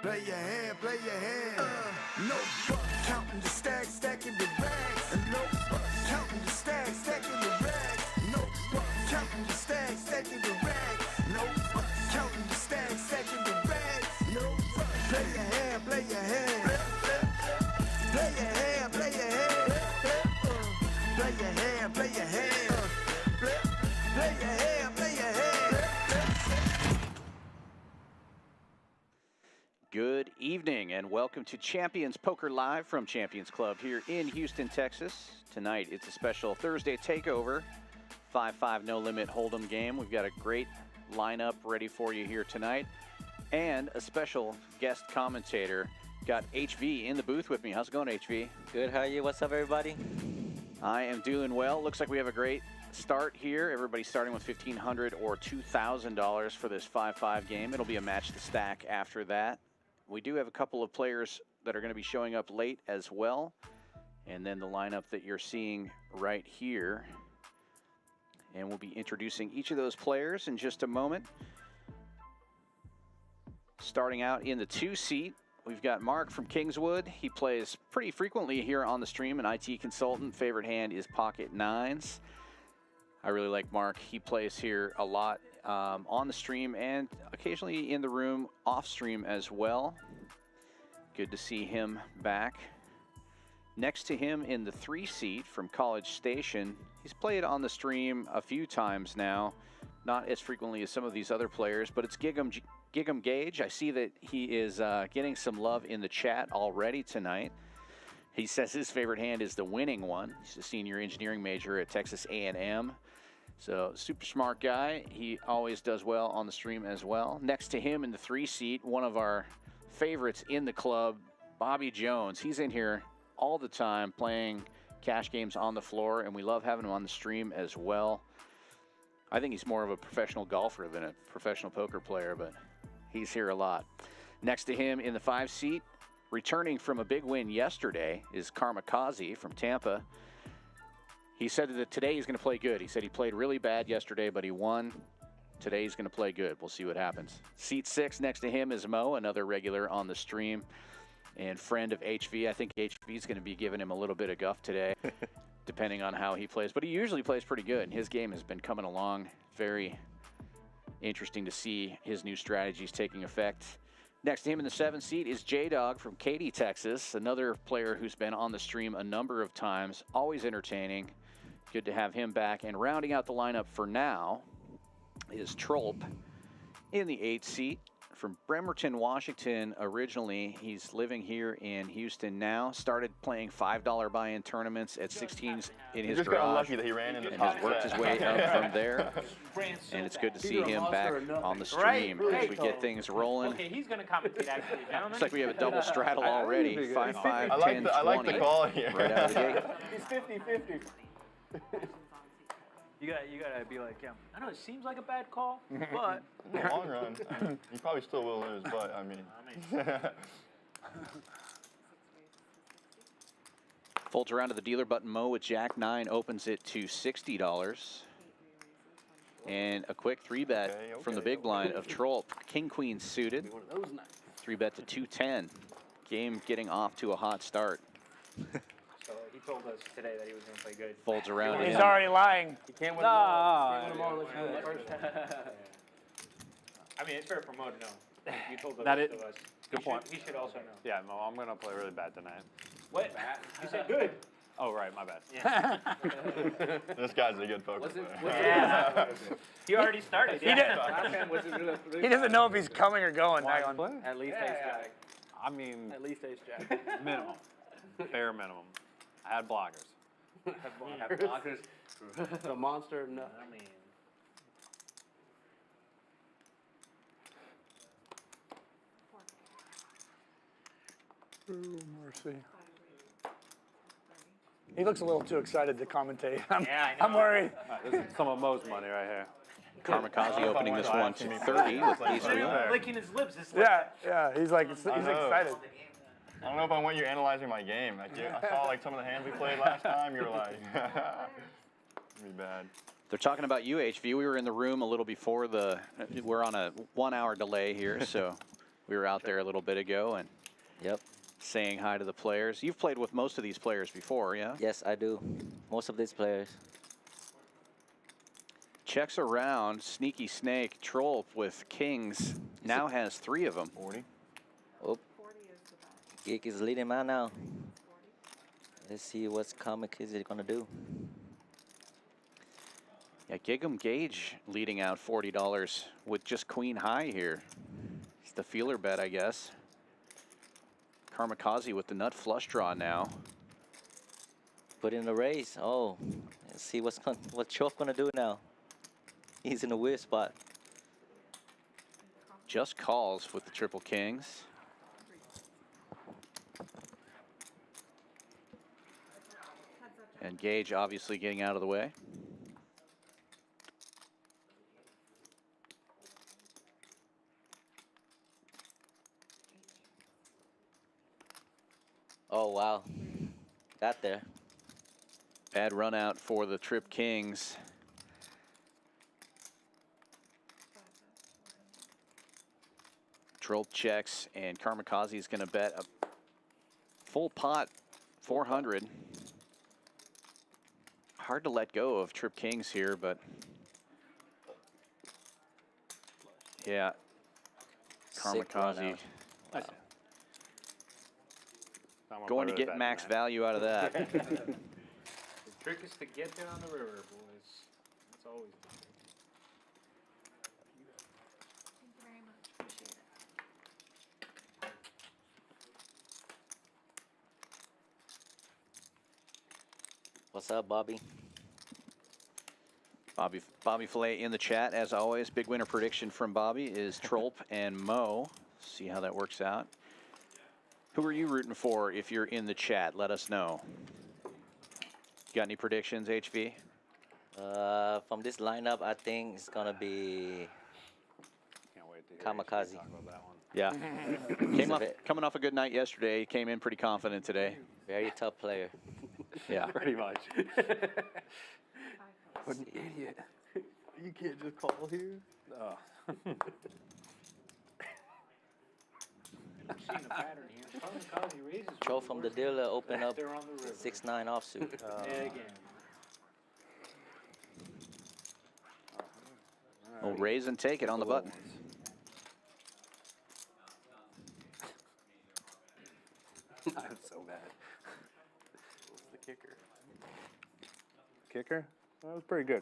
Play your hand, play your hand. No fuck, counting the stacks, stacking the bags. No fuck, counting the stacks, stacking the rags. No fuck, counting the stacks, stacking the rags. No fuck, counting the stacks, stacking the rags. No fuck, play your hand, play your hand. Play your hand, play your hand. Play your hand, play your hand. Play your hand, play your hand. Good evening and welcome to Champions Poker Live from Champions Club here in Houston, Texas. Tonight it's a special Thursday Takeover 5-5 no limit hold'em game. We've got a great lineup ready for you here tonight and a special guest commentator. Got HV in the booth with me. How's it going, HV? Good, how are you? What's up, everybody? I am doing well. Looks like we have a great start here. Everybody's starting with $1,500 or $2,000 for this 5-5 game. It'll be a match to stack after that. We do have a couple of players that are going to be showing up late as well. And then the lineup that you're seeing right here. And we'll be introducing each of those players in just a moment. Starting out in the 2-seat, we've got Mark from Kingswood. He plays pretty frequently here on the stream, an IT consultant. Favorite hand is pocket nines. I really like Mark. He plays here a lot on the stream and occasionally in the room off stream as well. Good to see him back. Next to him in the 3-seat from College Station, he's played on the stream a few times now, not as frequently as some of these other players, but it's Gig'em Gage. I see that he is getting some love in the chat already tonight. He says his favorite hand is the winning one. He's a senior engineering major at Texas A&M. So super smart guy. He always does well on the stream as well. Next to him in the 3-seat, one of our favorites in the club, Bobby Jones. He's in here all the time playing cash games on the floor, and we love having him on the stream as well. I think he's more of a professional golfer than a professional poker player, but he's here a lot. Next to him in the 5-seat, returning from a big win yesterday, is Kamikaze from Tampa. He said that today he's going to play good. He said he played really bad yesterday, but he won. Today he's going to play good. We'll see what happens. Seat 6 next to him is Mo, another regular on the stream and friend of HV. I think HV is going to be giving him a little bit of guff today, depending on how he plays. But he usually plays pretty good, and his game has been coming along. Very interesting to see his new strategies taking effect. Next to him in the 7-seat is J-Dog from Katy, Texas, another player who's been on the stream a number of times, always entertaining. Good to have him back. And rounding out the lineup for now is Trolp in the 8-seat from Bremerton, Washington. Originally, he's living here in Houston now. Started playing $5 buy-in tournaments at 16s in his garage. Got lucky that he ran into and has worked his way up from there. And it's good to see him back on the stream as we get things rolling. Okay, he's going to commentate, actually, gentlemen. Looks like we have a double straddle already. 5-5, 10, 20. I like the call here. Right out of the gate. He's 50-50. You gotta be like him. I know it seems like a bad call, but in the long run, you probably still will lose. But I mean, folds around to the dealer button. Mo with Jack 9 opens it to $60, and a quick 3-bet from the big blind of Trolp. King Queen suited. 3-bet to 210. Game getting off to a hot start. so he told us today that he was going to play good. Folds around. He's already lying. He can't win them all. Can't win them all unless you win the first time. I mean, it's fair for Mo to know. You told us to us. Good point. He should also know. Yeah, Mo, I'm going to play really bad tonight. What? You said good. Oh, right, my bad. Yeah. this guy's a good poker player. Yeah. He already started. He doesn't know if he's coming or going. At least ace jack. I mean, At least ace jack. minimum. Bare minimum. I had blockers. Have blockers. The monster, no. I mean. Ooh, mercy. He looks a little too excited to commentate. I'm worried. This is some of Mo's money right here. Kamikaze opening this one to 30 with ace wheel. Licking his lips. Yeah, he's like, he's excited. I don't know if I want you analyzing my game. Like, I saw like some of the hands we played last time. You were like, be bad. They're talking about you, HV. We were in the room a little before we're on a 1-hour delay here, so We were out there a little bit ago and Yep. saying hi to the players. You've played with most of these players before, yeah? Yes, I do. Most of these players. Checks around, sneaky snake, Troll with kings. Now has 3 of them. 40. Oh. Geek is leading man now. Let's see what's comic is it gonna do. Yeah, Gig'em Gage leading out $40 with just queen high here. It's the feeler bet, I guess. Kamikaze with the nut flush draw now. Put in the raise. Oh, let's see what Chof gonna do now. He's in a weird spot. Just calls with the triple kings. And Gage obviously getting out of the way. Oh wow, got there. Bad run out for the trip kings. Troll checks, and Kamikaze is going to bet a full pot, 400. Hard to let go of trip kings here, but yeah, Sick run Kamikaze out. Wow. going to get max value out of that. The trick is to get there on the river, boys. That's always the trick. Thank you very much. Appreciate it. What's up, Bobby? Bobby Filet in the chat, as always. Big winner prediction from Bobby is Trolp and Mo. See how that works out. Who are you rooting for if you're in the chat? Let us know. Got any predictions, HV? From this lineup, I think it's gonna be Can't wait to hear Kamikaze. talk about that one. Yeah. Coming off a good night yesterday. Came in pretty confident today. Very tough player. Yeah. Pretty much. What an idiot. You can't just call here. Oh. I'm seeing a pattern here. Kamikaze raises. Troll from the dealer open up They're on the river. 6-9 offsuit. Again. We'll raise and take it on the button. I'm so bad. What's the kicker? Kicker? That was pretty good.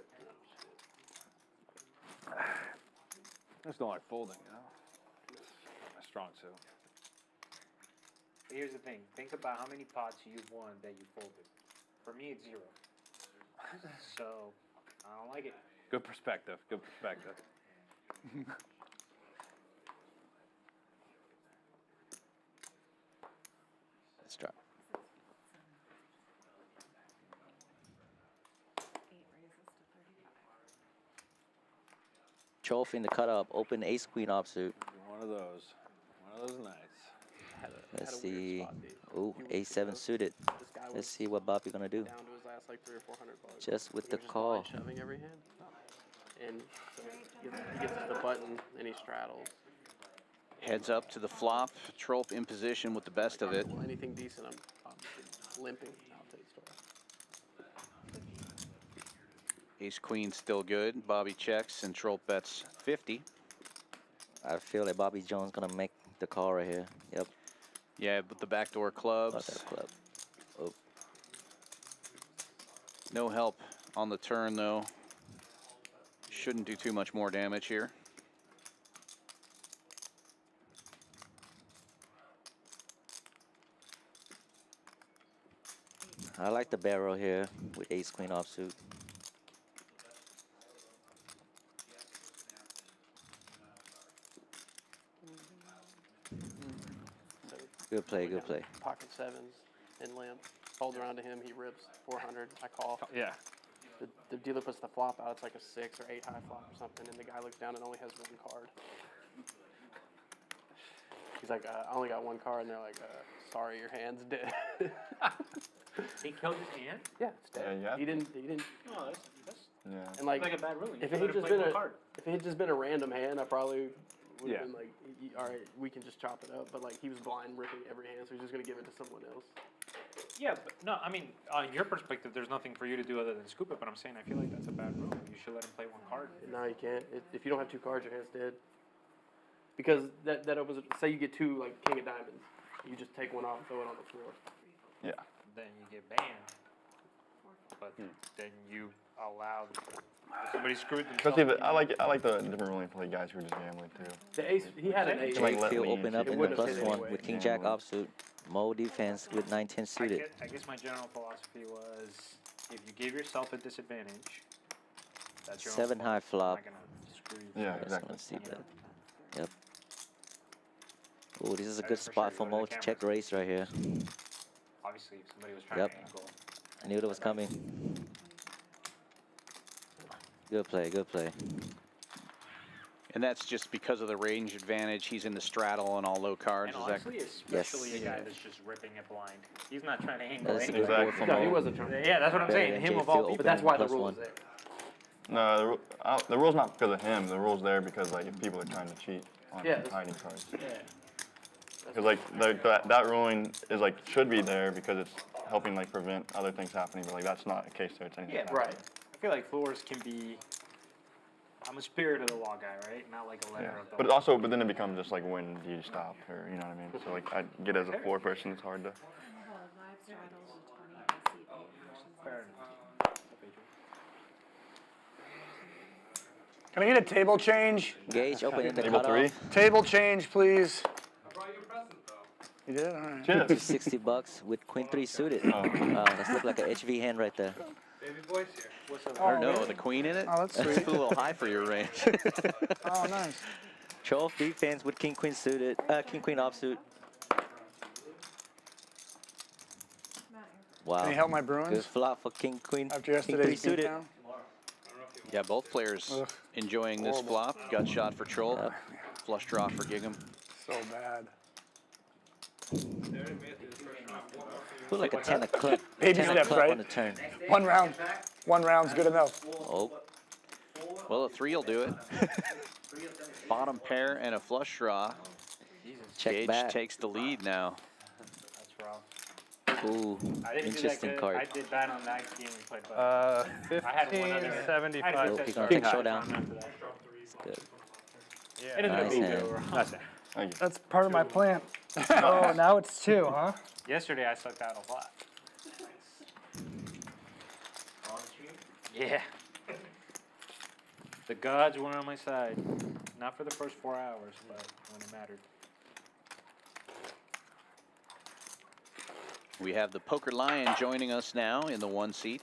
I just don't like folding, you know? My strong suit. Here's the thing. Think about how many pots you've won that you folded. For me, it's 0. So, I don't like it. Good perspective. Good perspective. Let's try. 8 raises to 35. Chof in the cutup, open ace queen offsuit. One of those. One of those nights. Let's see. Oh, A7 suited. Let's see what Bobby gonna do. Down to his last like 300 or 400 bucks. Just with the He was call. blind shoving every hand. And so he gets to the button and he straddles. Heads up to the flop. Trollp in position with the best of it. Well, anything decent, I'm limping out to the store. Ace queen still good. Bobby checks and Trollp bets 50. I feel like Bobby Jones gonna make the call right here. Yep. Yeah, but the backdoor Got clubs. that club. Oh, No help on the turn though. Shouldn't do too much more damage here. I like the barrel here with ace queen offsuit. Good play, good play. Pocket sevens and limp. Hold around to him, he rips 400. I call. Yeah. The dealer puts the flop out. It's like a 6 or 8 high flop or something, and the guy looks down and only has 1 card. He's like, I only got 1 card, and they're like, sorry, your hand's dead. He killed his hand? Yeah, it's dead. Yeah. He didn't. No, that's Yeah. And like, like a bad ruling. if You it had could've just played been one card. if it had just been a random hand, I probably would have Yeah. been like, all right, we can just chop it up. But like he was blind ripping every hand, so he's just gonna give it to someone else. Yeah, but no, I mean, on your perspective, there's nothing for you to do other than scoop it. But I'm saying I feel like that's a bad rule. You should let him play one card. No, you can't. If you don't have 2 cards, your hand's dead. Because that opens. Say you get 2 like king of diamonds, you just take one off and throw it on the floor. Yeah. Then you get banned. But then you allow somebody screwed themselves. Especially, I like the different ruling play guys who are just gambling too. The ace, he had an ace. Like, Jake let Field leads. open up It in the wouldn't have plus hit one anyway. with King Yeah, Jack it would. offsuit. Mo defense with 9-10 suited. I guess my general philosophy was, if you give yourself a disadvantage, that's your own 7 fault. high I'm flop. not gonna screw you. Yeah, Let's exactly. see that. Yep. Oh, this is a That good is for spot sure for go to Mo the to check cameras. raise right here. Obviously, if somebody was trying Yep. to angle. I knew it was coming. Good play, good play. And that's just because of the range advantage. He's in the straddle on all low cards. And Is that honestly, especially Yes. a guy that's just ripping it blind. He's not trying to angle That's a anything. good board Exactly. for No, he Mo. wasn't trying. Yeah, that's what I'm Better saying. than Him Jake of all Field people. But that's why the plus rule one. is there. No, the rule's not because of him. The rule's there because like if people are trying to cheat on Yeah. hiding cards. Yeah. Because like that ruling is like should be there because it's helping like prevent other things happening. But like that's not the case there. It's anything. Yeah, Right. I feel like floors can be. I'm a spirit of the law guy, right? Not like a letter Yeah. of the But law. also, but then it becomes just like when do you stop or you know what I mean? So like I get as a 4 person, it's hard to. Live straddles and 20 IC Fair enough. Can I get a table change? Gage open in the Table 3. cutoff. Table change, please. You did? All right. To Cheers. $60 with Queen 3 suited. Oh. This looked like a HV hand right there. or no, the queen in it? Oh, that's It's sweet. a little high for your range. Oh, nice. 12 defense with King Queen suited. King Queen offsuit. Wow. Can you help my Good Bruins flop for King Queen. after King 3 yesterday's suited. beatdown? Yeah, both players Ugh. enjoying this Horrible. flop. Gut shot for Troll. Yep. Flush draw for Gig'em. So bad. Feel like a 10 of club. Baby 10 of steps, club right? on the turn. One round. One round's good enough. Oh, Well, a 3 will do it. Bottom pair and a flush draw. check Gage back. takes the lead now. That's rough. Ooh, I didn't do that interesting good. card. I did bad on that game we played, but I had one other. 1575. I had a Oh, good he's start. gonna take King showdown. high. After that. It's good. It ended up Nice being hand. over. That's it. Thank you. That's part of my plan. Oh, now it's 2, huh? Yesterday I sucked out a lot. Yeah. The gods were on my side. Not for the first 4 hours, but when it mattered. We have the Poker Lion joining us now in the 1 seat.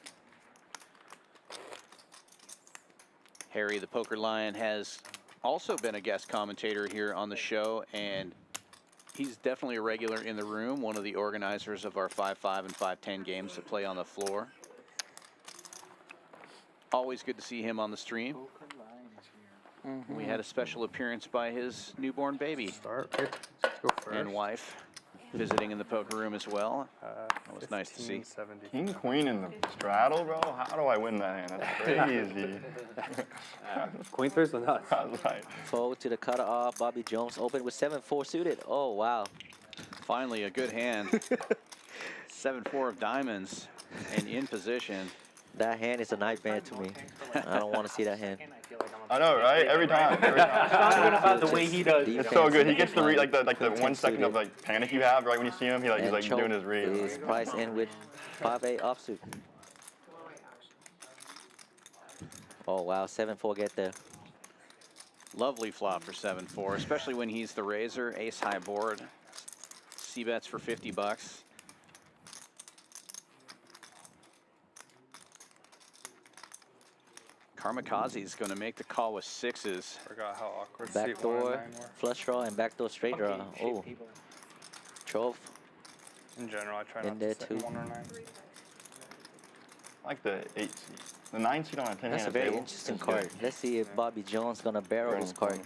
Harry, the Poker Lion, has also been a guest commentator here on the show, and he's definitely a regular in the room, one of the organizers of our 5-5 and 5-10 games that play on the floor. Always good to see him on the stream. Poker Lion is here. We had a special appearance by his newborn baby Start right. Let's go first. and wife visiting in the poker room as well. That was nice to see. 1570. King Queen in the straddle, bro. How do I win that hand? That's crazy. Queen 3's the nuts. I was like, Fold to the cutoff. Bobby Jones open with 7-4 suited. Oh, wow. Finally, a good hand. 7-4 of diamonds and in position. That hand is a nightmare to me. I don't want to see that hand. I feel like I'm I know, right? Every time. Every time. not even about the way he does it. It's so good. He gets the Defense, like the 1 second of like panic you have right when you see him. He's And like choke doing his read. is price in with 5-8 offsuit. Oh, wow. 7-4 get there. Lovely flop for 7-4, especially when he's the raiser. Ace high board. C-bets for $50. Kamikaze's going to make the call with 6s. Forgot how awkward seat 1 and Backdoor 9 were. flush draw and backdoor straight draw. Fucking shit, Oh, people. Trove. In general, I try In not there to sit too. 1 or 9. I like the 8 seat. The 9 seat on a 10 That's a handed very table. interesting is card. good. Let's see if Bobby Jones gonna barrel this card.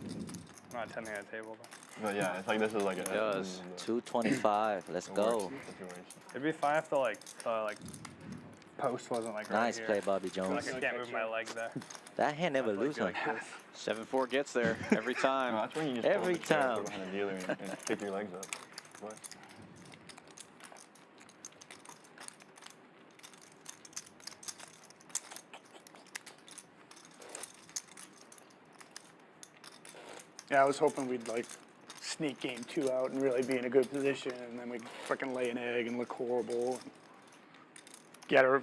Not a 10-handed table, though. But yeah, it's like this is like a. It does. 225. Let's the go. worst situation. It'd be fine if the like post wasn't like Nice right play, here. Bobby I feel Jones. like I can't move my leg there. That hand never I play loses. like this. 7-4 gets there every No, time. that's when you just Every pull the chair, time. put behind the dealer and kick your legs up. What? Yeah, I was hoping we'd like sneak game 2 out and really be in a good position, and then we'd fucking lay an egg and look horrible. And get our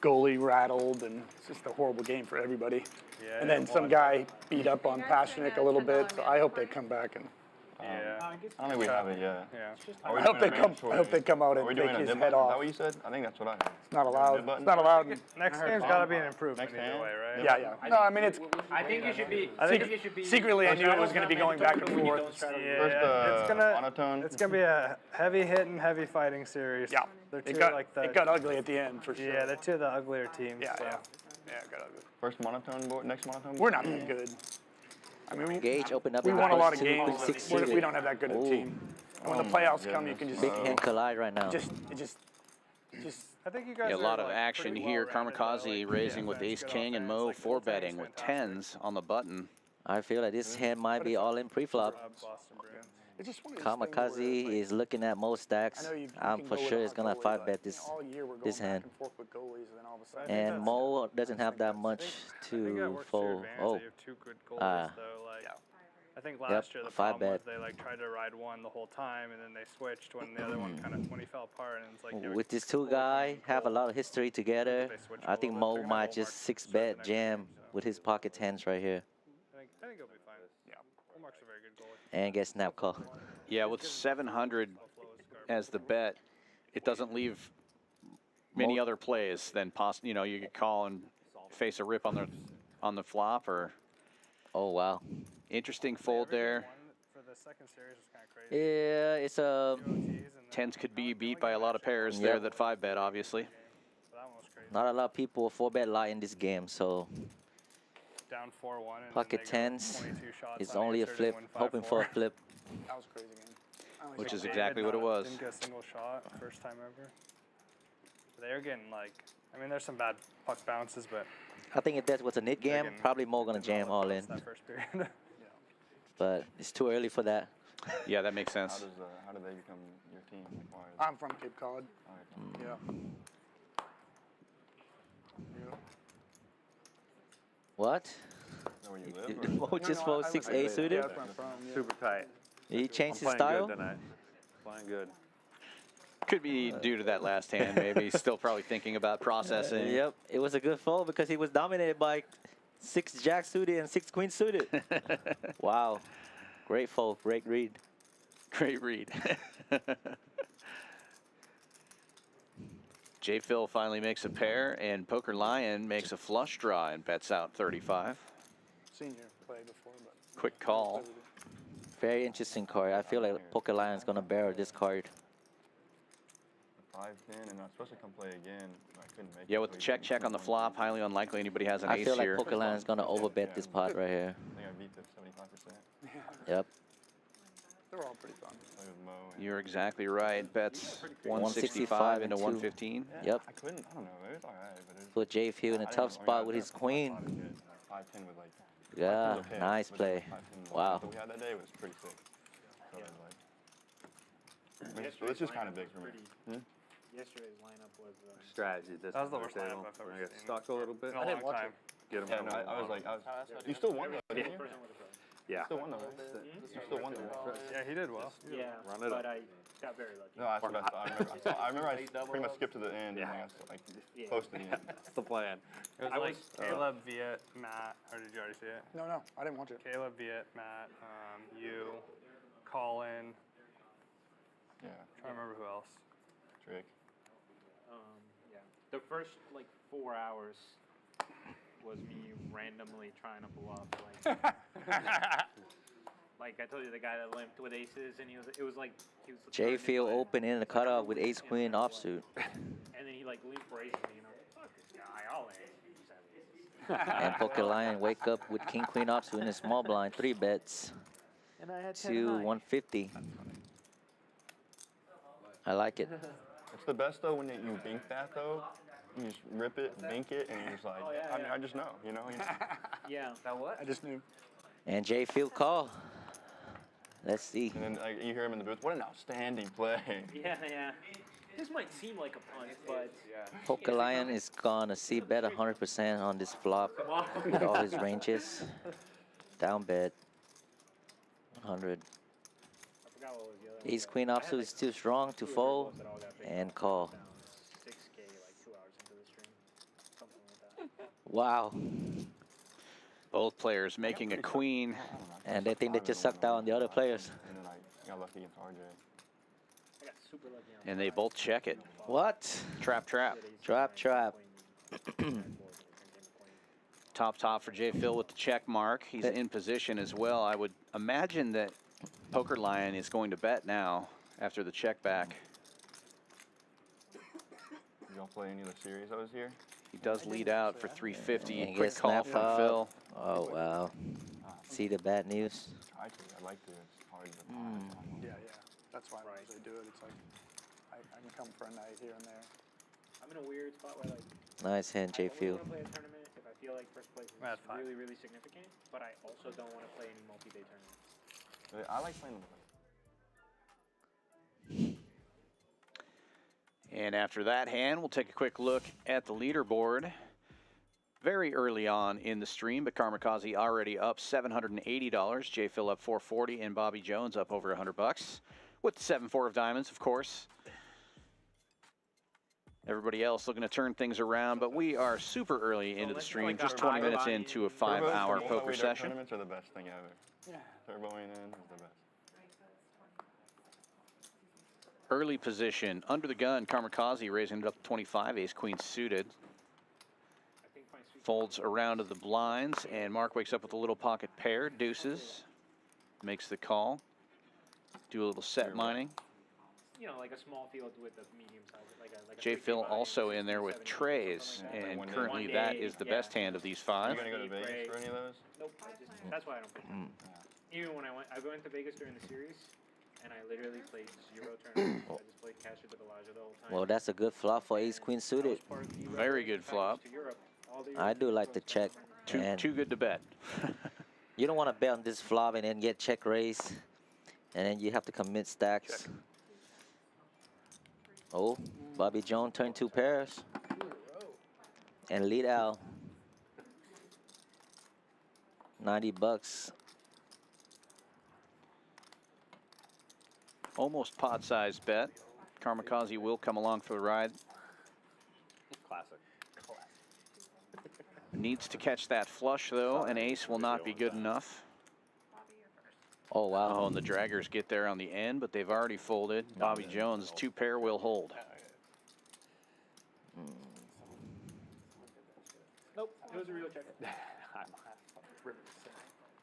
goalie rattled, and it's just a horrible game for everybody. Yeah, And then some guy beat up on Passionate a little bit, so I hope they come back and Yeah. I don't think we have it yet. Yeah. Are we I hope doing they a come. match I where- hope they come out Are and we take doing a his nib head button? Is off. that what you said? I think that's what I heard. It's not allowed. Nib button? It's not allowed. Next heard game's bomb. got to be an improvement Next either hand? way, right? Yeah, yeah. No, I mean it's. I think you should be. I think it should be. Secretly, I knew it was going to be going back and forth. Yeah, First, it's gonna monotone. it's gonna be a heavy hitting, heavy fighting series. Yeah, They're it two got like the it got ugly at the end for sure. yeah, they're two of the uglier teams. Yeah, so. yeah, yeah, it got ugly. First monotone board. Next monotone board. We're not that good. I mean, Gage opened up. we in the won a lot first of two, games. but six What if we suited. don't have that good a Ooh. team? And when the playoffs come, you can just Big hand collide right now. just. I think you guys Yeah, a are, lot of like, action pretty here. well-rounded, though, Kamikaze like, raising good with defense, Ace good King and offense, Mo like, 4 goaltending's betting with fantastic. 10s on the button. I feel like this hand might be all in pre-flop. Boston Bruins. It's just one of these things where Kamikaze it's like, is looking at most stacks. I know you I'm can for go with sure a it's hot gonna goalie, 5 bet but, this. all year we're going this back hand. and forth with goalies, and then all of a sudden. think And that's- Mo doesn't have that much I think to that works to your fold. advantage Oh, that you have two good goalies, Ah. though. Like, Yeah. I think last year the five problem was bet. they like tried to ride one the whole time, and then they switched when the other one kind of when he fell apart, and it's like you with these have two Cole guys and have a Cole. lot of history together. They switched I a think little bit. Mo They're gonna might hold just Mark 6 start the bet next jam game, so. with his pocket tens right here I think he'll be fine. Yeah, Mark's a very good goalie. and get snap call. Yeah, with 700 as the bet, it doesn't leave many Mo- other plays than you could call and face a rip on the flop, or Oh wow. interesting fold there. For the second series is kind of crazy. Yeah, it's a. Tens could be beat by a lot of pairs Yep. there that 5 bet, obviously. So that one was crazy. Not a lot of people 4 bet lot in this game, so Down 4-1. And pocket then they go tens 22 shots is only a unanswered and flip, win hoping for a 5-4. flip. That was a crazy game. I only Which saw is that. exactly what it was. Didn't get a single shot first time ever. They're getting like, I mean, there's some bad puck bounces, but I think if that was a nit they're game, getting- probably Mo gonna did not jam let all bounce in, that first period. but it's too early for that. Yeah, that makes sense. How do they become your team? I'm from Cape Cod. Yeah. What? Is that where you live? Did or- Mo just No, fold I 6 live- A yeah, suited? that's where I'm from. Yeah. Super tight. He changed his playing style. good tonight. Playing good. Could be due to that last hand, maybe. Still probably thinking about processing. Yep, it was a good fold because he was dominated by 6 jack suited and 6 queen suited. Wow, great fold, great read. Great read. J. Phil finally makes a pair, and Poker Lion makes a flush draw and bets out 35. Seen you play before, but. Quick call. Very interesting card. I feel like Poker Lion's gonna barrel this card. 5-10, and I'm supposed to come play again. I couldn't make it. Yeah, with so the he check on the flop, highly unlikely anybody has an I ace feel like here. Poker Lion's gonna overbet this pot right here. I think I beat the 75%. Yep. They're all pretty fun. Play with Mo. and- You're exactly right. Bets 165 165 into and 115. Yep. I couldn't. I don't know. It was alright, but it was. Put J. Phil in a I didn't tough know, spot yeah, with I his thought queen. 5 was good. 5-10 with like. Yeah, 5-10 was okay, nice but play. 5-10 Wow. that we had that day was pretty sick. So it was like. It's just kind of big for me. Yesterday's lineup was. Strategy. That was the worst lineup I've ever I got seen. stuck a little bit. In a long time. Get him. Yeah, no, I was like, you still won though, didn't you? Yeah. You still won though, right? You still won though. Yeah, he did well. Yeah, Run it but up. I got very lucky. No, that's what I thought. I remember I pretty much skipped to the end and I was like close to the end. That's the plan. It was like Caleb, Viet, Matt, or did you already see it? No, no, I didn't watch it. Caleb, Viet, Matt, you, Colin. Yeah, Trying to remember who else. Drake. Yeah. The first like 4 hours was me randomly trying to bluff. Like I told you, the guy that limped with aces, and it was like he was. J. turning Phil into open in the cutoff with ace queen offsuit. And then he like limped for aces, and fuck this guy, I'll ace. And Poker Lion wake up with king queen offsuit in a small blind, 3 bets And I had to 150. I like it. It's the best though when you bink that though, you just rip it, bink it, and you're just like, Oh, yeah, I mean, yeah. I just know, you know. Yeah. That what? I just knew. And Jay Field call. Let's see. And then like, you hear him in the booth. What an outstanding play. Yeah, yeah. This might seem like a punt, but Pokolion is gonna see bet 100% on this flop with all his ranges. Down bet 100. I forgot what was the other one. Ace Queen offsuit is too strong to fold and call. 6K like 2 hours into the stream, something like that. Wow. Both players making a queen. And they think they just sucked out on the other players. And then I got lucky against RJ. I got super lucky on And they both check it. What? Trap, trap. Trap, trap. Top for J. Phil with the check mark. He's in position as well. I would imagine that Pokerline is going to bet now after the check back. Did y'all play any of the series I was here? He does lead out for 350. And Quick get call snap from up. Phil. Oh, wow. See the bad news? Try to. I'd like to. It's hard to Yeah, yeah. That's why when they do it, it's like I can come for a night here and there. I'm in a weird spot where like Nice hand, Jay I only Field. want to play a tournament if I feel like first place is That's fine. really, really significant, but I also don't want to play any multi-day tournaments. I like playing them. And after that hand, we'll take a quick look at the leaderboard. Very early on in the stream, but Kamikaze already up $780. J. Phil up $440, and Bobby Jones up over $100 with the 7-4 of diamonds, of course. Everybody else looking to turn things around, but we are super early into the stream, just 20 minutes into a 5-hour poker session. Tournaments are the best thing ever. Yeah. Turboing in is the best. Early position, under the gun, Kamikaze raising it up to 25, ace queen suited. Folds around to the blinds, and Mark wakes up with a little pocket pair, deuces. Makes the call. Do a little set mining. You know, like a small field with a medium size, like a J. Phil also in there with trays, and currently that is the best hand of these Are you 5. gonna go to Vegas for any of those? Nope. That's why I don't play. Even when I went to Vegas during the series, and I literally played 0 tournaments. I just played cash at the Bellagio the whole time. Well, that's a good flop for ace queen suited. Very good flop. I do like to check. And Too good to bet. you don't want to bet on this flop and then get check raise. And then you have to commit stacks. Check. Oh, Bobby Jones turned 2 pairs. And lead out. $90. Almost pot-sized bet. Kamikaze will come along for the ride. Classic. Needs to catch that flush, though. An ace will not be good enough. Oh, wow. Oh, and the draggers get there on the end, but they've already folded. Bobby Jones, 2 pair will hold. Nope, it was a real check.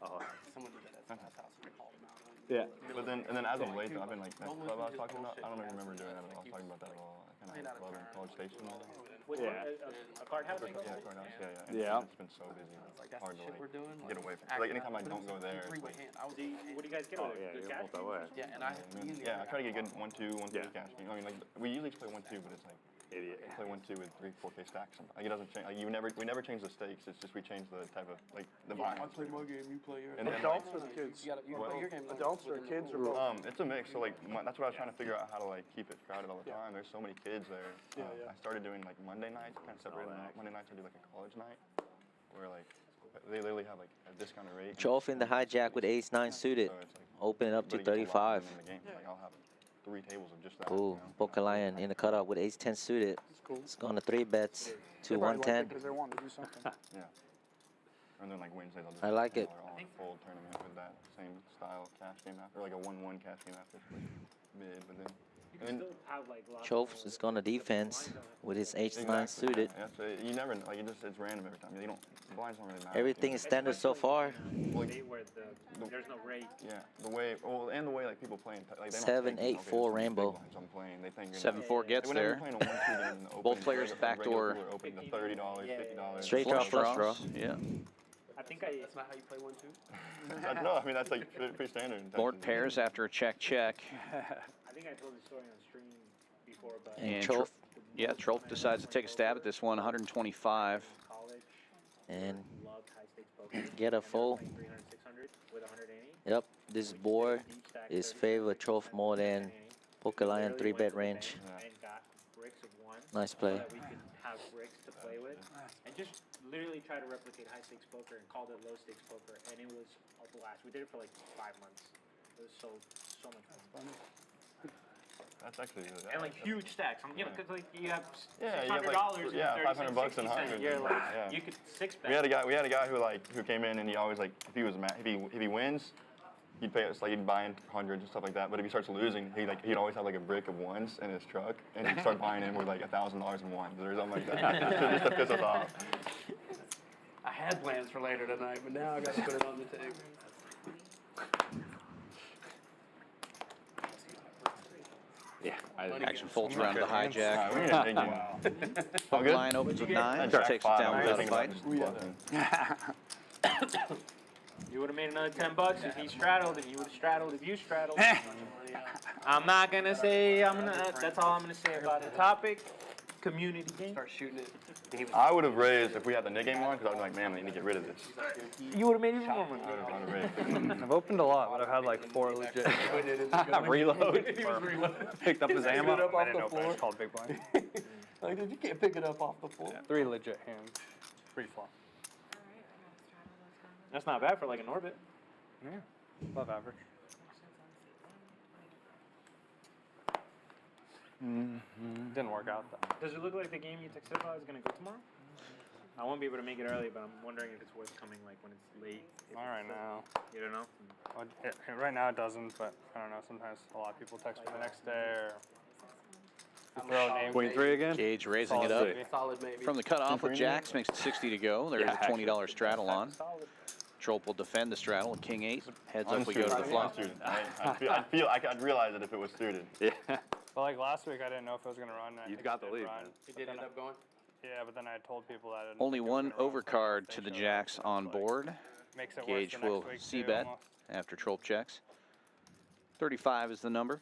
Oh, someone did that at someone's house. We called them out on it. Yeah. But then, and then as of late, though, I've been like that club I was talking about. I don't even remember doing that at all. Talking about that at all. I kind of had a club in College Station. Which one? A card house? Yeah, courthouse. Yeah, Yeah. yeah. It's been so busy. It's Like, that's hard the to shit we're doing. get away from. Like anytime I don't go there, it's like. What do you guys get over there? Good cash? Yeah, and I. Yeah, I try to get good 1-2, 1-3 Yeah. cash game. I mean, like we usually play 1-2, but it's like we play 1-2 with 3, 4K stacks. Like it doesn't change. Like we never change the stakes. It's just we change the type of like the I vibes. play my game, you play yours. And then, Adults or the kids? You gotta play your game. Adults or kids or both? It's a mix. So like that's what I was trying to figure out how to like keep it crowded all the time. There's so many kids there. I started doing like Monday nights, kind of separated them out. Monday nights I do like a college night, where like they literally have like a discounted rate. Chof in the hijack with ace-9 suited. So it's like Open it up to everybody gets a lot 35. in the game. Like I'll have 3 tables of just that. Ooh, Pokolion in the cutoff with ace-10 suited. It's going to 3 bets to 110. Because they want to do something. Yeah. And then like Wednesdays I'll just I like it. all full tournament with that same style cash game after, or like a 1-1 cash game after, like mid, but then. And then Chof is going to defense with his ace-9 suited. Yeah, so you never know, like it's random every time. You don't, the blinds don't really matter. Everything is standard so far. Where there's no rate. Yeah, the way, well, and the way like people playing, like they don't 7, think, 8, okay, 4 this is big rainbow. blinds I'm playing. They think 7-4 gets whenever there. you're playing a 1-2 game in the open, Both players like, backdoor. regular pool are open to $30, $50. Straight draw, flush draw. Yeah. I think That's not how you play 1-2. No, I mean that's like pretty standard. Board pairs after a check. I think I told the story on stream. before, but And Tro- Troll yeah, Troll decides to take a stab at this one, 125. college, and loved high stakes poker. get a And they were full. playing 300, 600 with 180. Yep, this board is favor Troll more than Pokeline 3-bet range. And got bricks of one. Nice play. So that we could have bricks to play with. And just literally try to replicate high stakes poker and called it low stakes poker. And it was a blast. We did it for like 5 months. It was so much fun. That's actually good. And like huge stacks. You know, because like you have Yeah, you have, $600 like, yeah, and 500 bucks and 60 cents. 100. You're like, Yeah. you could 6-bet. We had a guy who came in and he always like if he was if he wins, he'd pay us like he'd buy in hundreds and stuff like that. But if he starts losing, he'd always have like a brick of ones in his truck and he'd start buying in with like $1,000 in ones or something like that. Just to piss us off. I had plans for later tonight, but now I got to put it on the table. Yeah. Action folds around the hijack. We need a big game. All good? Line opens with 9, Jack takes it five, down I without a think fight. about just bluffing. You would have made another $10 if he straddled, and you would have straddled if you straddled. I'm not gonna say. That's all I'm gonna say about the topic. Community game. Start shooting it. I would have raised if we had the NIG game on because I was like, man, I need to get rid of this. You would have made even more money. I would have raised. I've opened a lot, but I've had like 4 legit. Reload. Picked up his ammo. it up I off didn't the know if floor. it's called big blind. Like, you can't pick it up off the floor. 3 legit hands. Pretty flop. That's not bad for like an orbit. Yeah, above average. Didn't work out though. Does it look like the game you texted about is gonna go tomorrow? I won't be able to make it early, but I'm wondering if it's worth coming like when it's late. All right now. You don't know? Well, right now it doesn't, but I don't know. Sometimes a lot of people text me the next day or throw a name. 23 again? Gage raising Solid it up. maybe. Solid maybe. From the cutoff with jacks makes it 60 to go. There's Yeah, a $20 straddle on. Troll will defend the straddle with king 8. Heads up, we go to the flop. I'd realize it if it was suited. Yeah. But like last week, I didn't know if it was gonna run. I You think got it the did lead, run. man. It did end up going. Yeah, but then I told people that. I didn't Only think it was one gonna run, so overcard they to the showed jacks up. on Like, board. Makes it Gage worse the will next week see too, bet almost. after Troll checks. 35 is the number.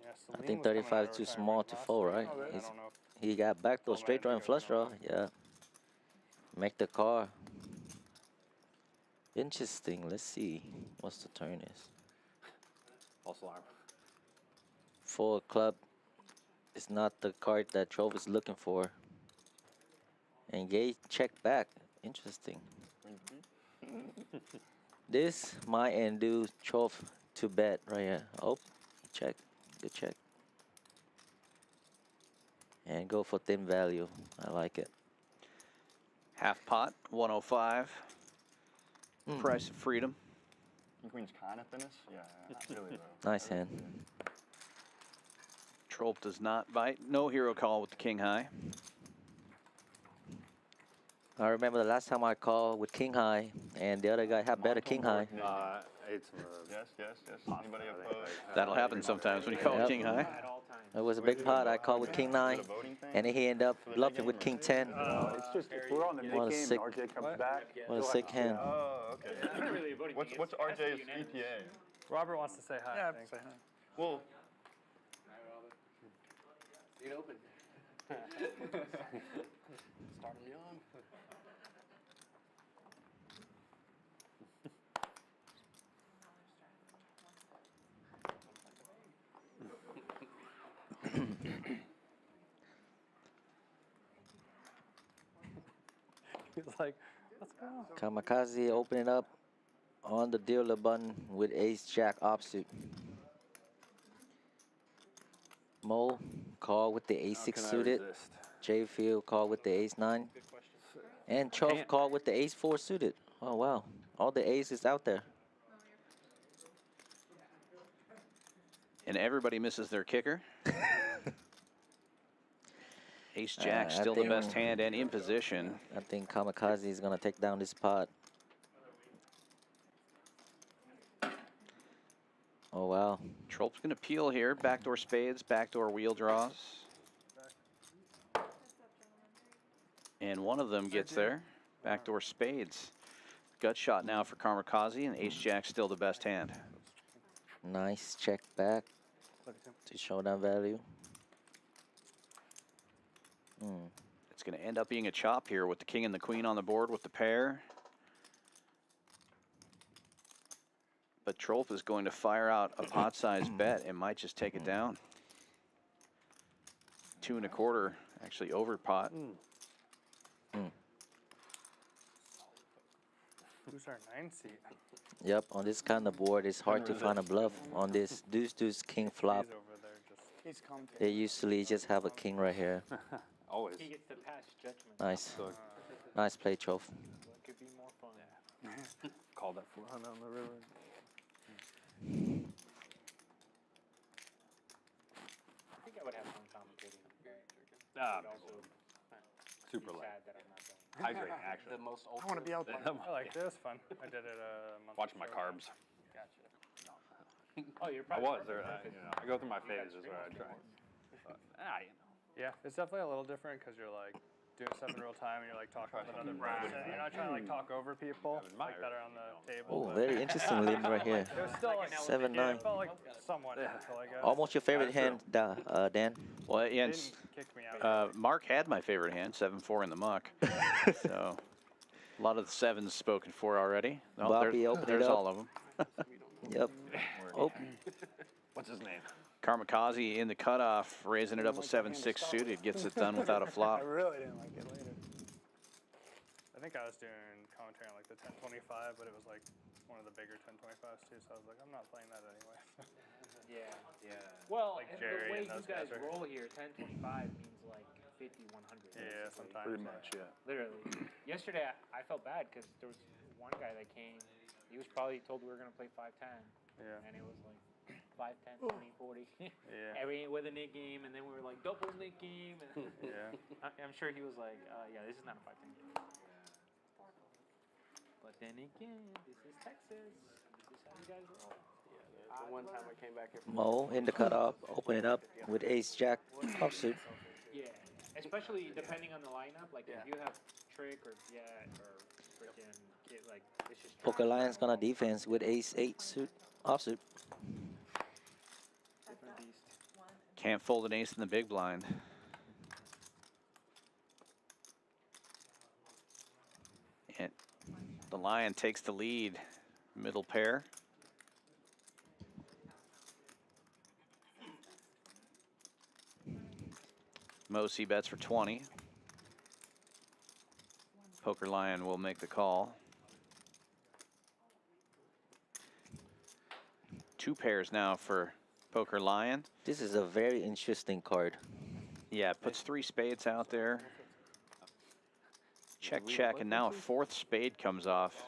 Yeah, I Celine think was coming 35 out is too of small retirement to last fold, week. right? I He's- don't know. He got backdoor straight draw and flush draw. Yeah. Make the call. Interesting. Let's see what's the turn is. False alarm. 4 club is not the card that Trove is looking for. And Gage check back. Interesting. This might induce Trove to bet right here. Oh, check. Good check. And go for thin value. I like it. Half pot, 105. Price of freedom. King Queen's kind of thinnest? Yeah, not really though. Nice hand. Troll does not bite. No hero call with the king high. I remember the last time I called with king high, and the other guy had better king high. It's Yes. Anybody opposed? That'll happen sometimes when you call Yep. king high. At all times. It was a big pot. I called with king 9, and then he ended up bluffing with king 10. It's just if we're on the What a mid game sick- and RJ comes back. What a sick hand. Oh, okay. It's not really a voting thing. What's It has to be RJ's unanimous. ETA? Robert wants to say hi. Yeah, I think. say hi. Well, Lead open. Start him young. He's like, let's go. Kamikaze opening up on the dealer button with ace jack offsuit. Mo call with the ace 6 suited. J Field call with the ace 9. And Chove call with the ace 4 suited. Oh wow. All the aces out there. And everybody misses their kicker. Ace jack I still the think- best hand and in position. I think Kamikaze is gonna take down this pot. Oh wow. Troll's gonna peel here. Backdoor spades, backdoor wheel draws. And one of them gets there. Backdoor spades. Gut shot now for Kamikaze, and ace jack still the best hand. Nice check back to showdown value. It's going to end up being a chop here with the king and the queen on the board with the pair. But Trolf is going to fire out a pot-sized bet and might just take it down. 2 1/4, actually over pot. Who's our 9 seed? Yep, on this kind of board, it's hard to find a bluff. On this deuce king flop, He's over there just. He's commentating. they usually just have a king right here. Always. He gets to pass judgment. Nice. So, Nice play, Trolf. What could be more fun? call that flow down the river. I think I would have fun commentating. Ah, But also super be late. sad that I'm not going. Hydrate, actually. The most I want to be out there. I liked it. It was fun. I did it a month. Watching my ago. carbs. Oh, you're I probably was. I go through my phases where I try. But, Yeah, it's definitely a little different because you're like doing stuff in real time and you're like talking with another person. You're not trying to like talk over people like that are on the table. Oh, but very interesting limit right here. it was still like 7-9. Yeah, it felt like somewhat neutral, I guess. Almost your favorite hand, Dan. Well, They and didn't kick me out. Mark had my favorite hand, 7-4 in the muck. So a lot of the 7s spoken for already. Oh, Bobby, open it there's up. all of them. Yep. Oh, what's his name? Karmakaze in the cutoff, raising it up with 7-6 suited, gets it done without a I flop. really didn't like it later. I think I was doing commentary on like the 1025, but it was like one of the bigger 1025s too, so I was like, I'm not playing that anyway. Yeah. Well, Like and Jerry the way and you those guys guys are- roll here, 1025 means like 50, 100. Yeah, basically. sometimes. Pretty much, yeah. Literally. Yesterday, I felt bad because there was one guy that came. He was probably told we were going to play 5-10. Yeah. And it was like 5-10, 20, 40. Yeah. Every with a nick game, and then we were like double nick game. And Yeah. I'm sure he was like, yeah, this is not a 5-10 game. But then again, this is Texas. This is how you guys roll. The one time I came back here from Mo in the cutoff, open it up with ace jack offsuit. Yeah, especially depending on the lineup. Like if you have trick or jet or freaking kid, like it's just. Poker Lion's gonna defense with ace 8 suit offsuit. Different beast. Can't fold an ace in the big blind. And the Lion takes the lead, middle pair. Mo C bets for 20. Poker Lion will make the call. 2 pairs now for Poker Lion. This is a very interesting card. Yeah, it puts 3 spades out there. Check, check, and now a 4th spade comes off.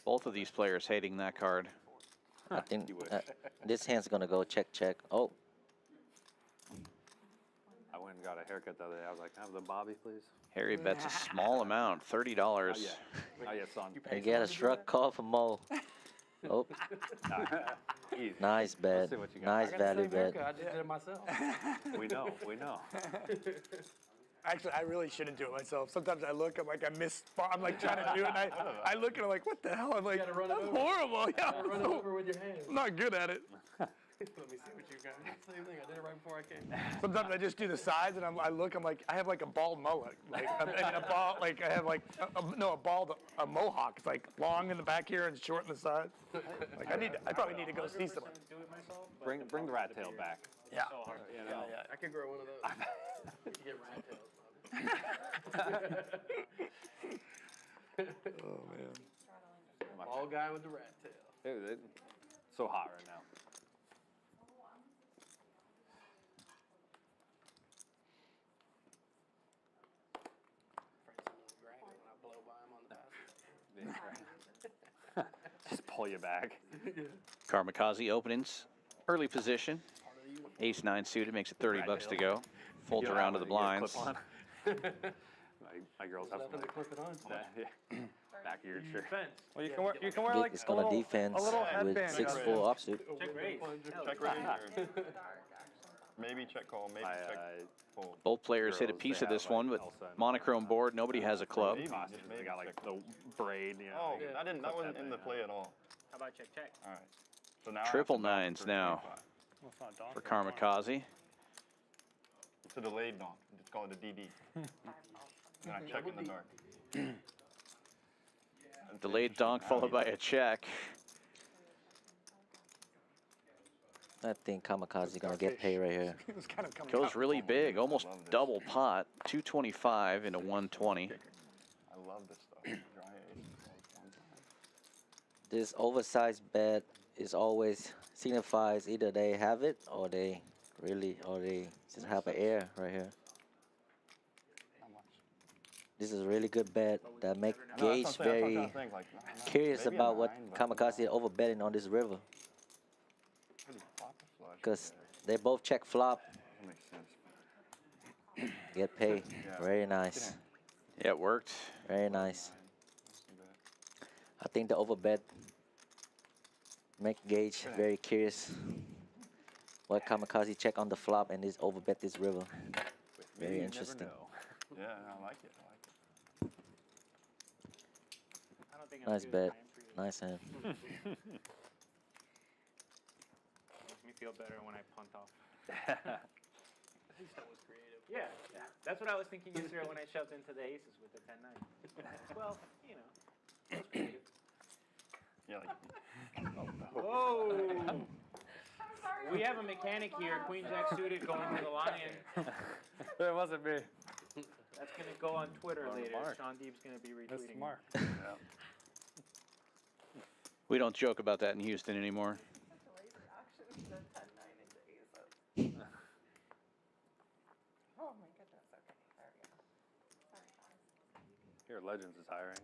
Both of these players hating that card. I think this hand's gonna go check, check. Oh, I went and got a haircut the other day. I was like, have the Bobby, please? Harry bets a small amount, $30. Not yet, son. you get a struck call from Mo. Oh, Easy. nice bet. see what you got. Nice I got the value same bet. haircut, I just did it myself. We know, we know. Actually, I really shouldn't do it myself. Sometimes I look, I'm like, I missed. I'm like trying to do it, and I look and I'm like, what the hell? I'm like, gotta run it that's over. horrible. Yeah, Run it over with your hands. I'm not good at it. Let me see what you got. Same thing. I did it right before I came. Sometimes I just do the sides, and I look, I'm like, I have like a bald mullet, like I mean, a bald, like I have like a mohawk. It's like long in the back here and short in the side. Like I probably need to go see someone. Do it myself. But Bring the rat tail back. Yeah. so hard. You know? I could grow one of those. You get rat tails. Oh man. Bald guy with the rat tail. Dude, it's so hot right now. Just pull you back. Karmakaze openings, early position. Ace 9 suited makes it $30 to go. Folds You know around how to the when you blinds. clip on? my girls have Nothing to clip it on. back of your shirt. Defense. Well, you can wear like It's a gonna little, defense a little with headband. 6-4 offsuit. Check raise. Check raise or maybe check call, maybe check fold. Both players hit a Girls, piece they of this have, one, like, but Elsa and monochrome board, nobody has a club. Maybe, Costumes, maybe they got like check the braid, you know. Oh, that wasn't in the play at all. How about check check? All right. So now I have Triple to knock nines for now 25. Well, it's not daunting for anymore. Karmakaze. It's a delayed donk. It's called a DD. And I check in the dark. Delayed donk followed by a check. I think Kamikaze gonna get paid right here. It was kind of coming Goes out. really big, almost double pot. 225 into 120. I love this stuff. Dry ace. This oversized bet is always signifies either they have it or they just have an air right here. How much? This is a really good bet that make I know, Gage that's what I'm very trying to think, like, curious maybe a about what 9, but Kamikaze overbetting on this river. Pretty flop the flush. Because they both check flop, That makes sense. get paid. Yeah. Very nice. Yeah, it worked. Very nice. That's too bad. I think the overbet make Gage very curious. What Kamikaze check on the flop and this overbet this river. Very interesting. Yeah, I like it. I like it. I don't think I'm Nice doing bet. time for you. Nice hand. Makes me feel better when I punt off. At least that was creative. Yeah, that's what I was thinking yesterday when I shoved into the aces with the 10-9. Well, you know, that's creative. Yeah, like. Whoa! We have a mechanic here, Queen Jack suited going to the lion. It wasn't me. That's gonna go on Twitter Or later. Mark. Sean Deeb's gonna be That's retweeting. Mark. Yeah. We don't joke about that in Houston anymore. Oh my goodness, okay, there we go. Sorry, guys. Here, Legends is hiring.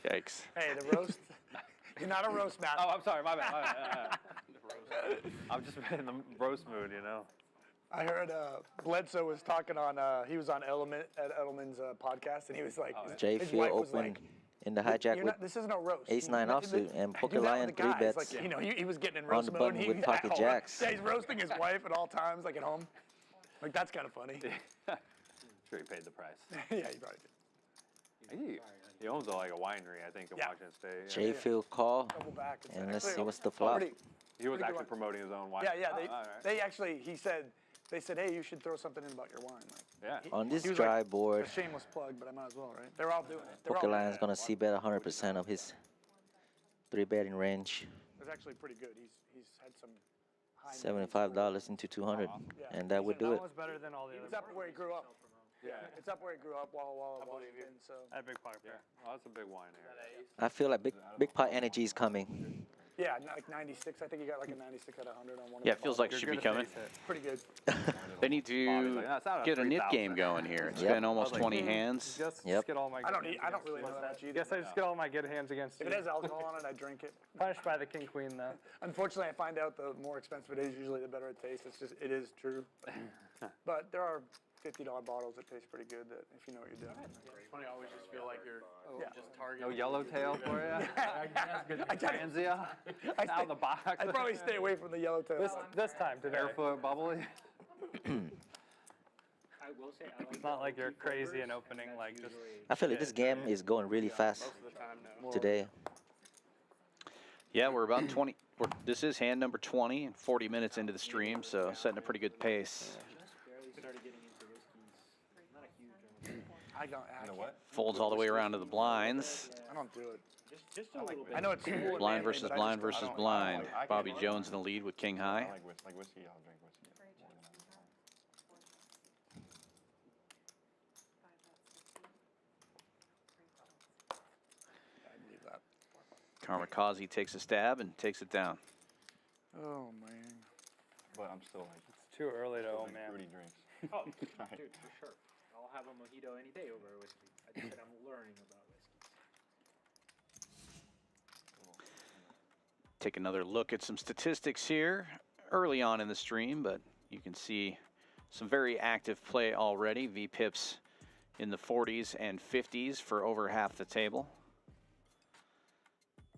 Yikes. Hey, the roast. You're not a roast master. Oh, I'm sorry, my bad. My bad. I'm just in the roast mood, you know. I heard Bledsoe was talking on. He was on Edelman's podcast, and he was like, J his Field wife was opened like, in the hijack You're with not, this isn't a roast. ace-9 offsuit and do that Pokeron with the 3 guys. bets. Like, you know, he was getting in on roast the mode. button He, with pocket at home. jacks. Yeah, he's roasting his wife at all times, like at home. Like, that's kind of funny. Sure, he paid the price. Yeah, he probably did. He owns like a winery, I think, in Yeah. Washington State. J Field call, Double back. It's and let's actually see a what's the flop. pretty- He was pretty good actually wine. promoting his own wine. Yeah, yeah. Oh, They, all right. they actually, they said, hey, you should throw something in about your wine. Like, Yeah. On this he was dry like, board, a shameless plug, but I might as well, right? They're all doing it. They're all Pokerline's gonna see bet 100% of his 3-betting range. It's actually pretty good. He's had some high $75 into 200, Yeah. and that would do That it. was better than all the It's other. up where he grew up. Yeah. It's up where he grew up while Washington. So I had a big pocket Yeah. pair. Oh, that's a big wine there. I feel like big pot energy is coming. yeah, like 96. I think he got like a 96 out of 100 on one. Yeah, of it the feels like bottles. should be coming. Pretty good. They need to Like, "That's not a get a nit 3,000." game going here. It's Yep. been almost 20 hands. Just Yep. get all my. I don't good hands I don't against really you. know that much either. Guess I just get all my good hands against If you. it has alcohol on it, I drink it. Punished by the king queen though. Unfortunately, I find out the more expensive it is, usually the better it tastes. It is true. But there are $50 bottles that taste pretty good that if you know what you're doing. It's funny, I always just feel like you're just targeting. No yellowtail for you? I try to- Tanzia? I Out of the box? I'd probably stay away from the yellowtail. This time today. Barefoot bubbly? I will say, I like It's not like you're crazy and opening like just. I feel like this game is going really fast Most of the time, no. today. Yeah, we're about 20. This is hand number 20 and 40 minutes into the stream, so setting a pretty good pace. barely started getting into whiskeys. Not a huge one. I don't. You know what? Folds all the way around to the blinds. I don't do it. Just a little bit. I know it's cool and Blind manly, versus but I blind just don't- versus blind. I can't Bobby do it. Jones in the lead with king high. I like whiskey. I'll drink whiskey. More than that. I believe that. Kamikaze takes a stab and takes it down. Oh man. But I'm still like, It's too early to. Oh like man. fruity drinks. Oh, dude, for sure. I'll have a mojito any day over a whiskey. I just said I'm learning about whiskeys. Take another look at some statistics here early on in the stream, but you can see some very active play already. VPIPs in the 40s and 50s for over half the table.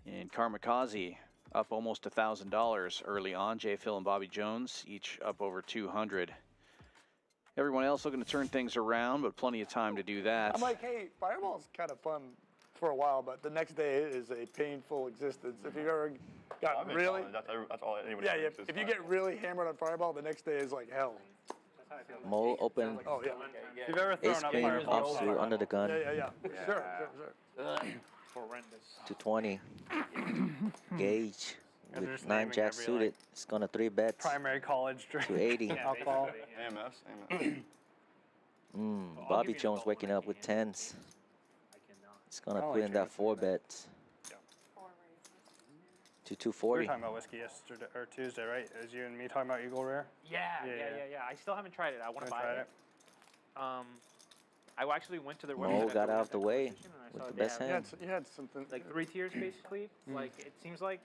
And Kamikaze up almost $1,000 early on. J. Phil and Bobby Jones each up over 200. Everyone else looking to turn things around, but plenty of time to do that. I'm like, hey, Fireball's kind of fun for a while, but the next day is a painful existence. If you've ever I've got been really, calling it. That's all anybody yeah, thinks is if you fine. get really hammered on Fireball, the next day is like hell. Mole open. Oh yeah. If you've ever Ace thrown up queen Fireball, offsuit under the gun. Yeah. Sure. Horrendous. 220. Gauge they're with just 9 naming jack every, suited. It's gonna 3 bets. primary college drink. 280. Yeah, Alcohol. basically, yeah. AMS. I'll Bobby give you an Jones adult waking when I up with can. 10s. I cannot. It's gonna I put like in that drinking 4 today. bets. 4 raises. To We were 240. talking about whiskey yesterday or Tuesday, right? It was you and me talking about Eagle Rare. Yeah. I still haven't tried it. I want to Haven't buy tried it. I actually went to their website. Mo after got we out had of the that way conversation, and I with saw the they best have, hand. You had something. like 3 tiers basically. Like it seems like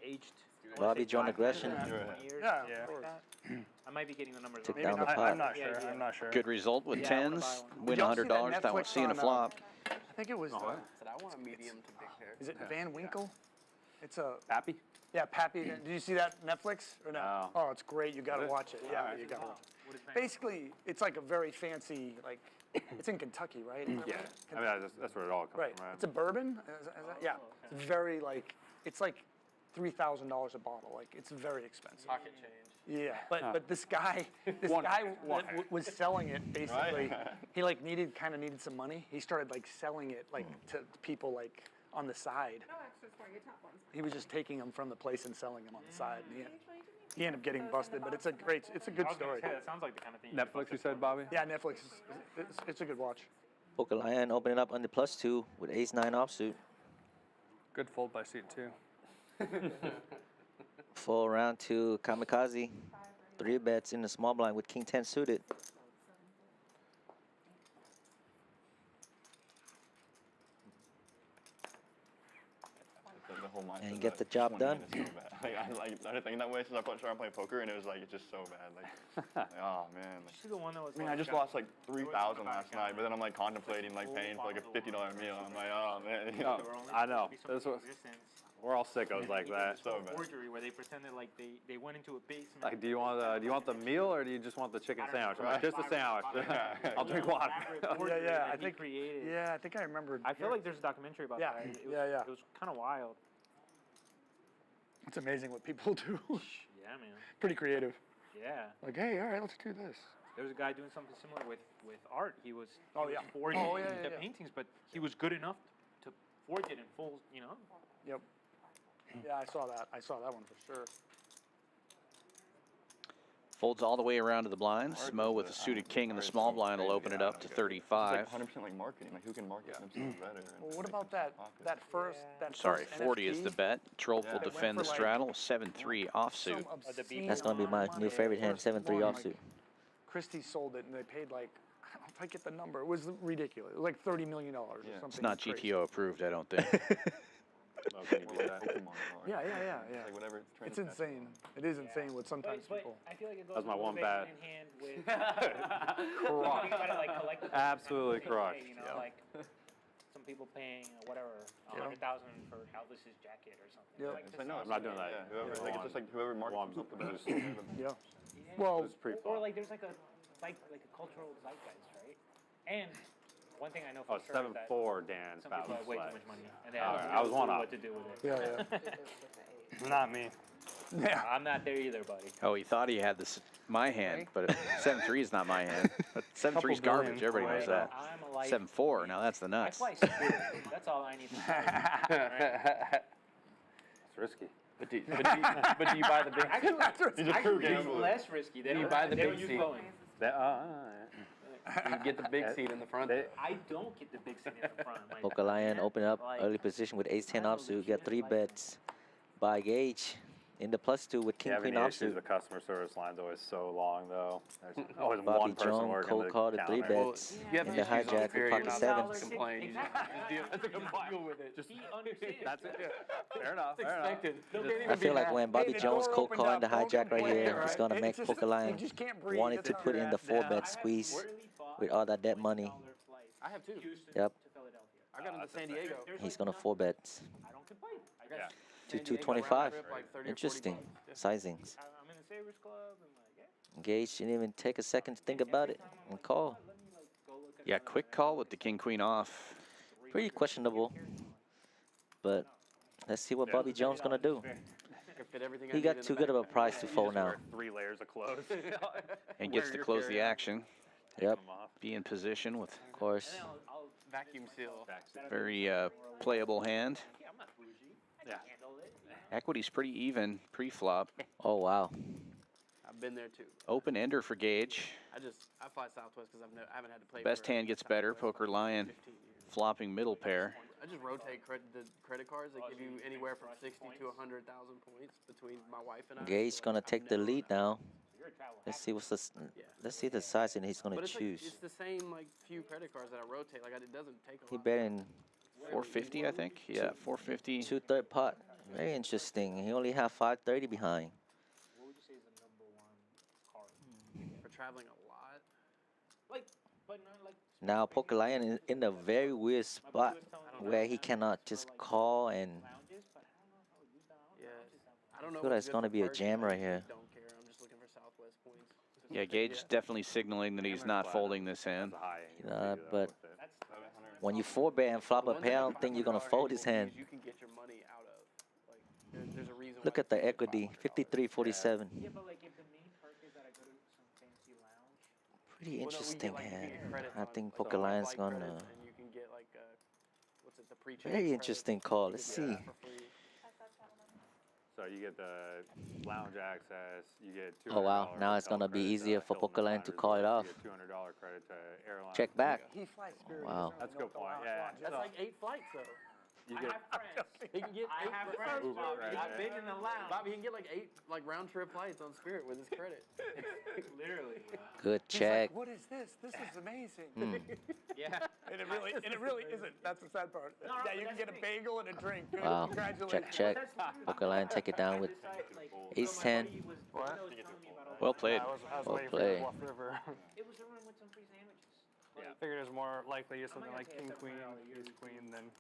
aged. I wanna Bobby say Jones 5 aggression. years, Yeah. 20 years, Yeah, something of course. like that. I might be getting the numbers Took wrong. down the I'm pot. not Yeah, sure. yeah. I'm not sure. Good result with Yeah, I wanna buy 10s. one. Win Did y'all see that $100. That Netflix was seeing a on, flop. I think it was. Said I want a medium to big pair. Is it Van Winkle? It's a. Happy? Yeah, Pappy. Did you see that Netflix or no? No. Oh, it's great. You got to Is it? watch it. Yeah, Alright. you got to watch it. What is that? Basically, it's like a very fancy, like, it's in Kentucky, right? Isn't that Yeah. right? I mean, that's where it all comes Right. from, right? It's a bourbon. Yeah. It's very like, it's like $3,000 a bottle. Like, it's very expensive. Pocket change. Yeah, but this guy was selling it basically. Right. He like kind of needed some money. He started like selling it like to people like on the side. No extras for your top ones. He was just taking them from the place and selling them on the side. And he ended up getting busted, but it's a good story. That sounds like the kind of thing. Netflix, you said, Bobby? Yeah, Netflix. It's a good watch. Poker Lion opening up under +2 with ace-9 offsuit. Good fold by seat too. Full round 2 kamikaze. 3 bets in the small blind with king-10 suited. The whole mindset And of get that the job 20 done. minutes is so bad. Like, I started thinking that way since I started playing poker, and it was like, it's just so bad. Like, oh man. Like, She's the one that was. I mean, I just lost like 3,000 last night, but then I'm like contemplating like paying for like a $50 meal. I'm like, oh man. You know? I know. That's what, we're all sickos like that. So bad. Forgery where they pretended like they went into a basement. Like, do you want the meal or do you just want the chicken sandwich? I'm like, just a sandwich. I'll drink water. Yeah, I think. Created. Yeah, I think I remember. I feel like there's a documentary about Yeah, that. It was, yeah. It was kind of wild. It's amazing what people do. Yeah, man. Pretty creative. Yeah. Like, hey, all right, let's do this. There was a guy doing something similar with art. He was Yeah. forging yeah. the paintings, but he was good enough to forge it in full. You know. Yep. Yeah, I saw that. I saw that one for sure. Folds all the way around to the blinds. Hard Mo with with the- a suited king in the very small so blind will crazy, open it yeah, up to like, 35. It's like 100% like marketing. Like, who can market themselves better? and Well, what about that first Sorry, 40 is NFT? the bet. Trollf will Yeah. defend the for, like, straddle. 7-3 offsuit. Some obscene That's gonna be my amount of new money. favorite hand, First 7-3 one, offsuit. like, Christie sold it and they paid like, I don't know if I get the number. It was ridiculous. It was like $30 million or Yeah. something. It's not crazy. GTO approved, I don't think. Oh, can you Or do like that? Pokemon cards. Yeah. Like whatever. It's insane. It is insane what sometimes But people. I feel like it goes That's my a little one bit bet. hand in hand with talking about it like collectibles. Absolutely People pay, crushed. You know, like some people paying whatever $100,000 for Elvis's jacket or something. Yeah. Like, It's just like, no, not I'm not doing something- that. Yeah, whoever, like, it's just like whoever markets something better. Yeah. Yeah. Well, It's pretty Or fun. like there's like a cultural zeitgeist, right? And one thing I know Oh, for sure is that 7-4, Dan. some people have way too much money and they All have right, I was no one clue up. what to do with it. yeah. Not me. Yeah. I'm not there either, buddy. Oh, he thought he had my hand, but 7-3 is not my hand. 7-3 is garbage. billion. Everybody knows that. I'm a life. 7-4. Now that's the I nuts. fly security. That's all I need to know. Right? It's risky. But do you buy the big? Actually, it's less risky. They You don't, buy the they big don't use seat. Boeing. You get the big seat in the front. I don't get the big seat in the front. My Poker Lion open up Like, early position with ace-10 I don't offsuit. do Got shit 3 like bets by Gage in the +2 with You have king-queen any issues? offsuit. The customer service line's always so long, though. There's always Bobby one person Jones working cold the called it 3 counter. bets You have in the issues on hijack fair, with you're pocket not sevens. to complain. You just deal with it. He understands. That's it. Fair enough. Fair Expected. I feel like when Bobby the Jones door cold opened calling up, the don't hijack right complain, here, it's right? gonna It's make just- Poker Lion you just can't breathe. wanting It's to not put in the your 4 bet squeeze with all that debt money. I have too. Yep, I got into San Diego. he's gonna 4 bets. I don't complain. I got Yeah. San Diego 225. round trip, like 30 or 40 Interesting bucks. sizings. I'm in the Savers Club and like, yeah. Gage didn't even take a second to think about it and call. Yeah, quick call with the king queen off. Pretty questionable. But let's see what Bobby Jones gonna do. He got too good of a price to fold now. 3 layers of clothes. And gets to close the action. Yep, Be in position with of course. I'll vacuum seal. very playable hand. Yeah. Equity's pretty even pre-flop. Oh wow. I've been there too. Open ender for Gage. I fly Southwest because I haven't had to play. Best for hand gets better. Southwest Poker for Lion 15 years. flopping middle pair. I just rotate the credit cards. They give you anywhere from 60 to 100,000 points between my wife and I. Gage gonna take the lead now. Let's see what's the Yeah. let's see the size and he's gonna But it's choose. like, it's the same like few credit cards that I rotate. Like it doesn't take a He lot. betting 450, I think. Yeah, 450. 2/3 pot. Very interesting. He only have 530 behind. What would you say is the #1 card? For traveling a lot. Like, but not like. Now Poker Lion is in a very weird spot where he cannot just call and Lounges, but I don't know if I would use the lounges. Yeah. I don't know. feel if that's it's gonna good be a for jam parking. right I here. don't care. I'm just looking for Southwest points. Yeah, Gage definitely signaling that he's not folding this hand. but when you 4-bet and flop a pair, I don't think you're gonna fold his hand. You can get your money out of. Like, there's a reason. Look why at the equity, 53.47. Yeah, but like if the main perk is that I go to some fancy lounge. Pretty Well, no, we interesting get, like, you can hand. get credits I on, think like, Poker Lion's flight gonna. credits, and you can get like what's it, the pre-check Very credits. interesting call. You Let's can get see. that for free. So you get the lounge access, you get $200 Oh, wow. Now it's hotel gonna be credit easier to for Hilton Poker Lion to Design call it Resort, off. you get $200 credit to airline. Check back. He flies Spirit. Wow. That's a good point. Yeah. That's So like 8 flights though. you I get have friends. He can get I 8 have flights. friends, Uber Bobby. credit, I've yeah. been in the lounge. Bobby, he can get like 8 like round trip flights on Spirit with his credit. Literally. Good He's check. like, what is this? This is amazing. Yeah. And it really isn't. That's the sad part. No, Yeah, but you can that's get a the thing. bagel and a drink. Dude. Wow. Congratulations. Check, check. Poker Lion take it down with ace 10. Well played. I was Well waiting for played. the Bluff River. It was everyone with some free sandwiches. Yeah. Figured it was more likely to something like King Queen, Ace Queen than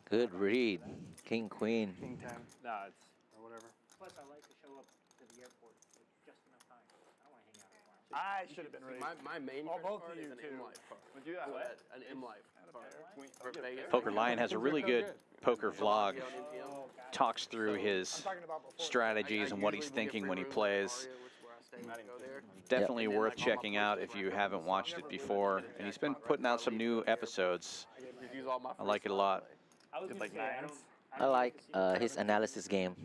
Good read. King Queen. King 10 No, it's or whatever. Plus, I like to show up to the airport with just enough time. I don't want to hang out in the lounge. I should have been ready. My main Oh, credit both card of is you an too. M Life card. Would you have An M Life card. For Vegas. Poker Lion has a really good poker vlog. Yeah, on NPM. Talks through his I'm talking about before. strategies I and what he's usually will get thinking free when he rooms at plays. Aria, which is where I stay when I go there. Definitely And then, worth like, all my checking out points if are you like haven't watched it before. And he's been putting out some new episodes. I get to use all my I like it a free lot. slots. I was Did gonna like say, I nines? I like his analysis game.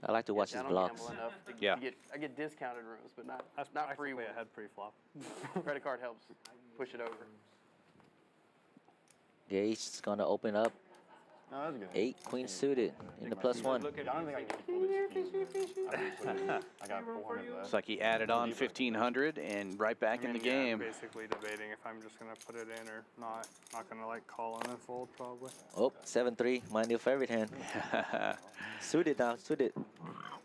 I like to watch Yeah, his I don't vlogs. gamble enough to Yeah. I get discounted rooms, but not That's not free practically ones. a head pre-flop. Credit card helps push it over. Gage is gonna open up. No, that's good. 8 queen suited in the +1. I don't think I can get full I got 400 left. Looks like he added on 1,500 and right back in the Yeah, I'm game. basically debating if I'm just gonna put it in or not. Not gonna like call and then fold probably. Oh, 7-3. My new favorite hand. Suited now. Suited.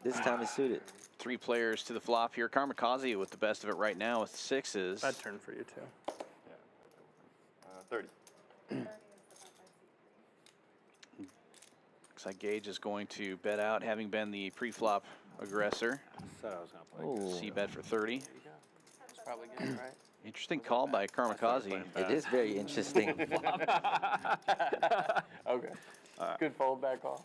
This time it's suited. 3 players to the flop here. Kamikaze with the best of it right now with 6s. Bad turn for you too. 30. Looks like Gage is going to bet out, having been the pre-flop aggressor. said I was gonna play. Oh, C bet for 30. That's probably good, right? Interesting call by Kamikaze. it is very interesting. Okay. Good fold back off.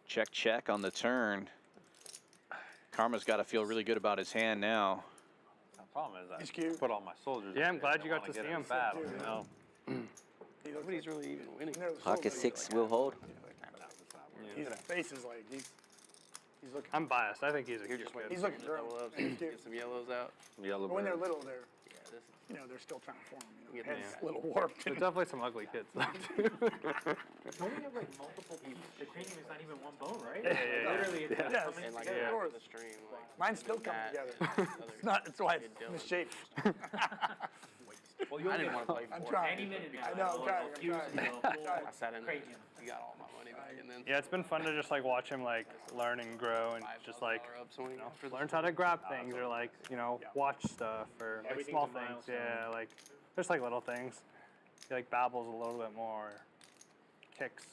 Check, check on the turn. Karma's got to feel really good about his hand now. The problem is He's I cute. put all my soldiers. Yeah, I'm in glad there. you I got wanna to get see in him. battle, you know? He looks Nobody's really even winning. Pocket 6 will hold. His face is like he's looking. I'm biased. I think he's a You're cute just waiting kid. He's for looking some girl. double ups. He's cute. Get some yellows out. Yellow But when they're bird. little, they're Yeah, this they're still trying to form. Get Head's there. a little warped. There's definitely some ugly kids though too. Don't we have like multiple pieces? The cranium is not even one bone, right? Yeah. Literally, it's Yes. coming and like together. of course. the stream, like Mine's still coming that, together. It's not. It's why it's Good deal. misshaped. Well, I didn't want to play I'm for trying. Any minute now. I know. I'm trying. Fuse I'm into trying. a full I sat in there. cranium. You got all my money back, and then Yeah, it's been fun to just like watch him like learn and grow and just like upswing. you know, after the learns how to grab things or like you know watch stuff or like Everything's small a things. milestone. Yeah, like just like little things. He like babbles a little bit more, kicks.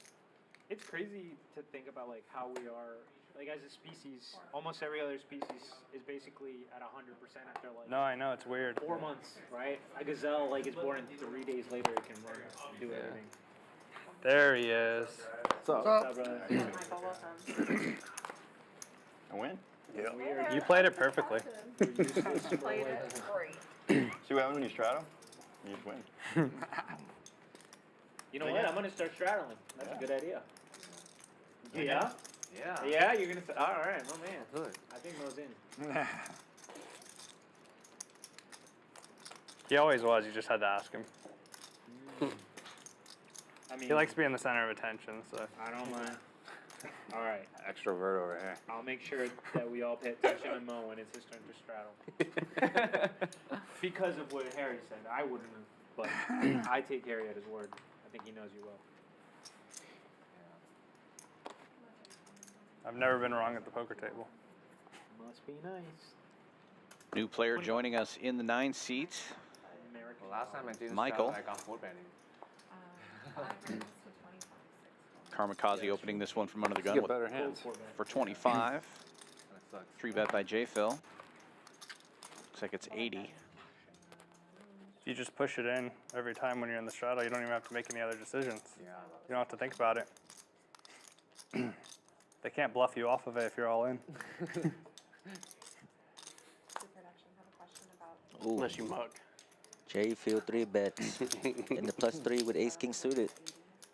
It's crazy to think about like how we are, like as a species, almost every other species is basically at 100% after like No, I know, it's weird. 4 months, right? A gazelle like is born and 3 days later it can run and do everything. There he is. What's up? What's up, brother? Michael, welcome. I win? Yeah. You played it perfectly. Played it great. See what happens when you straddle? You just win. You know what? I'm gonna start straddling. That's a good idea. Yeah. Yeah? Yeah. Yeah, you're gonna. All right, my man. Good. I think Mo's in. He always was, you just had to ask him. I mean, He likes being the center of attention, so. I don't mind. All right, Extrovert over here. I'll make sure that we all pay attention to Mo when it's his turn to straddle. Because of what Harry said, I wouldn't have, but I take Harry at his word. I think he knows you well. I've never been wrong at the poker table. Must be nice. New player joining us in the 9 seat. American. Well, last time I did Michael. I got 4 betting. 5 rounds to 25, 6. Kamikaze opening this one from under the gun Get with, better hands. for 25. That sucks. 3-bet by J. Phil. Looks like it's 80. You just push it in every time when you're in the straddle. You don't even have to make any other decisions. Yeah. You don't have to think about it. They can't bluff you off of it if you're all in. Production have a question about Ooh, Unless you mug. J Field 3 bets in the +3 with ace king suited.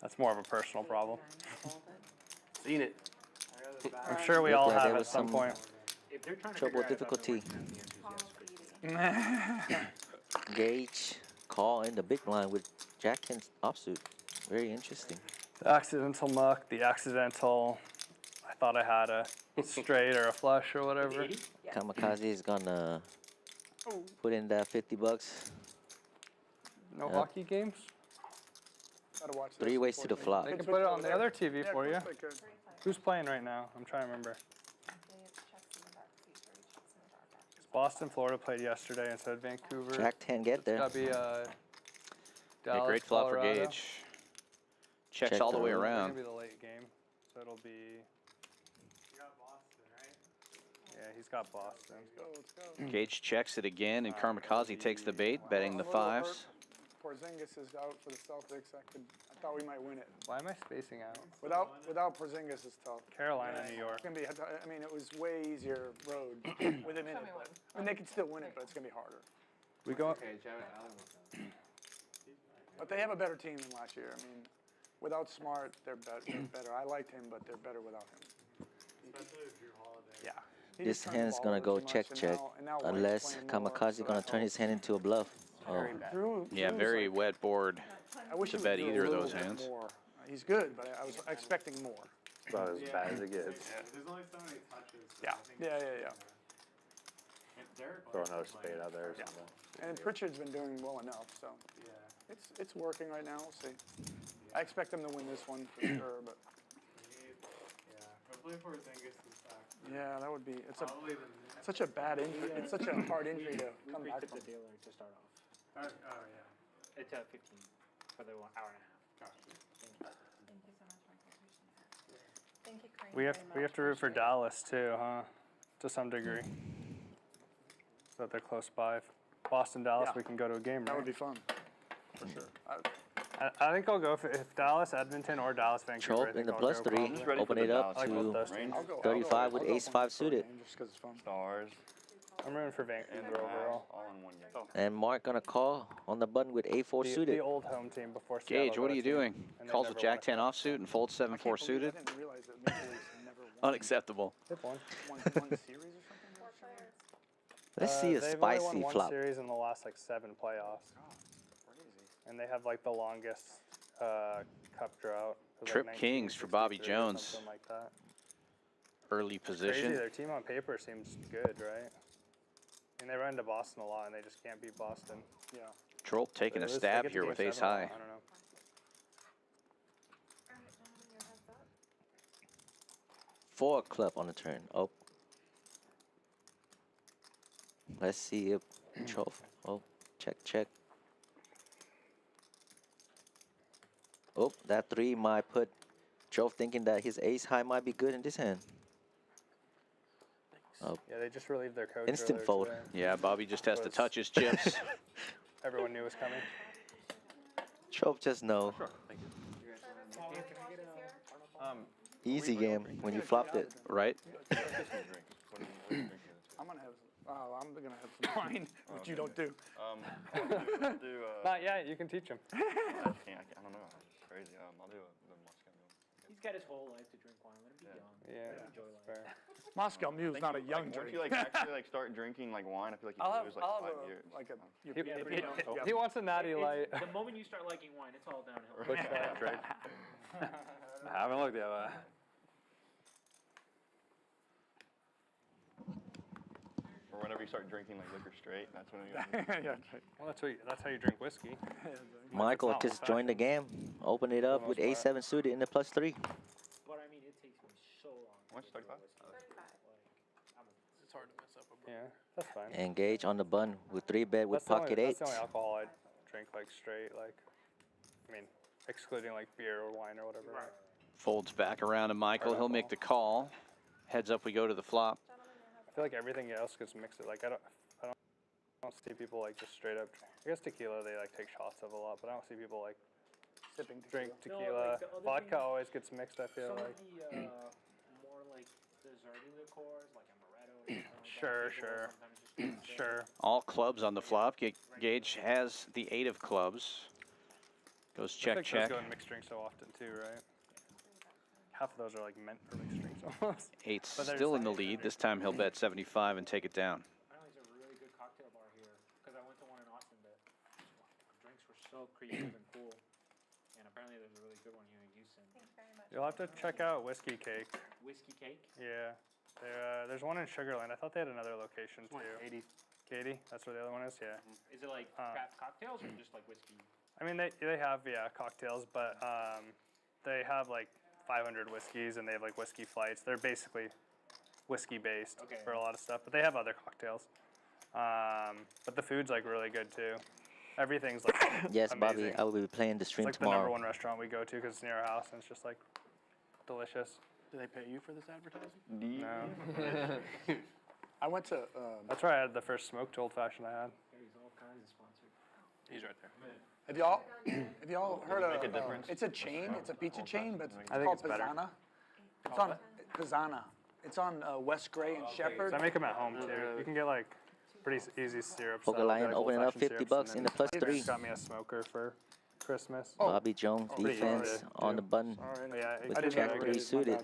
That's more of a personal problem. Seen it. I'm sure we Looked all like there have at was some some point. If they're trying to trouble figure out if I'm difficulty. the one, the answer is yes. Gauge call in the big blind with Jack 10 offsuit. Very interesting. The accidental muck, the accidental, I thought I had a straight or a flush or whatever. 80? Kamikaze is gonna put in that 50 bucks. No Yep. hockey games? Gotta watch 3 this, ways to the flop. They can put it on the other TV Yeah, for of you. course they could. Who's playing right now? I'm trying to remember. checks in the dark, so you 30 checks in the dark after. Boston, Florida played yesterday instead of Vancouver. Jack 10 get there. That'd be Yeah, Dallas, great flop for Colorado. Gage. Checks Check all the way the- It's around. gonna be the late game, so it'll be. You got Boston, right? Yeah, he's got Boston. Let's go. Gage checks it again, and Kamikaze takes the bait, betting the 5s. Porzingis is out for the Celtics. I thought we might win it. Why am I spacing out? Without Porzingis, it's tough. Carolina, New York. It's gonna be. I mean, it was way easier road with him in it. But, I mean, they can still win it, but it's gonna be harder. We go. Okay, Jared Allen was done. But they have a better team than last year. I mean, without Smart, they're better. I liked him, but they're better without him. Yeah. He This just turned the hand's ball gonna over go too much, check and check. now White's Unless playing more, Kamikaze so gonna that's turn his hand into a bluff. Oh, Yeah, Drew's very like- wet board. I wish to he would bet do a either of little those bit hands. more. He's good, but I was expecting more. About as bad as it gets. There's only so many touches. Yeah. Throw another spade out there or something. And Pritchard's been doing well enough, so it's working right now. We'll see. I expect him to win this one for sure, but Hopefully Porzingis is back. yeah, that would be. It's such a bad injury. It's such a hard injury to come We back took from. the dealer to start off. Oh yeah. It's at 15 for the 1 hour and a half. Thank you so much, Michael. Thank you, Crane. We have very much. to root for Appreciate it. Dallas too, huh? To some degree. So that they're close by. Boston, Dallas, Yeah. we can go to a game, That right? would be fun, for sure. I think I'll go if Dallas, Edmonton, or Dallas, Vancouver. I Trope in think the I'll go +3. probably. ready Open for it the up Dallas I like both to those Range. teams. I'll go. 35 with I'll go ace for 5 the suited. game just 'cause it's fun. Stars. I'm rooting for Vancouver And the overall. all in one game. And Mark gonna call on the button with A4 The suited. old home team before Seattle Gage, what got are a you team, doing? and they Calls never with Jack won 10 offsuit and folds 7-4 I suited. didn't realize that Maple Leafs had never won Unacceptable. They've won. one series or something. Let's see a They've only spicy won one flop. series in the last like 7 playoffs, and they have like the longest cup drought. It was, Trip like, Kings for Bobby 1963 or Jones. something like that. Early Crazy, position. their team on paper seems good, right? And they run into Boston a lot, and they just can't beat Boston. Yeah. Troll taking a They stab get to here game with ace 7 a lot, high. I don't know. All right, gentlemen, your heads up. 4 club on the turn. Oh. Let's see if Trough. Oh, check. Oh, that 3 might put Chove thinking that his ace high might be good in this hand. Oh, Yeah, they just relieved their coach. instant earlier fold. today. Yeah, Bobby just has to Was- touch his chips. Everyone knew it was coming. Chove just know. Sure, thank you. Easy game when you flopped it. Right? I'm gonna have. I'm gonna have some wine, which you don't do. Do Not yet. You can teach him. I don't know. It's crazy. I'll do the Moscow Mule. He's got his whole life to drink wine. Let him be young. Yeah, Let him enjoy life. fair. Moscow Mule's not a young Once drink. you like actually like start drinking like wine, I feel like you I'll lose have, like I'll 5 have years. like a. He wants a natty light. The moment you start liking wine, it's all downhill. Push that. Trade. I haven't looked yet. Or whenever you start drinking like liquor straight, that's when you. Yeah. Well, that's how you drink whiskey. Michael not just joined the game. Open it up with most part. A7 suited in the +3. But I mean, it takes me so long. How much? 35? It's hard to mess up a Yeah, that's fine. Engage on the button with 3-bet with That's the only- pocket That's eights. the only alcohol I drink like straight, like, I mean, excluding like beer or wine or whatever. Right? Folds back around to Michael. He'll make the call. Heads up, we go to the flop. I feel like everything else gets mixed. Like I don't see people like just straight up. I guess tequila they like take shots of a lot, but I don't see people like Sipping drink No, tequila. like the other Vodka thing- always gets mixed. I feel Some like. of the more like desserty liqueurs, like amaretto. Or something like Sure, that, people sure. sometimes just Sure. All clubs on the flop. Gage has the 8 of clubs. Goes I check, think check. those go in mixed drinks so often too, right? Half of those are like meant for mixed drinks almost. 8's But there's still in the like- lead. This time he'll bet 75 and take it down. Apparently, it's a really good cocktail bar here because I went to one in Austin that drinks were so creative and cool. And apparently, there's a really good one here in Houston. Thanks very much. You'll have to check out Whiskey Cake. Whiskey cake. Yeah. There's one in Sugarland. I thought they had another location too. Katie, that's where the other one is. Yeah. Is it like craft cocktails or just like whiskey? I mean, they have cocktails, but they have like 500 whiskeys and they have like whiskey flights. They're basically whiskey based for a lot of stuff, but they have other cocktails. But the food's like really good too. Everything's like Yes, Bobby, amazing. I will be playing the It's stream like the number tomorrow. one restaurant we go to because it's near our house and it's just like delicious. Do they pay you for this advertising? No. I went to. That's where I had the first smoked old fashioned I had. There's all kinds of sponsored. He's right there. Have y'all heard of? make a difference? It's a chain. It's a pizza chain, but I think called it's better. Pizzana. It's on Pizzana. It's on West Gray and Shepherd. I make them at home too. You can get like pretty easy syrups. Poker that'll be, Lion like, opening up old-fashioned 50 syrups, bucks and in the then +3. got me a smoker for Christmas. Bobby Jones Pretty defense easy on to the button But yeah, with I didn't Jack know 3 really suited.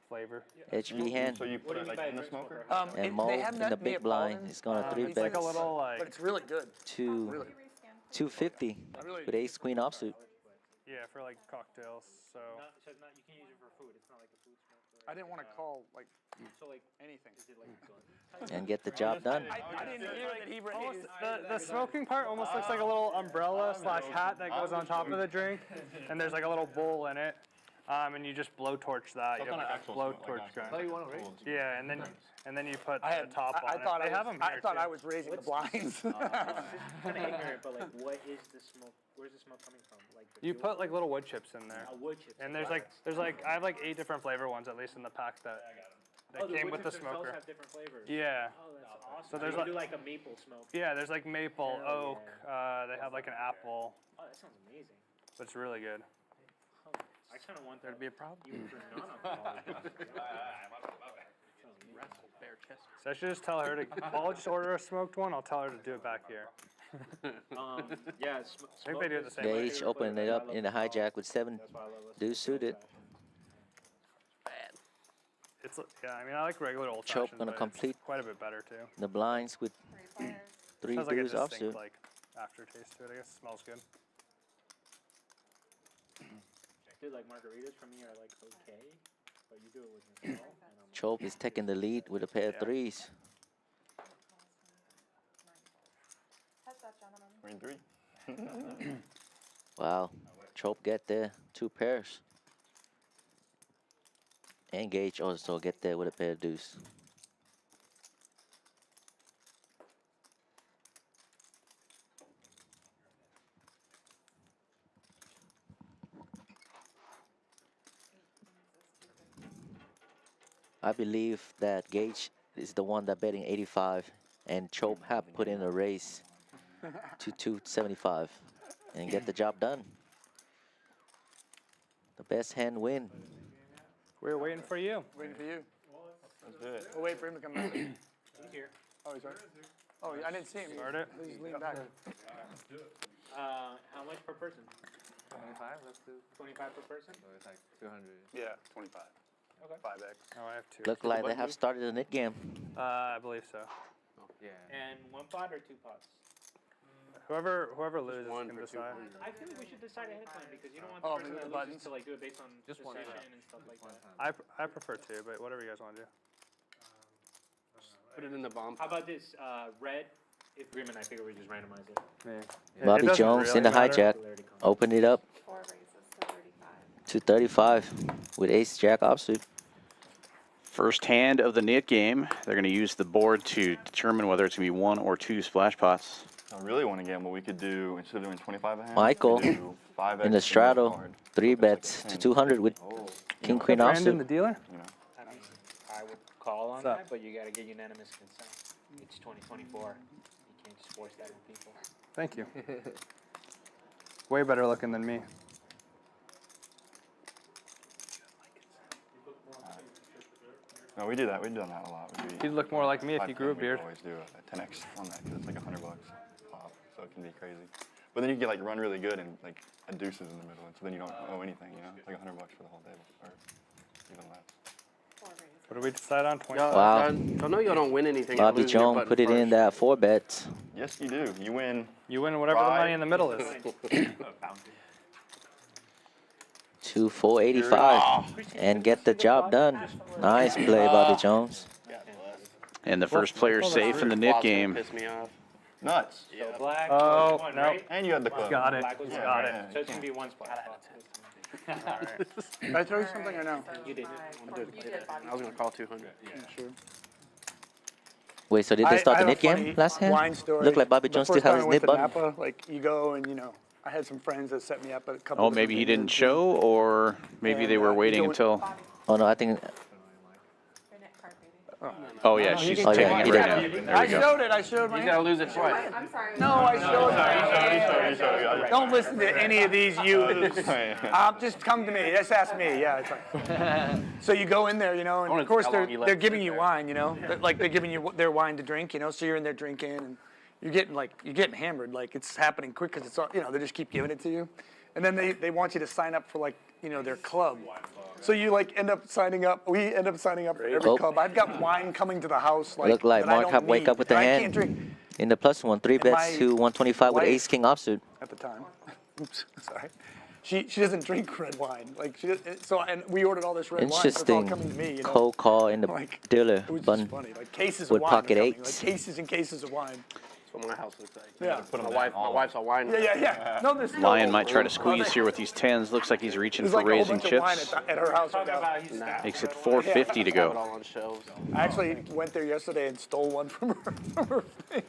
flavor. HV hand So you put it like in the smoker? and Mo in the big blind. It's going to 3 It's like bet a little like But it's really good. to 250 with ace queen offsuit. yeah for like cocktails. So So it's not, you can use it for food. It's not like a food smoker. I didn't want to call like So like anything. is it like And get the job done. I didn't hear that he raised. the smoking part almost looks like a little umbrella / hat that goes on top of the drink, and there's like a little bowl in it. And you just blowtorch that. You have like a blowtorch gun. you want to raise? Yeah, and then you put I had the top on I it. thought They I have was, them I here thought too. I was raising the blinds. kind of ignorant, but like what is the smoke? Where's the smoke coming from? Like the You fuel? put like little wood chips in there. wood chips. And there's like I have like 8 different flavor ones at least in the pack that came with the smoker. Have different flavors. Yeah. Oh, that's awesome. So there's you like- do like a maple smoke. Yeah, there's like maple, Hell oak, they have like an apple, Oh, that sounds amazing. but it's really good. Oh, I kind of want that There'd be a problem. even for non-alcoholic. Bare chest. So I should just tell her to, I'll just order a smoked one, I'll tell her to do it back here. Yeah, I think they do it the same way. Gage opening it up in the hijack with 7 deuce suited. It's, yeah, I mean, I like regular old Choke fashioned, gonna but complete it's quite a bit better too. the blinds with 3 Has like a deuce distinct offsuit. like aftertaste to it, I guess. It smells good. Dude, like margaritas for me are like okay, but you do it with Miguel, and I'm Choke is taking the lead with a pair of 3s. Heads up, gentlemen. Green 3. Wow. Choke get there. 2 pairs. And Gage also get there with a pair of deuce. I believe that Gage is the one that betting 85, and Chope have put in a raise to 275 and get the job done. The best hand win. We're waiting for you. Waiting for you. Let's do it. We'll wait for him to come back. He's here. Oh, he's right. Oh, I didn't see him. Start it. He's leaning back. How much per person? 25, let's do. 25 per person? So it's like 200. Yeah, 25. Okay. 5x. Oh, I have 2. Look like they have started a knit game. I believe so. Yeah. And 1 pot or 2 pots? Whoever loses one can for decide. I feel like we should decide ahead of time because you don't want Oh, the person with that the loses buttons? to like do it based on Just one position time. and stuff like that. I prefer 2, but whatever you guys want to do. Put it in the bomb. How about this? Red, if Grim and I figure we just randomize it. Yeah. Bobby It doesn't Jones really in the matter. hijack. Open it up 4 raises to 35. to 35 with ace jack offsuit. First hand of the knit game. They're going to use the board to determine whether it's going to be 1 or 2 splash pots. I really want to gamble. We could do, instead of doing 25 a hand, Michael we could do 5x in the straddle, card. 3 That's like a bets to 10. 200 with king queen Brandon, offsuit. the dealer? You know. I mean, I would call on What's up? that, but you got to get unanimous consent. It's 2024. You can't just force that on people. Thank you. Way better looking than me. No, we do that. We do that a lot. You'd look more like me if you 5 grew a we beard. always do a 10x on that because it's like $100 pop, so it can be crazy. But then you can like run really good and like a deuces in the middle, and so then you don't owe anything. You know, it's like $100 for the whole table, or even less. 4 raises. What did we decide on? 20? Wow. I know y'all don't win anything. Bobby Jones put it in that 4 bets. Yes, you do. You win. You win whatever the Right. money in the middle is. To 485 and get the job done. Nice play, Bobby Jones. And the first player safe in the knit game. Piss me off. Nuts. So black Oh, was 1, no. right? And you had the club. Got it. Black was Yeah, 1. Got right, it. yeah. So it's going to be 1 splash pot. Did I throw you something or no? You did. You did, Bobby. I was gonna call 200. Sure. Wait, so did they start I the have knit a game funny last hand? wine story. Looked like Bobby The Jones still first has time his I went knit to button. Napa, like you go and I had some friends that set me up at a couple. Oh, different maybe he didn't vineyards, show, or maybe And, they were you waiting go- until. Bobby, Oh no, I think your net card, baby. Oh, yeah, she's Oh, taking yeah, it he right did. now. There we go. I showed my You gotta lose it twice. I'm sorry. No, I showed You showed. Don't listen to any of these youths. Just come to me. Just ask me. Yeah, it's like. So you go in there, and wanna of course see how long you let they're it giving sit you there. wine, like they're giving you their wine to drink, so you're in there drinking and you're getting hammered, like it's happening quick because it's all, they just keep giving it to you, and then they want you to sign up for their club. So you end up signing up. We end up signing up for every Oh. club. I've got wine coming to the house. look like that I Mark don't have wake need, up with the and I can't hand drink in the +1, 3 bets my to 125 with wife- ace king offsuit. at the time. Oops, sorry. She doesn't drink red wine. And we ordered all this red wine. So it's all Interesting coming to me. cold call in the Like, dealer It was just button. funny. Like cases with of wine. are pocket coming, eights. Like cases and cases of wine. That's what my house looks like. Yeah. Put 'em My down, wife, my all wife's a wine. Yeah. No, there's Lion might try to squeeze here with these 10s. Looks like he's reaching There's for like a whole raising bunch of wine chips. at her house right Talking now. about he's Nah. Makes it 450 to Have it go. all on shelves. I actually went there yesterday and stole one from her thing.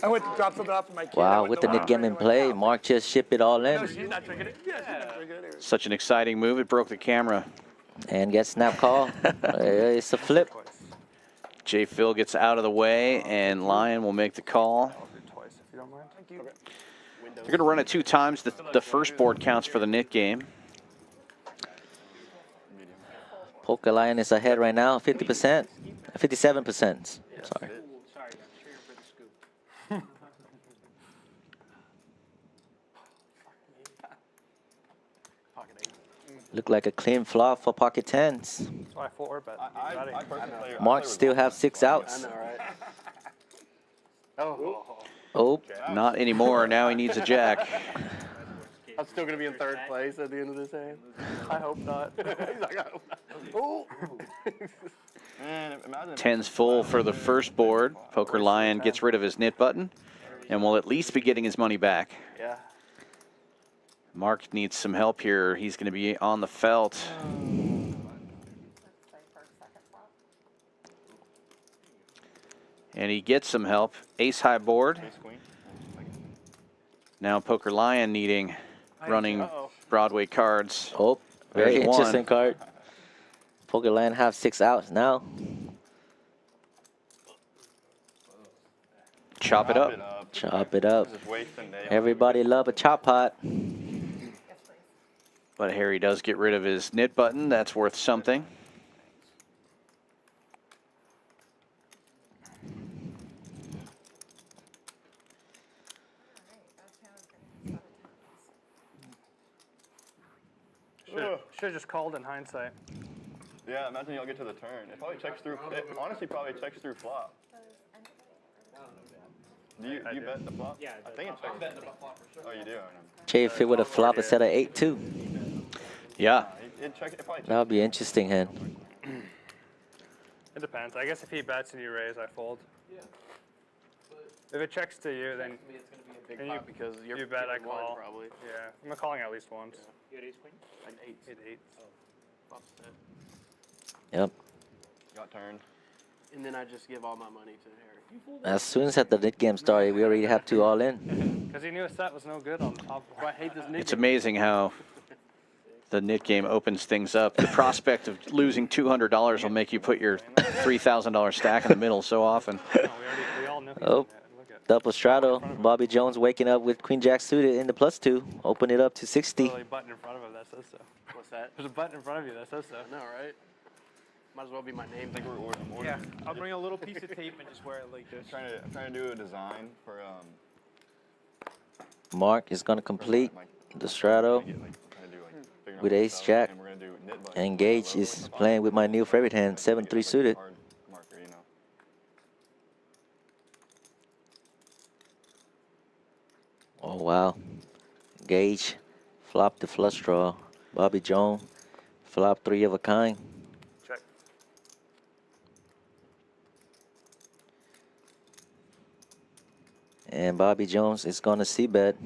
I went to drop something off for my kid. I Wow, went with to the knit game in like, play, wow. Mark just shipped it all No, in she's not drinking it. Yeah, she's not drinking it. Anyway. Such an exciting move. It broke the camera. and gets snap call. It's a flip. J. Phil gets out of the way, and Lion will make the call. Twice, if you don't mind. Thank you. They're going to run it 2 times. The first board counts for the knit game. Poker Lion is ahead right now, 50%, 57%. Sorry. Sorry, I'm cheering for the scoop. Look like a clean flop for pocket 10s. That's why I full or bet. I personally play. Mark still have 6 I outs. know, right? Oh, Oh, Not anymore. Now he needs a jack. I'm still gonna be in 3rd place at the end of this hand. I hope not. He's like, I hope not. Oh. Man, imagine if- 10's full for the first board. Poker Lion gets rid of his knit button and will at least be getting his money back. Yeah. Mark needs some help here. He's going to be on the felt. Let's say first, second flop. And he gets some help. Ace high board. Ace queen. Now Poker Lion needing running Broadway cards. oh, very There's interesting one. card. Poker Lion have 6 outs now. Chop it up. Chop it up. Just wasting day. Everybody love a chop pot. Yes, please. But Harry does get rid of his knit button. That's worth something. Should have just called in hindsight. Yeah, imagine y'all get to the turn. It probably checks through. It honestly probably checks through flop. Do you bet the flop? Yeah, I think it checks. Oh, you do. Jay, if it would have flopped instead of 8-2, Yeah. It probably checks. that would be interesting, hand. It depends. I guess if he bets and you raise, I fold. If it checks to you, then To me, it's gonna be a big and pot because you're you bet, I chipping one call. probably. Yeah, I'm calling at least once. You had ace queen? Like 8. Hit 8. Flop's set. Yep. Got turned. And then I just give all my money to Harry. As soon as the knit game started, we already have 2 all in. Because he knew his set was no good on the top. Oh, I hate this nigga. It's amazing how the knit game opens things up. The prospect of losing $200 will make you put your $3,000 stack in the middle so often. No, we all knew he Oh. was gonna look at Double straddle. Bobby Jones waking up with Queen Jack suited in the +2. Open it up to 60. There's a button in front of him that says so. What's that? There's a button in front of you that says so. I know, right? Might as well be my name. I think we're ordering. Yeah, I'll bring a little piece of tape and just wear it like this. I'm trying to do a design for Mark is going to complete the straddle with ace jack. and we're gonna do knit button. And Gage is playing with my new favorite hand, 7-3 suited. Hard marker, you know. Oh, wow. Gage flopped the flush draw. Bobby Jones flopped 3 of a kind. Check. And Bobby Jones is going to c-bet.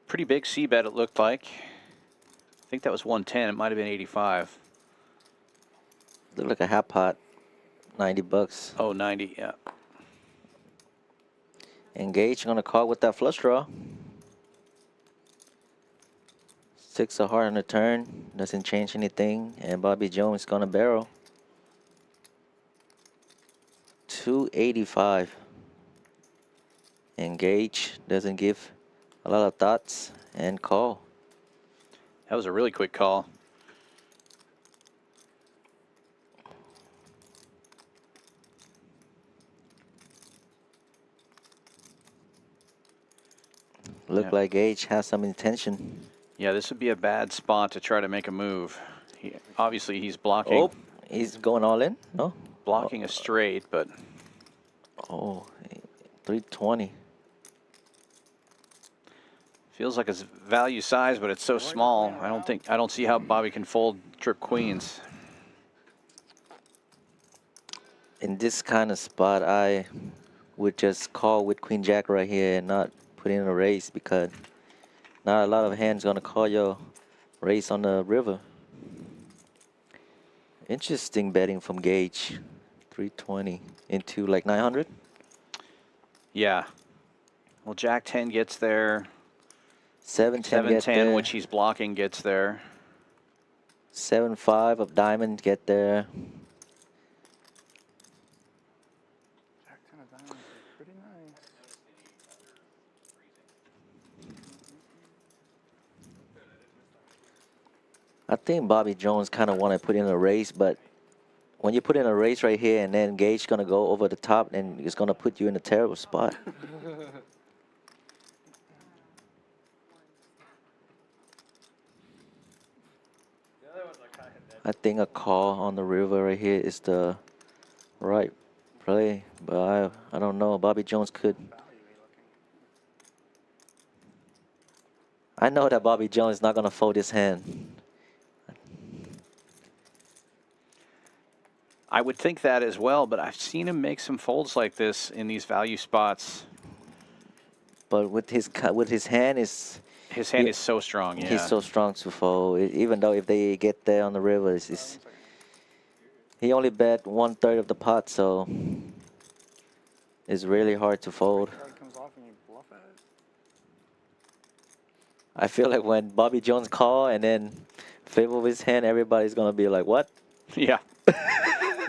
Pretty big C bet it looked like. I think that was 110. It might have been 85. Look like a half pot, 90 bucks. Oh, 90, yeah. And Gage going to call with that flush draw. 6 of heart on the turn, doesn't change anything. And Bobby Jones going to barrel. 285. And Gage doesn't give a lot of thoughts and call. That was a really quick call. Look Yeah. like Gage has some intention. Yeah, this would be a bad spot to try to make a move. Obviously, he's blocking. Oh, he's going all in? No? Blocking a straight, but Oh, 320. feels like it's value size, but it's so small. I don't see how Bobby can fold trip queens. In this kind of spot, I would just call with Queen Jack right here and not put in a raise because not a lot of hands gonna call your raise on the river. Interesting betting from Gage. 320 into like 900. Yeah. Well, Jack 10 gets there. 7-10 get 7-10, there. which he's blocking, gets there. 7-5 of diamond get there. Jack 10 of diamonds is pretty nice. I think Bobby Jones kind of want to put in a race, but when you put in a race right here and then Gage gonna go over the top, and it's gonna put you in a terrible spot. I think a call on the river right here is the right play, but I don't know. Bobby Jones could. I know that Bobby Jones is not gonna fold his hand. I would think that as well, but I've seen him make some folds like this in these value spots. But with his hand is. His hand is so strong, yeah. He's so strong to fold. Even though if they get there on the river, he only bet 1/3 of the pot, so it's really hard to fold. Comes off and you bluff at it. I feel like when Bobby Jones call and then favor with his hand, everybody's gonna be like, "What?" Yeah.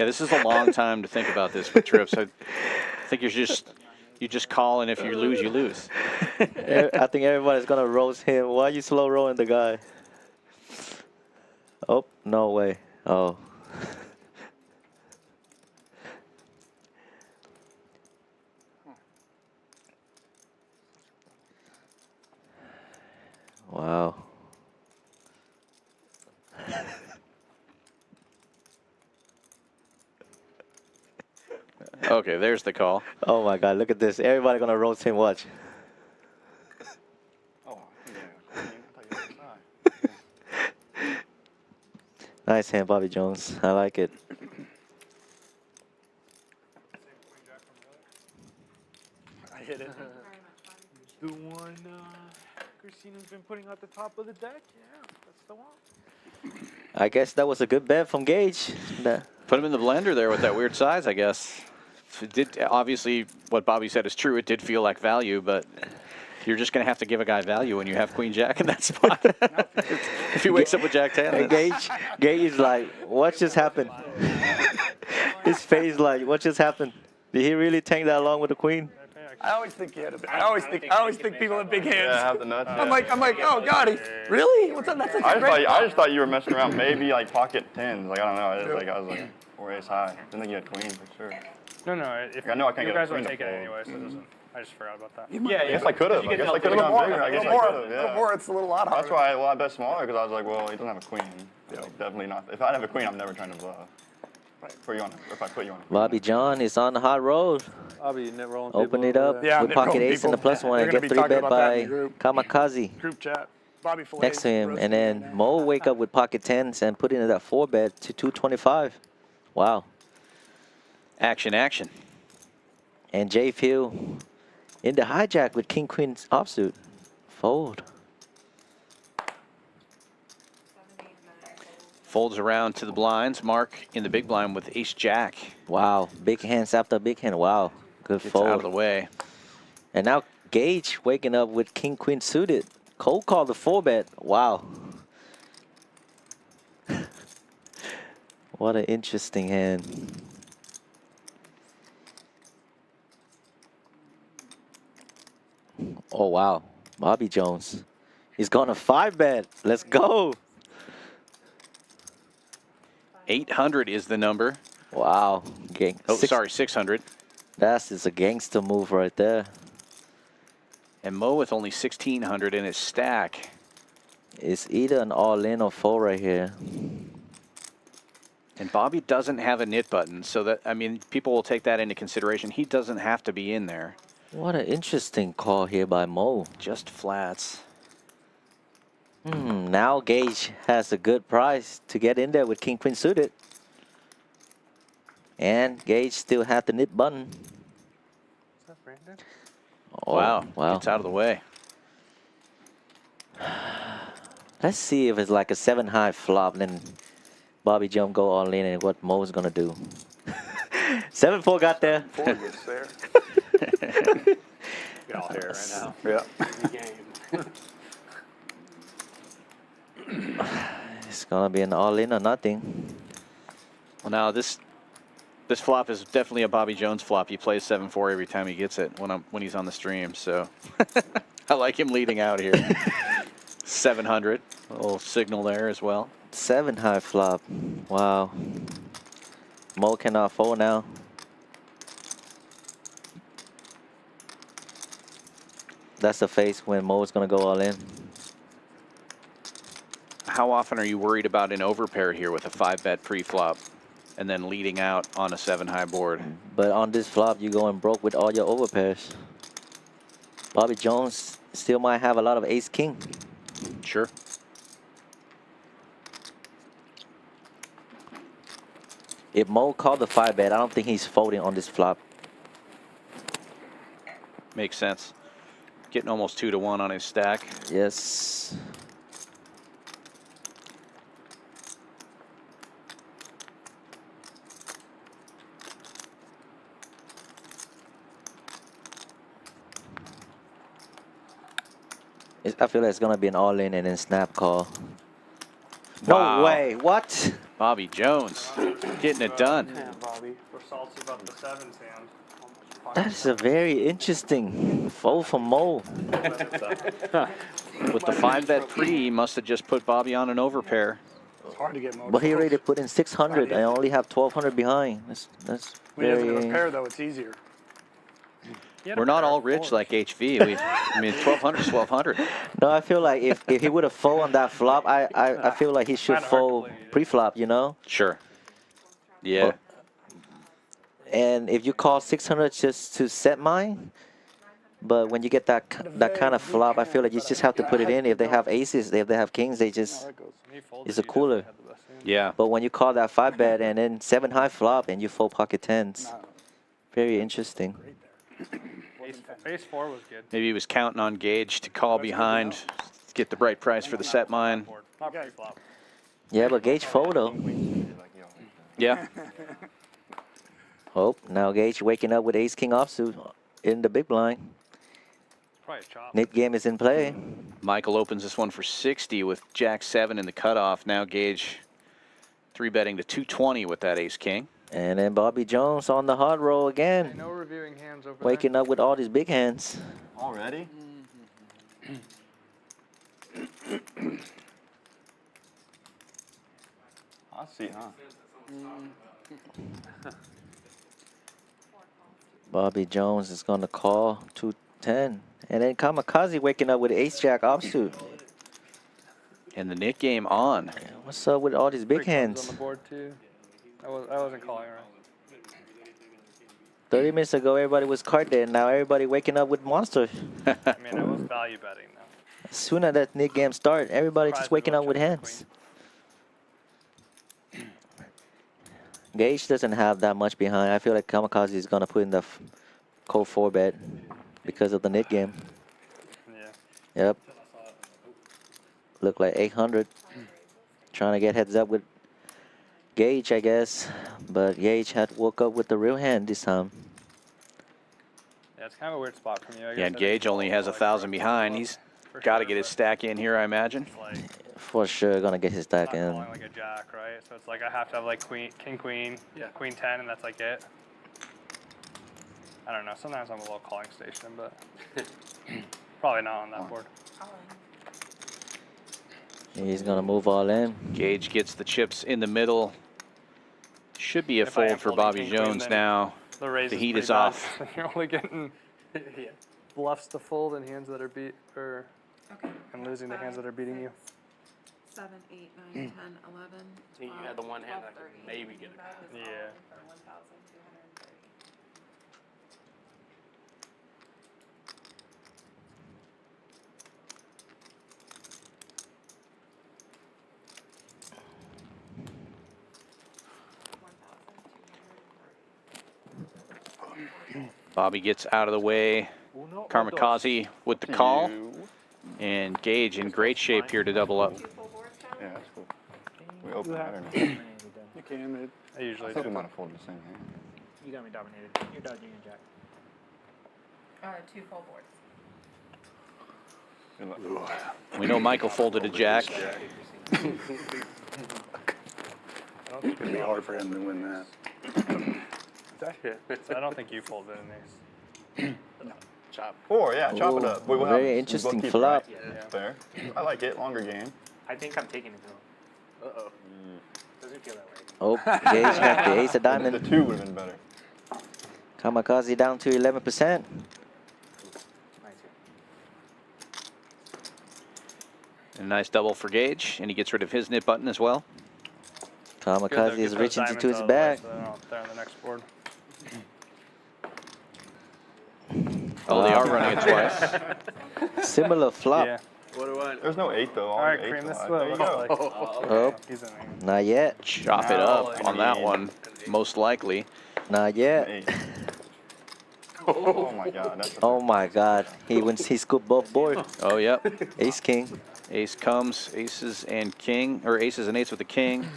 Yeah, this is a long time to think about this with trips. I think you just call, and if you lose, you lose. I think everybody's gonna roast him. Why are you slow rolling the guy? Oh, no way. Oh. Wow. Okay, there's the call. Oh my God, look at this. Everybody gonna roast him, watch. Oh, yeah. I thought you were outside. Nice hand, Bobby Jones. I like it. I hit it. The one Christina's been putting at the top of the deck? Yeah, that's the one. I guess that was a good bet from Gage. Put him in the blender there with that weird size, I guess. It did, obviously, what Bobby said is true. It did feel like value, but you're just going to have to give a guy value when you have Queen Jack in that spot. If he wakes up with Jack 10. Hey, Gage is like, what just happened? His face like, what just happened? Did he really tank that long with the Queen? I always think he had a. I always think people have big hands. Yeah, have the nuts. I'm like, oh God, really? What's up? That's such a great. I just thought you were messing around. Maybe like pocket tens. Like I don't know. I was like, or ace high. Didn't think you had queen for sure. No. If I know I can't you get a guys queen want to to take it fold. anyway, so it doesn't. I just forgot about that. Yeah, I guess I could have. I guess I could have gone bigger. I guess I could have. Yeah. More, it's a little lot harder. That's why I bet smaller because I was like, well, he doesn't have a queen. Like, definitely not. If I have a queen, I'm never trying to bluff. Put you on, if I put you on. Bobby John is on the hot road. I'll be rolling. Open it up with pocket ace and the +1 and get 3-bet by Kamikaze Group chat. Bobby next to him. And then Mo wake up with pocket 10s and put in that 4-bet to 225. Wow. Action. And Jay Phil in the hijack with king queen offsuit. Fold. Folds around to the blinds. Mark in the big blind with ace jack. Wow. Big hands after big hand. Wow. Good Gets fold. out of the way. And now Gage waking up with king queen suited. Cold call the 4-bet. Wow. What an interesting hand. Oh, wow. Bobby Jones. He's going to 5-bet. Let's go. 800 is the number. Wow. Oh, sorry, 600. That is a gangster move right there. And Mo with only 1,600 in his stack. It's either an all-in or fold right here. And Bobby doesn't have a knit button, so that, I mean, people will take that into consideration. He doesn't have to be in there. What an interesting call here by Mo. Just flats. Now Gage has a good price to get in there with king queen suited. And Gage still had the knit button. Is that Brandon? Oh, Wow. Gets out of the way. Let's see if it's like a 7-high flop, then Bobby Jump go all in and what Mo's gonna do. 7-4 got there. 4 gets there. Get all here right now. Yeah. It's gonna be an all-in or nothing. Well, now this flop is definitely a Bobby Jones flop. He plays 7-4 every time he gets it when he's on the stream. So I like him leading out here. 700, a little signal there as well. 7-high flop. Wow. Mo cannot fold now. That's the face when Mo's gonna go all in. How often are you worried about an overpair here with a 5-bet pre-flop and then leading out on a 7-high board? But on this flop, you're going broke with all your overpairs. Bobby Jones still might have a lot of ace-king. Sure. If Mo called the 5-bet, I don't think he's folding on this flop. Makes sense. Getting almost 2-1 on his stack. Yes. I feel like it's gonna be an all-in and then snap call. Wow. No way! What? Bobby Jones getting it done. Yeah, Bobby. We're salty about the sevens hand. That is a very interesting fold from Mo. With the 5-bet pre, he must have just put Bobby on an overpair. It's hard to get Mo. But he already close. put in 600. I only have 1,200 behind. That's When he doesn't have a very. pair, though, it's easier. We're not all rich like HV. I mean, 1,200 is 1,200. No, I feel like if he would have fold on that flop, I feel like he should Kinda hard to fold believe. pre-flop, you know? Sure. Yeah. And if you call 600 just to set mine, but when you get that kind of flop, I feel like you just have to put it in. If they have aces, if they have kings, they just, it's a cooler. Yeah. But when you call that 5-bet and then 7 high flop and you fold pocket tens, very interesting. Ace 4 was good. Maybe he was counting on Gage to call behind, get the right price for the set mine. Not pre-flop. Yeah, but Gage fold though. Yeah. Oh, now Gage waking up with ace king offsuit in the big blind. Probably a chop. Nick game is in play. Michael opens this one for 60 with Jack 7 in the cutoff. Now Gage 3-betting to 220 with that ace king. And then Bobby Jones on the hard roll again. No reviewing hands over Waking up with all these big hands. Already? I see, huh? Bobby Jones is going to call 210. And then Kamikaze waking up with ace jack offsuit. And the Nick game on. What's up with all these big Three clubs hands? on the board too. I wasn't calling right. 30 minutes ago, everybody was card dead. Now everybody waking up with monster. I mean, I was value betting though. As soon as that Nick game start, everybody just Surprised waking people up with check the hands. Gage doesn't have that much behind. I feel like Kamikaze is going to put in the cold 4-bet because of the Nick game. Yeah. Yep. Look like 800. Trying to get heads up with Gage, I guess. But Gage had woke up with the real hand this time. Yeah, it's kind of a weird spot from you. I guess Yeah, I and think Gage you only fold has like 1,000 four behind. clubs He's for got to sure, get his but stack in here, I imagine. it's like For sure going to get his stack not in. calling like a jack, right? So it's like I have to have like queen, king, queen, queen 10, and that's like it. I don't know. Sometimes I'm a little calling station, but probably not on that board. He's going to move all in. Gage gets the chips in the middle. Should be a If I am fold for folding Bobby king, queen, Jones then now. The raise The is heat pretty is bad. off. You're only getting bluffs to fold and hands that are beat, or Okay. and losing the hands that are beating you. 7, 8, 9, 10, 11, You 12, had the one hand that 12, could 30. maybe get a That was Yeah. all for 1,230. Bobby gets out of the way. Uno, Kamikaze with the call. And Gage in great shape here to double up. Two full boards down? Yeah, that's cool. We open, I don't know. You can. I usually I think we do. might have folded the same hand. You got me dominated. You're dodging your jack. 2 full boards. Good luck. We know Michael folded a jack. It'd be hard for him to win that. I don't think you folded an ace. chop. 4, yeah, chop it Ooh, up. We'll very have interesting bookkeeper, flop. right? Yeah. Fair. I like it. Longer game. I think I'm taking it though. Uh-oh. Doesn't feel that way. Oh, Gage got the ace of The diamond. 2 would have been better. Kamikaze down to 11%. Nice. And a nice double for Gage. And he gets rid of his nip button as well. Kamikaze is reaching into his bag. There on the next board. Oh, they are running it twice. Similar flop. Yeah. What do I? There's no 8 though. All right, Eight's cream this alive. way. There you Looks go. like. Oh, He's in there. not yet. Chop it Now, up I on that mean- one, most likely. Not yet. 8. Oh my god, that's a Oh my God. He scooped both boards. Oh, yep. Ace king. Ace comes, aces and king, or aces and eights with the king.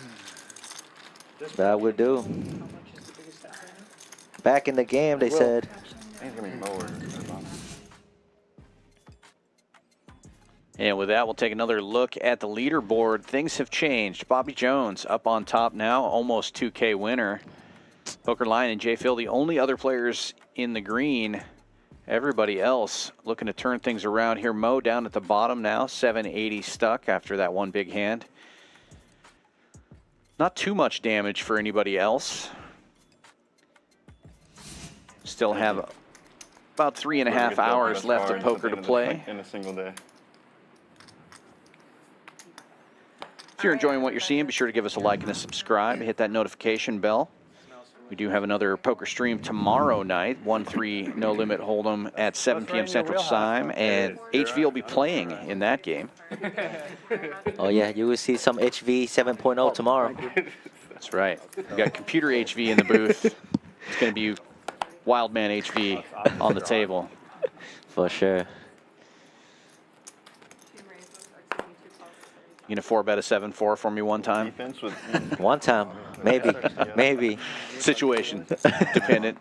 That would do. How much is the biggest stack right now? Back in the game, they said. He's gonna be lower. And with that, we'll take another look at the leaderboard. Things have changed. Bobby Jones up on top now, almost 2K winner. Pokerline and J. Phil, the only other players in the green. Everybody else looking to turn things around here. Mo down at the bottom now, 780 stuck after that one big hand. Not too much damage for anybody else. Still have about 3.5 hours left of poker to play. In a single day. If you're enjoying what you're seeing, be sure to give us a like and a subscribe. Hit that notification bell. We do have another poker stream tomorrow night, 1-3 No Limit Hold'em at 7 p.m. Central Time, and HV will be playing in that game. Oh yeah, you will see some HV 7.0 tomorrow. That's right. We got computer HV in the booth. It's going to be Wildman HV on the table. For sure. You gonna 4-bet a 7-4 for me one time? Defense with One time, maybe, maybe. Situation dependent.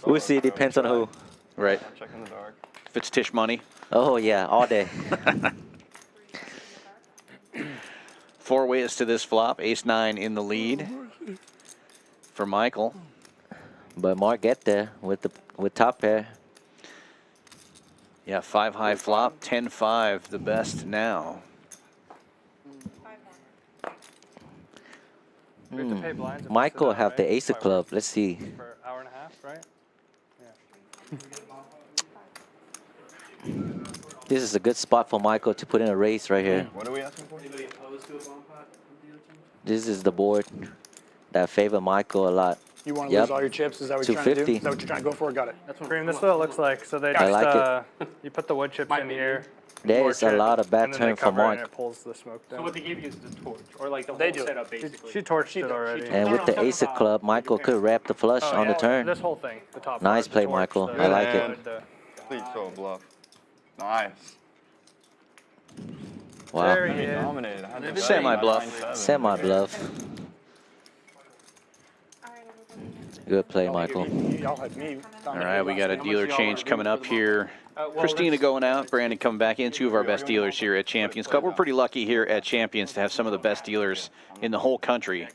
We'll see. Depends on who. Right. check in the dark. If it's Tish money. Oh yeah, all day. 4 ways to this flop. Ace-9 in the lead for Michael. But Mark get there with top pair. Yeah, 5 high flop, 10-5, the best now. We have to pay blinds if we Michael sit down, have right? the ace of club. Let's see. For an hour and a half, right? This is a good spot for Michael to put in a race right here. What are we asking for? This is the board that favor Michael a lot. You want to lose all your chips? Is that what you're trying to do? 250. Is that what you're trying to go for? Got it. That's what Cream, this is what it looks like. So they I just, like you put the wood chips in here. There's a torch it, lot of bad and then they turn for cover it Mark. And it pulls the smoke So down. what they give you is the torch, or like the They whole do it. setup, basically. She torched it already. And with the ace of club, Michael could wrap the flush Oh, on the yeah, turn. This whole thing, the top Nice part, the play, torch, Michael. the- I like it. Man. Please throw a bluff. Nice. Wow. There I he mean, is. dominated. I had to Semi-bluff. 9-7. Semi-bluff. Good play, Michael. Y'all had me. All right, we got a dealer change coming up here. Christina going out, Brandon coming back in. 2 of our best dealers here at Champions Club. We're pretty lucky here at Champions to have some of the best dealers in the whole country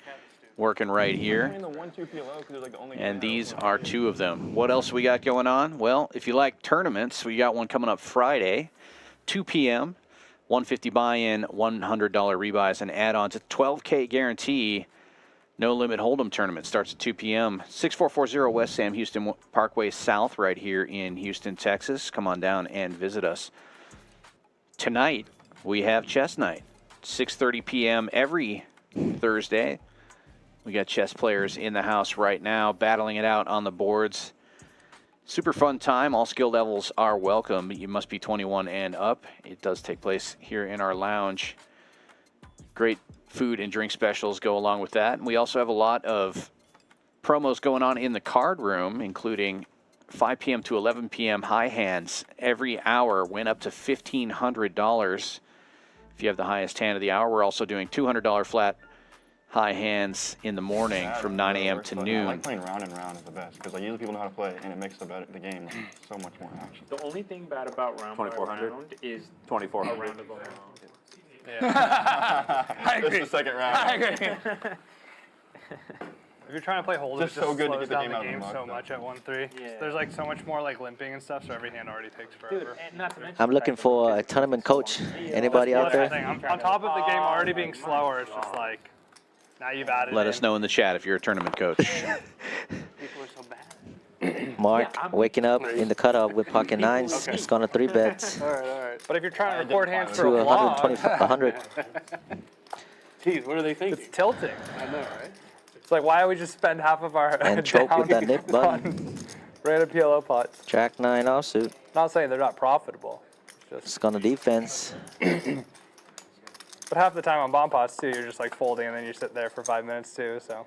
working right here. And these are 2 of them. What else we got going on? Well, if you like tournaments, we got one coming up Friday, 2 p.m., 150 buy-in, $100 rebuys and add-ons. A 12K guarantee. No Limit Hold'em tournament starts at 2 p.m. 6440 West Sam Houston Parkway South right here in Houston, Texas. Come on down and visit us. Tonight, we have chess night, 6:30 p.m. every Thursday. We got chess players in the house right now, battling it out on the boards. Super fun time. All skill levels are welcome. You must be 21 and up. It does take place here in our lounge. Great food and drink specials go along with that. And we also have a lot of promos going on in the card room, including 5 p.m. to 11 p.m. high hands. Every hour win up to $1,500 if you have the highest hand of the hour. We're also doing $200 flat high hands in the morning from 9 a.m. to I noon. like playing round and round is the best because like usually people know how to play and it makes the game so much more action. The only thing bad about round by 2400? round is 2400. a round of them. I It's agree. the second round. I agree. If you're trying to play Hold'em, it Just just so good to slows get the down game the out of the game mud, so though. much at 1-3. Yeah. There's like so much more like limping and stuff, so every hand already takes Dude, forever. and not to mention I'm looking for a tournament coach. Anybody Well, out that's the there? thing. On top of the game already being slower, it's just like, now you've added Let in. us know in the chat if you're a tournament coach. people are so bad. Mark waking up in the cutoff with pocket nines. It's gonna 3-bet All right. But if you're trying to record hands to for a vlog, 125, 100. Geez, what are they thinking? it's tilting. I know, right? It's like, why don't we just spend half of our And choke with that nip button. on random PLO pots? Jack 9 offsuit. Not saying they're not profitable. It's gonna defense. But half the time on bomb pots too, you're just like folding and then you sit there for 5 minutes too. So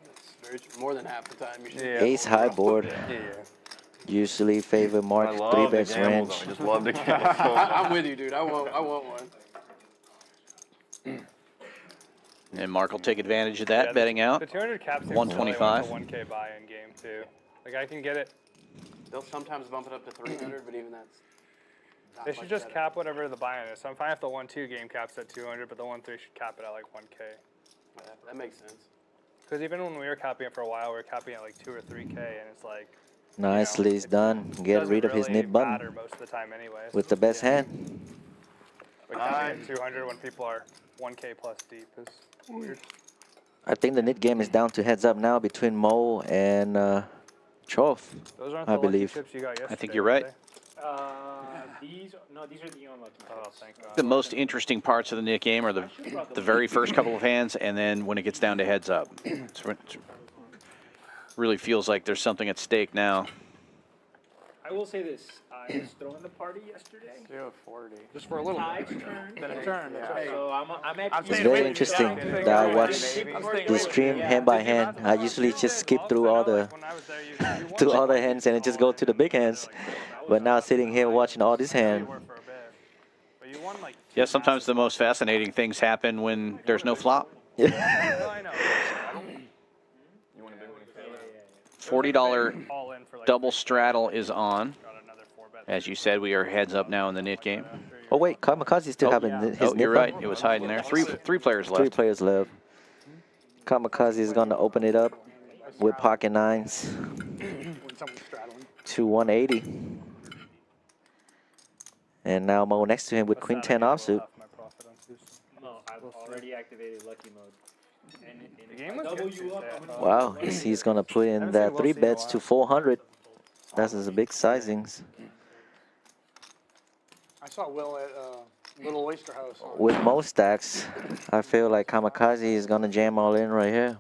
That's very true. More than half the time you should. yeah. Ace high board. Yeah. Usually favor Mark I love 3-bets the gamble, range. though. I just love the gamble so much. I'm with you, dude. I want one. And Mark will take advantage of that, Yeah, betting out. The 200 cap seems 125. really like a 1K buy-in game too. Like I can get it. They'll sometimes bump it up to 300, but even that's They should just cap whatever the buy-in is. So I'm fine if the 1-2 game caps at 200, but the 1-3 should cap it at like 1K. Yeah, that makes sense. Because even when we were capping it for a while, we were capping at like 2 or 3K, and it's like. Nicely it done. Get doesn't rid of his really nip matter button most of the time anyways. with the best hand. But capping at 200 when people are 1K plus deep is weird. I think the nit game is down to heads up now between Mo and Chof, Those aren't I the believe. lucky chips you got yesterday. I think you're right. These are the unlucky. Oh, thank God. The most interesting parts of the nit game are the very first couple of hands, and then when it gets down to heads up. It's really feels like there's something at stake now. I will say this. I was throwing the party yesterday. 0-40. Just for a little Tides bit. turned. Then it turned. Yeah. So I'm It's actually. It's very interesting that I watch the stream hand by hand. I usually just skip through all the to all the hands and just go to the big hands. But now sitting here watching all these hands. Yeah, sometimes the most fascinating things happen when there's no flop. $40 double straddle is on. As you said, we are heads up now in the nit game. Oh wait, Kamikaze still having his nip you're right. button? It was hiding there. Three players left. 3 players left. Kamikaze is going to open it up with pocket nines to 180. And now Mo next to him with queen 10 offsuit. No, I've already activated lucky mode. The game was good. Wow, he's going to put in that 3 bets to 400. That's his big sizings. I saw Will at Little Oyster House. With most stacks, I feel like Kamikaze is going to jam all in right here.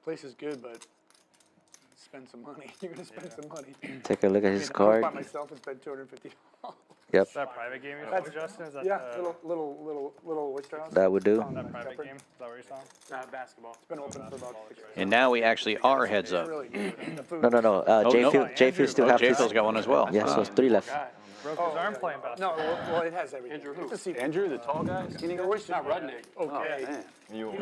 Place is good, but spend some money. You're going to spend some money. Take a look at his I mean, card. by myself and spend $250. Yep, Is that private game you're talking, Justin? Is that Yeah, the, little Oyster House. that would do. that private game? Is that what you're saying? Basketball. It's been open for about 6 years. And now we actually are heads up. Really good. The food No, no, no. J-Phil still have his. J-Phil's got one as well. Yeah, so it's 3 left. Broke his arm playing basketball. No, well, it has everything. Andrew who? It's a Andrew, the tall guy? Skinny Oyster. Not Rudnick. Okay. You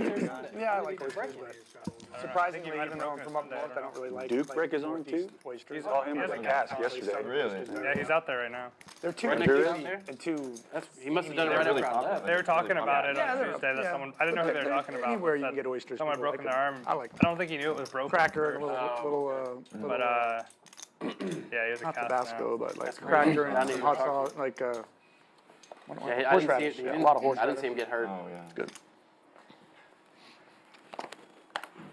Yeah, I like oysters, but surprisingly, even though I'm from up north, I don't really like Duke break his arm too? oysters. Saw him at the cast yesterday. Really? Yeah, he's out there right now. They're too Rudnick is out big there? and too. He must have done it right after I left. They were talking about it Yeah, on they're- Tuesday that yeah. someone, I didn't know who they were talking about. Anywhere you that can get oysters. Someone had people broken like their them. arm. I like I don't think he knew it was broken. cracker and a at little, But, yeah, he was a not cast Tabasco, now. but like cracker and hot sauce, like Yeah, I horseradish. didn't see Yeah, it. a lot of I didn't horseradish. see him get hurt. Oh, yeah. Good.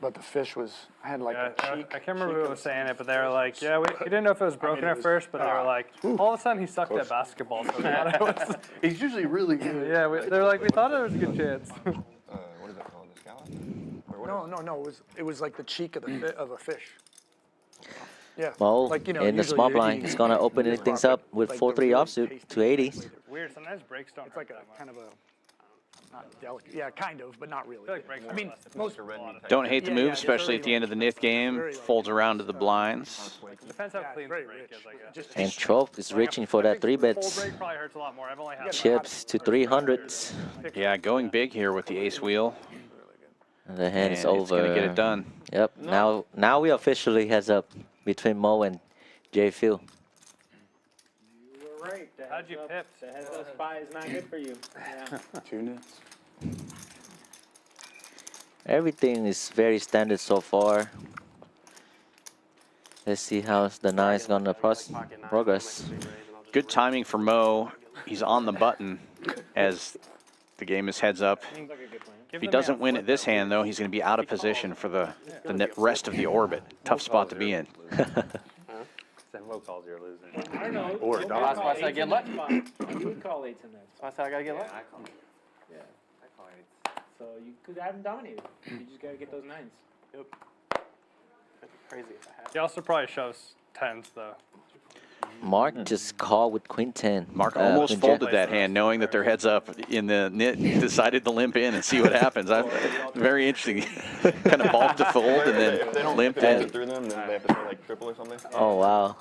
But the fish was, I had like Yeah, a cheek. I can't remember who was saying it, but they were like, yeah, we didn't know if it was broken at first, but they were like, all of a sudden he sucked at basketball. So we thought it was, He's usually really good. yeah, they were like, we thought it was a good chance. What is that called? The scallop? Or what No, it was like the cheek of a fish. Yeah. Mo like, you know, in the usually small you- blind. you- He's going to open you things drop up it, with like 4-3 the really offsuit tasty to 80. Weird, sometimes breaks don't It's like hurt a that much. kind of a, not delicate, yeah, kind of, but not really. I feel like breaks I mean, most Don't hate the Yeah, move, yeah, especially at the end of the nith game. Folds around to the blinds. Depends how Yeah, clean the very break rich. is, I guess. Just And Trope is reaching for that 3 Full bets. break probably hurts a lot more. I've only had Chips to 300s. Yeah, going big here with the ace wheel. And the hand's And over. it's going to get it done. Yep. Now we officially heads up between Mo and J-Phil. You were right. The How'd you heads up- pip? The heads up spy is not good for you. Yeah. 2 nits. Everything is very standard so far. Let's see how the nine's gonna progress. Good timing for Mo. He's on the button as the game is heads up. Seems like a good plan. If he doesn't win at this hand, though, he's going to be out of position for the rest of the orbit. Tough spot to be in. Mo calls you're losing. I don't know. Or Nobody dog. call That's why I eights get in lucky. that spot. You would call 8s in that spot. That's how I gotta get lucky. Yeah. So you could have him dominated. You just gotta get those 9s. That'd be crazy if I had. He also probably shoves 10s, though. Mark just called with queen 10. Mark almost Queen folded jack. that hand, knowing that they're heads up in the nit. Decided to limp in and see what happens. Very interesting. Kind of balked to fold and If they then don't limped pass in. it through them, then they have to play like triple or something. Oh, wow.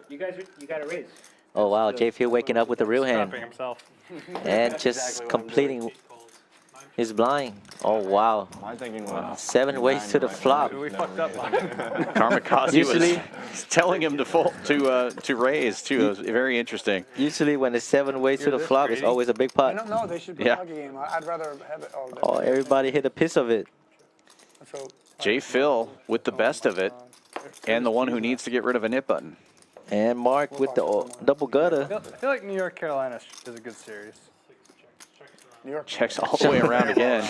You gotta raise. Oh, wow. J-Phil waking up with a real hand. Trapping himself. And just completing He's blind. Oh wow. My thinking was 7 ways to the flop. We fucked up. Karmakaze Usually- was telling him to fold to raise too. It was very interesting. Usually when it's 7 ways to You're the this flop, it's greedy? always a big I pot. don't know. They should put Yeah. pocket game. I'd rather have it. Oh, everybody hit a piece of it. So, J. Phil with the best of it, and the one who needs to get rid of a nip button. And Mark with the double gutter. I feel like New York, Carolina is a good series. New York. Checks all the way around again.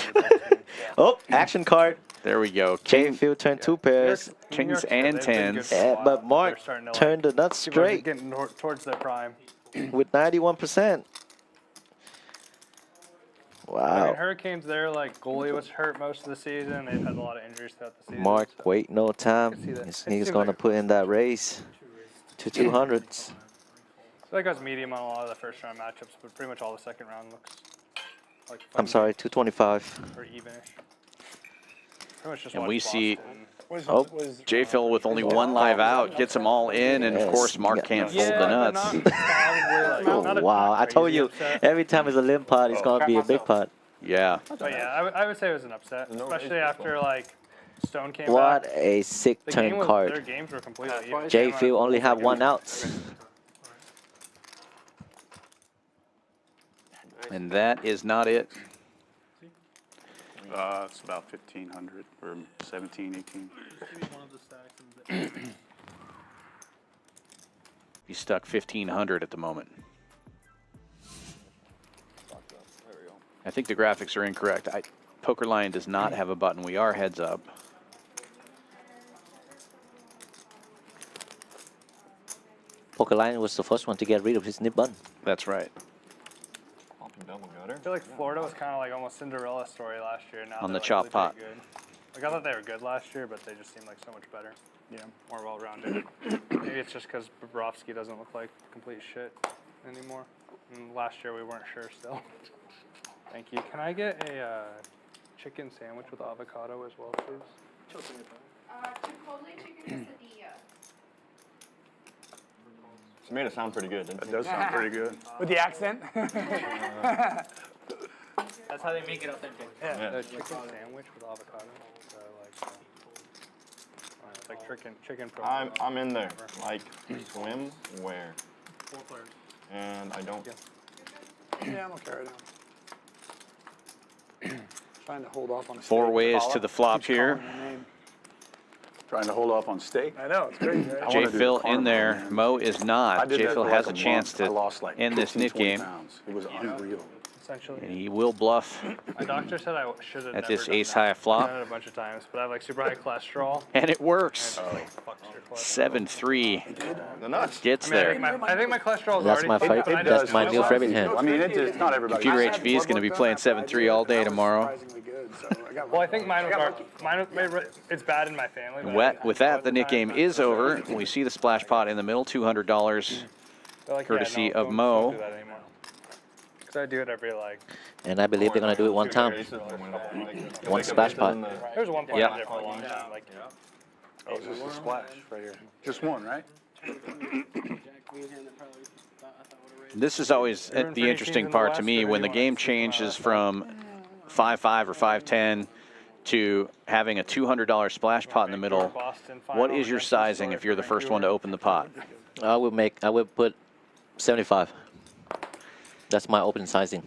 Oh, action card. There we go. J. Field turned 2 pairs. Kings and tens. But Mark turned the nuts straight Getting towards their prime. with 91%. I Wow. mean, Hurricanes, their like goalie was hurt most of the season. They've had a lot of injuries throughout the season. Mark, so- wait no time. see that. He's It seems going to like- put in that raise to 200s. I feel like I was medium on a lot of the first round matchups, but pretty much all the second round looks like I'm fun sorry, 225. or evenish. Pretty much just And watch we see Boston. Oh, J. Phil with only one live out gets them all in, and of Yes. course Mark can't fold Yeah, the but nuts. not probably, like, Oh, not a wow. I told crazy you, upset. every time it's a limp pot, it's going to be a big pot. Yeah. But yeah, I would say it was an upset, No especially raise after like Stone came What back. a sick The game turn was, their card. games were completely even. J. Field only have 1 out. And that is not it. It's about 1,500 or 17, 18. He's stuck 1,500 at the moment. I think the graphics are incorrect. Pokerline does not have a button. We are heads up. Pokeline was the first one to get rid of his nip button. That's right. double gutter. I feel like Florida was kind of like almost Cinderella story last year. Now On they're, the like, chop really pot. pretty Good. Like I thought they were good last year, but they just seem like so much better. Yeah. More well-rounded. Maybe it's just because Bobrovsky doesn't look like complete shit anymore. And last year we weren't sure still. Thank you. Can I get a chicken sandwich with avocado as well, please? Chipotle chicken quesadilla. She made it sound pretty good, didn't That she? does sound pretty good. With the accent. That's how they make it authentic. Yeah. The chicken sandwich with avocado. It's like chicken. I'm in there. Like swimwear. And I don't. Yeah, I'm okay right now. Trying to hold off on a 4 steak. ways Paula to the flop keeps here. calling my name. Trying to hold off on steak. I know, it's crazy, right? I J. wanna do Phil carb in there. man. Mo is I not. did J. that Phil for has like a a chance month. I to lost like end this 15, nip 20 game. pounds. It was unreal. Essentially. And he will bluff My doctor said I should have at never this done ace that. high flop. I've done it a bunch of times, but I have like super high cholesterol. And it works. And it, like, fucks your cholesterol. 7-3 The nuts. gets I mean, there. I think my cholesterol is That's already my fucked up, favorite. and I just That's my don't new want favorite to. hand. I mean, it's not everybody. Computer HV is going to be playing 7-3 all day tomorrow. Well, I think mine was it's bad in my family. But With that, the Nick game is over. We see the splash pot in the middle, $200. courtesy of Mo. Because I do it every like. And I believe they're going to do it one time. One splash pot. There's one point Yep. in there for a long time. Like, Oh, it's just a splash right here. Just one, right? This is always the interesting part to me when the game changes from 5-5 or 5-10 to having a $200 splash pot in the middle. What is your sizing if you're the first one to open the pot? I would put 75. That's my open sizing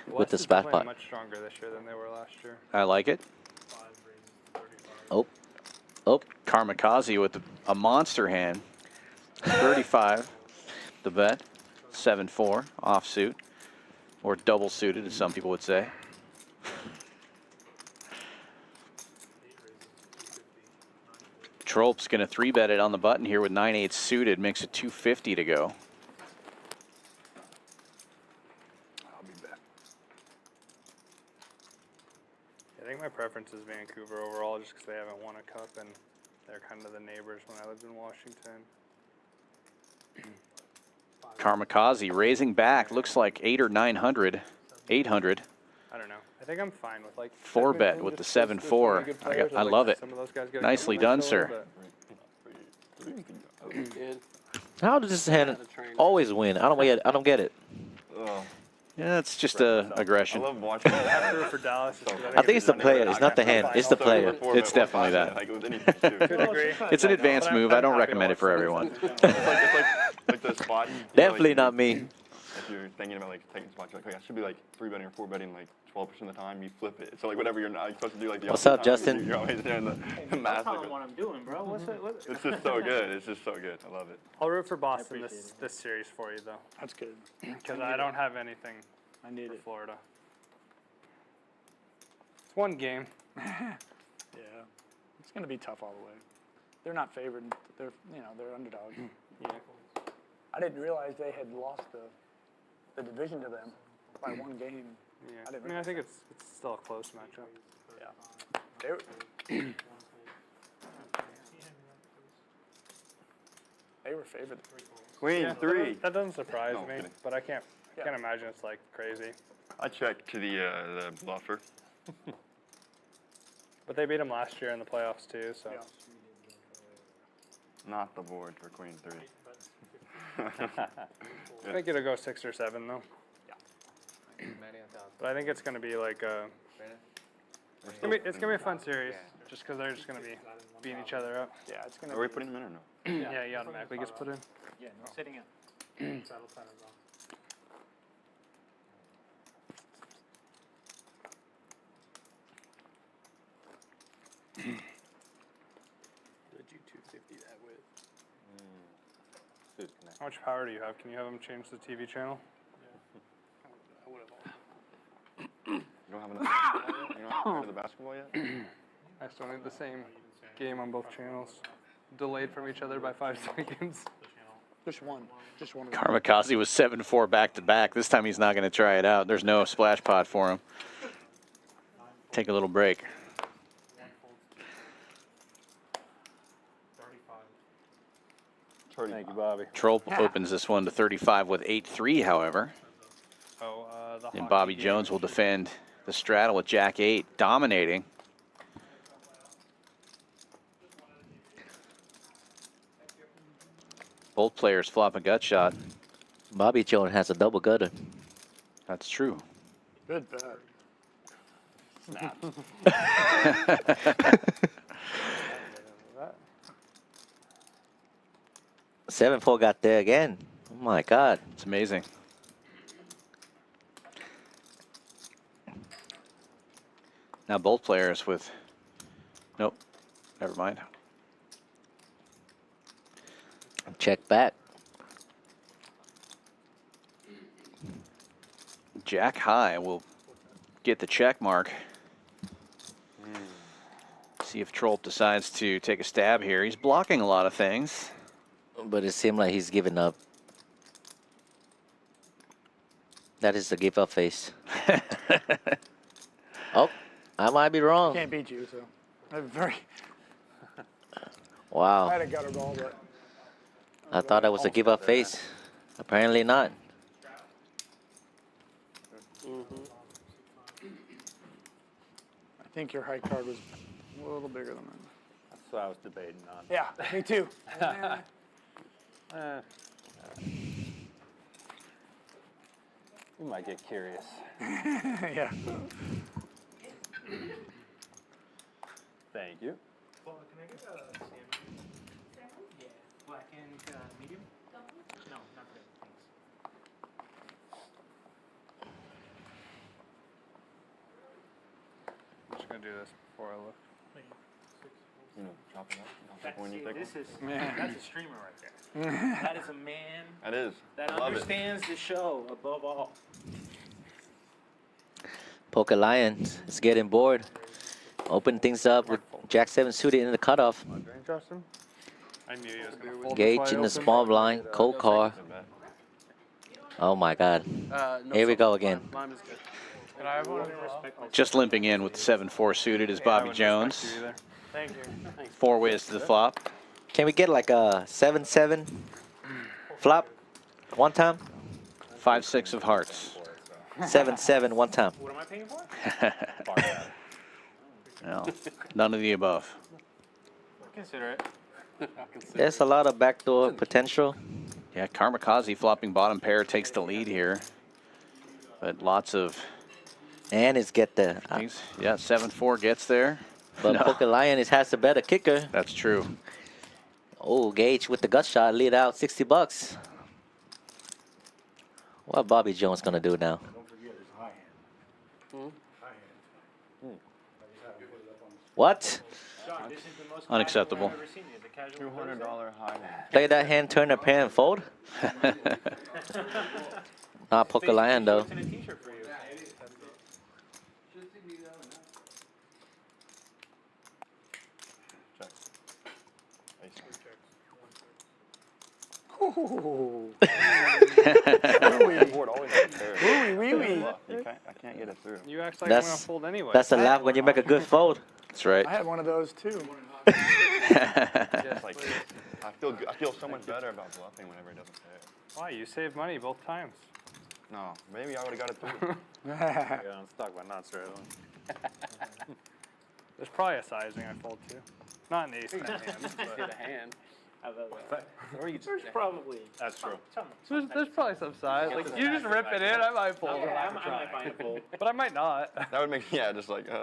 with the West is splash playing pot. much stronger this year than they were last year. I like it. Oh. Karmakaze with a monster hand. 35, the bet. 7-4, offsuit. Or double suited, as some people would say. Trope's going to 3-bet it on the button here with 9-8 suited. Makes it 250 to go. I'll be back. I think my preference is Vancouver overall, just because they haven't won a cup and they're kind of the neighbors when I lived in Washington. Karmakaze raising back. Looks like 800 or 900. 800. I don't know. I think I'm fine with like 4-bet with the 7-4. I love it. Nicely done, sir. How does this hand always win? I don't get it. Yeah, it's just I aggression. love watching it. After for Dallas, it's I think it's the player. It's not the hand. It's the player. It's definitely that. Like with anything too. to a degree. It's an advanced But I'm move. I don't happy to recommend it watch for them. everyone. It's like the spot. Definitely not me. If you're thinking about like taking spots, you're like, okay, I should be like 3-betting or 4-betting like 12% of the time. You flip it. So like whatever you're not supposed to do, like the What's opposite up, time, Justin? You're always doing the Don't massive. tell them what I'm doing, bro. What's it? It's just so good. It's just so good. I love it. I'll root for Boston appreciate this series for you though, That's good. because I don't have anything I need for it. Florida. It's one game. Yeah. It's going to be tough all the way. They're not favored. They're, they're underdogs. Yeah. I didn't realize they had lost the division to them by one game. Yeah. I mean, I think it's still a close matchup. Yeah. They were, they were favored. Queen Yeah, 3. That doesn't surprise No, me, kidding. but I can't imagine it's like crazy. I checked to the bluffer. But they beat them last year in the playoffs too, so. Yeah. Not the board for Queen 3. I think it'll go 6 or 7 though. But I think it's gonna be like it's gonna be a fun series, just because they're just gonna be beating each other up. Yeah, it's going Are to we be. putting him in or no? Yeah, he automatically gets put in. Yeah, no sitting up. Did you 250 that with? How much power do you have? Can you have him change the TV channel? You don't have enough. You're not into the basketball yet? I still need the same game on both channels. Delayed from each other by 5 seconds. Just one. Just one. Kamikaze was 7-4 back-to-back. This time he's not going to try it out. There's no splash pot for him. Take a little break. Thank you, Bobby. Troll opens this one to 35 with 8-3, however. And Bobby Jones will defend the straddle with Jack-8, dominating. Both players flop a gut shot. Bobby Jones has a double gutter. That's true. Good bet. Snap. 7-4 got there again. Oh my God. It's amazing. Now both players with, nope, never mind. Check back. Jack high will get the check mark. See if Troll decides to take a stab here. He's blocking a lot of things. But it seemed like he's giving up. That is the give up face. Oh, I might be wrong. Can't beat you, so. I'm very. Wow. I had a gutter ball, but. I thought that was a give up face. Apparently not. I think your high card was a little bigger than mine. That's what I was debating on. Yeah, me too. You might get curious. Yeah. Thank you. Well, can I get a salmon? Yeah. Black and medium? No, not good. Thanks. I'm just gonna do this before I look. You know, chop it up. I'll take one, you take This one. is that's a streamer right there. That is a man That is. that Love it. understands the show above all. Poker Lions is getting bored. Open things up with Jack 7 suited in the cutoff. Justin? I knew he was gonna fold. Gage in the small blind. Cold car. Oh my God. Here we go again. Lime is good. And I wouldn't Just limping in with the 7-4 suited is Bobby Jones. Thank you. 4 ways to the flop. Can we get like a 7-7 flop one time? 5-6 of hearts. 7-7 one time. What am I paying for? No, none of the above. Consider it. There's a lot of backdoor potential. Yeah, Kamikaze flopping bottom pair takes the lead here. But lots of And it's get the. things. Yeah, 7-4 gets there. But No. Pokelion has the better kicker. That's true. Oh, Gage with the gut shot, lead out $60. What Bobby Jones gonna do now? What? Sean, this is the most Unacceptable. casual I've ever seen you. The casual $200 high hand. Play that hand, turn a pair and fold. Not Pokelion though. What's in a t-shirt for you? Check. Ace. Ooh. Board always has a pair. Wee wee. I can't get it through. You act like I'm gonna That's fold anyway. that's a laugh when you make a good fold. That's right. I had one of those too. Just like, I feel so much better about bluffing whenever it doesn't pair. Why? You save money both times. No, maybe I would have got it through. Yeah, I'm stuck by nuts right away. There's probably a sizing I fold too. Not an ace ten hand, Hit but a hand. I love that. Or you just There's probably. That's true. there's probably some size. Like you just rip it in, I might fold. I might find a fold. But I might not. That would make, yeah, just like, hit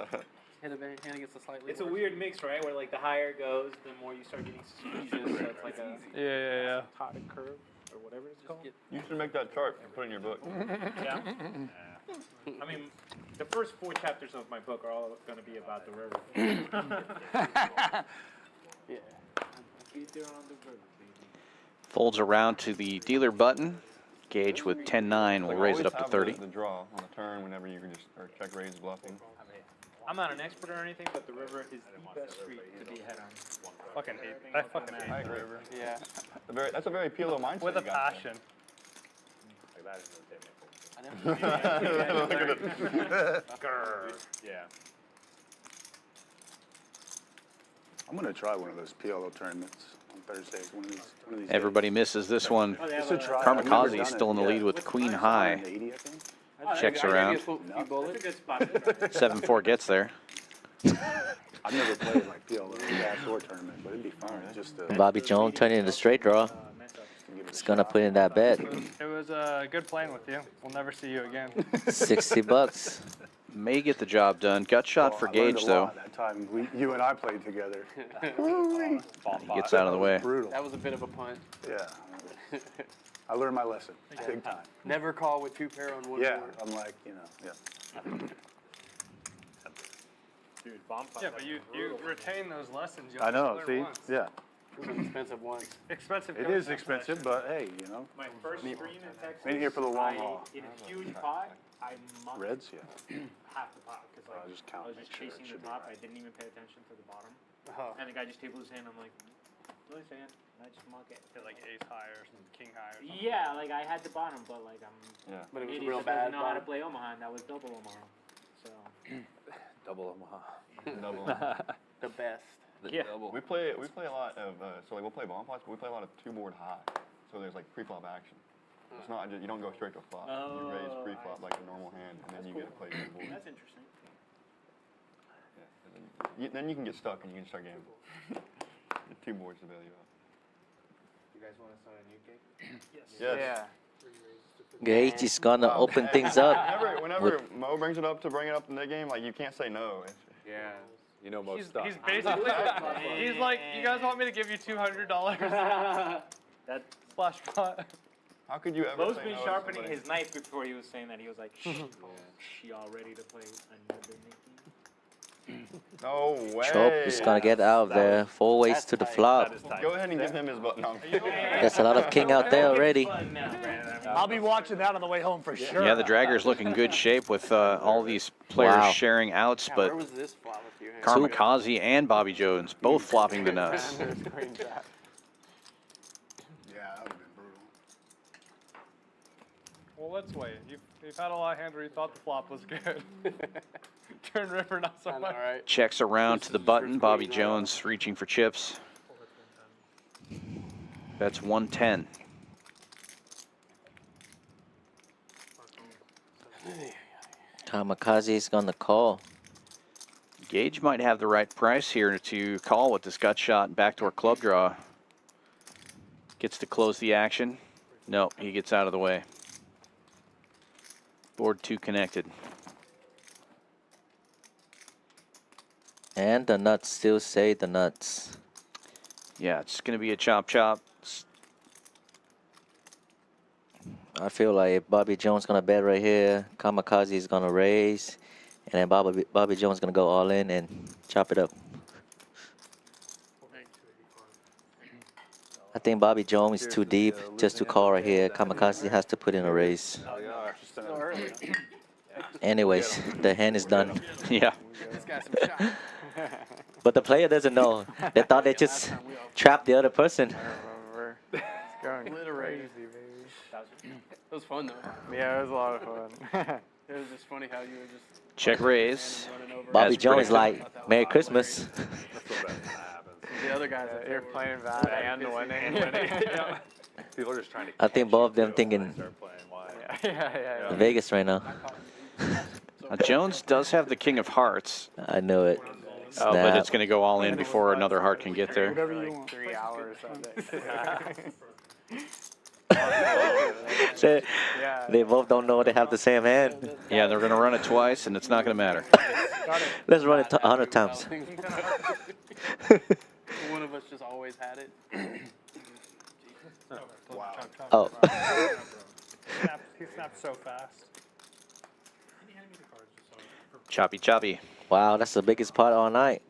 a hand against the slightly. It's a weird mix, right? Where like the higher it goes, the more you start getting suspicious. So it's like a Yeah. tonic curve or whatever it's called. you should make that chart and put it in your book. Yeah. I mean, the first 4 chapters of my book are all going to be about the river. Yeah. Be there on the river, baby. Folds around to the dealer button. Gage with 10-9 will Like, raise it always up to have 30. The draw on the turn whenever you can just, or check raise bluffing. I'm not an expert or anything, but the river is the best street to be ahead on. Fucking hate. I fucking hate I the agree. river. Yeah. That's a very PLO mindset. With a you got there. passion. I never. Look at it. Yeah. I'm gonna try one of those PLO tournaments on Thursdays. One of these days. Everybody misses this one. Oh, they Just have to a- try. I've never Karmakaze done is still in the it, lead yeah. with queen high. 180, I think. Checks I gotta around. get a few That's a bullets. good spot to try. 7-4 gets there. I've never played like PLO cash or tournament, but it'd be fun just to Bobby Jones turning into straight draw. give it He's a gonna shot. put in that bet. It was good playing with you. We'll never see you again. $60. May get the job done. Gut shot for I learned Gage a though. lot That time you and I played together. He gets out of the way. Brutal. That was a bit of a punt. Yeah. I learned my lesson big time. Never call with 2 pair on one Yeah, board. I'm like, yeah. Dude, bomb Yeah, but you retain those lessons. You I know, only see? learn once. Yeah. It was an expensive one. Expensive. It is expensive, but hey, you know, My first stream in Texas. in here for the long haul. In a huge pot, I mucked Reds, yeah. half the pot because I'll just count, I was make just sure it chasing should the be top. right. I didn't even pay attention to the bottom. Oh. And the guy just tabled his hand. I'm like, really saying? And I just muck it. Hit like ace high or some king high or something. Yeah, like I had the bottom, but like I'm Yeah. But it was an a idiot real that doesn't bad know how to bottom. play Omaha, and that was double Omaha. So Double Omaha. Double. The best. yeah. We play a lot of so like we'll play bomb plots, but we play a lot of 2-board high. So there's like pre-flop action. It's not just, you don't go straight to a flop. You raise Oh, pre-flop like a normal hand, and then you get to play 2-board. That's interesting. Yeah. Then you can get stuck and you can start gambling. The 2 boards to bail you out. You guys want to start a new game? Yes. Gage is gonna open things up. Whenever Mo brings it up to bring it up in the game, like you can't say no. Yeah. You know most He's stuff. basically, he's like, you guys want me to give you $200? That Splash pot. How could you ever Mo's say been no to sharpening somebody? his knife before he was saying that. He was like, shh, she all ready to play another Nikki. No way. Chop is gonna get out of there. 4 ways that's to the tight. flop. That is tight. Go ahead and give him his button on. There's a lot of king out there already. I'll be watching that on the way home for sure. Yeah, the Dragger's looking good shape with all these players Wow. sharing outs, Yeah, but where was this flop with you? Karmakaze and Bobby Jones both flopping the nuts. Yeah, that would have been brutal. Well, let's wait. You've had a lot of hands where you thought the flop was good. Turn river, not so All much. right. Checks around to the button. Bobby Jones reaching for chips. That's 110. Kamikaze is gonna call. Gage might have the right price here to call with this gut shot and backdoor club draw. Gets to close the action. Nope, he gets out of the way. Board 2 connected. And the nuts still say the nuts. Yeah, it's going to be a chop chop. I feel like if Bobby Jones gonna bet right here, Kamikaze is gonna raise, and then Bobby Jones gonna go all in and chop it up. I think Bobby Jones is too deep just to call right here. Kamikaze has to put in a raise. Anyways, the hand is done. Yeah. But the player doesn't know. They thought they just trapped the other person. It's going crazy, baby. It was fun though. Yeah, it was a lot of fun. It was just funny how you were just Check raise. Bobby As Jones predicted. like, Merry Christmas. the other guys. You're playing bad and winning. People are just trying to. I think both of them thinking Start playing wide. Yeah. Vegas right now. Jones does have the king of hearts, I know it. but Snap. it's going to go all in before another heart can get there. Whatever you Like want. 3 hours of it. They, Yeah. they both don't know they have the same hand. Yeah, they're going to run it twice, and it's not going to matter. Let's run it 100 times. One of us just always had it. Oh. He snapped so fast. Choppy, choppy. Wow, that's the biggest pot all night.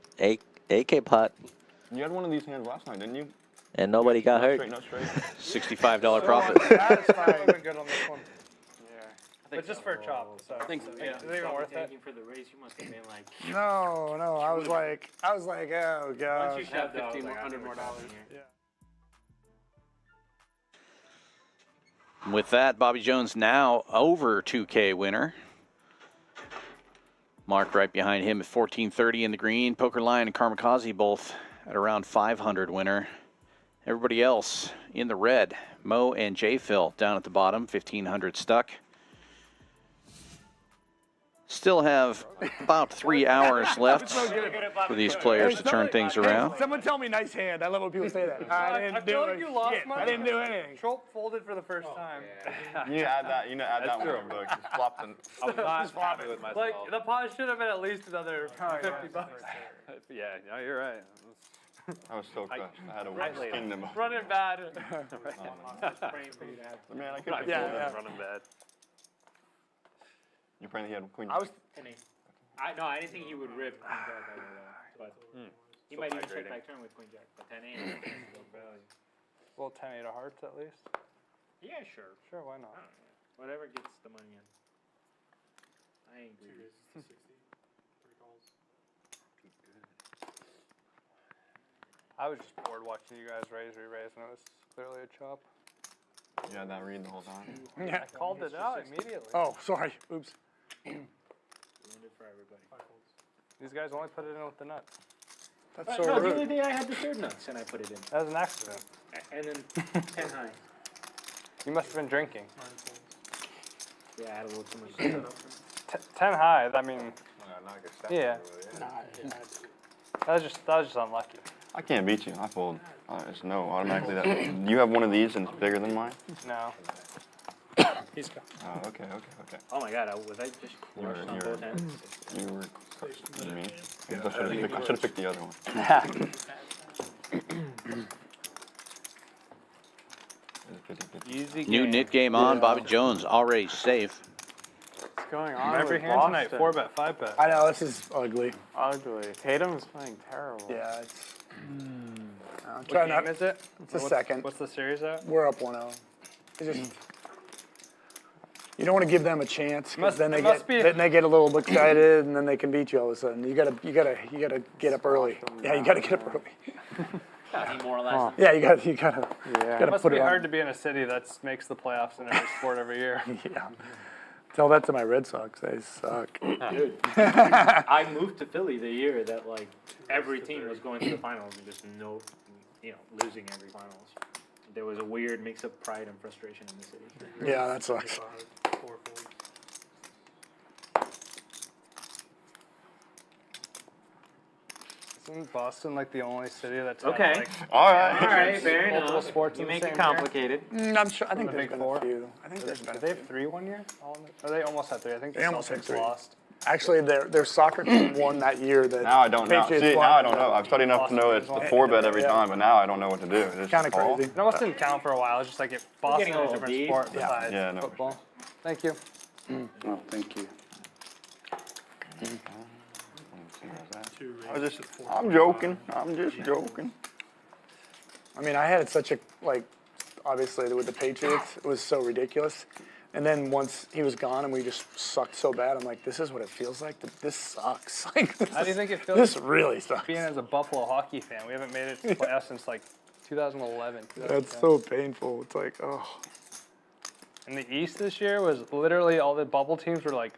AK pot. You had one of these hands last night, didn't you? And nobody got hurt. Straight, not straight. $65 profit. Satisfying. Been good on this one. Yeah. But just for a chop. So. I think so. Yeah. Is it even worth it? Tanking for the race, you must have been like. No, I was like, oh Once god. you shoved out, $1,500 more dollars. With that, Bobby Jones now over 2K winner. Mark right behind him at 1430 in the green. Pokerline and Kamikaze both at around 500 winner. Everybody else in the red. Mo and J Phil down at the bottom, 1500 stuck. Still have about 3 hours left for these players to turn things around. Someone tell me nice hand. I love when people say that. I didn't do like you lost shit. money. I didn't do anything. Troll folded for the first time. You need to add that. You need to add that one in the book. Just flop the. I was not happy with myself. Like, the pot should have been at least another $50. Yeah, no, you're right. I was so crushed. I had a Right later. kingdom. Running bad. Praying for you to have. Man, I couldn't Yeah, afford yeah. it. Running bad. You're praying he had queen. I was. I didn't think he would rip Queen Jack out of that, but he So might even hydrating. check back turn with Queen Jack. But 10 8. Well, 10-8 of hearts at least. Yeah, sure. Sure, why not? Whatever gets the money in. I ain't greedy. I was just bored watching you guys raise, re-raise, and it was clearly a chop. You had that read the whole time. Yeah. I called it out immediately. Oh, sorry. Oops. Ruined it for everybody. These guys only put it in with the nuts. That's so No, the rude. other day I had the third nuts and I put it in. That was an accident. And then 10 high. You must have been drinking. Yeah, I had a little too much. 10 high, I mean, Not a good step. yeah. That was just unlucky. I can't beat you. I fold. Just no, automatically that. Do you have one of these and it's bigger than mine? No. He's got. Oh, okay. Oh my god, was I just crushed on You're- both ends? You were closer than me. I should have picked the other one. Easy New game. knit game on. Bobby Jones already safe. What's going on Every with hand tonight, Boston? 4-bet, 5-bet. I know this is ugly. Ugly. Tatum's playing terrible. Yeah, it's. I'm What trying game not. is it? It's a What's- second. What's the series at? We're up 1-0. It's just. You don't want to give them a chance because Must- then it must be- they get a little excited and then they can beat you all of a sudden. You gotta get up early. Yeah, you gotta get up early. Demoralized. Yeah, you gotta Yeah. It gotta must put be it on. hard to be in a city that makes the playoffs in every sport every year. Yeah. Tell that to my Red Sox. They suck. Dude, I moved to Philly the year that like every team was going to the finals and just losing every finals. There was a weird mix of pride and frustration in the city. Yeah, that sucks. Isn't Boston like the only city that's Okay. had, like, All right. All right, fair multiple enough. sports You in the make same it year? complicated. I'm sure. I think the there's Big been Four? a few. I think there's been. Did they have 3 1 year? Or they almost had 3. I think They the almost had Celtics 3. lost. Actually, their soccer team won that year. That Now I don't know. Patriots See, won. now I don't know. I've studied enough to know it's the 4-bet every Yeah. time, but now I don't know what to do. It's Kind of just call. crazy. It almost didn't count for a while. It's just like if Boston getting is a a little different deep. sport Yeah. besides Yeah, no, for football. Thank you. Oh, thank you. I'm joking. I'm just joking. I mean, I had such a like. Obviously, with the Patriots, it was so ridiculous. And then once he was gone and we just sucked so bad, I'm like, this is what it feels like. This sucks. Like, How do you think it feels this really sucks. being as a Buffalo hockey fan? We haven't made it to the playoffs since like 2011. That's so painful. It's like, oh. In the East this year was literally all the bubble teams were like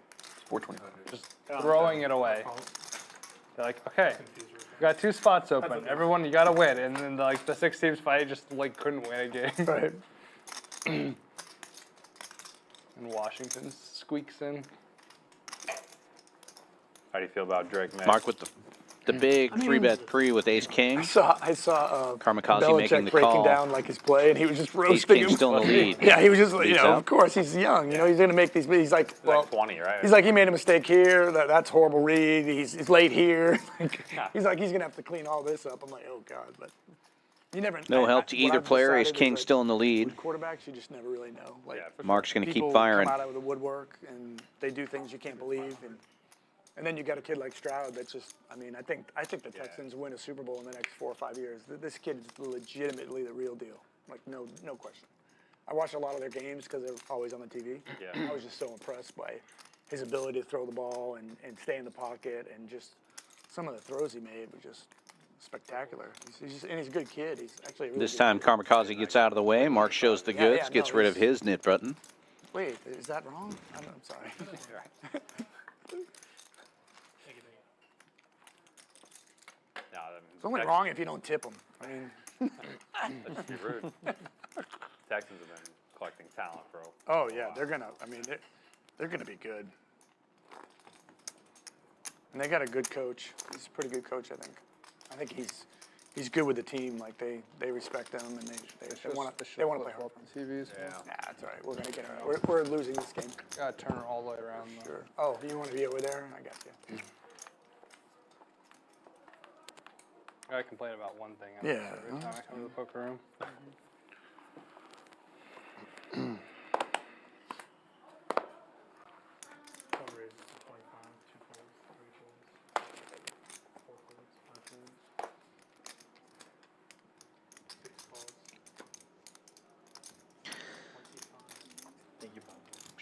425. just throwing it away. They're like, okay, we got 2 spots open. Everyone, you got to win. And then like the 6 teams fight just like couldn't win a game. Right. And Washington squeaks in. How do you feel about Drake May? Mark with the big 3-bet pre with Ace King. I saw Kamikaze Belichick making the breaking call. down like his play, and he was just Ace roasting King him. still in the lead. Yeah, he was just, Leads of out. course, he's young. You know, he's going to make these. He's like, well, Like 20, right? he's like, he made a mistake here. That's horrible read. He's late here. He's like, he's going to have to clean all this up. I'm like, oh, God. But you never. No help to what either I've player. Ace decided is, King like, still in the lead. with quarterbacks, you just never really know. Like, Mark's going to keep people firing. come out of the woodwork, and they do things you can't believe. And then you got a kid like Stroud that's just, I mean, I think the Texans win a Super Bowl in the next 4 or 5 years. This kid is legitimately the real deal. Like, no question. I watch a lot of their games because they're always on the TV. Yeah. I was just so impressed by his ability to throw the ball and stay in the pocket, and just some of the throws he made were just spectacular. And he's a good kid. He's actually a really This good time kid. Kamikaze gets out of the way. Mark shows the Yeah, goods, yeah, gets no, rid of it's- his knit button. Wait, is that wrong? I'm sorry. It's only wrong if you don't tip them. I mean, That's just be rude. Texans have been collecting talent, bro. oh yeah, they're gonna be good. And they got a good coach. He's a pretty good coach, I think. I think he's good with the team. Like they respect him, and they want to play hard. TVs. Yeah. Nah, that's all right. We're gonna get it. We're losing this game. Gotta turn it all the way around. Though. Sure. Oh, you want to be over there? I got you. I complain about one thing Yeah. every time I come to the poker room.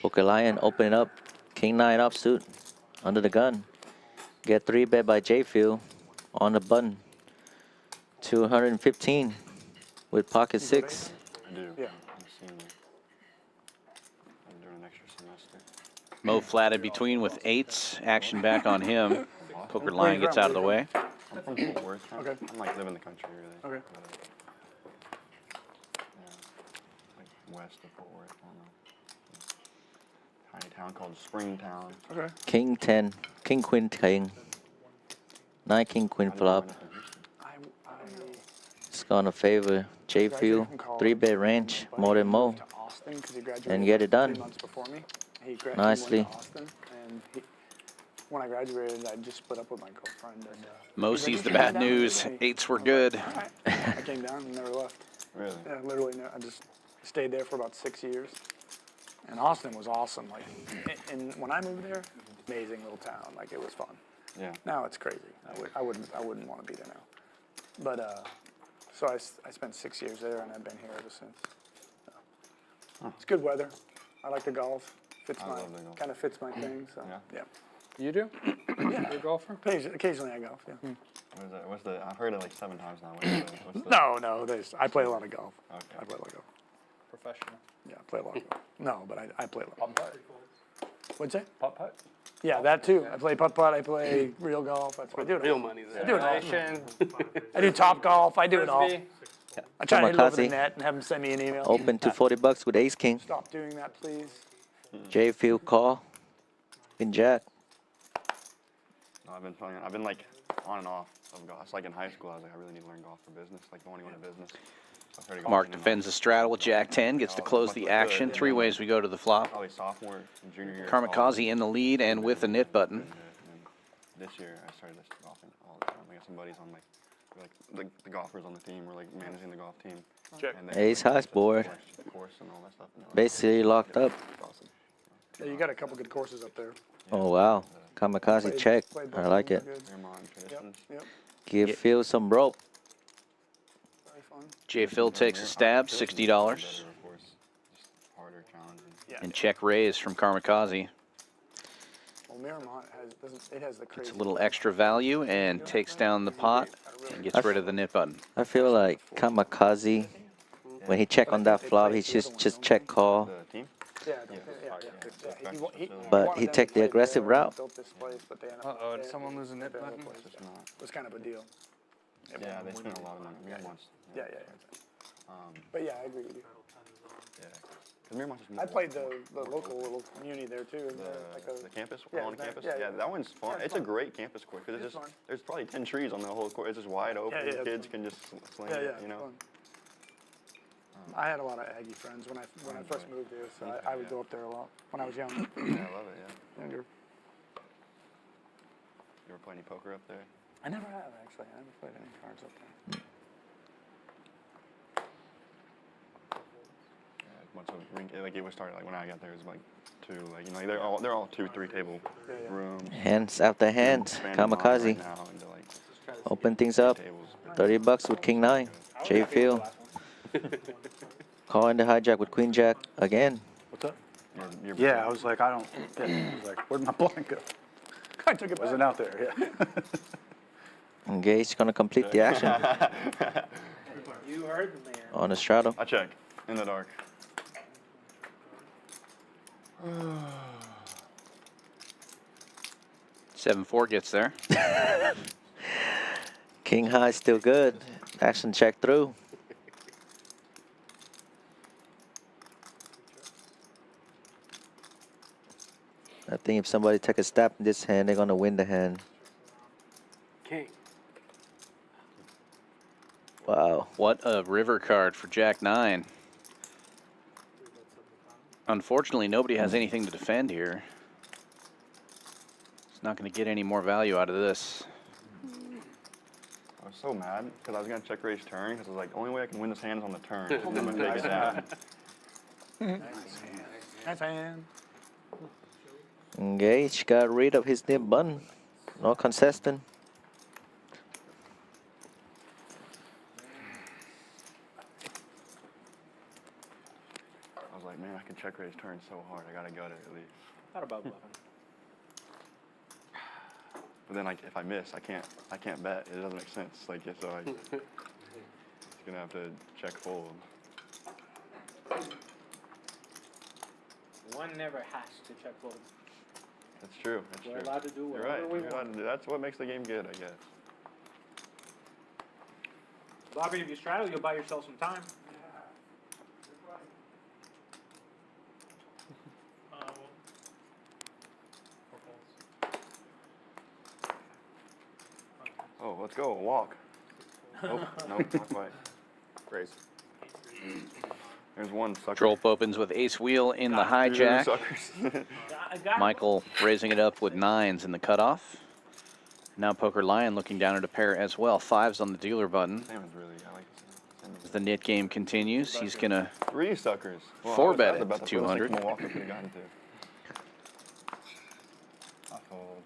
Poker Lion opening up. King 9 offsuit. Under the gun. Get 3-bet by J-Field. On the button. 215. With pocket 6. I do. Yeah. I'm seeing you. I'm doing an extra semester. Mo flatted between with 8s. Action back on him. Poker Lion gets out of the way. I'm from Fort Worth. Okay. I'm like live in the country really. Okay. Yeah. Like west of Fort Worth. I don't know. Tiny town called Springtown. Okay. King 10. King Queen King. 9 King Queen flop. It's gonna favor J-Field. 3-bet range. More than Mo. To Austin, 'cause he graduated And get it done. 3 months before me. He graduated Nicely. went to Austin, and when I graduated, I just split up with my girlfriend. And, Mo he's like, sees "You the came bad down?" news. And 8s were I was good. like, "All right." I came down and never left. Really? Yeah, literally, I just stayed there for about 6 years. And Austin was awesome. Like, and when I moved there, amazing little town. Like, it was fun. Yeah. Now it's crazy. I wouldn't want to be there now. But so I spent 6 years there, and I've been here ever since. So, it's good weather. I like the golf. I love the golf. Kind of fits my thing. So Yeah. You do? Yeah. You're a golfer? Occasionally I golf. Yeah. What is that? What's the? I've heard it like 7 times now. What's the? No. I play a lot of golf. Okay. I play a lot of golf. Professional. Yeah, I play a lot of golf. No, but I play a lot. Putt putt. What's that? Putt putt. Yeah, that too. I play putt-putt. I play real golf. I do it Real all. money's I do it all. Nation. I do top golf. I do it all. Frisbee. I try to hit it over the Kamikaze. net and have them send me an email. Open to $40 with Ace King. Stop doing that, please. J-Field call. Queen Jack. No, I've been playing. I've been like on and off of golf. It's like in high school, I was like, I really need to learn golf for business, like going into business. So I started Mark golfing defends the straddle with Jack 10, gets to close the action. Three ways we go to the flop. Probably sophomore, junior year. Kamikaze in the lead and with the knit button. And then this year, I started just golfing all the time. I got some buddies on the golfers on the team. We're like managing the golf team. Check. And they Ace high board. the course and all that stuff. And Basically locked up. it's awesome. Yeah, you got a couple good courses up there. Oh wow. Kamikaze check. I like it. Fairmont, Yep, Traditions. yep. Give Phil some rope. Very fun. J. Phil takes a stab, $60. Better, of course. Just harder, challenging. Yeah. And check raise from Kamikaze. Well, Miramont has the crazy. It's a little extra value and takes down the pot and gets rid of the knit button. I feel like Kamikaze, when he check on that flop, he just check call. The team? Yeah, Yeah. But he take the aggressive route. Uh-oh, did someone lose a knit button? It's just not. It was kind of a deal. Yeah, they spent a lot of money. Miramont's. Yeah. But yeah, I agree with you. Yeah. 'Cause Miramont's just more I played the local little community there too. the campus, Yeah, on the campus. yeah, Yeah, that one's fun. Yeah, it's it's a great campus course because It's fun. there's probably 10 trees on the whole course. It's just wide open. Yeah, it's Kids fun. can just sling Yeah, it, yeah. you know. Fun. I had a lot of Aggie friends when I first moved here, so I would go up there a lot when I was young. Yeah, I love it. Yeah. Younger. You ever play any poker up there? I never have actually. I never played any cards up there. Yeah, once like it was started like when I got there, it was like two, like you know, they're all 2-3 table rooms. Hands after hands. Expanding on Kamikaze. right now into, like, Open things up. tables. $30 with King 9. J. Phil. Calling the hijack with Queen Jack again. What's up? You're Yeah, I was like, I was like, where'd my blind go? I took it Wasn't back. out there, yeah. Engage gonna complete the action You heard the man. on the straddle. I check in the dark. 7-4 gets there. King high still good. Action check through. I think if somebody take a stab in this hand, they're gonna win the hand. King. Wow. What a river card for Jack 9. Unfortunately, nobody has anything to defend here. It's not going to get any more value out of this. I was so mad because I was gonna check raise turn because I was like, the only way I can win this hand is on the turn. And then I'm gonna take it down. Nice hand. Engage got rid of his nib button. No contestant. I was like, man, I can check raise turn so hard. I gotta gut it at least. Thought about bluffing. But then, like, if I miss, I can't bet. It doesn't make sense. Like, so I, it's gonna have to check fold. One never has to check fold. That's true. That's We're true. allowed to do You're whatever right. we You're allowed to do. That's what makes the game good, I guess. Bobby, if you straddle, you'll buy yourself some time. Oh, let's go. Walk. Nope. Nope. Not quite. Raise. There's one sucker. Trollp opens with ace wheel in the Two hijack. suckers. Michael raising it up with 9s in the cutoff. Now Pokerline looking down at a pair as well. 5s on the dealer button. Same is really. I like this. As the knit game continues, he's going to 3 suckers. Well, Four I bet was it about to to throw 200. six Milwaukee could have gotten to. I fold.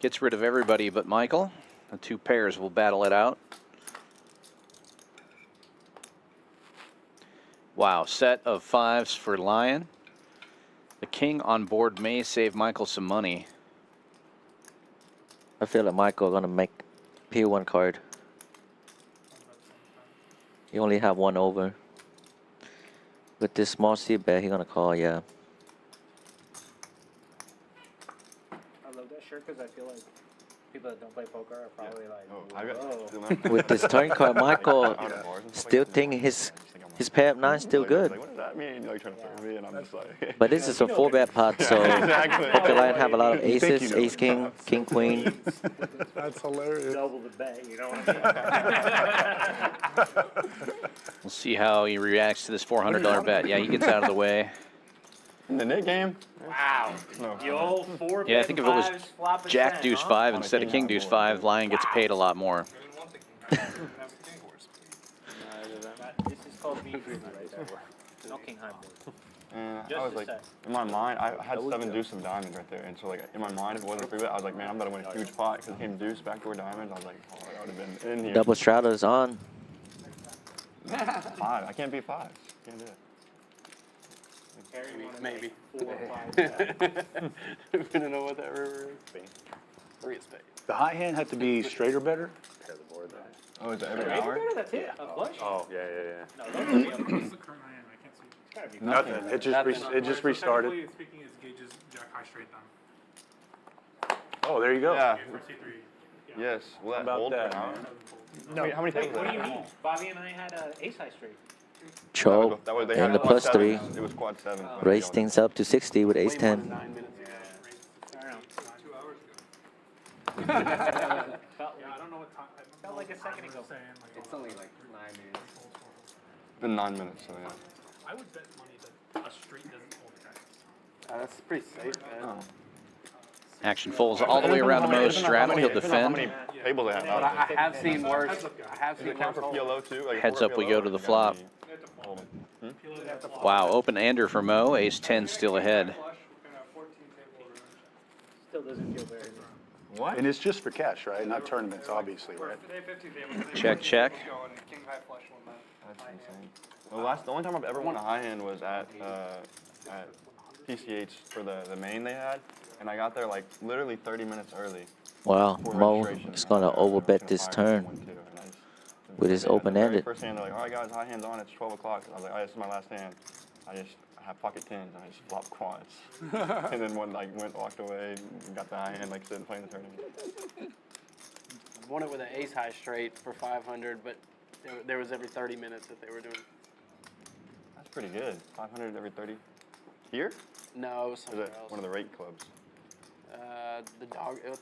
gets rid of everybody but Michael. The two pairs will battle it out. Wow, set of 5s for Lion. The king on board may save Michael some money. I feel like Michael gonna make P1 card. He only have one over. With this small C bet, he gonna call, yeah. I love that shirt because I feel like People that don't play poker are probably like, Oh, whoa. With this turn card, Michael Out of bars and stuff like still that. thinking I just think I'm his pair of nine still like, good. Like, what does that mean? Like trying to throw me, and I'm just like. But this is a 4-bet pot, so Exactly. Pkwy have a lot of You think you aces, know ace king, king queen. That's hilarious. Double the bet, you know what I mean? We'll see how he reacts to this $400 bet. Yeah, he gets out of the way. In the net game? Wow. No. The old 4 Yeah, I think if it was fives, flop a Jack 10, deuce huh? 5 instead of king deuce 5, Lion gets paid a lot more. This is called being greedy right there. No king high board. And I Just was a like, sec. in my mind, I had 7 deuce of diamonds right there, and so like in my mind, if it wasn't a free bet, I was like, man, I'm about to win a huge pot because it came deuce backdoor diamonds. I was like, oh, that would have been in here. Double straddles on. 5. I can't beat 5. Can't do it. Maybe. 4 or 5. We don't know what that river is. 3 of spades. The high hand had to be straight or better? Pair the board though. Oh, is it every Straight hour? better, that's it. A flush? Oh, yeah. No, those would be a What's the current hand? I can't see. It's gotta be Nothing. It just Nothing. it just restarted. Technically speaking, it's gauges jack high straight down. Oh, there you go. Yeah. For C3. Yes. Will that About hold that? for an hour? No. How many Wait, tables? what do did you I mean? have? Bobby and I had a ace high straight. Choke. That was, they And had the quad plus 7. 3. It was quad 7. but Raise y'all- things up to 60 with ace Way more than 10. 9 minutes. I don't know. 2 hours ago. Felt Yeah, I don't know what time. Felt like a second ago. It's only like 9 minutes. It's been 9 minutes, so yeah. I would bet money that a straight doesn't hold the That's pretty safe, man. Oh. Action folds all the way around to Mo's straddle. He'll Depends on how many defend. tables they have But out I have seen worse. I have Does seen it count worse. for PLO too? Like, Heads for up, we PLO, go to the you gotta flop. be holding. Wow, open ender for Mo. Ace 10 still ahead. Still doesn't feel very good. And it's just for cash, right? Not tournaments, obviously, right? Check, check. That's insane. The only time I've ever won a high hand was at PCH for the main they had, and I got there like literally 30 minutes early. Wow, before Mo registration. is going to overbet this turn with his open-ended. First hand, they're like, all right guys, high hand's on, it's 12 o'clock. I was like, all right, this is my last hand. I have pocket 10s, and I just flopped quads. And then walked away, and got the high hand, like sitting playing the tournament. I won it with an ace high straight for 500, but there was every 30 minutes that they were doing. That's pretty good. 500 every 30. Here? No, it was Or is somewhere it else. one of the rate clubs? The dog, it was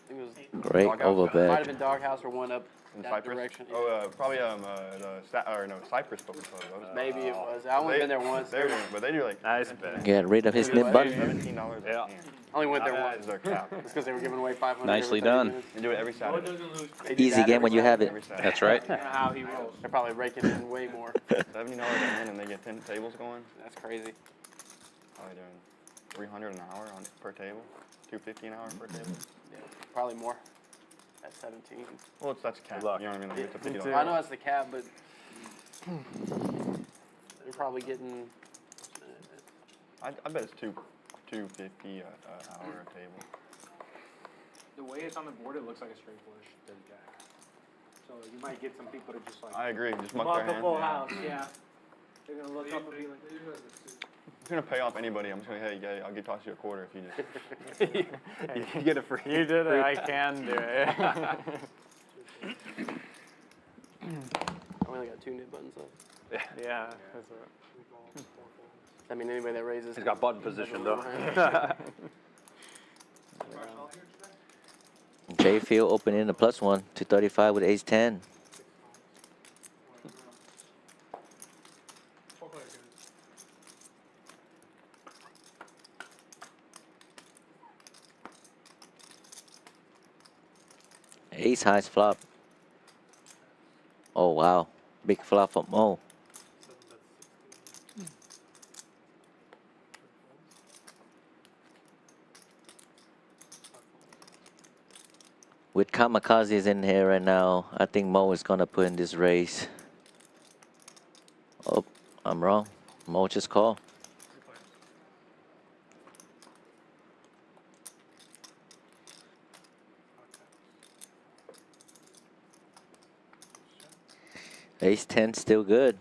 Great Doghouse? overbet. might have been Doghouse or one up In that Cyprus? direction. Oh, probably Cyprus Poker Club. Maybe it was. I only been there once. They're doing, but they do like Nice bet. Get rid of his nip button. $17 a Yeah. hand. I only went there That is once. their cap. It's because they were giving away 500. Nicely every 30 done. minutes. They do it every Saturday. They do Easy that game every when you have Every it. Saturday. That's right. I don't know how he rolls. They're probably raking in way more. $70 a hand, and they get 10 tables going. That's crazy. Probably doing 300 an hour per table. 250 an hour per table. Yeah, probably more. At 17. Well, that's cap. luck. You know what I mean? Like, it's a $50. I know that's the cap, but they're probably getting. I bet it's 250 an hour a table. The way it's on the board, it looks like a straight flush to the jack. So you might get some people to just like I agree. Just muck their a hand. full Yeah. house, yeah. They're gonna look up and be like, It's gonna pay off anybody. I'm just gonna, hey, I'll toss you a quarter if you just. You get a free. you did it, I can do it. I only got 2 nip buttons left. Yeah. I mean, anybody that raises. He's got button position though. J Field opening the +1, 235 with ace 10. Ace highs flop. Oh wow, big flop from Mo. With kamikazes in here right now, I think Mo is gonna put in this race. Oh, I'm wrong. Mo just call. Ace 10 still good.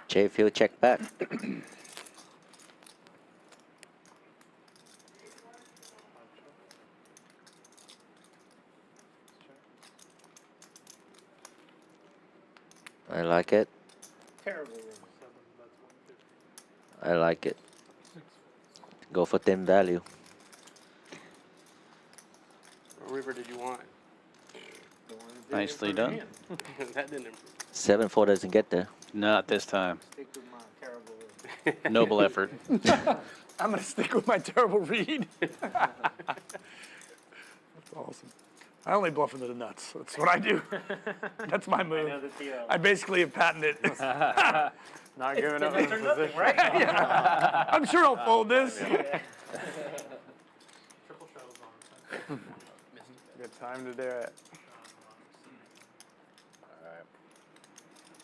J Field check back. I like it. Terrible room. I like it. Go for thin value. What river did you want? Nicely done. That didn't improve. 7-4 doesn't get there. Not this time. Stick with my terrible room. Noble effort. I'm gonna stick with my terrible read. That's awesome. I only bluff into the nuts. That's what I do. That's my move. I know the TL. I basically have patented it. Not giving up in position. Right? Yeah. I'm sure I'll fold this. Triple shuttles on. Good time to do it. Alright.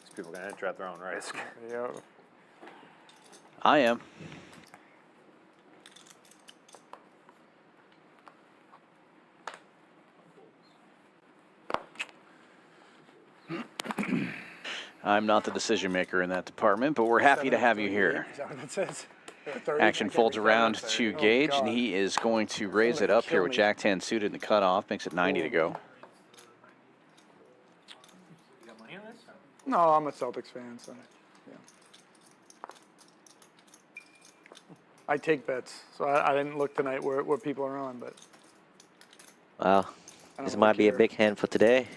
These people are gonna enter at their own risk. Yep. I am. I'm not the decision maker in that department, but we're happy to have you here. Is that what it says? Action folds around to Gage, and he is going to raise it up here with Jack-10 suited in the cutoff, makes it 90 to go. You got money on this? No, I'm a Celtics fan, so yeah. I take bets, so I didn't look tonight where people are on, but Wow. don't This really might be a care. big hand for today.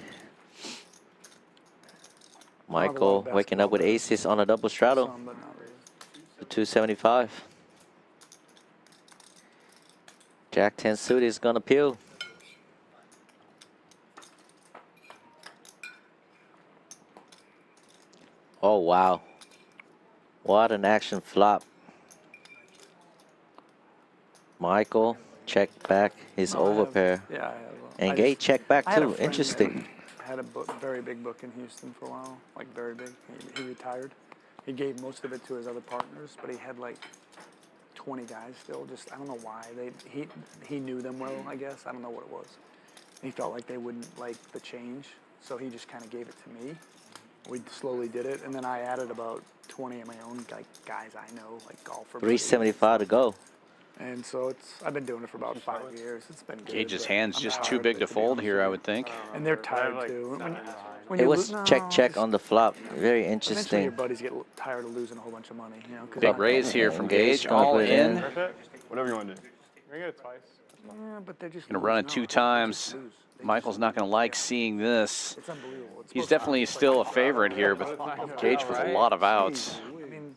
I don't have a lot Michael of waking up with basketball aces on a double straddle. some, but not really. The 275. Jack-10 suited is gonna peel. Oh wow. What an action flop. Michael check back his No, I have- overpair. Yeah, I have. And I Gage just- check back I had a too. friend Interesting. that had a very big book in Houston for a while, like very big. He retired. He gave most of it to his other partners, but he had like 20 guys still. Just I don't know why he knew them well. I guess I don't know what it was. He felt like they wouldn't like the change, so he just kind of gave it to me. We slowly did it, and then I added about 20 of my own like guys I know, like golfer. 375 to go. And so I've been doing it for about 5 years. It's been good. Gage's but hand's I'm just tired too of big it, to be fold honest here, with I you. would think. And they're tired like too. 7 When It you was no, check just on the flop. Very eventually your interesting. buddies get tired of losing a whole bunch of money, you know. 'cause Big they're- raise here from Gage, gonna all put it in. Whatever you want to do. We get it twice. Yeah, but they're just Gonna run it losing. 2 No, they times. just lose. They Michael's just not going to like seeing this. It's unbelievable. It's He's supposed to definitely be still a favorite here, but Gage with a lot of outs. I mean,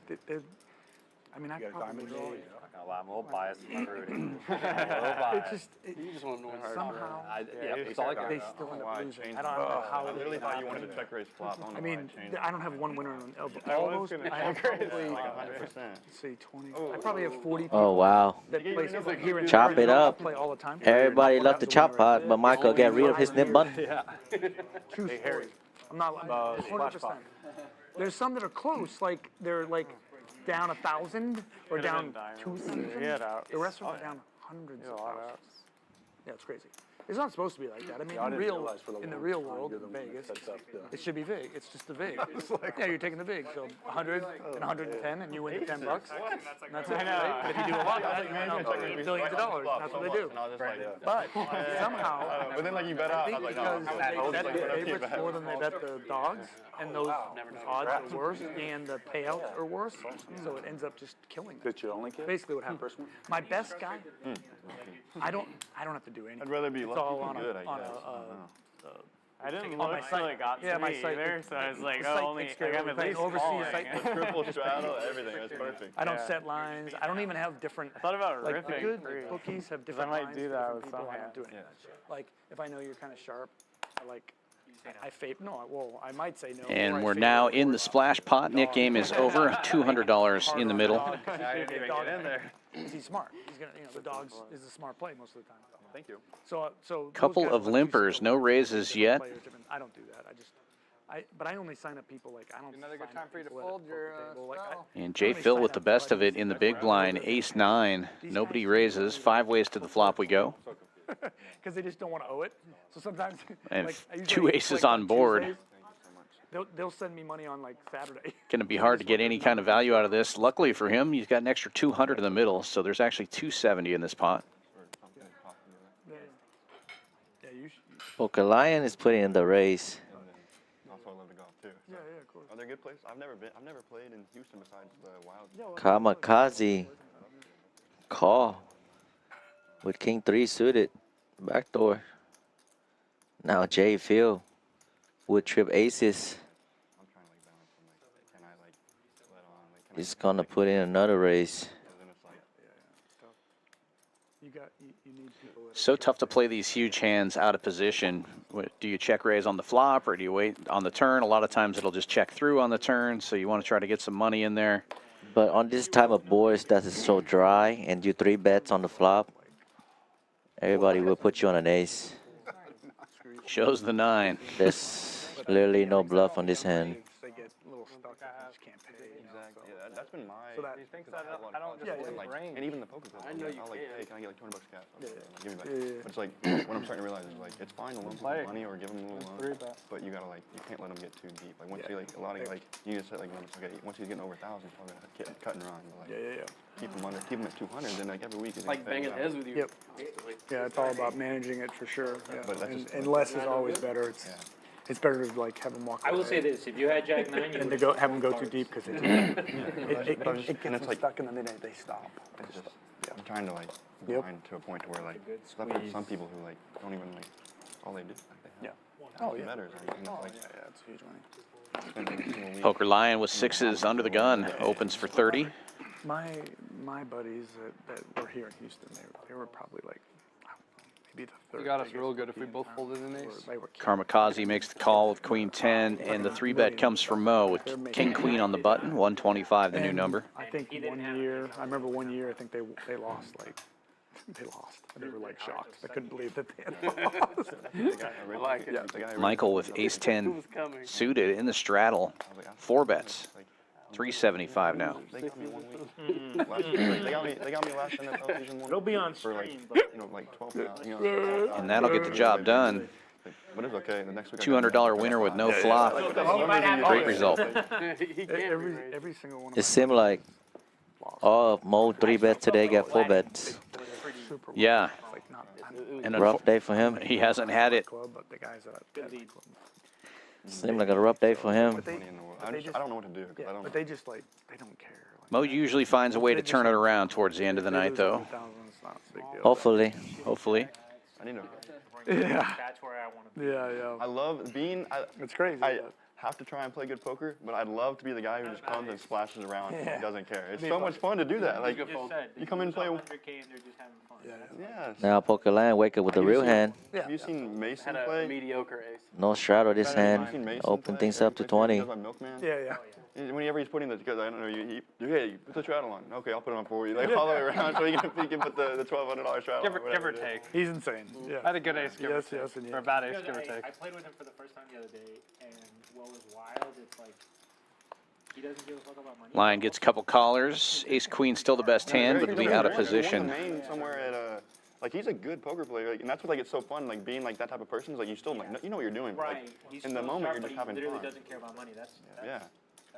I mean, I probably Not gonna lie, I'm a little biased in my rooting. A little biased. You just want to know hard. somehow Yeah, that's all I got. they still end Why up I losing. changed I don't it. know how. I literally thought you wanted to check raise flop. I don't know I why mean, changed it. I don't have one winner on all was those. gonna I have check raise probably Like 100%. let's see 20. I probably have 40 people Oh wow. that play here and Chop there. it up. Play all the time. Everybody love the chop pot, but Michael get rid of his nip button. True story. I'm not 100%. There's some that are close, like they're like down 1,000 or down 2,000. He had outs. The rest of them are down hundreds He had of a lot of thousands. outs. Yeah, it's crazy. It's not supposed to be like that. I mean, in the real world, in Vegas, it should be vig. It's just the vig. Yeah, you're taking the vig. So 100 and 110, and you win the $10. And that's it. Right? But if you do a lot of that, you win billions of dollars. And that's what they do. And I was just like, But somehow, but then like you bet I out. I think was like, because no. they bet the favorites more than they bet the dogs, and those odds are worse, and the payouts are worse, so it ends up just killing them. Did you only kid? Basically what happens. My best guy, I don't have to do anything. I'd rather be It's lucky all than on good, a, I on guess. a, I didn't on look my till site. it got to Yeah, my me site. either, so I was like, The oh, site only takes care of I'm at everything. least Overseas calling. site. Triple straddle, everything. That's perfect. I don't Yeah. set lines. I don't even have different. I thought about Like the riffing good free. bookies have I different might lines do for that different with people. some I don't hands. do it. Like if I know you're kind of sharp, I like. I I might say no. or I And we're favor now the in the worse. splash pot. Nick game is over. $200 in the middle. Dog, get in there. He's smart. He's gonna, the dogs is a smart play most of the time. Thank you. So those Couple guys of let you limpers, still no play raises different yet. players, I don't do that. But I only sign up people like I don't. Another good sign time up for you to people at fold the your, poker table. Like, And Jay Phil with the best of it in the big blind. Ace-9. Nobody raises. 5 ways to the flop we go. because they just don't want to owe it. So sometimes And like, I usually, 2 aces on board. Tuesdays, they'll send me money on like Saturday. Going to be hard to get any kind of value out of this. Luckily for him, he's got an extra 200 in the middle, so there's actually 270 in this pot. Yeah, you should. Poker Lion is putting in the raise. Also, I love to golf too. Yeah, of course. Are there good places? I've never played in Houston besides the Wild. Kamikaze. Call. With king 3 suited. Backdoor. Now J Phil. With trip aces. I'm trying to like balance. I'm like, can I like let on? Like, can He's gonna put in another raise. then it's like, You need people that So tough to play these huge hands out of position. Do you check raise on the flop or do you wait on the turn? A lot of times it'll just check through on the turn, so you want to try to get some money in there. But on this type of boards that is so dry and you 3 bets on the flop, everybody will put you on an ace. Shows the 9. There's literally no bluff on this hand. they get a little stuck and they just can't pay. exactly. Yeah, that's been my. So that- thing, He thinks 'cause I don't- have a lot I of don't fun. just And, play like, range. and even the poker club. I know you I'll like, can. hey, can I get like $20 cash? Yeah. Give me back. Yeah. But it's like what I'm starting to realize is like it's fine to loan people Play. money or give them a little Three loan, bet. but you gotta like you can't let them get too deep. Like once Yeah. you like a lot of like you just set like limits. Okay, once he's getting over 1,000, he's probably gonna get cut and run. But, like, Yeah. keep him under, keep him at 200. Then like every week he's Like banging heads with you. Yep. Yeah, it's all about managing it for sure. Yeah. But that's And, just- and less is always better. It's better to like have them walk. I will away say this: if you had Jack 9, you And to would go have them go too deep because it and gets them like stuck and then they stop. They it's just just, I'm trying to like Yep. grind to a point where like good stuff with some people who like don't even like all they do. Like, they have Oh yeah. betters. And it's like Yeah, it's huge money. spend every single week. Poker Lion with 6s under the gun. Opens for 30. My buddies that were here in Houston, they were probably like I don't know, maybe the third. You got us biggest real good if we in both town. folded an They were- ace. they were Kamikaze makes the call with Queen 10, and the 3-bet comes from Mo with King Queen on the button. 125, the new And number. I think one year, I remember one year, I think they lost like, they lost. And they were like shocked. I couldn't believe that they had lost. I like it. The guy Michael with Ace 10 was coming. suited in the straddle. 4 bets. 375 now. They got me 1 week. Last year, they got me last NFL season 1. It'll be on for like stream, but like 12,000. You know, And that'll get the job done. but it's okay. The next week. $200 winner with no flop. Great result. He can't Every single one of It seemed like all of Mo 3 bets today got 4 bets. super Yeah. like not And Rough day for him. he hasn't had it. club, but the guys at the club. Seemed like a rough day for him. But they, Money in the world. but they I don't know what to do because I don't. but they just like they don't care. Like, Mo usually finds a way to turn it around towards the end of the night, though. It's not a big deal. Hopefully. Hopefully. I need to. Yeah. that's where I want to be. I love being. It's crazy. I have to try and play good poker, but I'd love to be the guy who just comes and splashes around and doesn't care. It's so much fun to do that. Like you come in and play. 100K and they're just having fun. Yes. Now Poker Lion wake up with the real hand. Have you seen Mason had a play? mediocre ace. No straddle this Have you hand. seen Mason Open play? things up to 20. He goes by Milkman. Yeah. Whenever he's putting the, because I don't know, hey, put the straddle on. Okay, I'll put it on for you. Like all the way around so he can put the $1,200 straddle Give on. or, give or whatever it is. take. He's insane. Yeah. I had a good ace, give or Yes, take. yes, and Or a yes. bad ace, give or take. I played with him for the first time the other day, and what was wild, it's like, he doesn't give a fuck about money. Lion gets a couple callers. Ace Queen still the best hand, but it'll be out of He won position. the main somewhere at like he's a good poker player, like, and that's what like it's so fun, like being like that type of person. Is like you still like you know what you're doing, but, Right. like, He's in the so moment sharp, you're but just he having literally fun. doesn't care about money. That's Yeah.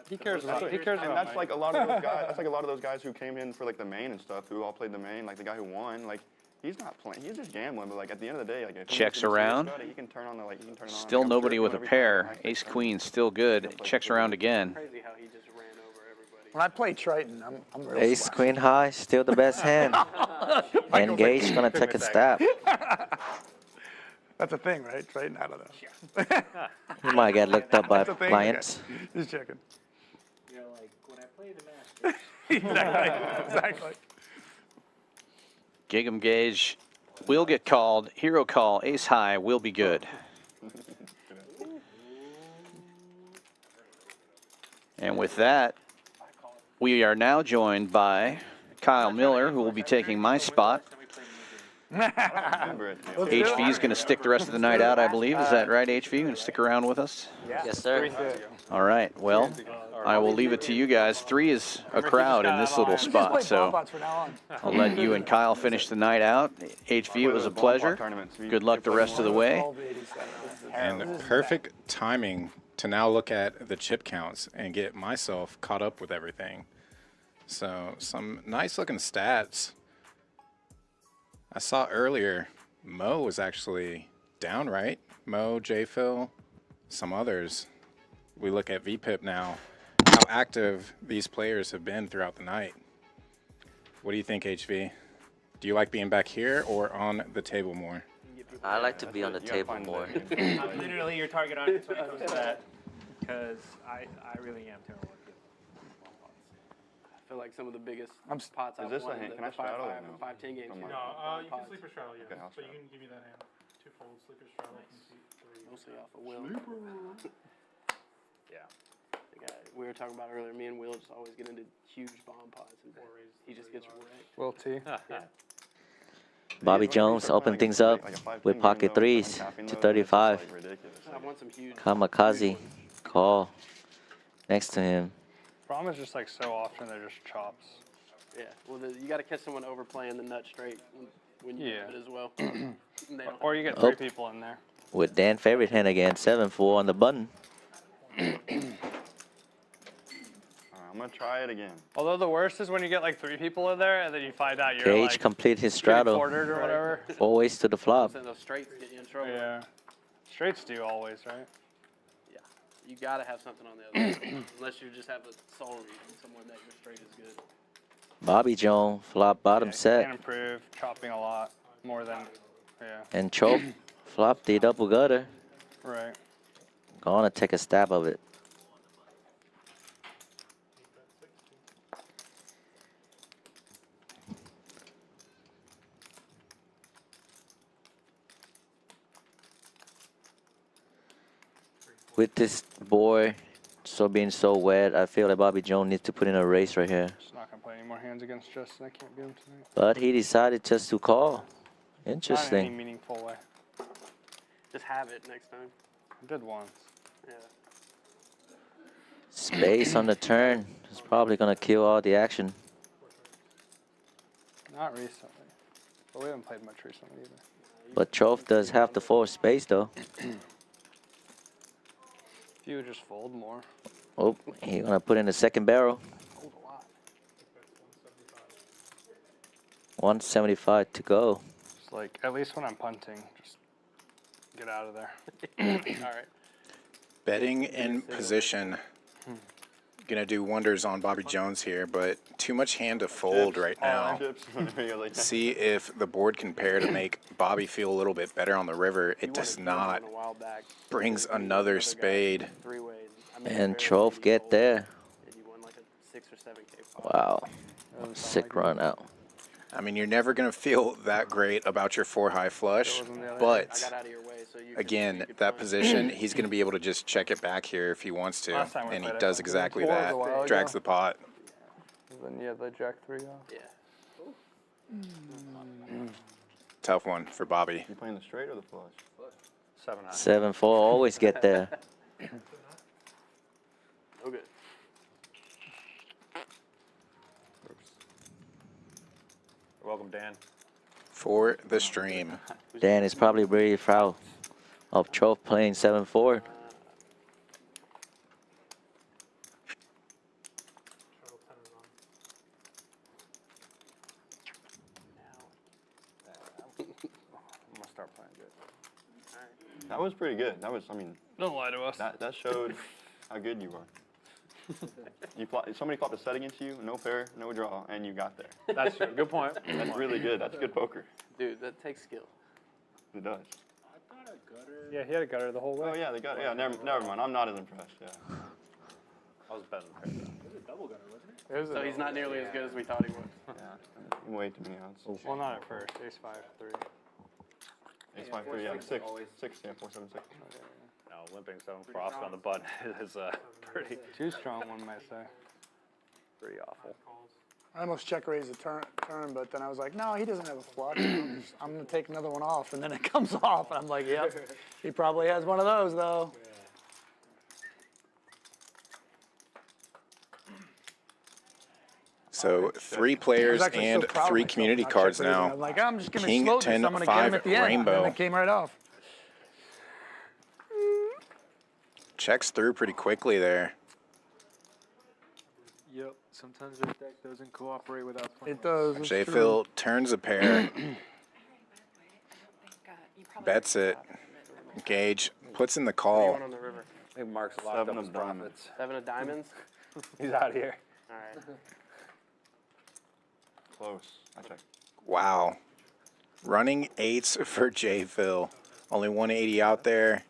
He cares about And money. that's like a lot of those guys. That's like a lot of those guys who came in for like the main and stuff, who all played the main. Like the guy who won, like he's not playing. He's just gambling. But like at the end of the day, like if he Checks wants to be serious around. about it, he can turn on the like he can turn it on. Still Like, I'm sure nobody if you with a know every pair. time, Ace Queen still good. Checks around again. Crazy how he just ran over everybody. When I play Triton, I'm real Ace splashy. Queen high, still the best hand. And Gage gonna take a stab. That's a thing, right? Triton, I don't know. He might get looked up by That's a thing? clients. Okay. Just checking. You know, like, when I play the Masters, Exactly. Gig 'em Gage will get called. Hero call. Ace high will be good. And with that, we are now joined by Kyle Miller, who will be taking my spot. Remember it. HV is going to stick the rest of the night out, I believe. Is that right, HV? You're going to stick around with us? Yes, sir. All right. Well, I will leave it to you guys. 3 is a crowd in this little spot, so I'll let you and Kyle finish the night out. HV, it was a pleasure. Good luck the rest of the way. And perfect timing to now look at the chip counts and get myself caught up with everything. So some nice looking stats. I saw earlier Mo was actually down, right? Mo, J Phil, some others. we look at VPIP now, how active these players have been throughout the night. What do you think, HV? Do you like being back here or on the table more? I like to be on the table more. I'm literally your target audience when it comes to that, because I really am terrible at people. I feel like some of the biggest pots Is I've this a won hand? in Can I the straddle or 5-5 no? and 5-10 games. Come here. on. You can sleeper straddle, yes. Okay, I'll But you straddle. can give me that hand. Two-fold sleeper straddle. Mostly off of Will. Yeah. We were talking about earlier, me and Will just always get into huge bomb pots, and he just gets wrecked. Will T. Bobby Jones opened things up with pocket threes to 35. I want some huge. Kamikaze call next to him. Problem is just like so often they're just chops. Yeah, well, you got to catch someone overplaying the nut straight when you Yeah. do it as well. Or you get three people in there. With Dan favorite hand again, 7-4 on the button. I'm gonna try it again. Although the worst is when you get like three people in there and then you find out you're Gage like complete his getting straddle. quartered or whatever. 4 ways to the flop. Those straights get you in trouble. Yeah. Straights do always, right? Yeah, you got to have something on the other side, unless you just have a soul reading someone that your straight is good. Bobby Jones flop bottom Can set. improve chopping a lot more than, yeah. And Chope flop the double gutter. Right. Gonna take a stab of it. With this board being so wet, I feel like Bobby Jones needs to put in a race right here. Just not gonna play any more hands against Justin. I can't beat him tonight. But he decided just to call. Not in any Interesting. meaningful way. Just have it next time. I did once. Yeah. Space on the turn is probably gonna kill all the action. Not recently. But we haven't played much recently either. But Trof does have the 4 space though. If you would just fold more. Oh, he's gonna put in the second barrel. Fold a lot. 175 to go. Just like, at least when I'm punting, just get out of there. All right. Betting in position. Gonna do wonders on Bobby Jones here, but too much hand to fold right now. See if the board can pair to make Bobby feel a little bit better on the river. It does not. Brings another spade. And Trof get there. And you won like a 6 or 7K. Wow. Sick run out. I mean, you're never going to feel that great about your 4-high flush, but again, that position, he's going to be able to just check it back here if he wants to, and he does exactly that. Drags the pot. Then you have the Jack 3 off. Yeah. Tough one for Bobby. You playing the straight or the flush? 7 high. 7-4 always get there. Okay. Welcome, Dan. For the stream. Dan is probably very proud of Trof playing 7-4. I'm gonna start playing good. That was pretty good. That was, I mean, Don't lie to us. that showed how good you were. Somebody flopped a set against you, no pair, no draw, and you got there. That's true. Good point. That's really good. That's good poker. Dude, that takes skill. It does. Yeah, he had a gutter the whole way. Oh yeah, they got. Yeah, never mind. I'm not as impressed. Yeah. I was better than pair. It was a double gutter, wasn't it? So he's not nearly as good as we thought he was. Yeah. Way too many odds. Well, not at first. Ace 5, 3. Ace 5, 3. Yeah, 6. 6. Yeah, 4, 7, 6. No, limping 7 frost on the button is pretty Too strong, one might say. pretty awful. I almost check raise the turn, but then I was like, no, he doesn't have a flush. I'm going to take another one off, and then it comes off, and I'm like, yep, he probably has one of those, though. So 3 players and 3 community cards now. I'm like, I'm just going to King slow this. 10 I'm going to get him at the end. rainbow. And then it came right off. Checks through pretty quickly there. Yep. Sometimes that deck doesn't cooperate without playing. It does. it's J. true. Phil turns a pair, bets it. Gage puts in the call. On the river. I think Mark's locked Seven up of his diamonds. profits. 7 of diamonds. He's out here. All right. Close. I check. Wow. Running 8s for J Phil. Only 180 out there.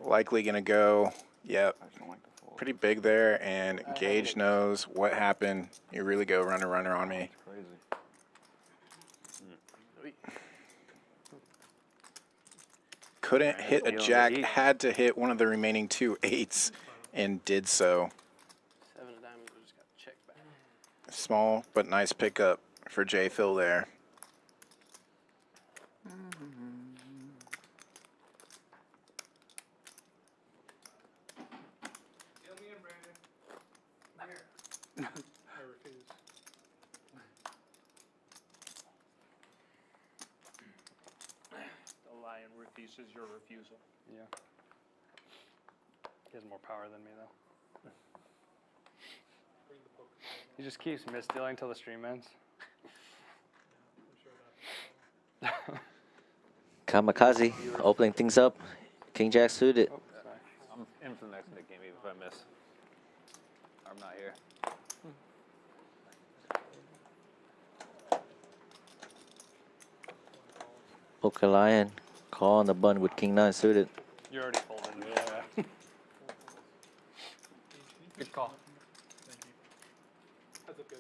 Likely going to go. Yep. Pretty big there. And Gage knows what happened. You really go runner on me. Crazy. Couldn't hit a jack. Had to hit one of the remaining 2 8s. And did so. 7 of diamonds. We just got to check back. Small but nice pickup for J Phil there. I refuse. The lion refuses your refusal. Yeah. He has more power than me, though. He just keeps misdealing till the stream ends. Kamikaze opening things up. King Jack suited. I'm in for the next mid game even if I miss. I'm not here. Poker Lion. Call on the button with King 9 suited. You're already folding. Yeah. Good call. Thank you. Heads up, guys.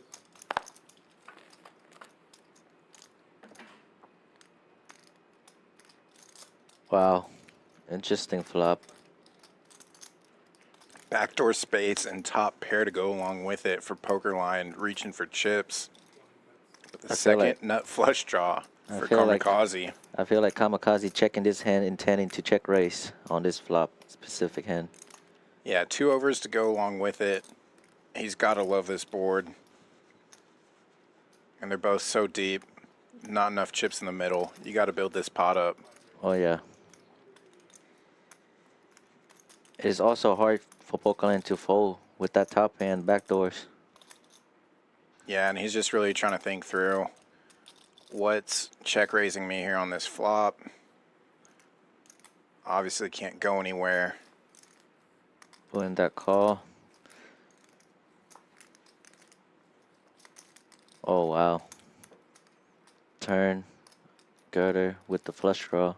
Wow. Interesting flop. Backdoor spades and top pair to go along with it for Poker Line, reaching for chips. But the second nut flush draw for Kamikaze. I feel like Kamikaze checking this hand, intending to check raise on this flop specific hand. Yeah, 2 overs to go along with it. He's got to love this board. And they're both so deep. Not enough chips in the middle. You got to build this pot up. Oh, yeah. It is also hard for Pokeland to fold with that top hand backdoors. Yeah, and he's just really trying to think through what's check raising me here on this flop. Obviously can't go anywhere. Pulling that call. Oh, wow. Turn. Girder with the flush draw.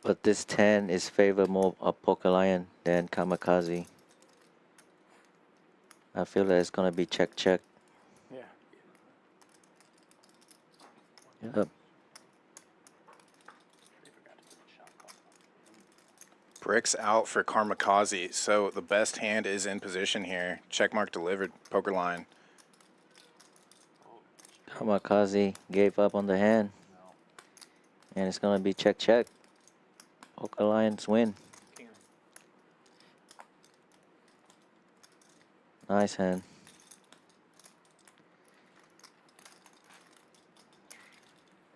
But this 10 is favor more of Poker Lion than Kamikaze. I feel that it's gonna be check. Yeah. Yep. Bricks out for Kamikaze. So the best hand is in position here. Checkmark delivered. Poker Line. Kamikaze gave up on the hand. And it's gonna be check. Poker Lions win. Nice hand.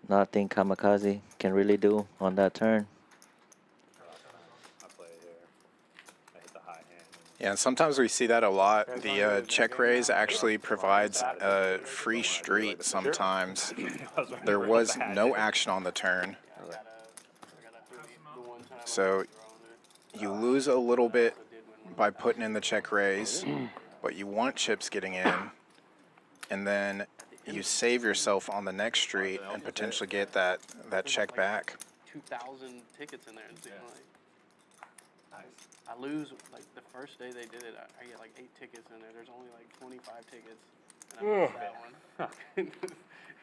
Nothing Kamikaze can really do on that turn. Yeah, and sometimes we see that a lot. The check raise actually provides a free street sometimes. There was no action on the turn. So you lose a little bit by putting in the check raise, but you want chips getting in, and then you save yourself on the next street and potentially get that check back. 2,000 tickets in there. And I lose, like, the first day they did it, I get like 8 tickets in there. There's only like 25 tickets. And I missed that one.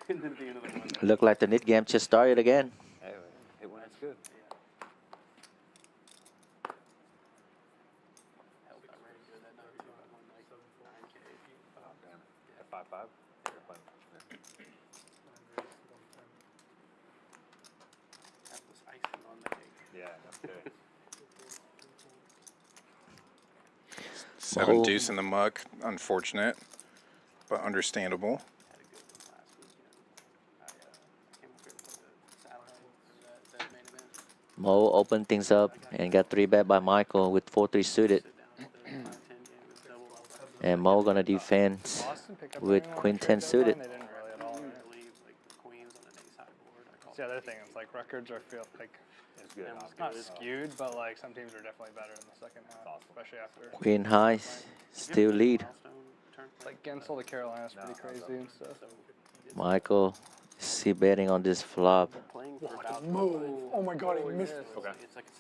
And then at the end of the one. Look like the knit game just started again. Hey, it went, it's good. At 5-5? That was icing on the cake. Yeah, that's good. 7 deuce in the muck. Unfortunate, but understandable. Mo opened things up and got 3-bet by Michael with 4-3 suited. And Mo gonna defend with Queen 10 suited. It's the other thing. It's like records are feel like It's good. not skewed, but like some teams are definitely better in the second half, especially after. Queen high, still lead. Like Gensel to Carolina's pretty crazy and stuff. Michael, see betting on this flop. What a move. Oh my god, he missed. Okay.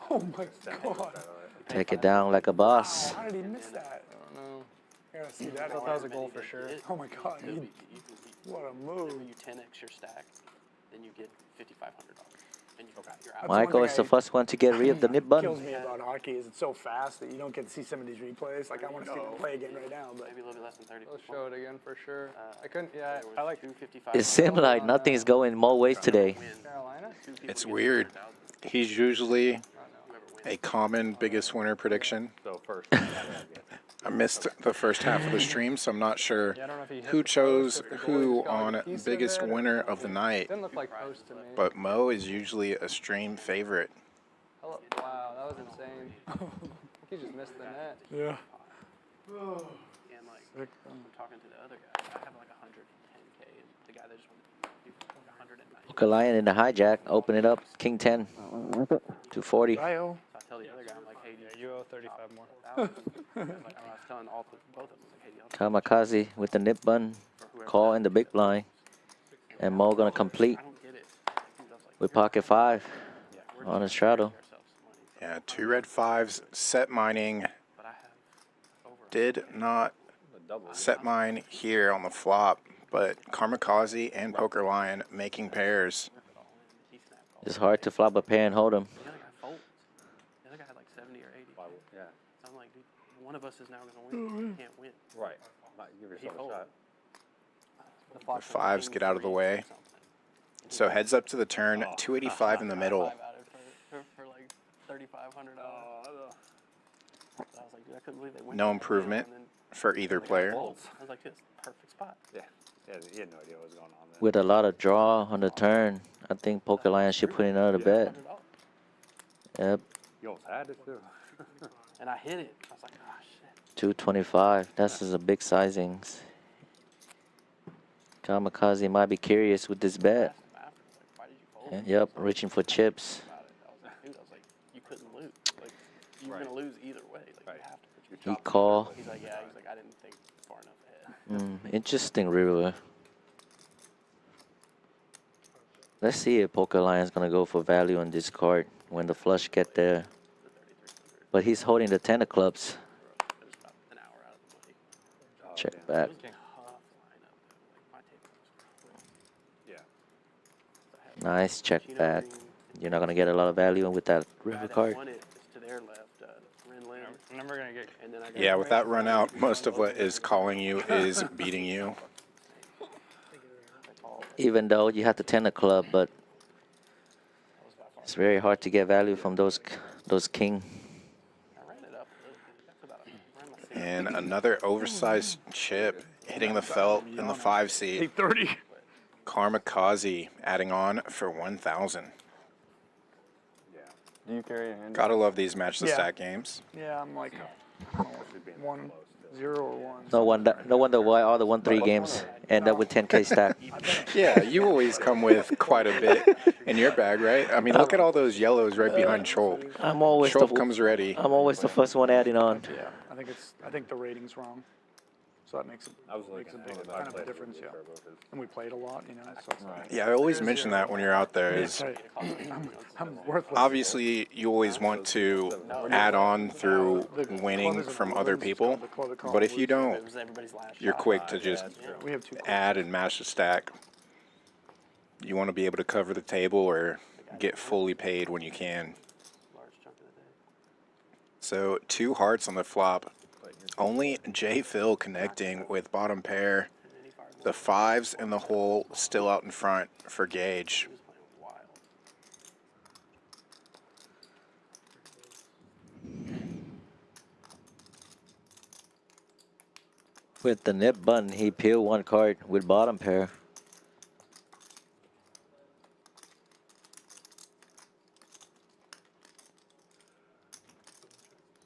Oh my god. Take it down like a boss. How did he miss that? I don't know. I gotta see that. I thought that was a goal for sure. Oh my god. What a move. Whenever you 10x your stack, then you get $5,500. And you're out. Michael is the first one to get rid of the nip What kills button. me about hockey is it's so fast that you don't get to see some of these replays. Like I want to see them play again right now, but Maybe a little bit less than 30. Let's show it again for sure. I couldn't. Yeah, I like 255. It seems like nothing's going more ways today. Carolina. It's weird. He's usually a common biggest winner prediction. So first. I missed the first half of the stream, so I'm not sure Yeah, I don't know if he hit who the post chose if the goalie who got a on piece of biggest it or winner of the night. Didn't look like post to me. But Mo is usually a stream favorite. Wow, that was insane. He just missed the net. yeah. And like, I'm talking to the other guy. I have like 110K, and the guy that just went like 190. Poker Lion in the hijack. Open it up. King 10. 240. So I tell the other guy, I'm like, hey, Yeah, you owe 35 more. I was telling both of them, like, hey, y'all Kamikaze with the nip button. Call in the big blind. And Mo gonna complete I don't get it. with pocket 5 on a straddle. Yeah, 2 red 5s, set mining. Did not set mine here on the flop, but Kamikaze and Poker Lion making pairs. It's hard to flop a pair and hold them. The other guy folds. The other guy had like 70 or 80. Yeah. I'm like, dude, one of us is now going to win. You can't win. Right. Might give yourself a shot. The 5s get out of the way. So heads up to the turn, 285 in the middle. For like $3,500. I was like, dude, I couldn't believe they went. No improvement for either player. I was like, this perfect spot. Yeah. Yeah, he had no idea what was going on there. With a lot of draw on the turn, I think Poker Lion should put in another bet. Yep, You almost had it too. And I hit it. I was like, oh shit. 225. That's just a big sizings. Kamikaze might be curious with this bet. Why did you fold? Yep, reaching for chips. Dude, I was like, you couldn't lose. Like, you were gonna lose either way. Like, you have to put He your call. He's like, yeah. He's like, I didn't think far enough ahead. Interesting river. Let's see if Poker Lion's gonna go for value on this card when the flush get there. But he's holding the 10 of clubs. Check back. Nice check back. You're not gonna get a lot of value with that river card. To their left, Ren I'm never gonna get. and then I got Yeah, with that run out, most of what is calling you is beating you. Even though you have the 10 of club, but it's very hard to get value from those king. And another oversized chip hitting the felt in the 5 seat. 830. Kamikaze adding on for 1,000. Do you carry a hand? Gotta love these match the Yeah. stack games. Yeah, I'm like 1-0 or 1. No wonder why all the 1-3 games end up with 10K stack. Yeah, you always come with quite a bit in your bag, right? I mean, look at all those yellows right behind Cholp. I'm always Cholp comes ready. I'm always the first one adding on. Yeah, I think the rating's wrong. So that makes makes a big kind of a difference, yeah. And we played a lot, you know. So it's Yeah, I always mention that when you're out there. Is I'm worthless. obviously you always want to add on through winning from other people, but if you don't, you're quick to just add and mash the stack. You want to be able to cover the table or get fully paid when you can. So 2 hearts on the flop. Only J. Phil connecting with bottom pair. The 5s in the hole still out in front for Gage. With the nip button, he peeled 1 card with bottom pair.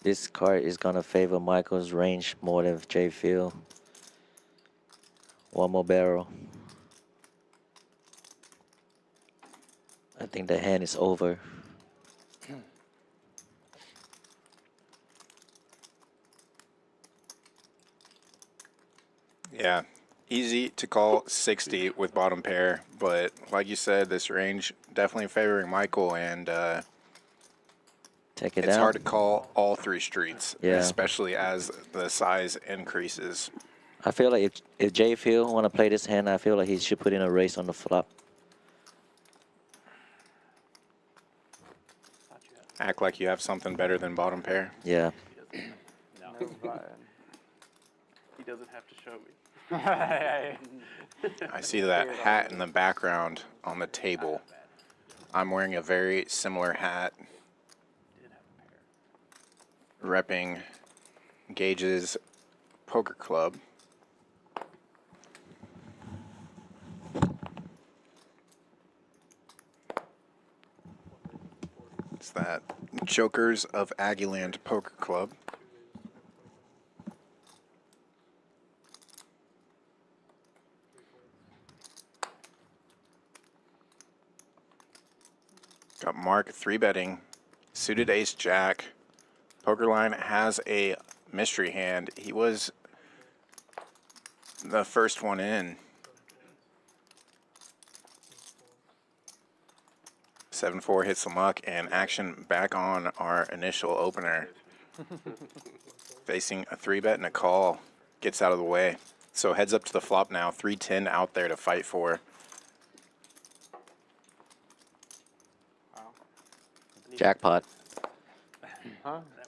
This card is gonna favor Michael's range more than J. Phil. 1 more barrel. I think the hand is over. Yeah, easy to call 60 with bottom pair, but like you said, this range definitely favoring Michael, and Take it it's down. hard to call all three streets, Yeah. especially as the size increases. I feel like if Jay Phil want to play this hand, I feel like he should put in a race on the flop. Act like you have something better than bottom pair. Yeah. No, Brian. He doesn't have to show me. I see that hat in the background on the table. I'm wearing a very similar hat. Repping Gage's poker club. It's that Jokers of Aggieland Poker Club. Got Mark 3-betting, suited ace jack. Pokerline has a mystery hand. He was the first one in. 7-4 hits the muck, and action back on our initial opener. Facing a 3-bet and a call. Gets out of the way. So heads up to the flop now. 3-10 out there to fight for. Jackpot.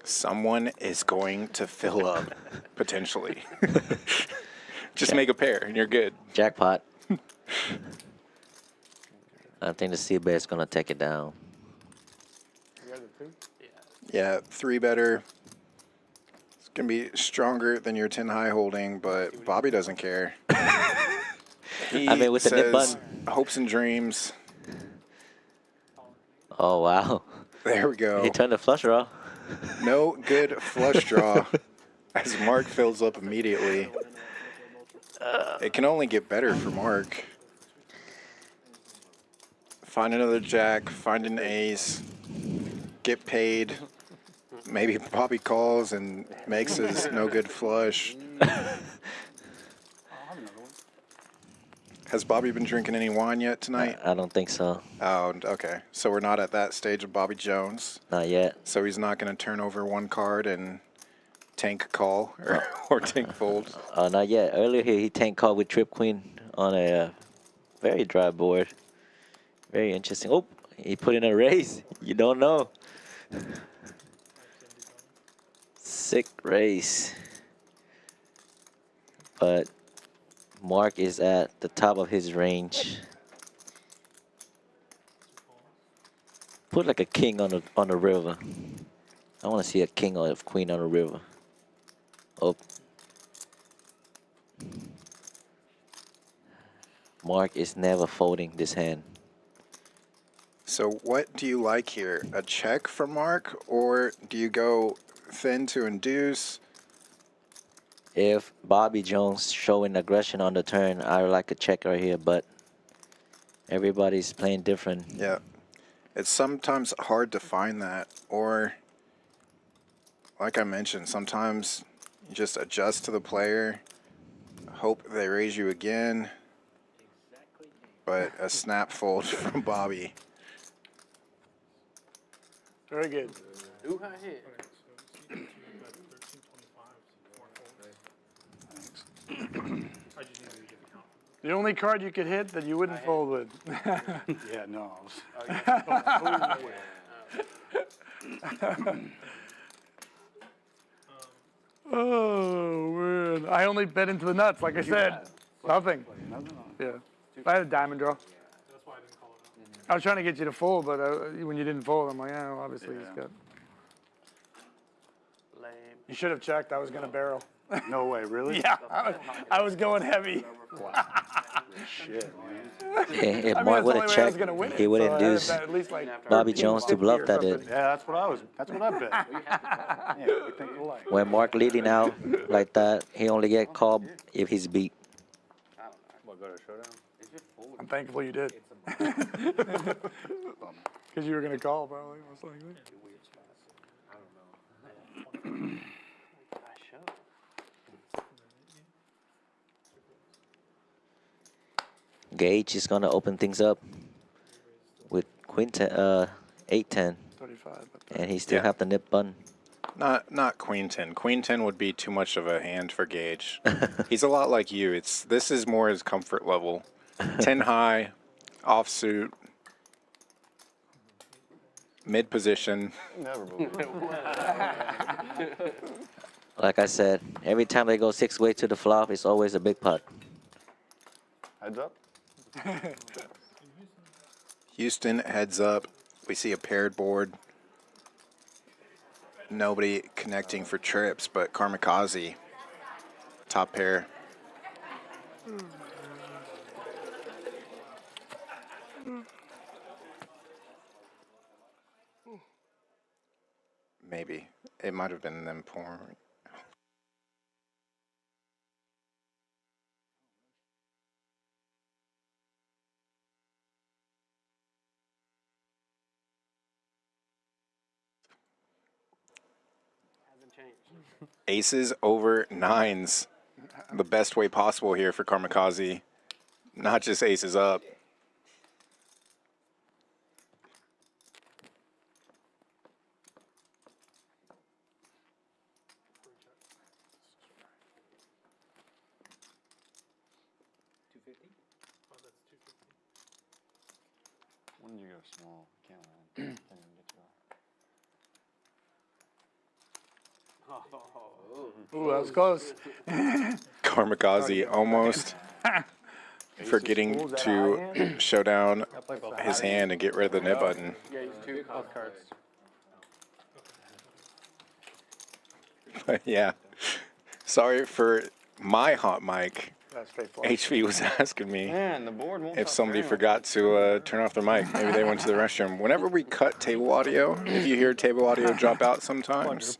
Someone is going to fill up, potentially. Just make a pair, and you're good. Jackpot. I think the C-bet's going to take it down. Yeah, 3-better. It's going to be stronger than your 10 high holding, but Bobby doesn't care. He I mean, with the nip says, button. hopes and dreams. Oh, wow. There we go. He turned the flush draw. No good flush draw as Mark fills up immediately. It can only get better for Mark. Find another jack, find an ace, get paid. Maybe Bobby calls and makes his no good flush. Has Bobby been drinking any wine yet tonight? I don't think so. Oh, okay. So we're not at that stage of Bobby Jones. Not yet. So he's not going to turn over one card and tank call or tank fold. Not yet. Earlier here, he tank called with trip queen on a very dry board. Very interesting. Oh, he put in a raise. You don't know. Sick race. But Mark is at the top of his range. Put like a king on the river. I want to see a king or a queen on the river. Oh. Mark is never folding this hand. So what do you like here? A check from Mark, or do you go thin to induce? If Bobby Jones showing aggression on the turn, I would like a check right here, but everybody's playing different. Yeah. It's sometimes hard to find that, or like I mentioned, sometimes you just adjust to the player, hope they raise you again, but a snap fold from Bobby. Very good. New high hit. The only card you could hit that you wouldn't fold with. Yeah, no. Oh, man. I only bet into the nuts, like I said. Nothing. Yeah. I had a diamond draw. I was trying to get you to fold, but when you didn't fold, I'm like, yeah, well, obviously he's got. Lame. You should have checked. I was going to barrel. No way, really? Yeah, I was going heavy. Wow. Shit, man. If I mean, Mark that's would the have only way I was checked, gonna win it, he would so I had to induce bet at least like Bobby Jones to 13.50 bluff or that. something. Yeah, that's what I bet. Yeah, we think alike. When Mark leading out like that, he only get called if he's beat. What, go to showdown? I'm thankful you did. Because you were gonna call probably most likely. Gage is gonna open things up with Queen 10, 8-10, 35. and he still Yeah. have the nip button. Not Queen 10. Queen 10 would be too much of a hand for Gage. He's a lot like you. This is more his comfort level. 10 high, offsuit, mid position. Never believe it. Like I said, every time they go 6-way to the flop, it's always a big putt. Heads up. Houston heads up. We see a paired board. Nobody connecting for trips, but Kamikaze, top pair. Maybe. It might have been them pouring. Aces over nines. The best way possible here for Kamikaze. Not just aces up. When did you go small? Can't land. Can't even get to Ooh, that was close. Kamikaze almost forgetting to show down his hand and get rid of the nip button. Yeah, he's two both cards. But yeah. Sorry for my hot mic. That's straight flush. HV was asking me Man, the board won't if stop somebody pairing. forgot to turn off their mic. Maybe they went to the restroom. Whenever we cut table audio, if you hear table audio drop out sometimes,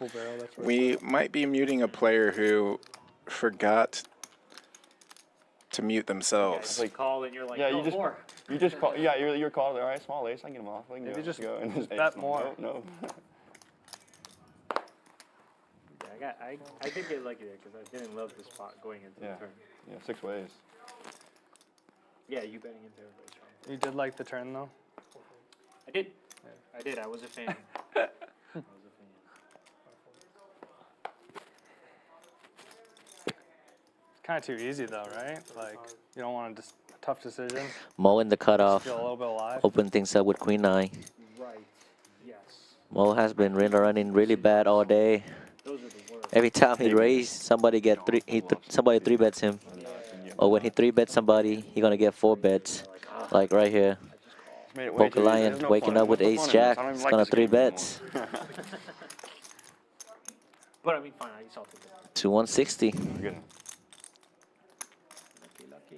we might be muting a player who forgot to mute themselves. Like call and you're like, Yeah, no you just more. you just call. Yeah, you're called. All right, small ace. I can get him off. I can Maybe go. just go. And just bet ace. more. No. Yeah, I did get lucky there because I didn't love the spot going into Yeah. the turn. Yeah, 6 ways. Yeah, you betting into everybody's turn. You did like the turn though. I did. I did. I was a fan. I was a fan. It's kind of too easy though, right? Like you don't want a tough decision. Mo in the cutoff, Feel a little bit alive. open things up with Queen 9. Right. Yes. Mo has been running really bad all day. Those are the worst. Every time he raises, somebody get three. Somebody 3-bets him, or when he 3-bets somebody, he gonna get 4 bets. Like right here, Made it way Poker too easy. Lion There's no waking fun. up with What's the Ace fun in Jack. this? I don't even It's like gonna this game 3-bets anymore. But I mean, fine. I saw it. to 160. We're good. Lucky.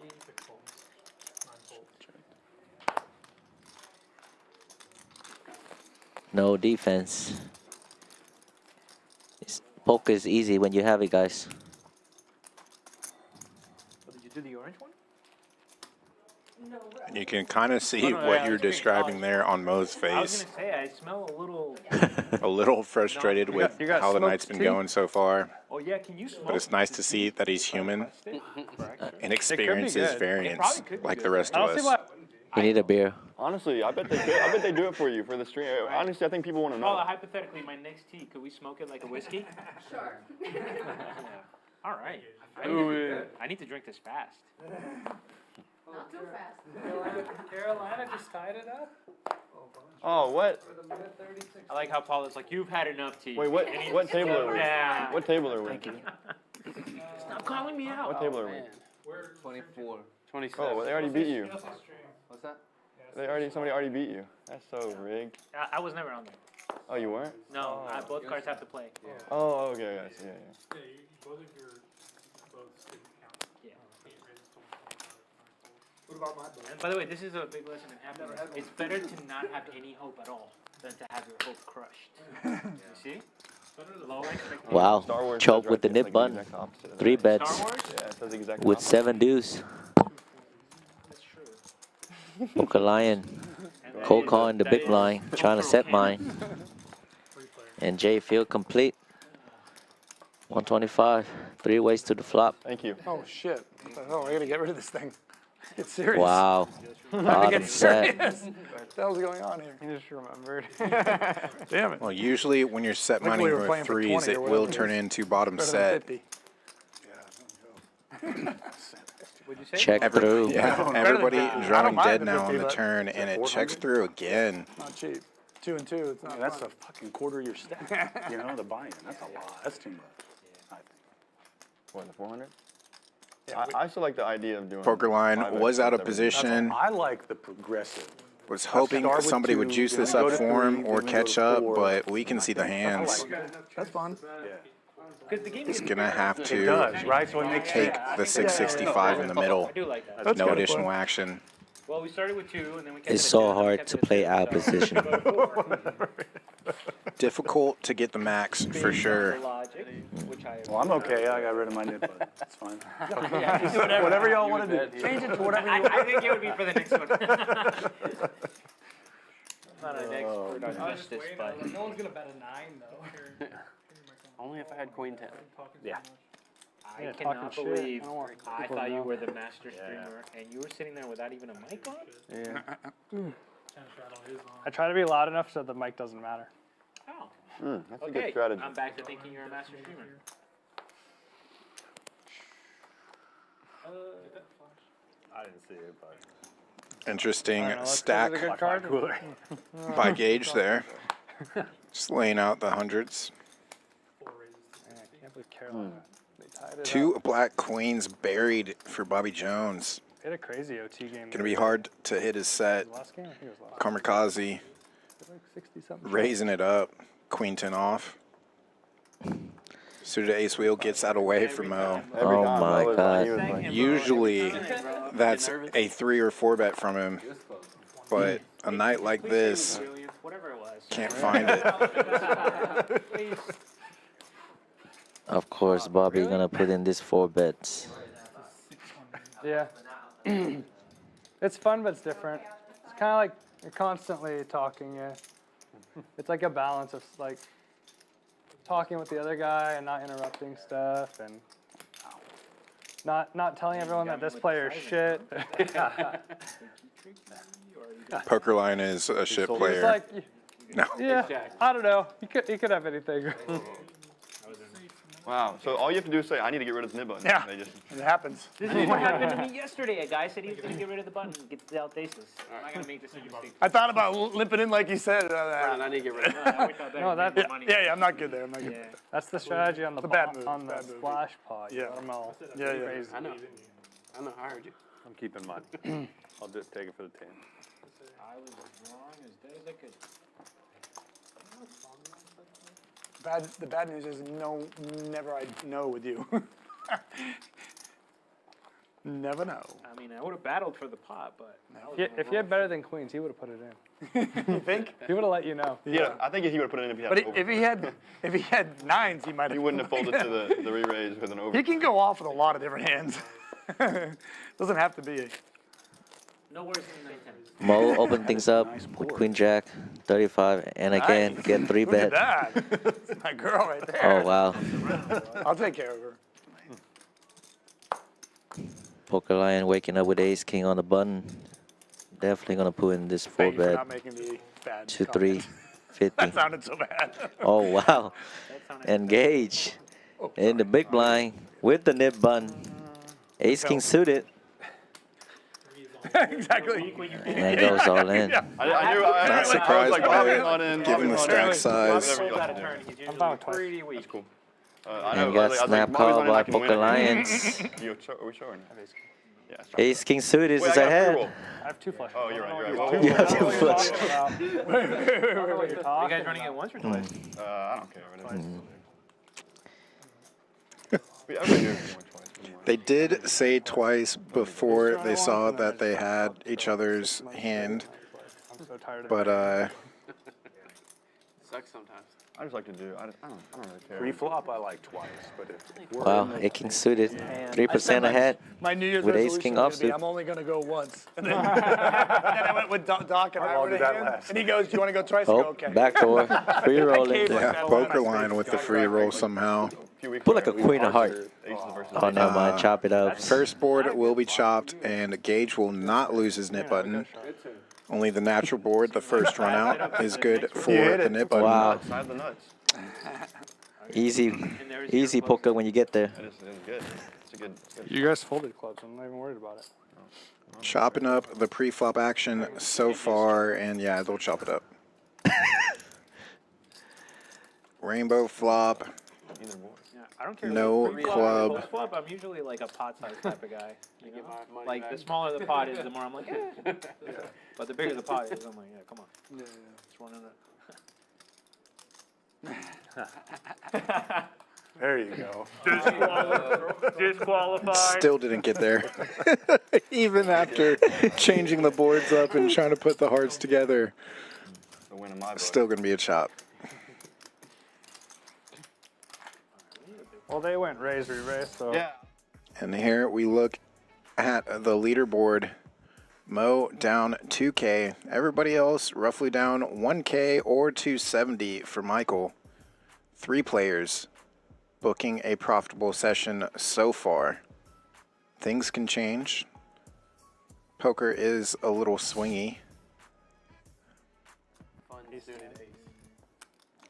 No defense. Poker is easy when you have it, guys. Oh, did you do the orange one? And you can kind of see no, what yeah, you're it's green. describing there on Mo's I was face. gonna say I smell a little. A little frustrated with you got how the smoked night's been tea? going so far. Oh yeah, can you smoke? But it's nice to see that he's human and experiences good. variance like the rest I of don't see us. why. You need a beer. Honestly, I bet they could. I bet they do it for you for the stream. Honestly, I think people want to know. Well, hypothetically, my next tea, could we smoke it like a whiskey? Sure. All right. I need to drink this fast. Not too fast. Carolina just tied it up. Oh, what? I like how Paul is like, you've had enough tea. Wait, what? And he's- What table are we? Yeah. What table are we? Stop calling me out. What table are we? 24. 27. Oh, they already beat you. What's that? Somebody already beat you. That's so rigged. I was never on there. Oh, you weren't? No, both cards have to play. Oh, okay, guys. Yeah, yeah. Yeah, both of your votes didn't count. Yeah. What about my vote? And by the way, this is a big lesson in happiness. It's better to not have any hope at all than to have your hope crushed. You see? Low expectations. Wow, Star Wars choke says with the right, nip it's like button. the exact opposite of that. 3 bets Star Wars? Yeah, it says the exact with opposite. 7 deuce. That's true. Poker Lion. Cold calling the big blind, trying to set mine. And J field complete. 125. 3 ways to the flop. Thank you. Oh shit! What the hell? I gotta get rid of this thing. Get serious. Wow. I have to Bottom get set. serious. What the hell's going on here? You just remembered. Damn it. Well, usually when you're set Like we mining were with playing for threes, 20 or it whatever will it turn is. into bottom Better set. than 50. What'd you say? Check through. Yeah, everybody I don't drawing mind dead the now 50, on the but- turn, and it checks through again. Not cheap. 2 and 2. It's not. That's fun. a fucking quarter of your stack. You know, the buy-in. That's a lot. That's too much. I think. What, the 400? Yeah, I still like the idea of doing. Poker line 5X was out of every- position. I like the progressive. Was hoping start with somebody would 2, juice then this we go up to for 3, him then or we go catch to up, 4. but we can see the hands. That's fun. Yeah. Because the game He's gets gonna have It to does, right? So it makes take the 665 in the middle. I do like that. That's No kinda additional fun. action. Well, we started with 2, and then we kept It's it at so 2, and then we hard kept to it at play 2, out so position. we go to 4. Difficult to get the max for Based on sure. the logic, which I Well, I'm okay. I got rid of my nip button. That's fine. Yeah, just do Whatever y'all want to do. Change it to whatever you want. I think it would be for the next one. I'm not an expert on justice, but No one's gonna bet a 9 though. Only if I had queen 10. Yeah. I Yeah, cannot talking shit. believe I don't want I people to thought you know. were the master streamer, and you were sitting there without even a mic on? Yeah. I try to be loud enough so the mic doesn't matter. Oh, That's a good okay. strategy. I'm back to thinking you're a master streamer. I didn't see it, but I Interesting don't know, let's go stack with a good card. by Gage there. Just laying out the hundreds. Man, I can't believe Carolina. They tied it Two up. black queens buried for Bobby Jones. They had a crazy OT game. Gonna be hard to hit his set. Last game? I think it was last. Kamikaze Like 60-something. raising it up. Queen 10 off. Suited ace wheel gets out away from Mo. Every Oh time, my Mo is God. like, he was like, Usually that's a 3 or 4 bet from him. But a night like this, Whatever it was. can't find it. Of course, Bobby gonna put in these 4 bets. Yeah. It's fun, but it's different. It's kind of like you're constantly talking. Yeah. It's like a balance of like talking with the other guy and not interrupting stuff and not telling everyone that this player is shit. Poker line is a shit It's player. like, No. yeah, I don't know. You could have anything. wow. So all you have to do is say, I need to get rid of the nib button. Yeah. And they just, It happens. This is what happened to me yesterday. A guy said he was going to get rid of the button and get the outdaces. I'm not going to make this a mistake. I thought about limping in like you said. Brandon, I need to get rid of that. No, that Yeah, I'm not good there. I'm not good there. that's the strategy on the It's a bad bo- move, on the bad move. splash pot. Yeah. Let 'em all Yeah, yeah. crazy. I know. I know. I heard you. I'm keeping mine. I'll just take it for the 10. I was as wrong as dead as I could. The bad news is never I know with you. Never know. I mean, I would have battled for the pot, but If you had better than queens, he would have put it in. You think? He would have let you know. yeah, I think he would have put it in if he had But an over. if he had 9s, he might have. He wouldn't have folded to the re-raise with an over. He can go off with a lot of different hands. Doesn't have to be. no worse than 9-10. Mo open things up with Queen Jack, 35, and again Nice. get 3 Look at bet. that. That's my girl right there. Oh wow. I'll take care of her. Poker Lion waking up with ace king on the button. Definitely gonna put in this 4 Thank you for bet. not making me bad. 2, 3, comments. 50. That sounded so bad. Oh wow. Engage in the big blind with the nib button. Ace king suited Exactly. and goes all in. Yeah. I knew. Not surprised like, by Bobby's it, not in. given the Bobby's stack not in. size. Bobby's Got a not in. turn. He's usually fine with twice. pretty weak. That's cool. I know. And got I was like, snap Bobby's call not in, by I can win Poker it. Lions. Are we showing? Yeah. it's Ace king suited Wait, is I got ahead. pre-roll. I have 2 flushes. Oh, you're right. You're I right. You don't have know 2 what you're flush. talking about. I don't know what you're You talking guys running it once or twice? I don't care. Whatever. Everybody here can win twice. They did say twice before they saw that they had each other's hand, I'm so tired of but Sucks sometimes. I just like to do. I don't really care. Pre-flop, I like twice, but if we're Wow, in the, it king suited. I 3% said ahead. My New Year's with ace resolution king was gonna be, offsuit. I'm only gonna go once. And then I went with Doc and How I long were did the that hand, last? and he goes, "Do you want to go twice?" I go, Oh, okay. backdoor. Free rolling. Yeah, poker line with the free roll somehow. Put like a queen of heart. Oh, never mind. Chop it up. First board will be chopped, and Gage will not lose his nip button. Only the natural board, the first run out, is good for the nip button. Wow. Side the nuts. Easy poker when you get there. It is good. It's a good. You guys folded clubs. I'm not even worried about it. Chopping up the pre-flop action so far, and yeah, they'll chop it up. Rainbow flop. Yeah, I don't care. No Pre-flop or club. post-flop, I'm usually like a pot size type of guy. You know? Like the smaller the pot is, the more I'm like, yeah. But the bigger the pot is, I'm like, yeah, come on. Let's run it. there you go. Disqualified. Still didn't get there. Even after changing the boards up and trying to put the hearts together, The win in my book. still going to be a chop. Well, they went raise, re-raise, so. Yeah. And here we look at the leaderboard. Mo down 2K. Everybody else roughly down 1K or 270 for Michael. 3 players booking a profitable session so far. Things can change. Poker is a little swingy.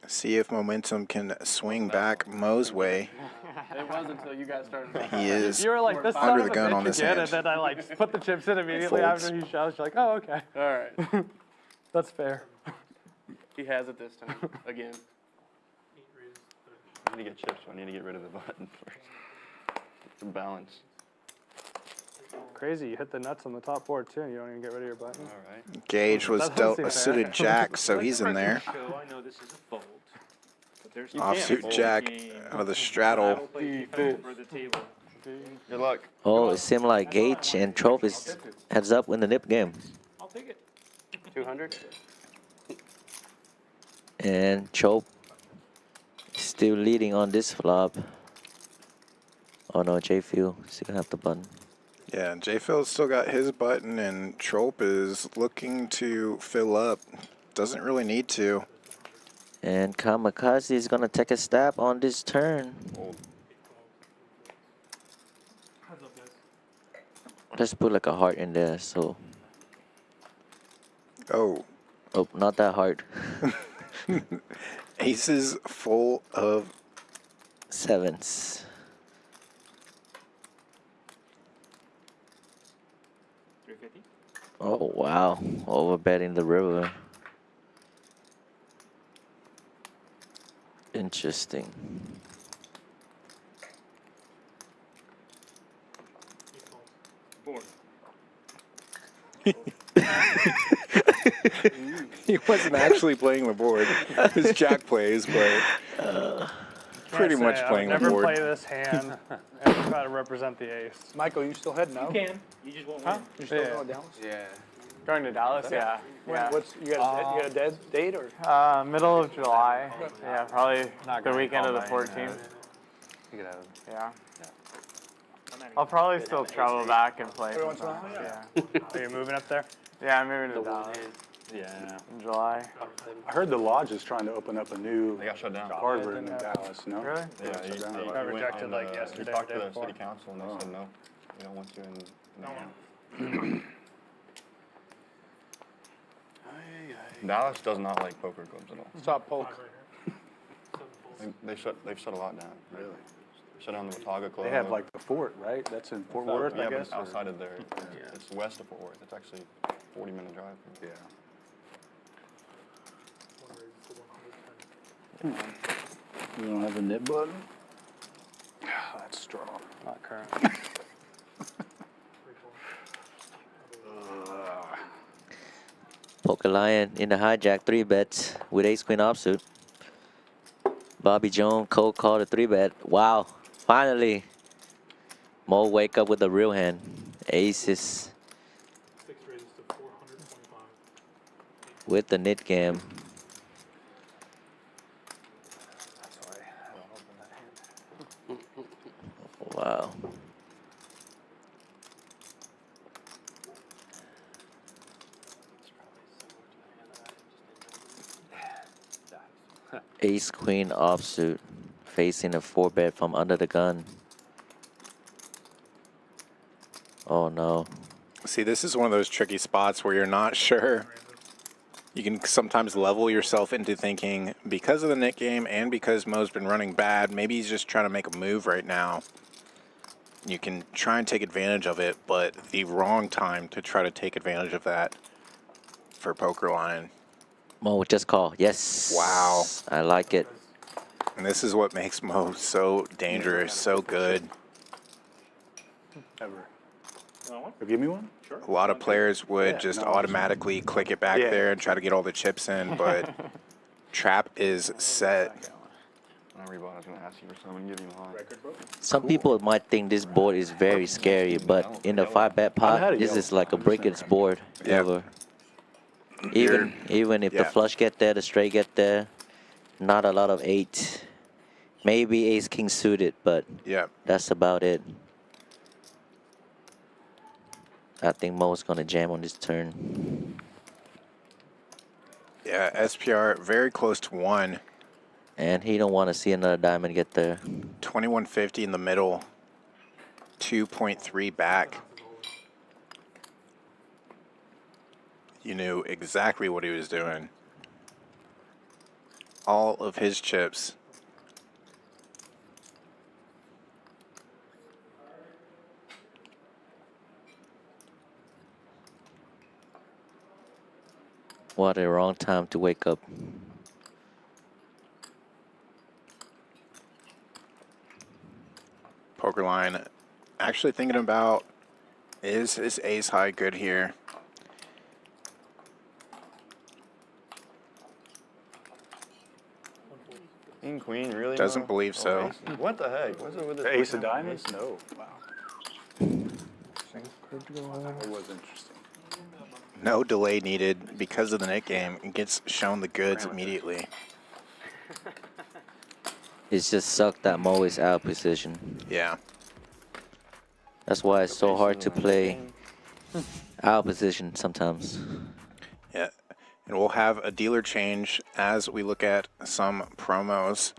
See if momentum can swing back Mo's way. It was until you guys started. He is You were like, this son under of the a gun bitch on this again, hand. and then I like put the chips in immediately Folds. after he shoves. You're like, oh, okay. All right. That's fair. He has it this time again. I need to get chips, so I need to get rid of the button first. To balance. Crazy, you hit the nuts on the top board too, and you don't even get rid of your button. All right. Gage was That doesn't dealt a seem fair. suited jack, so he's in there. Show, I know this is a fold. But there's Offsuit jack out of the straddle. for the table. Good luck. Oh, it seemed like Gage and Trope is heads up in the nip game. I'll take it. 200. And Trope still leading on this flop. Oh no, J-Fuel still gonna have the button. Yeah, J-Phil's still got his button, and Trope is looking to fill up. Doesn't really need to. And Kamikaze is gonna take a stab on this turn. Let's put like a heart in there, so. Oh. Oh, not that hard. Aces full of sevens. Oh wow, over betting the river. Interesting. Board. He wasn't actually playing the board. His jack plays, but pretty Can't much say, playing I the would never board. play this hand and try to represent the ace. Michael, you still heading out? You can. You just won't win. You still Yeah. going to Dallas? Yeah. Going to Dallas, yeah. When, what's you got a dead date or? Middle of July. Yeah, probably Not the gonna weekend call of the mine, 14th. You could have Yeah. I'll probably still travel back and play. Every once in a sometimes, while? Yeah. Are you moving up there? Yeah, I'm moving to Dallas yeah. in July. I heard the lodge is trying to open up a new They got shut down. hardware in Dallas, no? Really? Yeah, shut he down. went rejected, like, he yesterday talked or to day the city before. council and they said no. We don't want you in. Dallas does not like poker clubs at all. Stop poke. They've shut a lot down. Really? Shut down the Watauga club. They have like the fort, right? That's in Fort Worth, yeah, I guess? but or- outside of there, it's west of Fort Worth. It's actually 40-minute drive. Yeah. You don't have a nib button? That's strong. Not current. Poker Lion in the hijack 3 bets with ace queen offsuit. Bobby Jones cold called a 3-bet. Wow, finally. Mo wake up with a real hand. Aces. With the nit game. Ace queen offsuit, facing a 4-bet from under the gun. Oh no. See, this is one of those tricky spots where you're not sure. You can sometimes level yourself into thinking, because of the net game and because Mo's been running bad, maybe he's just trying to make a move right now. You can try and take advantage of it, but the wrong time to try to take advantage of that for Pokerline. Mo, just call. Yes. Wow. I like it. And this is what makes Mo so dangerous, so good. Ever. Give me one? Sure. A lot of players would Yeah, just no, automatically click it back Yeah. there and try to get all the chips in, but trap is set. When I rebought, I was going to ask you for some and give you mine. Some people might think this board is very scary, but in a 5-bet pot, this is like a breakage board ever. Even if the flush get there, the straight get there, not a lot of 8. Maybe ace king suited, but that's about it. I think Mo's gonna jam on this turn. Yeah, SPR very close to 1. And he don't want to see another diamond get there. 2150 in the middle, 2.3 back. You knew exactly what he was doing. All of his chips. What a wrong time to wake up. Pokerline actually thinking about, is his ace high good here? King, queen, really? Doesn't bro? believe so. Ace? What the heck? What's it with this? The ace of diamonds? No. Wow. It was interesting. No delay needed because of the net game. It gets shown the goods immediately. It's just sucked that Mo is out of position. Yeah. That's why it's so hard to play out of position sometimes. Yeah. And we'll have a dealer change as we look at some promos.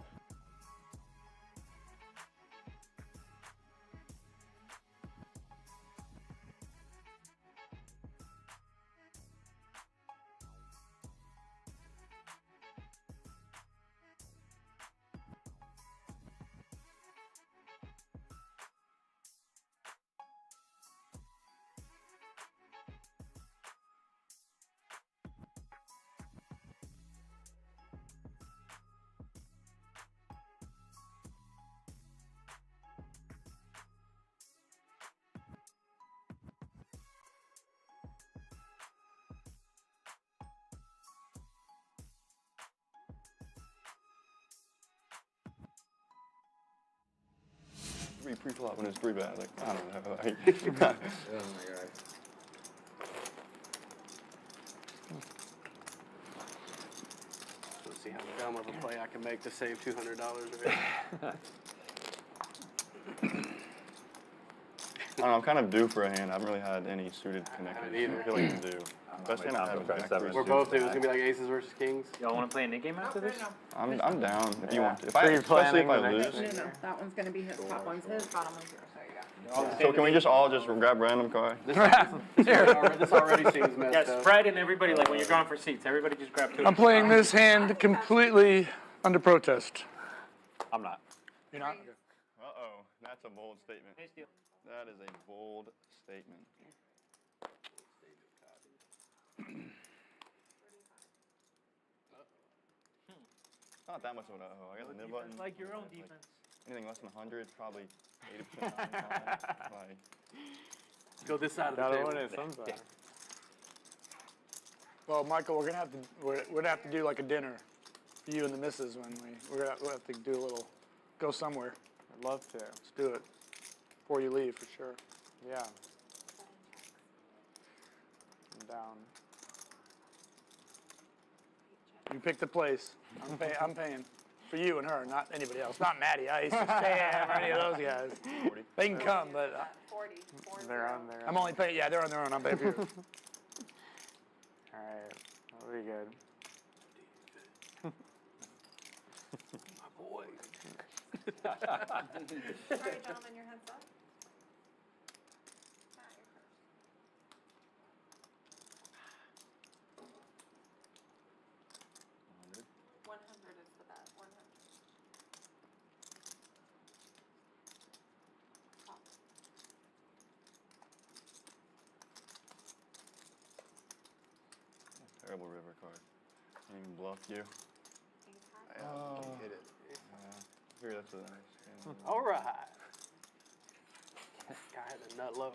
Pre-flop when it's 3-bet. Like, I don't know. Like, Oh my god. Let's see how dumb of a play I can make to save $200 of it. I don't know, I'm kind of due for a hand. I haven't really had any suited connectors. Either. I feel like I'm due. Best hand I've had was back three We're both due. It's gonna be like aces versus kings. Y'all want to play a net game after this? I'm down if you want to. So you're Especially if I planning the lose. next No, no, that one's gonna be his, top one's his, bottom one's yours, there you go. So can we just all just grab random cards? This already seems messed Yes, up. Fred and everybody, like when you're going for seats, everybody just grab 2. I'm playing this hand completely under protest. I'm not. You're not? Uh-oh, that's a bold statement. That is a bold statement. Not that much of an uh-oh. I got the nib button. Like your own defense. Anything less than 100, probably 80% like, Go this side of the Gotta table. win it sometime. Well, Michael, we're gonna have to do like a dinner for you and the missus when we'll have to do a little, go somewhere. I'd love to. Let's do it before you leave for sure. Yeah. I'm down. You pick the place. I'm paying for you and her, not anybody else. Not Matty Ice or Sam or any of those guys. They can come, but 40. They're on there. I'm only paying. Yeah, they're on their own. I'm paying for you. Alright. That'll be good. Sorry, gentlemen, your head's up. Matt, you're first. 100 is the bet. 100. Top. Terrible river card. Can't even bluff you. Hit it. I figure that's a nice hand. All right. Guy had a nut low.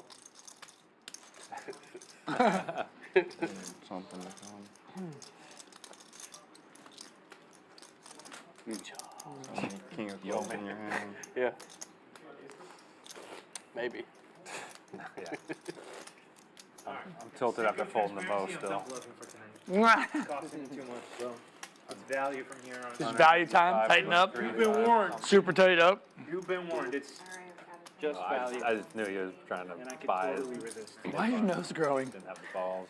Something to come. Good job. King of clubs in your hand. Yeah. Maybe. Yeah. I'm tilted after folding the bow still. Costing too much, so it's value from here on. It's value time. Tighten up. You've been warned. Super tight up. You've been warned. It's All right, we got it. just value. I just knew he was trying to And I can buy it. totally resist. Why is your nose growing? Didn't have the balls.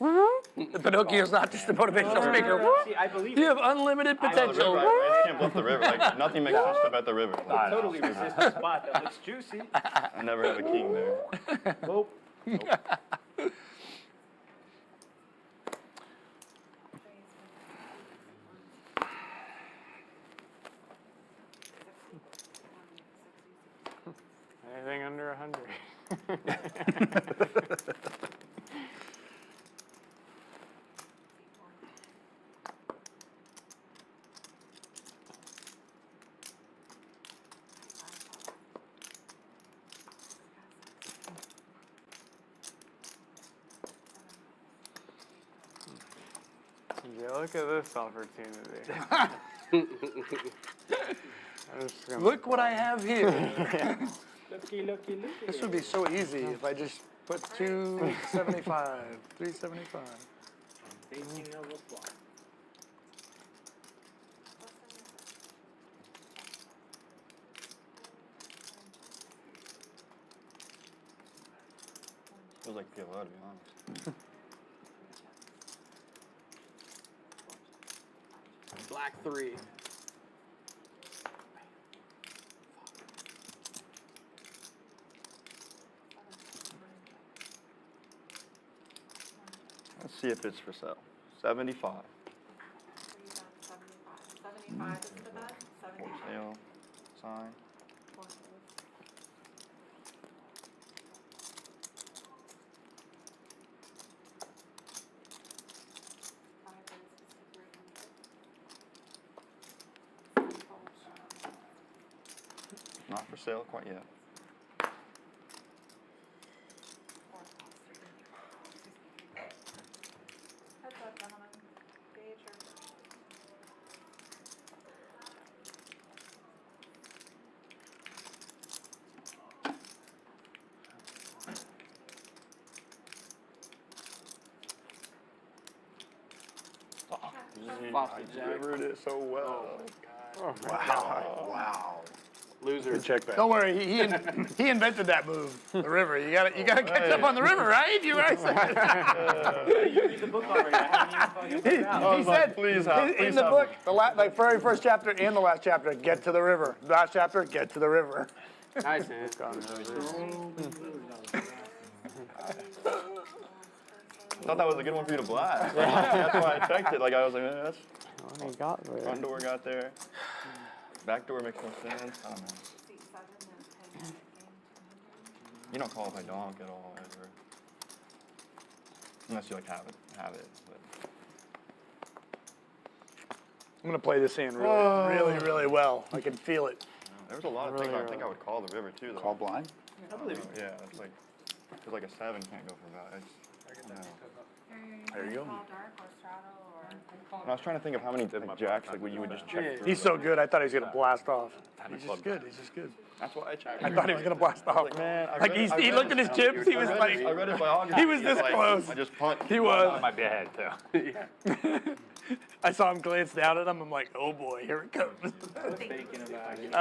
Pinocchio's not just a motivational speaker. See, I believe You it. have unlimited The potential. river, I just can't bluff the river. Like, nothing makes sense about the river. I totally resist the spot that looks juicy. I never have a king there. Nope. Anything under 100. Yeah, look at this opportunity. Look what I have here. Looky, looky, looky. This would be so easy if I just put 275, 375. Thinking of a flop. Feels like PLO, to be honest. Black 3. Let's see if it's for sale. 75. So you got 75. 75 is the bet. For 75. sale. Sign. Not for sale quite yet. Heads up, gentlemen. Gauge your Boston I Jack. delivered it so well. Wow. Wow. Loser. Check back. Don't worry, he invented that move, the river. You gotta catch up on the river, right? You guys. You read the book already. I haven't even fucking put it out. He said please in the book, the very first chapter and the last chapter, get to the river. Last chapter, get to the river. Nice, man. I thought that was a good one for you to blast. That's why I checked it. Like, I was like, that's What he got there? front door got there. Back door makes no sense. I don't know. seat 7 and 10 game 200. You don't call if I donk at all, ever. Unless you like have it. But I'm gonna play this hand really well. I can feel it. there was a lot of things I think I would call the river too. Though. Call blind? I believe it. Yeah, it's like, cause like a 7 can't go for that. There you go. Call dark or straddle or. And I was trying to think of how many like, jacks like you would just check through. He's so good. I thought he was gonna blast off. He's just good. He's just good. That's why I checked. I thought he was gonna blast off. Like, man, I Like read- he's, I he read looked at his chips. He was I like, read his biography. he was this like, close. I just punt. He was. I might be ahead too. I saw him glance down at him. I'm like, oh boy, here it comes. I was thinking about it.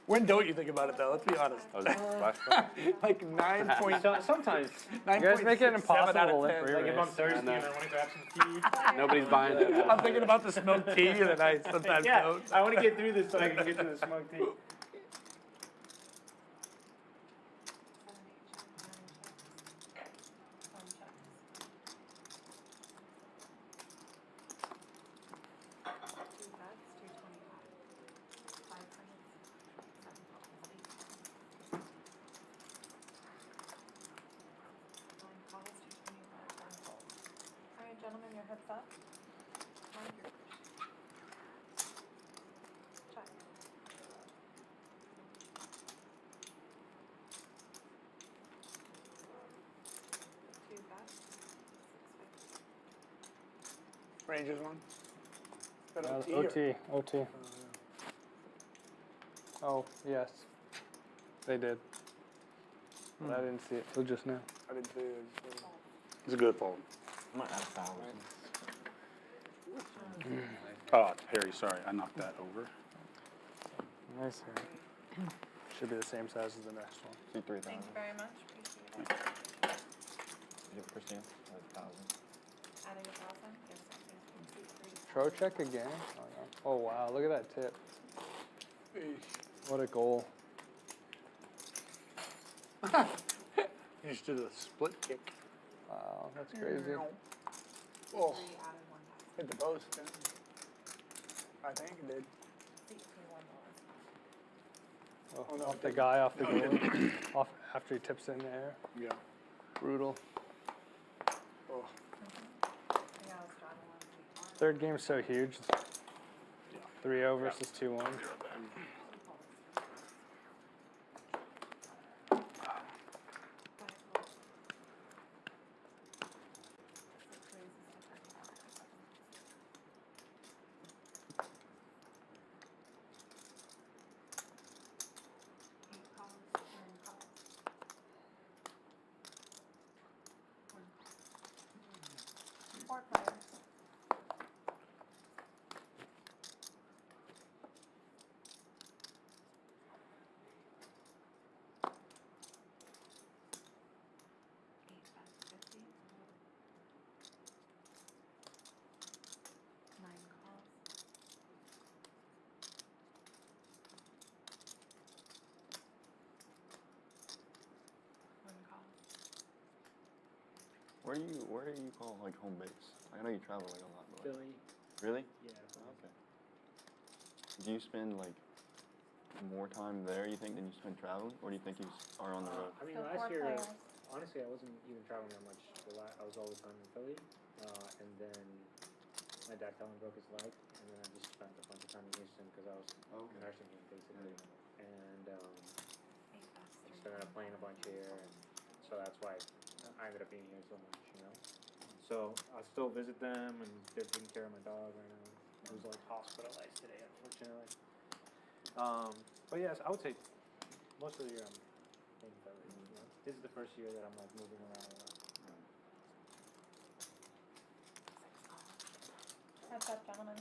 When don't you think about it though? Let's be honest. Oh, is it flashback? Like 9 point. Sometimes. 9. You guys make it 7 impossible out of to 10. free Like if I'm race. thirsty and I want to grab some tea. Nobody's buying it. I'm thinking about the smoked tea and I sometimes Yeah, don't. I want to get through this so I can get to the smoked tea. Alright, gentlemen, your heads up. Mind your check. Two bets. 650. Rangers one. Got That was OT or- OT. Oh, yes. They did. But I didn't see it till just now. I didn't see it. It's a good fold. I'm not at 1,000. Oh, Harry, sorry, I knocked that over. Nice. Should be the same size as the next one. See 3,000. Thank you very much. Appreciate it. Christina, 1,000. Adding 1,000. Give something. Pro check again? Oh, no. Oh wow, look at that tip. What a goal. You just did a split kick. Wow, that's crazy. Oh, Three added 1,000. hit the post. Didn't it? I think it did. Oh, no, off it the didn't. guy, off the No, it goal. Off after he tips in there. Yeah. Brutal. Oh. Yeah, I was driving one. Third game's so huge. 3-0 versus 2-1. Four players. Eight bets 50. 9 calls. One call. Where do you call like home base? I know you travel like a lot, but like, Philly. really? Yeah. Okay. Do you spend like more time there, you think, than you spend traveling, or do you think you are on the road? I mean, Still last 4 year, players. honestly, I wasn't even traveling that much. I was all the time in Philly, and then my dad fell and broke his leg, and then I just spent a bunch of time in Houston because I was nursing him basically, and Eight bets I just ended up playing a bunch here, and so that's why I ended up being here so much, you know. So I still visit them, and they're taking care of my dog right now. He was like hospitalized today, unfortunately. But yes, I would say most of the year I'm in Philly. You know? This is the first year that I'm like moving around a lot. Heads up, gentlemen.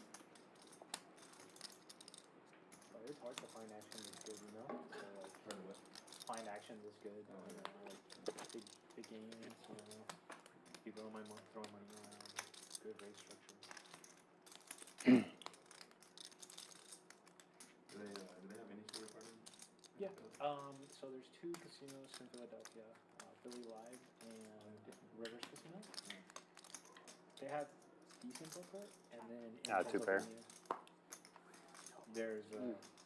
But it's hard to find action that's good, you know? So like, find action that's good. You know, like big games, you know. People in my month throwing money around. Good race structure. Do they have any sort of party? Yeah. So there's 2 casinos in Philadelphia, Philly Live and Rivers Casino. They have decent poker, and then in 2 pair. Pennsylvania, there's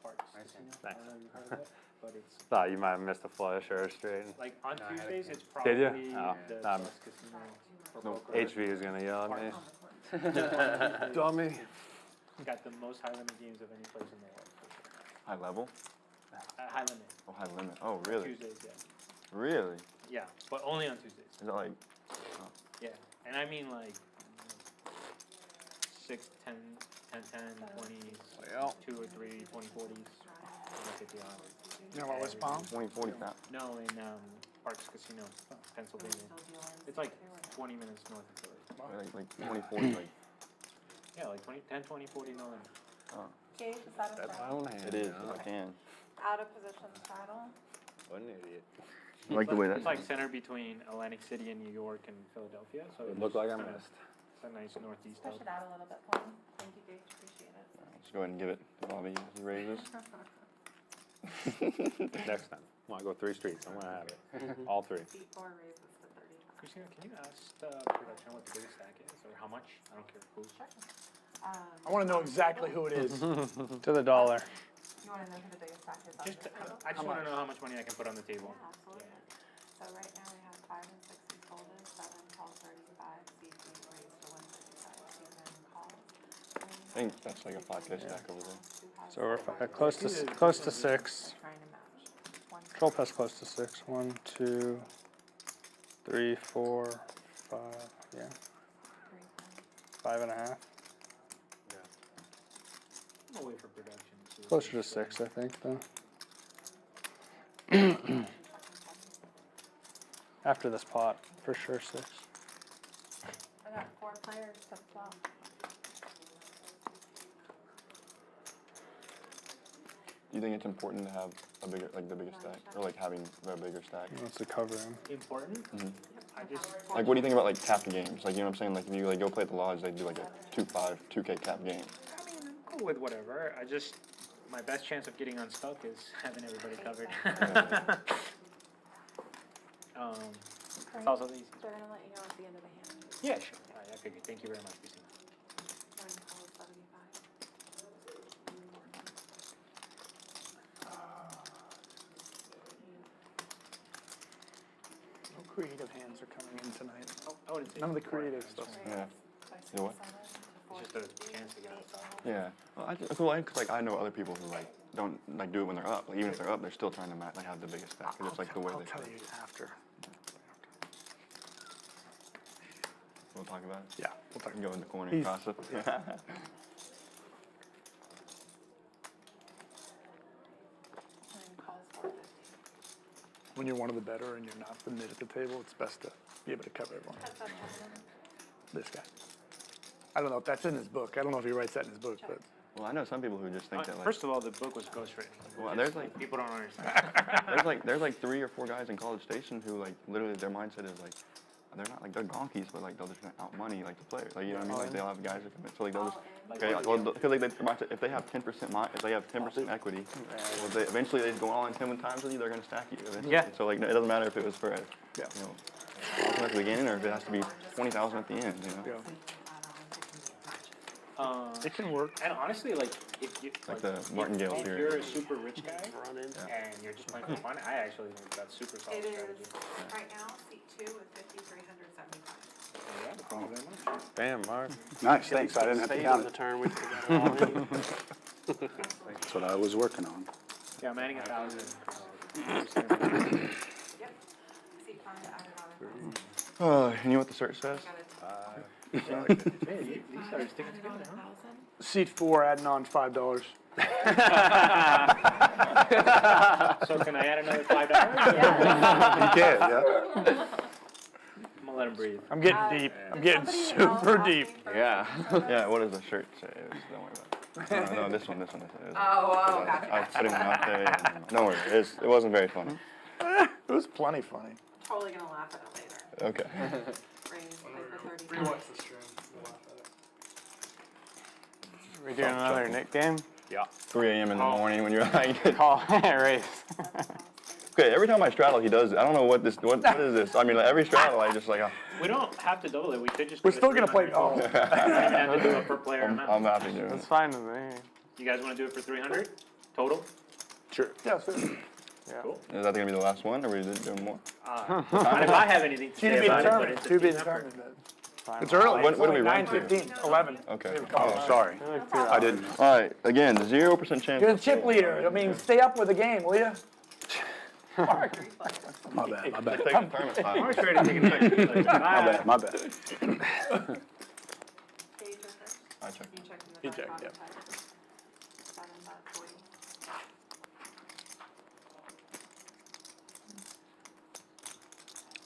Parks Casino. I don't know if you've heard of it, but it's Thought you might have missed a flush or a straight. like on Tuesdays. It's Did ya? probably Oh, the nah, best casino for no, poker. HV is gonna yell at me. Dummy. Got the most high limit games of any place in the world. For sure. High level? High limit. Oh, high limit. Oh, really? Tuesdays, yeah. Really? Yeah, but only on Tuesdays. Is that like? Yeah, and I mean like 6, 10, 10, 10, 20s, Well. 2 or 3, 20, 40s. Look at the odds. You know what was Palm? 20, 40,000. No, in Parks Casino, Pennsylvania. It's like 20 minutes north of Philly. Like 20, 40, like. Yeah, like 20, 10, 20, 40, no limit. Oh. Gabe, is that a That's throw? my own hand. It is, if I can. Out of position straddle. What an idiot. I like the way that. It's like center between Atlantic City and New York and Philadelphia. So It looked like I kinda- missed. It's a nice northeast Push out. it out a little bit for me. Thank you, Gage. Appreciate it. Let's go ahead and give it to Bobby as he raises. Next time. Well, I go 3 streets. I'm going to have it. All 3. Seat 4 raises to 35. Christina, can you ask the production what the biggest stack is or how much? I don't care who's. I want to know exactly who it is. To the dollar. You want to know who the biggest stack is on Just, the table? I just want to know how much money I can put on the table. Yeah, absolutely. So right now we have 5 and 6 seat folded, 7 calls 35, seat 8 raised to 135, seat 9 calls. I think that's like a 5K stack over there. So we're close to 6. Trying to match. Control pass close to 6. 1, 2, 3, 4, 5. Yeah. 5.5. I'll wait for production. Closer to 6, I think, though. After this pot, for sure 6. I got 4 players to flop. Do you think it's important to have a bigger, like the biggest stack, or like having the bigger stack? He wants to cover him. Important? I just Like, what do you think about like cap games? Like, you know what I'm saying? Like, if you like go play at the lodge, they do like a 2-5, 2K cap game. I mean, I'm cool with whatever. My best chance of getting unstuck is having everybody covered. It's also the easiest. They're going to let you know at the end of the hand. Yeah, sure. I figured. Thank you very much, Christina. 9 calls 75. No creative hands are coming in tonight. I wouldn't say None of the important. creative stuff. Yeah. You know what? It's just a chance to get unstuck. Yeah. Well, cause like I know other people who like don't like do it when they're up. Like even if they're up, they're still trying to like have the biggest stack. Cause it's like the way I'll they tell play. you after. We'll talk about it. Yeah, we'll talk. Go in the corner He's- and gossip. When you're one of the better and you're not the mid at the table, it's best to be able to cover everyone. This guy. I don't know if that's in his book. I don't know if he writes that in his book, but Well, I know some people who just think that like. First of all, the book was ghostwritten. Well, there's like People don't understand. there's like 3 or 4 guys in College Station who like literally their mindset is like they're not like they're donkeys, but like they'll just out money like the players. Like you know what I mean? Like they'll have guys who commit. So like they'll just because like if they have 10% if they have 10% equity, well, they eventually they go all in 10 times with you, they're gonna stack you eventually. Yeah. So like it doesn't matter if it was for a, you know, at the beginning or if it has to be 20,000 at the end. You know. it can work. And honestly, like if you Like the martingale if theory. you're a super rich guy Yeah. and you're just playing for fun, I actually think that's super solid It strategy. is right now seat 2 with 5,375. Yeah, thank you very much. Damn, Mark. Nice, thanks. I didn't have to count The it. turn we took it all in. That's what I was working on. Yeah, I'm adding 1,000. Yep. Seat 5 added on 1,000. And you know what the search says? Hey, these are sticking together, huh? Seat 4 adding on $5. So can I add another $5? You can, yeah. I'm gonna let him breathe. I'm getting deep. I'm getting super deep. Yeah. Yeah. What does the shirt say? Don't worry about it. No, this one. This one. Oh, I gotcha. put him out there. Don't worry. It wasn't very funny. It was plenty funny. Totally gonna laugh at it later. Okay. Raise play for 35. Rewatch the stream. We'll laugh at it. We doing another Nick game? Yeah. 3 a.m. in the morning when you're like. Call race. Okay. Every time I straddle, he does it. I don't know what this. What is this? I mean, like, every straddle, I just like. We don't have to double it. We could just. We're do still it gonna play. 300. Oh, We don't even have to do it per player I'm amount. happy doing That's it. fine with me. You guys want to do it for 300 total? sure. Yeah, sure. Cool. Is that gonna be the last one, or are we doing more? If I have anything to To say be about it, but determined. it's a To be team effort. determined. It's early. When do we run Nine to? 15, 11. Okay. Oh, sorry. I didn't. All right. Again, 0% chance. You're the chip leader. I mean, stay up with the game, will you? Mark. My bad, my bad. Take the tournament time. I'm ready to take a picture. My bad, my bad. Page or first? I check. You checked in the He back checked, pocket yep. type. 7 back 40.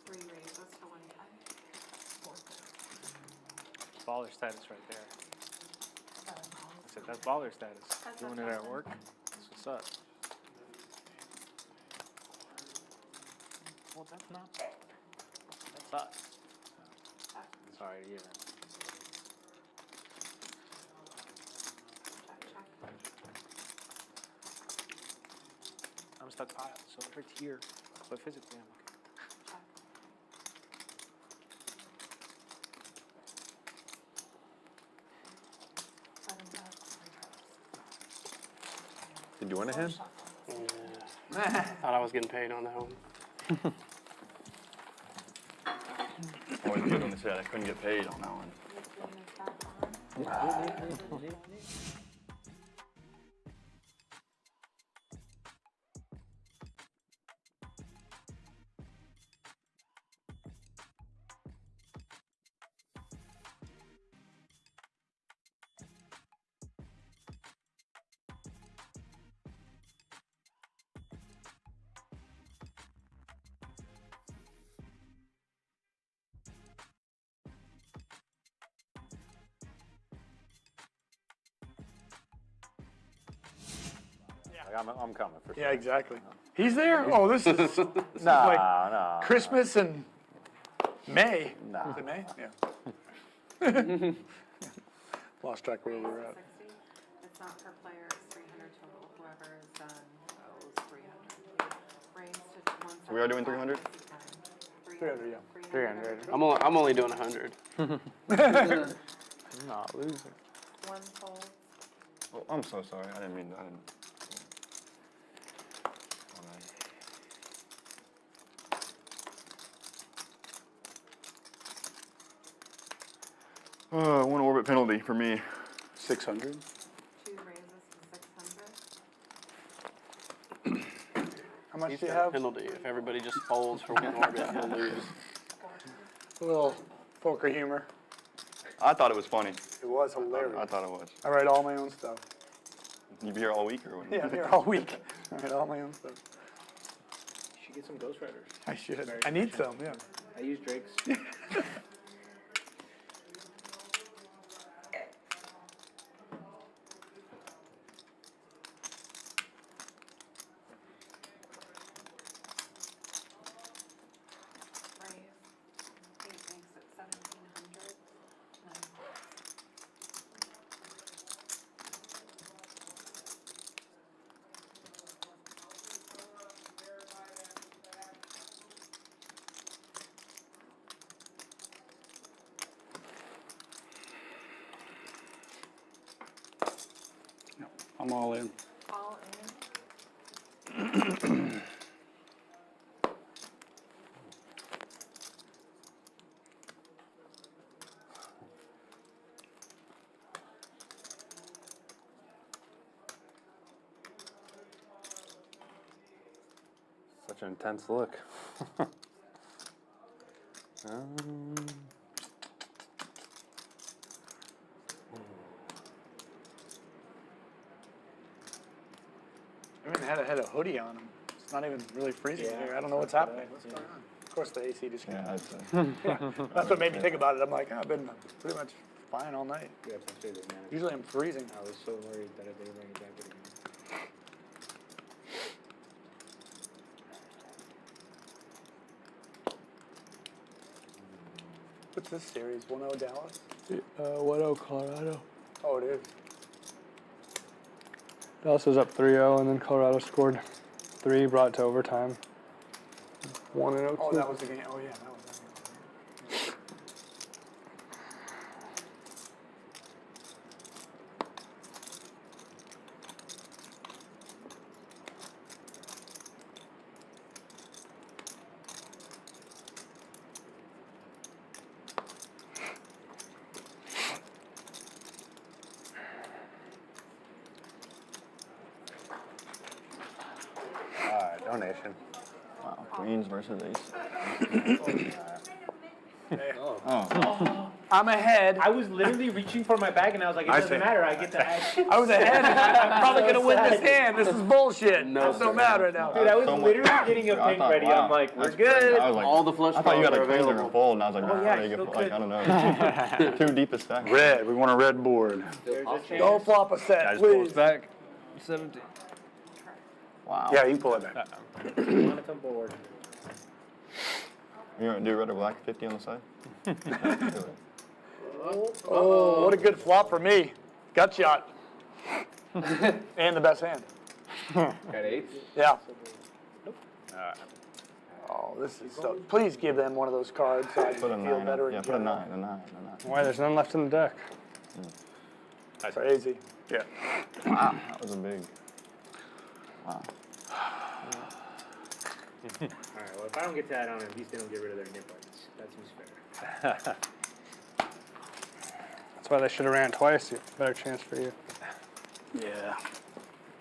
3 raises to 110. Baller status right there. 7 calls. I said, that's baller status. That's Doing what's it at up. work. That's what's up. Well, that's not. That sucks. Sorry to hear that. I'm stuck pile, so if it's here, but physically I'm okay. Did you win a hand? Yeah. Thought I was getting paid on that one. I was good on the set. I couldn't get paid on that one. Like, I'm coming for sure. Yeah, exactly. He's there? Oh, this is Nah, like nah. Christmas and May. Nah. Is it May? Yeah. Lost track where we were at. 60. It's not per player, it's 300 total. Whoever is done owes 300. Raise to 175. We are doing 300? 300, yeah. 300. I'm only doing 100. I'm not losing. One fold. Oh, I'm so sorry. I didn't mean. I didn't. One orbit penalty for me. 600. 2 raises to 600. How much He's do you got a have? penalty. If everybody just folds for one orbit, he'll lose. A little poker humor. I thought it was funny. It was hilarious. I thought it was. I write all my own stuff. You be here all week or what? Yeah, I'm here all week. I write all my own stuff. You should get some ghostwriters. I should. I need some, yeah. I use Drake's. Raise. 8 makes it 1,700. 9 folds. I'm all in. All in. Such an intense look. I mean, had a hoodie on him. It's not even really freezing here. I don't know what's happening. What's going on? Of course, the AC just came on. That's what made me think about it. I'm like, I've been pretty much fine all night. Usually I'm freezing. I was so worried that they were bringing it back again. What's this series? 1-0 Dallas? 1-0 Colorado. Oh, it is. Dallas was up 3-0, and then Colorado scored 3, brought it to overtime. 1-0. Oh, that was the game. Oh, yeah, that was that game. Donation. Wow, queens versus ace. I'm ahead. I was literally reaching for my bag and I was like, it doesn't matter, I get to act. I was ahead. I'm probably going to win this hand. This is bullshit. No, It don't matter right now. Dude, I was literally getting a pink ready. I'm like, we're good. I was like, All the flush I thought you draws had are a queen or a available. fold, and I was like, Oh, nah, yeah, how do you still get, like, good. I don't know. Two deepest stack. Red. We want a red board. There's a chance. Don't flop a set, I just pulled please. back. 17. Wow. Yeah, you can pull it back. On a board. You want to do red or black 50 on the side? Oh, what a good flop for me. Gut shot. And the best hand. Got eights? Yeah. Alright. Oh, this is so. Please give them one of those cards so I Put a can feel 9. better. Yeah, in put a general. 9, a 9, a 9. Why? There's none left in the deck. Crazy. Yeah. Wow, that was a big. Wow. Alright, well, if I don't get that on, at least they don't get rid of their nip rights. That seems fair. That's why they should have ran twice. Better chance for you. Yeah.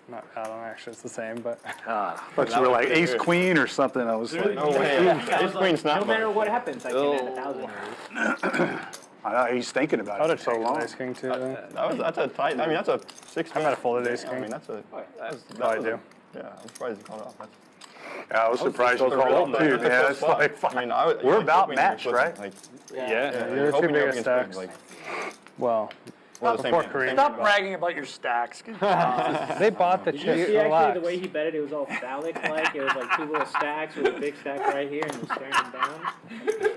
Not, I don't know, actually, it's the same, but. But you were like ace queen or something. I was like, No way. Ace queen's not No matter much. what happens, I can add 1,000 of these. I know he's thinking I about would it have for so taken long. ace king too. Though. That's a tight. I mean, that's a 6. I might have folded ace I king. mean, that's a. Oh, I do. Yeah, I'm surprised you called it off. That's, Yeah, I was surprised you called too, man. It's like, I mean, I would, we're you're about hoping you're matched, flipping, right? Like, Yeah. You're the hoping two you're biggest up against stacks. queens, Well, well, the same before hand, Korean. same Stop hand. bragging about your stacks. They bought the Did chip. you see actually Relax. the way he bet it? It was all phallic-like. It was like 2 little stacks with a big stack right here, and he was staring him down.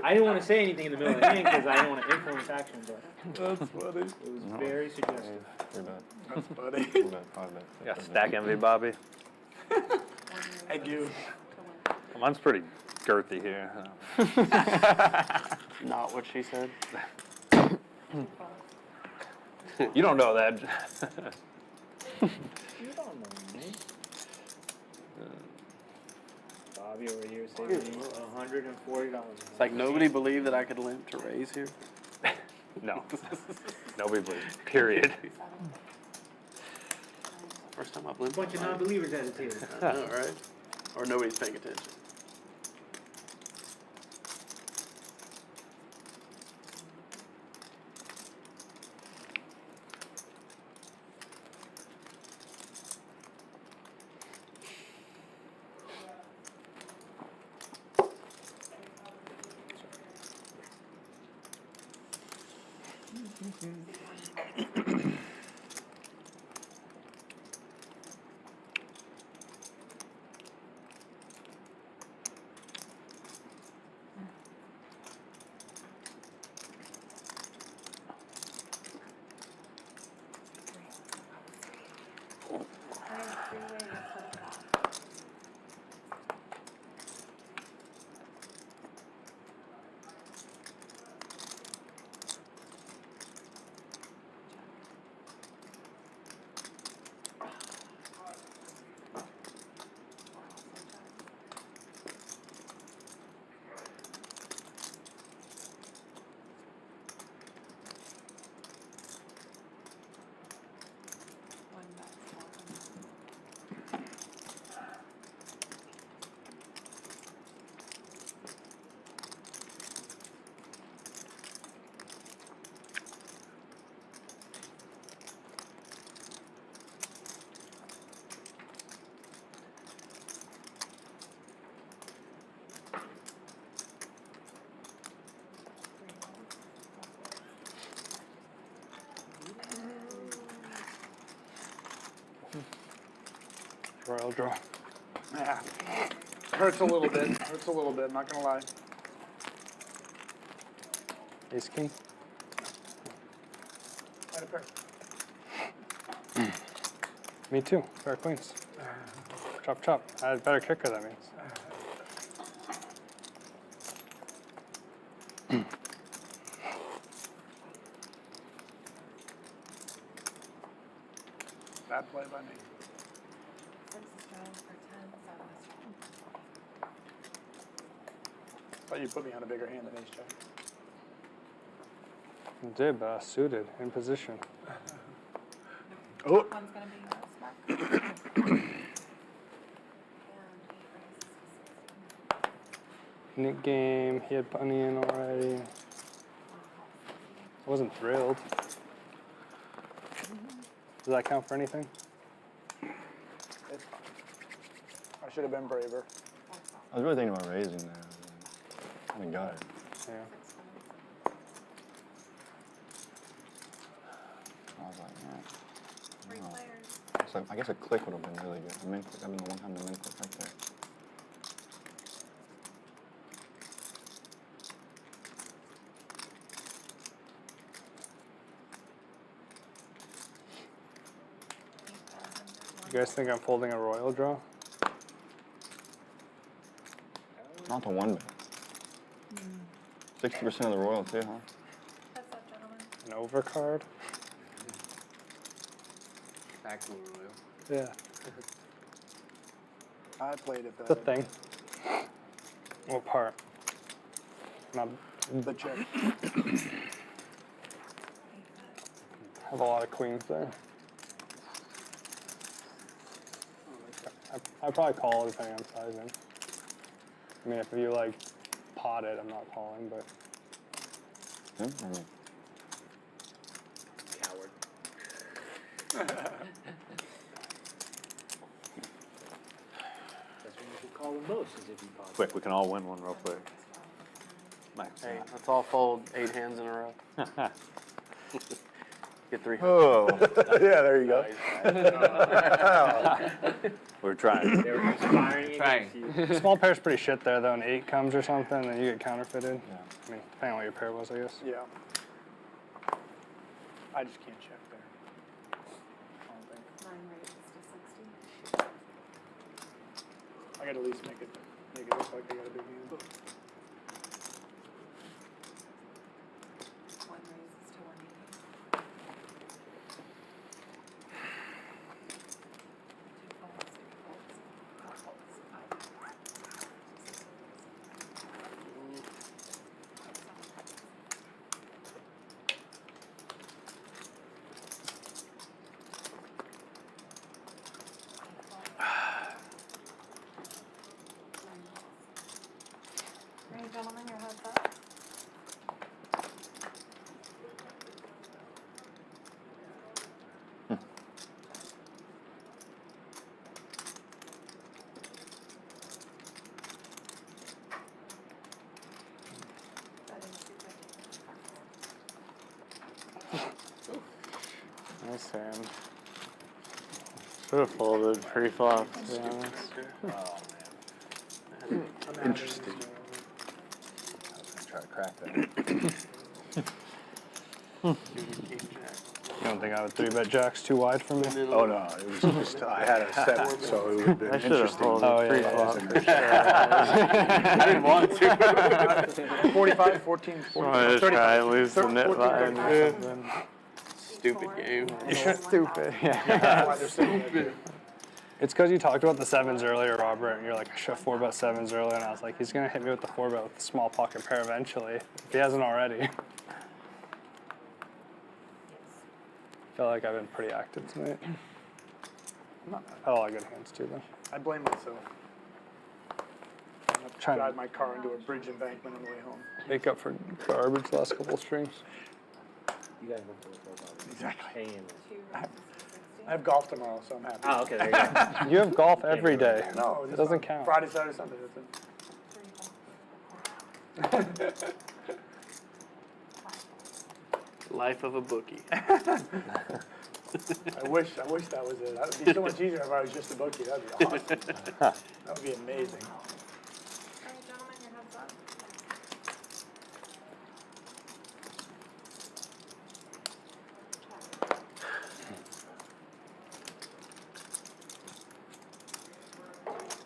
I didn't want to say anything in the middle of the hand because I didn't want to influence action, but That's funny. it was very suggestive. You're bad. That's funny. You're bad. Probably bad. You got stack envy, Bobby. I do. Mine's pretty girthy here. Not what she said. You don't know that. You don't know me. Bobby over here saving $140. It's like nobody believed that I could limp to raise here. No. Nobody believes. Period. First time I've A limped. bunch of non-believers at the table. I know, right? Or nobody's paying attention. Royal draw. Yeah. Hurts a little bit. Hurts a little bit, not gonna lie. Ace king. Right up here. Me too. Pair of queens. Chop chop. I had better kicker, that means. Bad play by me. Thought you put me on a bigger hand than ace jack. It did, but I suited in position. Oh. One's gonna be smart. Nick game. He had money in already. I wasn't thrilled. Does that count for anything? It's fine. I should have been braver. I was really thinking about raising there. I mean, got it. Yeah. I was like, man. I don't know. So I guess a click would have been really good. A min click. I mean, the one time the min click right there. You guys think I'm folding a royal draw? Not the one bet. 60% of the royal too, huh? What's up, gentlemen? An overcard? Actual royal. Yeah. I played it. It's a thing. What part? Not The check. have a lot of queens there. I'd probably call it depending on sizing. I mean, if you like pot it, I'm not calling, but Coward. That's when you should call the most, is if you call. Quick, we can all win one real quick. Max. Hey, let's all fold 8 hands in a row. Get 3. Oh. Yeah, there you go. We're trying. They were conspiring against you. small pair's pretty shit there though. An 8 comes or something, then you get counterfeited. Yeah. I mean, depending on what your pair was, I guess. Yeah. I just can't check there. I don't think. Mine raises to 60. I gotta at least make it look like I got a big hand. One raises to 180. Two folds, 3 folds, 4 folds, 5. Ready, gentlemen, your heads up. Nice hand. Should have folded pre-flop, to be honest. Interesting. I was gonna try to crack that. You don't think I would 3-bet jacks too wide for me? Oh no, it was just I had a 7, so it would have been interesting. Oh yeah. I didn't want to. 45, 14, Wanted to try and lose the net 14, line or 35. something. Stupid game. You're stupid. Yeah. It's because you talked about the 7s earlier, Robert, and you're like, I should have 4-bet 7s earlier, and I was like, he's gonna hit me with the 4-bet with the small pocket pair eventually, if he hasn't already. I feel like I've been pretty active tonight. I've had a lot of good hands too, though. I blame myself. I have to Trying to- drive my car into a bridge embankment on the way home. Make up for garbage the last couple of streams. You guys went for the full body. Exactly. Two raises to 60. I have golf tomorrow, so I'm happy. Oh, okay, there you go. You have golf every day. No, It doesn't count. Friday, Saturday, Sunday. That's it. 3 folds. Life of a bookie. I wish that was it. That would be so much easier if I was just a bookie. That'd be awesome. That would be amazing. All right, gentlemen, your heads up.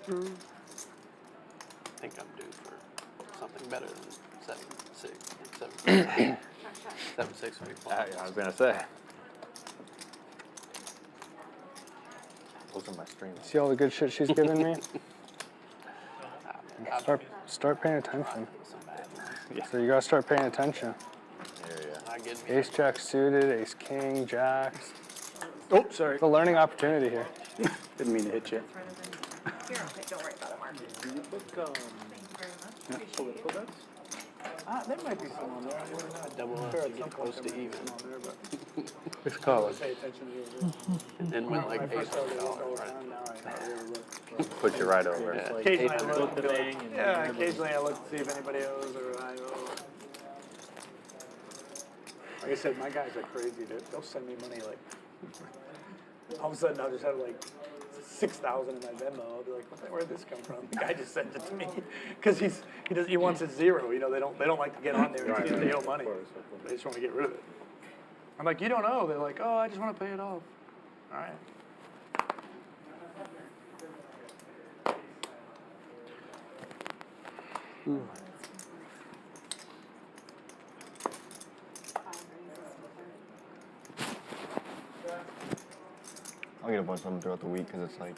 I think I'm due for something better than 7-6 or 7. 7-6 would be fun. I was gonna say. Those are my streams. See all the good shit she's giving me? Start paying attention. So you gotta start paying attention. Ace jack suited, ace king, jacks. Oh, sorry. It's a learning opportunity here. Didn't mean to hit you. Here, okay, don't worry about it, Mark. Thank you very much. Appreciate it. There might be some on there. Double up to get close to even. Let's call it. Pay attention to it. And then win like When I first started this all $800. the time, now I really look. Put you right over. Yeah. Occasionally I Look look. the thing and Yeah, occasionally I look to see if anybody owes or I owe. Like I said, my guys are crazy. They'll send me money like, all of a sudden I'll just have like 6,000 in my Venmo. I'll be like, where'd this come from? The guy just sent it to me because he wants it zero. You know, they don't like to get on there and see if they owe money. They just want to get rid of it. I'm like, you don't owe. They're like, oh, I just want to pay it off. All right. I'll get a bunch of them throughout the week because it's like,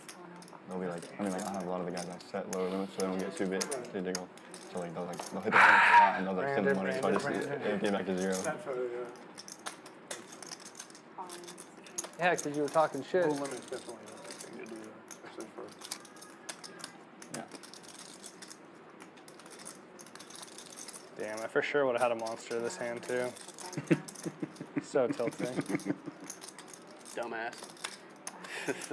they'll be like, I mean, like, I have a lot of the guys that set lower limits so they don't get too big, too diggle. So, like, they'll hit the limit a lot and they'll, like, send the money, so I just get back to zero. Yeah, because you were talking shit. Full limit's definitely the right thing to do, especially for. Yeah. Damn, I for sure would have had a monster this hand too. So tilting. Dumbass. It's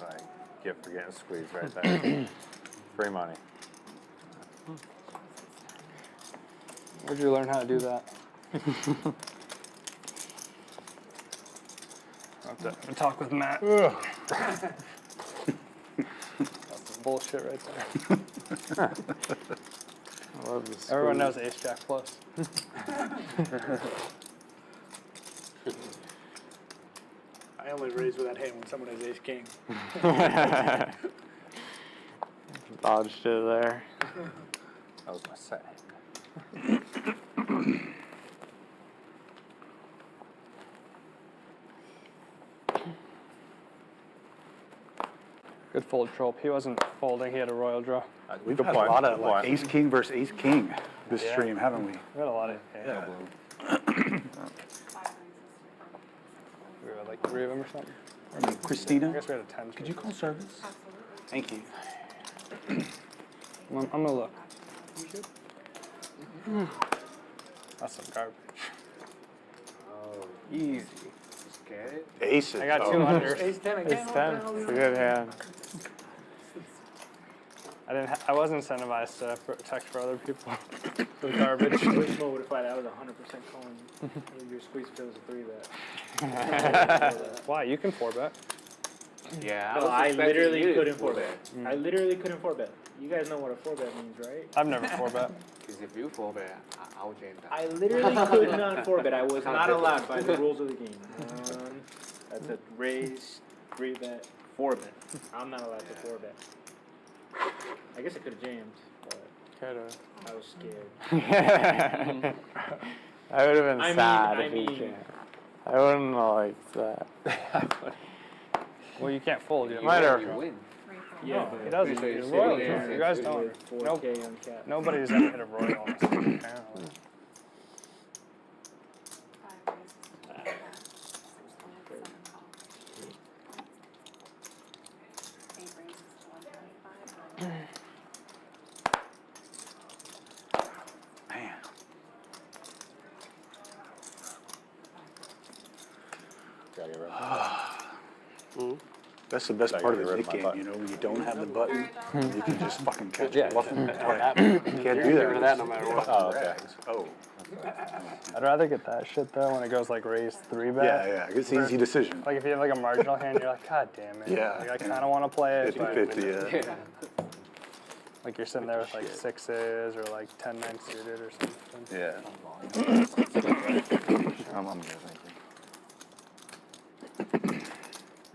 like gift for getting squeezed right there. Free money. Where'd you learn how to do that? I'll have to talk with Matt. That's some bullshit right there. I love this. Everyone knows ace jack plus. I only raise with that hand when someone has ace king. Dodged it there. That was my set. Good fold trope. He wasn't folding, he had a royal draw. We've Good had point, a lot of good like point. ace king versus ace king this Yeah. stream, haven't we? We had a lot of Yeah. We were like 3 of them or something. I Christina, guess we had a 10. could you call service? Thank you. I'm gonna look. That's some garbage. Oh, easy. Okay. Aces. I got oh. 2 under. Ace 10 again. Ace 10. It's a good hand. I wasn't incentivized to protect for other people. For the garbage. I wish Mo would have fired. I was 100% calling your squeeze if it was a 3-bet. Why? You can 4-bet. Yeah. No, I expecting literally you to couldn't four 4-bet. I literally couldn't 4-bet. You guys know what a 4-bet means, right? I've never 4-bet. Because if you 4-bet, I'll jam that. I literally could not 4-bet. I was not allowed by the rules of the game. That's a raise, 3-bet, 4-bet. I'm not allowed to 4-bet. I guess I could have jammed, but I was scared. I would have been sad I if you mean- jammed. I wouldn't have liked that. Well, you can't fold. You Might have. win. Yeah, He doesn't. Usually He's it's royal. sitting there You guys with don't. 4K uncapped. Nobody's ever hit a royal on this thing, apparently. Man. Gotta get rid of That's the best Gotta part of get the rid of dick my game, button. you know, when you don't have the button, you can just fucking catch Yeah, it. bluffing. You can't do that. that no matter what. Oh, okay. Oh. I'd rather get that shit though when it goes like raise 3-bet. Yeah, it's an easy decision. Like if you have like a marginal hand, you're like, God damn it. Yeah, Like I kind of want to play it, but 50-50, yeah. like you're sitting there with like 6s or like 10-9 suited or something. Yeah. I'm good, thank you.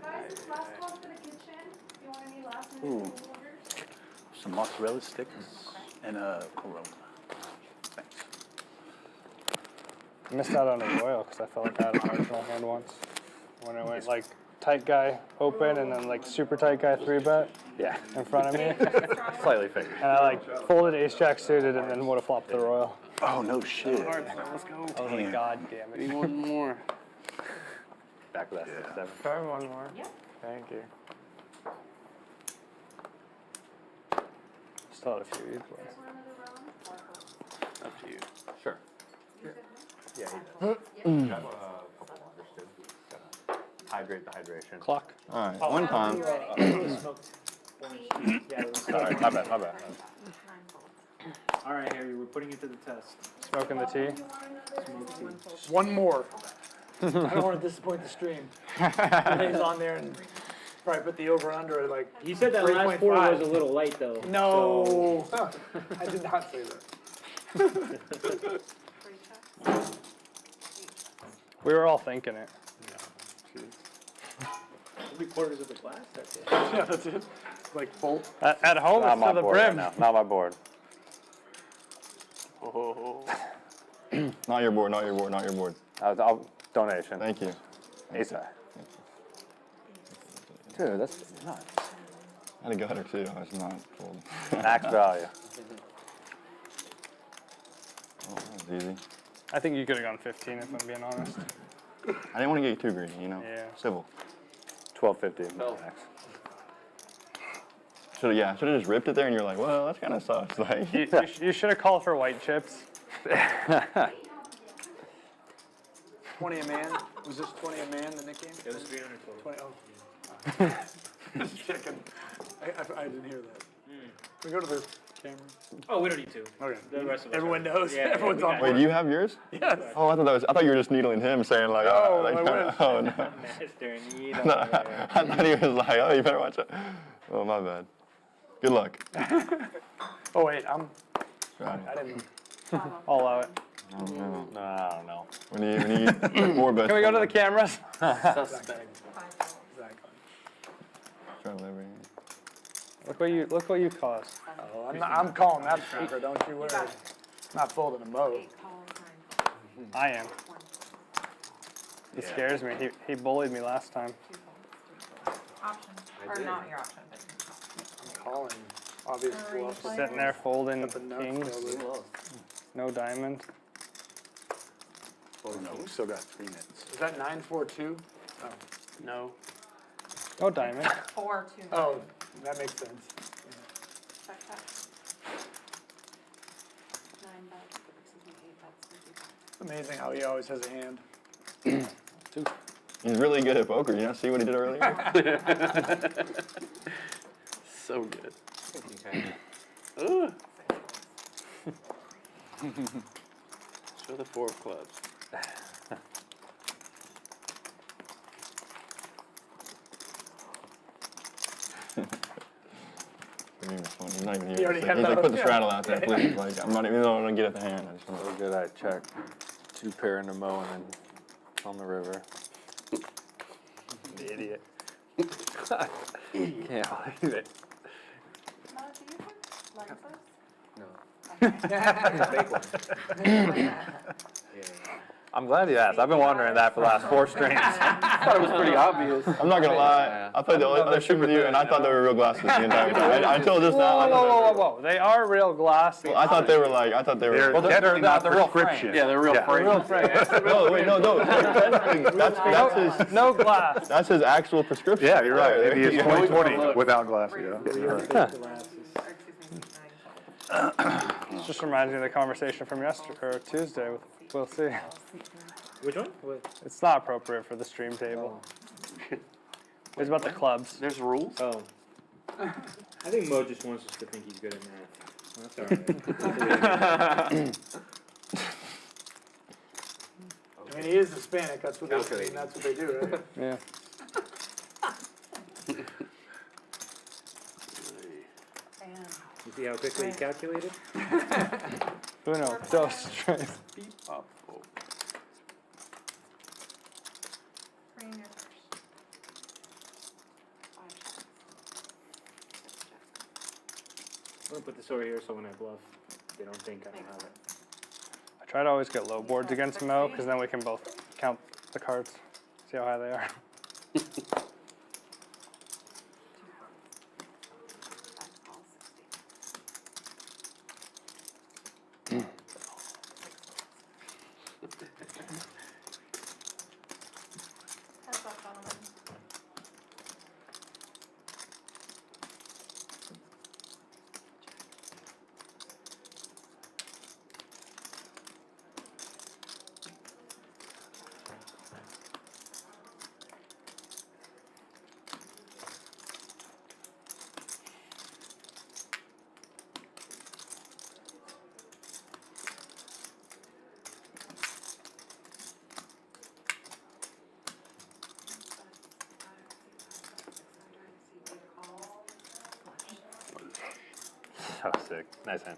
Guys, this last call for the kitchen. You want any last minute Ooh. food orders? Some mozzarella sticks and a Corona. Thanks. I missed out on a royal because I felt like I had a marginal hand once. When it went like tight guy open and then like super tight guy 3-bet Yeah. in front of me. Slightly figured. And I like folded ace jack suited and then would have flopped the royal. Oh, no shit. Let's go. I was like, God damn it. One more. Back with that 6-7. Try one more. Yep. Thank you. Still had a few equals. There's one another round. Up to you. Sure. Yeah. Hydrate the hydration. Clock. All right, one time. Sorry, my bad. All right, Harry, we're putting it to the test. Smoking the tea. One more. I don't want to disappoint the stream. He's on there and probably put the over-under at like He said that last 4 was a little light, though. No. I did not say that. We were all thinking it. Three quarters of the glass. That's it. Yeah, that's it. Like full. At home, Not it's my to the board right brim. now. Not my board. Oh. Not your board, not your board, not your board. Donation. Thank you. Ace high. Dude, that's nuts. I had a gutter too. I was not fold. Max value. Oh, that was easy. I think you could have gone 15 if I'm being honest. I didn't want to get too greedy, you know? Yeah. Civil. 1250 max. Should have just ripped it there and you're like, well, that's kind of sus. Like, You should have called for white chips. 20 a man. Was this 20 a man, the Nick game? It was 300 total. 20. Oh. Just checking. I didn't hear that. Can we go to the camera? Oh, we don't need to. Okay. The rest of us Everyone are- knows. Yeah, Everyone's on wait, board. do you have yours? Yes. Oh, I thought you were just needling him, saying like, No, like I wish. oh no. Master needle. No, I thought he was like, oh, you better watch it. Oh, my bad. Good luck. Oh wait, I didn't. I'll allow it. Oh, no. No, I don't know. We need more bets. Can we go to the cameras? Suspect. Try to lever Look what you caused. Oh, I'm calling that poker, don't you worry. Not folding a boat. I am. He scares me. He bullied me last time. Option, or not your option, but I'm calling. Obvious bluff. Sitting there folding Up and nuts, kings. No diamond. Oh no, we still got 3 minutes. Is that 9-4-2? Oh. No. No diamond. 4-2. Oh, that makes sense. Check that. 9 bets, excuse me, 8 bets, 55. It's amazing how he always has a hand. He's really good at poker. You not see what he did earlier? So good. Show the 4 of clubs. He's not even here. He already He's had like, that put the up. straddle out there, please. Like, I'm not even going to get at the hand. I just want So good I check. 2 pair in the mo and then on the river. The idiot. Can't believe it. No, do you have lenses? I'm glad you asked. I've been wondering that for the last 4 streams. I thought it was pretty obvious. I'm not gonna lie. I played the other stream with you, and I thought they were real glasses the entire time. Until just now. Whoa. They are real glasses. Well, I thought they were like. I thought they were. Well, they're real frames. Yeah, they're real frames. Real frames. No, wait, no. That's his. No glass. That's his actual prescription. Yeah, you're right. Maybe it's Yeah. 2020 without glasses. It just reminds me of the conversation from yesterday or Tuesday with We'll See. Which one? What? It's not appropriate for the stream table. It's about the clubs. There's rules? Oh. I think Mo just wants us to think he's good at math. That's all right. I mean, he is Hispanic. That's what they do, right? Yeah. You see how quickly he calculated? Uno, dos, tres. Beep up. Oh. Bring in your first. 5 shots. 6 I'm gonna put this over here so when I bluff, they don't think I don't have it. I try to always get low boards against Mo, because then we can both count the cards, see how high they are. Heads up, gentlemen. So sick. Nice hand.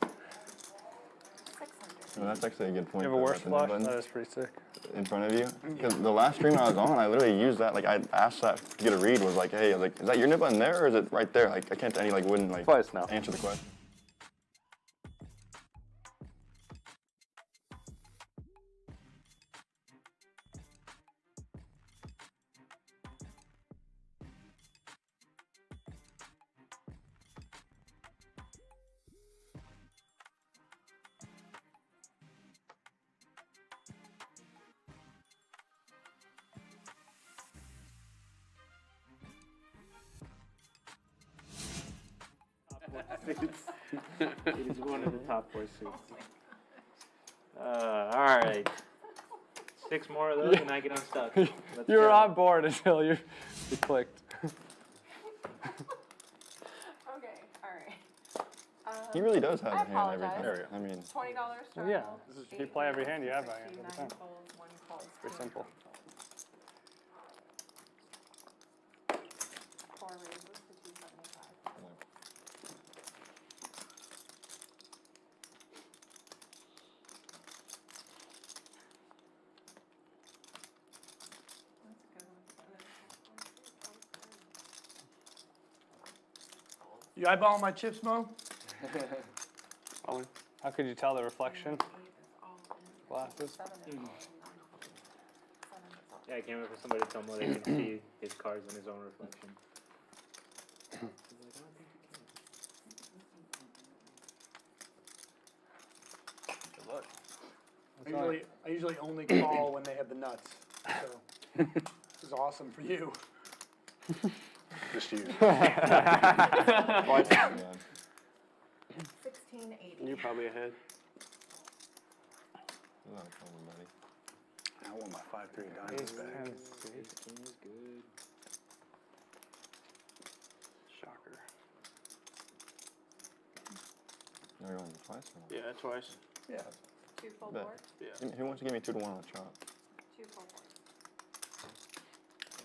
600. No, that's actually a good point. You have a though, worse about the flush? nib That is pretty sick. in front of you. Because the last stream I was on, I literally used that. Like I asked that to get a read. Was like, hey, I was like, is that your nib button there or is it right there? Like I can't. Like wouldn't like Twice now. answer the question. It is one of the top 4 suits. All right. 6 more of those and I get unstuck. Let's You were go. on board until you clicked. Okay, alright. He really does have I a hand every apologize. time. I mean, $20 Well, yeah, this is, if you play every hand, you have that hand every time. Pretty simple. 4 raises to 275. You eyeballing my chips, Mo? How could you tell the reflection? Glasses. Yeah, I can't wait for somebody to tell me they can see his cards in his own reflection. Good luck. I usually only call when they have the nuts. So this is awesome for you. Just you. 1680. You're probably ahead. a lot of trouble, buddy. I want my 5-3 diamonds back. Shocker. You're going twice or what? Yeah, twice. Yeah. 2 full Bet. board? Yeah. Who wants to give me 2 to 1 on the chop? 2 full board.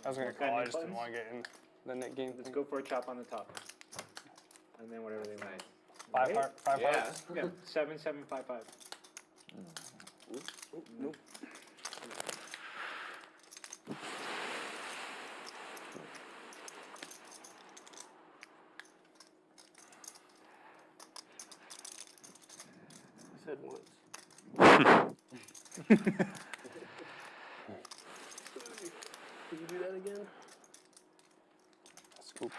I was gonna call, I just didn't want to get in the net game. Let's go for a chop on the top. And then whatever they want. Five Yeah. hearts. Yeah. 7, 7, 5, 5. Nope. I said once. Can you do that again? Scoop.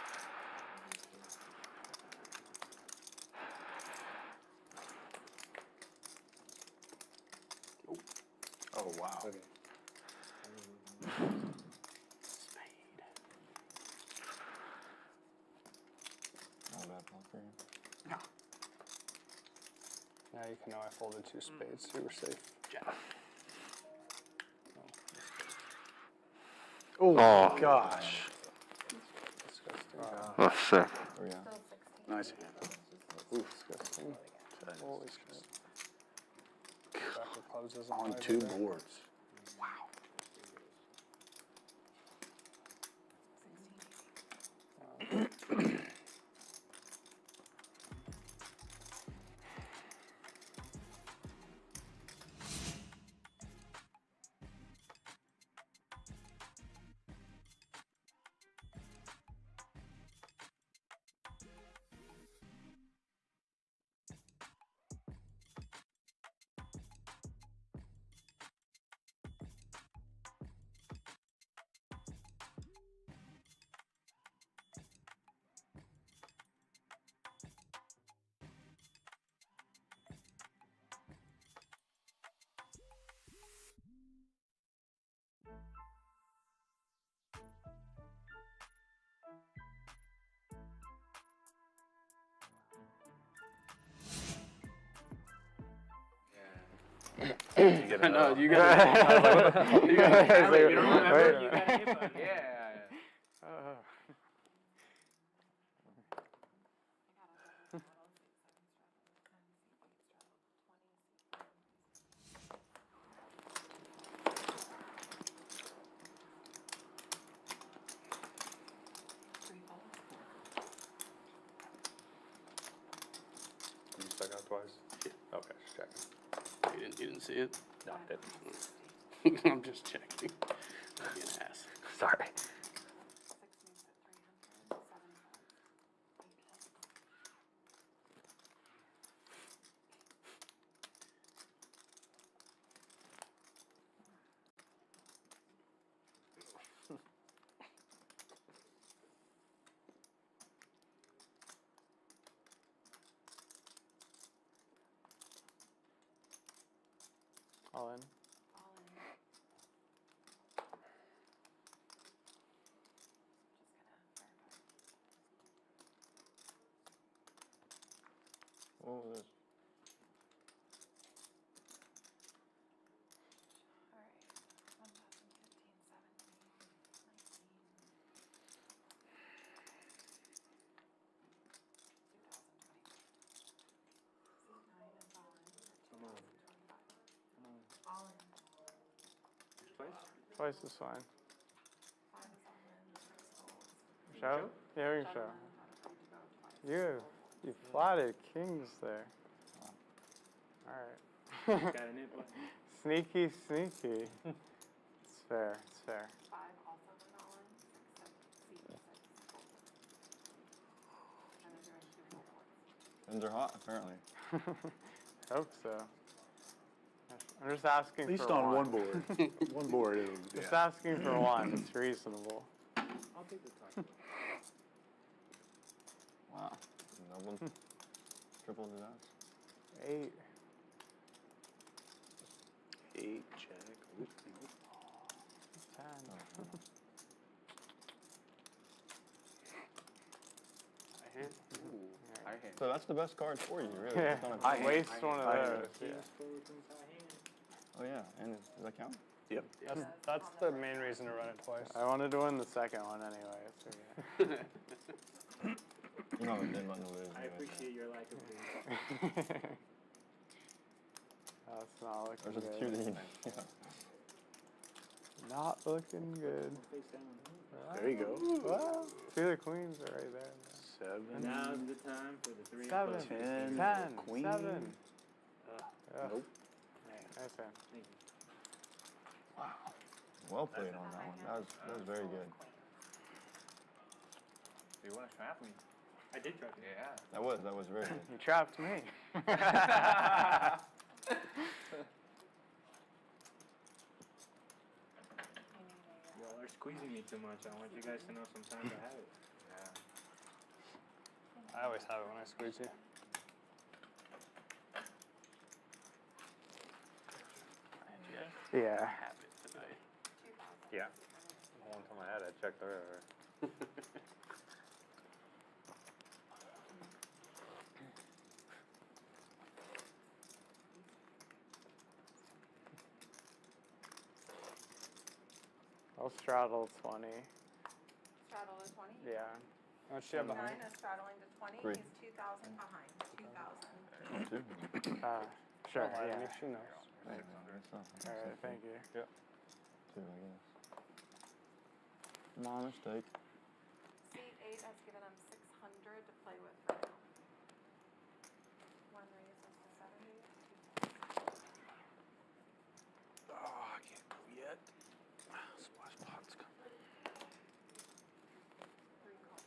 Oh, wow. Okay. Spade. Not a bad call for you. Now you can know I folded 2 spades, so you were safe. Oh, gosh. Disgusting. Oh, sick. Oh, yeah. Still 16. Nice hand. Disgusting. Holy shit. Back with clubs doesn't On lie 2 there. boards. I know, you gotta. You gotta. You don't remember? You got hit by it. You stuck out twice? Oh, Okay, check. You didn't see it? No, I didn't. I'm just checking. Don't be an ass. Sorry. 6 means at 300, 7 cards, 8 cards. All in. All in. Just gonna verify. What was this? All right. 1,015, 17, 19, 2,020. C9 is all in for 2,025. All in. Twice is fine. 5 is all in, 6 holds. Show? Yeah, we can show. You flatted kings there. Alright. Got an it button. Sneaky, sneaky. It's fair, it's fair. 5 also went all in, 6, 7, C6. And then doing 2 more points. Pins are hot, apparently. Hope so. I'm just asking At least for on one board. One board is. Just asking for one. It's reasonable. I'll take the top. Wow. Double, triple disaster. 8. 8 check. Ooh. 10. I hit. Ooh. I hit. So that's the best card for you, really. Yeah. It's on a- I waste one of those. Yeah. Oh yeah, and does that count? Yep. That's the main reason to run it twice. I wanted to win the second one anyway. So yeah. You know, it didn't want to lose. I anyway. appreciate your lack of faith. That's not looking There's a 2 good. that you yeah. Not looking good. Face down. There you go. Well, see the queens are right there. 7. Now's the time for the 3 7. plus. 10. 10. Queen. 7. Nope. Nice one. Thank you. Wow. Well played on that one. That was very good. You want to trap me? I did trap you. Yeah. That was very good. You trapped me. Y'all are squeezing me too much. I want you guys to know sometimes I have it. Yeah. I always have it when I squeeze you. Yeah. Have it tonight. 2,000. Yeah. One time I had it, I checked the river. I'll straddle 20. Straddle to 20? Yeah. How much do you have behind? 9 is straddling to 20. 3. He's 2,000 behind. 2,000. 2. Sure, Oh, yeah. She knows. Right. Alright, thank you. 2, I guess. My mistake. Seat 8 has given him 600 to play with for now. 1 raise is to 70. Oh, I can't go yet. Splash pot's coming. 3 calls,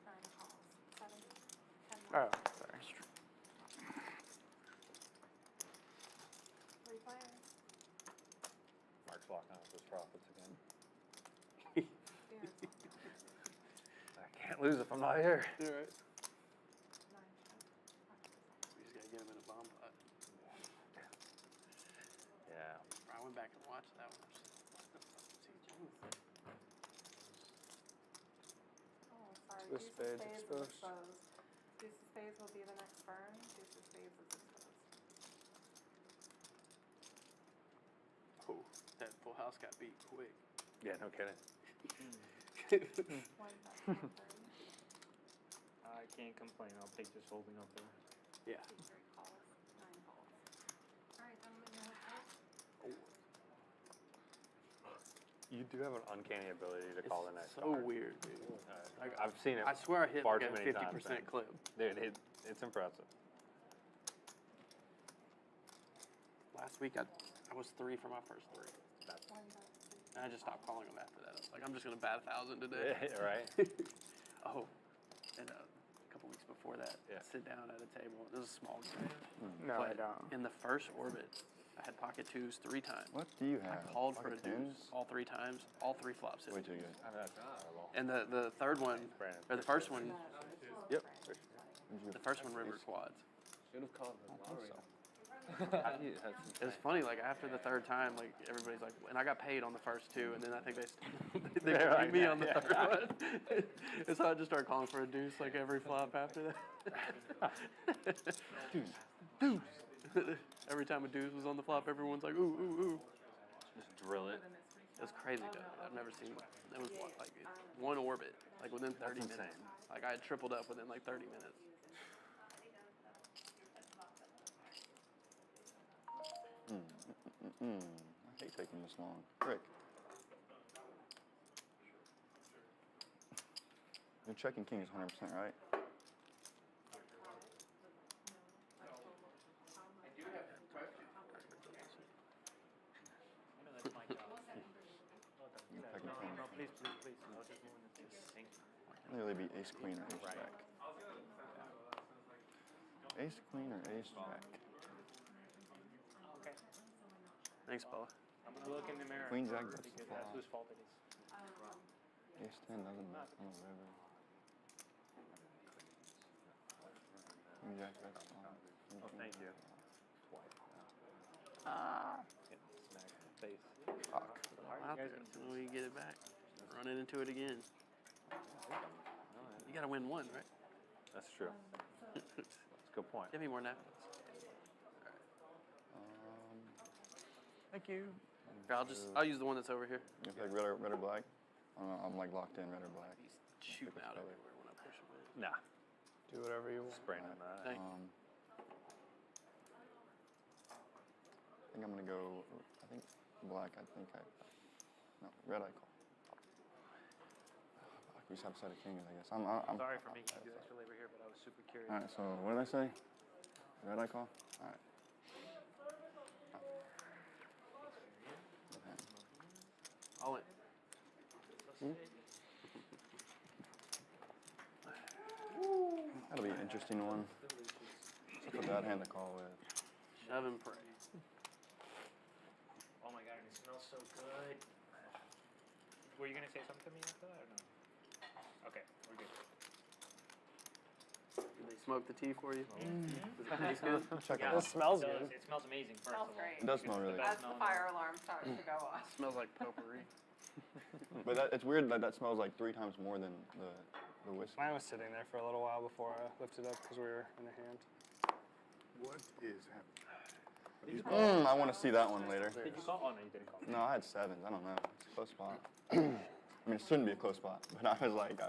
9 calls, 70, 10 more. Oh, sorry. 3 players. Mark's locking up his profits again. Fear is I can't lose if I'm not here. You're right. 9 check. We just gotta get him in a bomb pot. Yeah. I went back and watched that one. Oh, sorry. Two of Deuce of spades spades is exposed. exposed. Deuce of spades will be the next burn. Deuce of spades is exposed. Oh, that full house got beat quick. Yeah, no kidding. 1,030. I can't complain. I'll take just holding up there. Yeah. 2, 3 calls, 9 calls. All right, gentlemen, you're up first. You do have an uncanny ability to call the next So card. weird, dude. Like, I've seen it. I swear I hit far like too a many times, 50% man. clip. Dude, it's impressive. Last week I was 3 for my first 3. And I just stopped calling them after that. I was like, I'm just gonna bat 1,000 today. Yeah, right. Oh, and a couple weeks before that, Yeah. sit down at a table. It was a small game. No, I But don't. in the first orbit, I had pocket 2s 3 times. What do you have? I called for a Pocket deuce tens? all 3 times, all 3 flops hit. Way too good. And the third one, or the first one, Yep. the first one river quads. Should have called the lottery. It was funny, like after the third time, like everybody's like, and I got paid on the first 2, and then I think they paid me on the third one. And so I just started calling for a deuce like every flop after that. Deuce. Every time a deuce was on the flop, everyone's like, ooh, ooh, ooh. Just drill it. It was crazy, though. I've never seen it. Was like one orbit, like within 30 That's minutes. insane. Like I had tripled up within like 30 minutes. I hate taking this long. Frick. Your checking king is 100%, right? Checking king. Please. I was just moving it to sync. Literally be ace queen or ace jack. Ace queen or ace jack. Okay. Thanks, Paula. I'm gonna look in the mirror. Queen jack, that's because the that's flop. whose fault it is. Ace 10 doesn't matter. Oh, whatever. Queen jack, that's fine. Oh, thank you. Smack in the face. Fuck. Out there, so we get it back. Running into it again. You gotta win one, right? That's true. That's a good point. Give me more napkins. Thank you. I'll use the one that's over here. You like red or black? I don't know, I'm like locked in red or black. He's shooting out everywhere when I push him in. Nah. Do whatever you want. Spraying on that. Thank you. I think I'm gonna go. I think black. No, red. I call. We just have a set of kings, I guess. I'm Sorry for making you do extra labor here, but I was super curious. All right. So what did I say? Red. I call. All right. All in. That'll be an interesting one. Such a bad hand to call with. Shove and pray. Oh my god, and it smells so good. Were you gonna say something to me after that or no? Okay, we're good. Did they smoke the tea for you? Mm-hmm. Does it taste good? Check Yeah, it out. It smells does. good. It smells amazing, first Smells of all. great. It does smell really good. As the fire alarm starts to go off. It smells like potpourri. But it's weird that smells like 3 times more than the whiskey. Mine was sitting there for a little while before I lifted up because we were in the hand. What is happening? I want to see that one later. Did you call? Oh no, you didn't call. No, I had 7s. I don't know. It's a close spot. I mean, it shouldn't be a close spot, but I was like.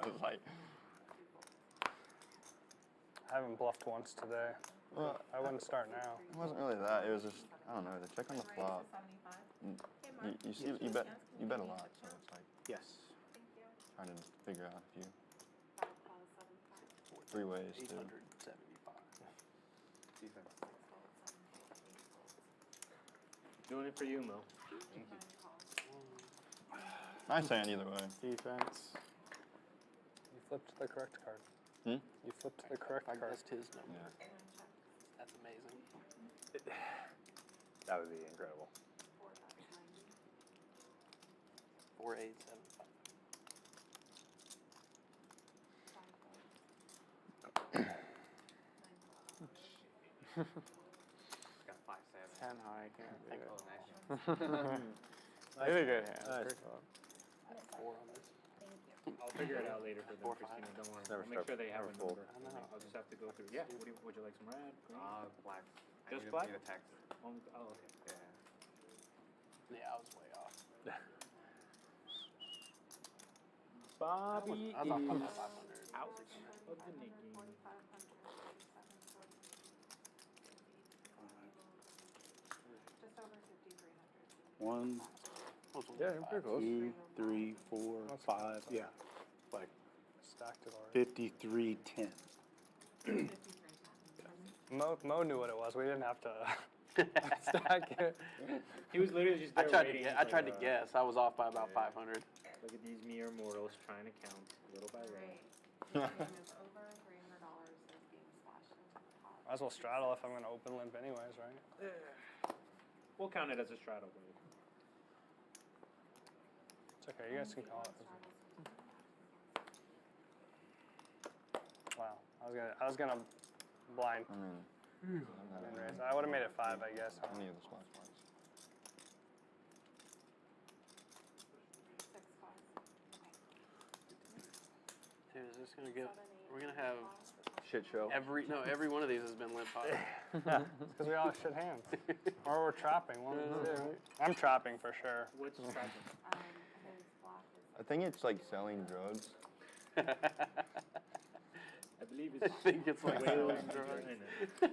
I haven't bluffed once today. Well, I wouldn't start now. It wasn't really that. It was just, I don't know, the check on the flop. You bet a lot, so it's like Yes. trying to figure out if you 3 ways to. 875. Defense. Doing it for you, Mo. Thank you. Nice hand either way. Defense. You flipped the correct card. Hmm? You flipped the correct I card. guessed his number. Yeah. That's amazing. That would be incredible. 4875. Got 5-7. 10 high, I can't do it. Nice. Really good hand. Nice. Great flop. 4 on this. I'll figure it out later for them, 4, Christina. 5. Don't worry. Never I'll make sure start- they have a never fold. number. I know. I'll just have to go through. Yeah. Would you like some red? Green? Black. Just black? Need a text. Oh, okay. Yeah. Yeah, I was way off. Bobby I thought is 500. out of the Nicky. Just over 5,300. 1, Yeah, you're pretty close. 2, 3, 4, 5. Yeah. Like Stacked it already. 53, 10. Mo knew what it was. We didn't have to stack it. He was literally just I there tried waiting. I tried to guess. I was off by about 500. Look at these mere mortals trying to count little by little. Game is over. $300 is being splashed into the pot. Might as well straddle if I'm going to open limp anyways, right? We'll count it as a straddle, buddy. It's okay. You guys can call it. Wow. I was gonna blind. And raise. I would have made it 5, I guess. Any of the splash points. 6 cards. Dude, is this gonna get? We're gonna have Shit show. every one of these has been limp pot. Because we all have shit hands. Or we're trapping. One of the two. I'm trapping for sure. What's trapping? His block is I think it's like selling drugs. I believe I it's. think it's like whales selling drugs.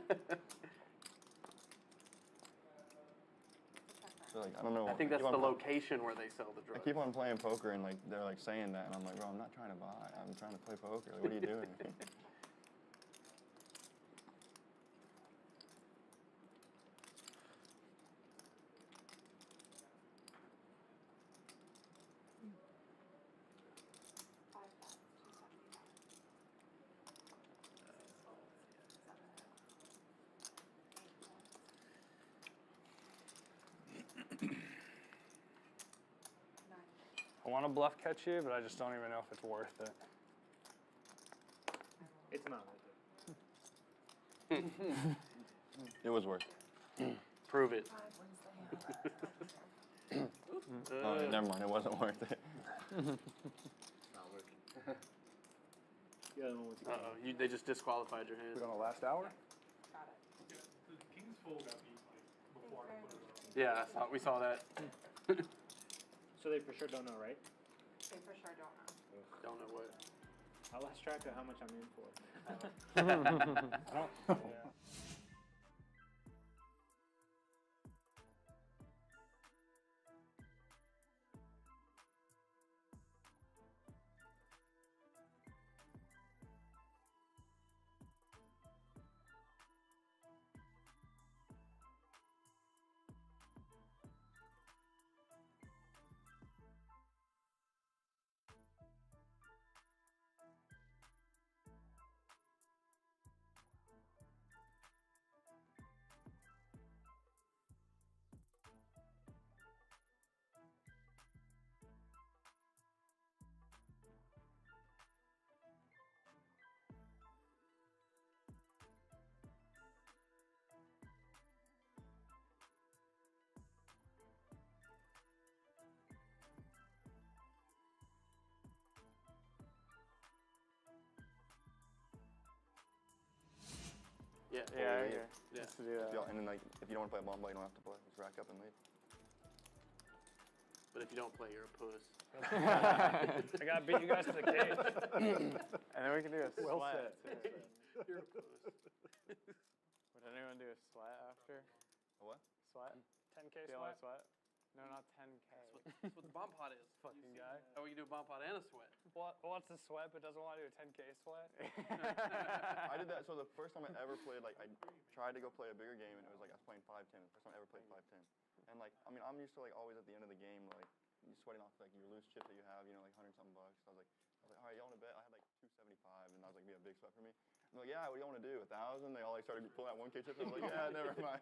So like I don't know. I think that's keep the on- location where they sell the I drugs. keep on playing poker and like they're like saying that and I'm like, bro, I'm not trying to buy. I'm trying to play poker. Like, what are you doing? I want to bluff catch you, but I just don't even know if it's worth it. It's not worth it. It was worth it. Prove it. Oh, never mind. It wasn't worth it. Not worth it. The other one was Uh-oh, they just disqualified your hand. We on the last hour? got it. The King's Fold got me like before I put it on. Yeah, we saw that. So they for sure don't know, right? They for sure don't know. Don't know what. I lost track of how much I'm in for. I don't. Yeah. Yeah. Yeah, leave. yeah. Yeah. Just to do that. And then like if you don't want to play a bomb ball, you don't have to play. Just rack up and leave. But if you don't play, you're a puss. I got to beat you guys to the cage. And then we can do a Well sweat. said. too. You're a puss. Would anyone do a sweat after? A what? Sweat? 10K Feel like sweat. sweat? No, not 10K. That's what the bomb pot is. Fucking guy. Oh, we can do a bomb pot and a sweat. Wants to sweat but doesn't want to do a 10K sweat? I did that. So the first time I ever played, like I tried to go play a bigger game, and it was like I was playing 5-10. The first time I ever played 5-10. And like, I mean, I'm used to like always at the end of the game, like you sweating off like your loose chip that you have, you know, like $100-something bucks. I was like, all right, y'all want to bet? I had like 275, and I was like, be a big sweat for me. I'm like, yeah, what do you want to do? 1,000? They all like started pulling out 1K chips. I was like, yeah, never mind.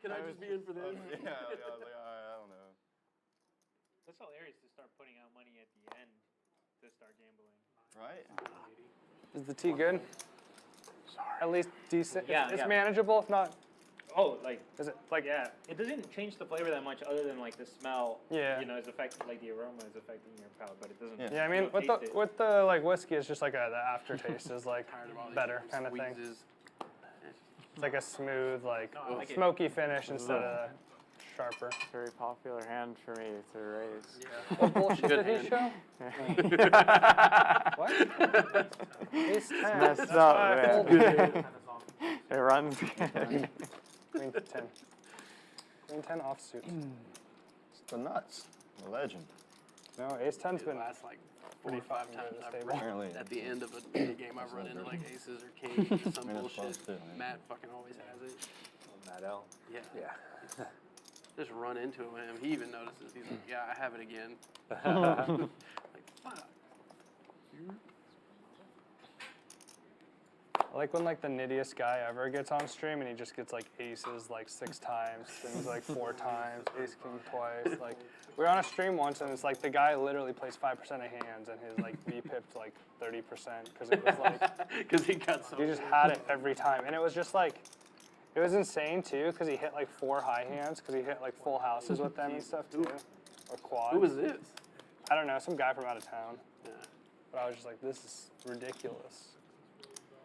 Can I just be in for this? Yeah, I was like, all right, I don't know. That's hilarious to start putting out money at the end to start gambling. Right? Is the tea good? Sorry. At least decent. Yeah, it's yeah. manageable, if not. Oh, like, Is it like? yeah, it doesn't change the flavor that much other than like the smell. Yeah. You know, it's affecting, like the aroma is affecting your palate, but it doesn't. Yeah, I mean, you don't taste it. with the like whiskey, it's just like the aftertaste is like better kind of thing. Squeezes. It's like a smooth, like No, I like it. smoky finish instead of sharper. Very popular hand for me to raise. What bullshit did he show? What? Ace 10. Messed That's up, why I man. folded. It runs good. Queen 10. Queen 10 offsuit. It's the nuts. A legend. No, ace-10's been last like 4 pretty or 5 fucking times good I've stable. run, at the end of a game I've run into like aces or kings or some bullshit. Matt fucking always has it. Matt L. Yeah. Yeah. Just run into him. He even notices. He's like, yeah, I have it again. Like, fuck. I like when like the nittiest guy ever gets on stream and he just gets like aces like 6 times, things like 4 times, ace king twice. Like we were on a stream once and it's like the guy literally plays 5% of hands and his like V-pipped like 30% because it was like because he got so he just had it every time and it was just like it was insane too because he hit like 4 high hands because he hit like full houses with them and stuff too, or quads. Who was this? I don't know, some guy from out of town. Yeah. But I was just like, this is ridiculous.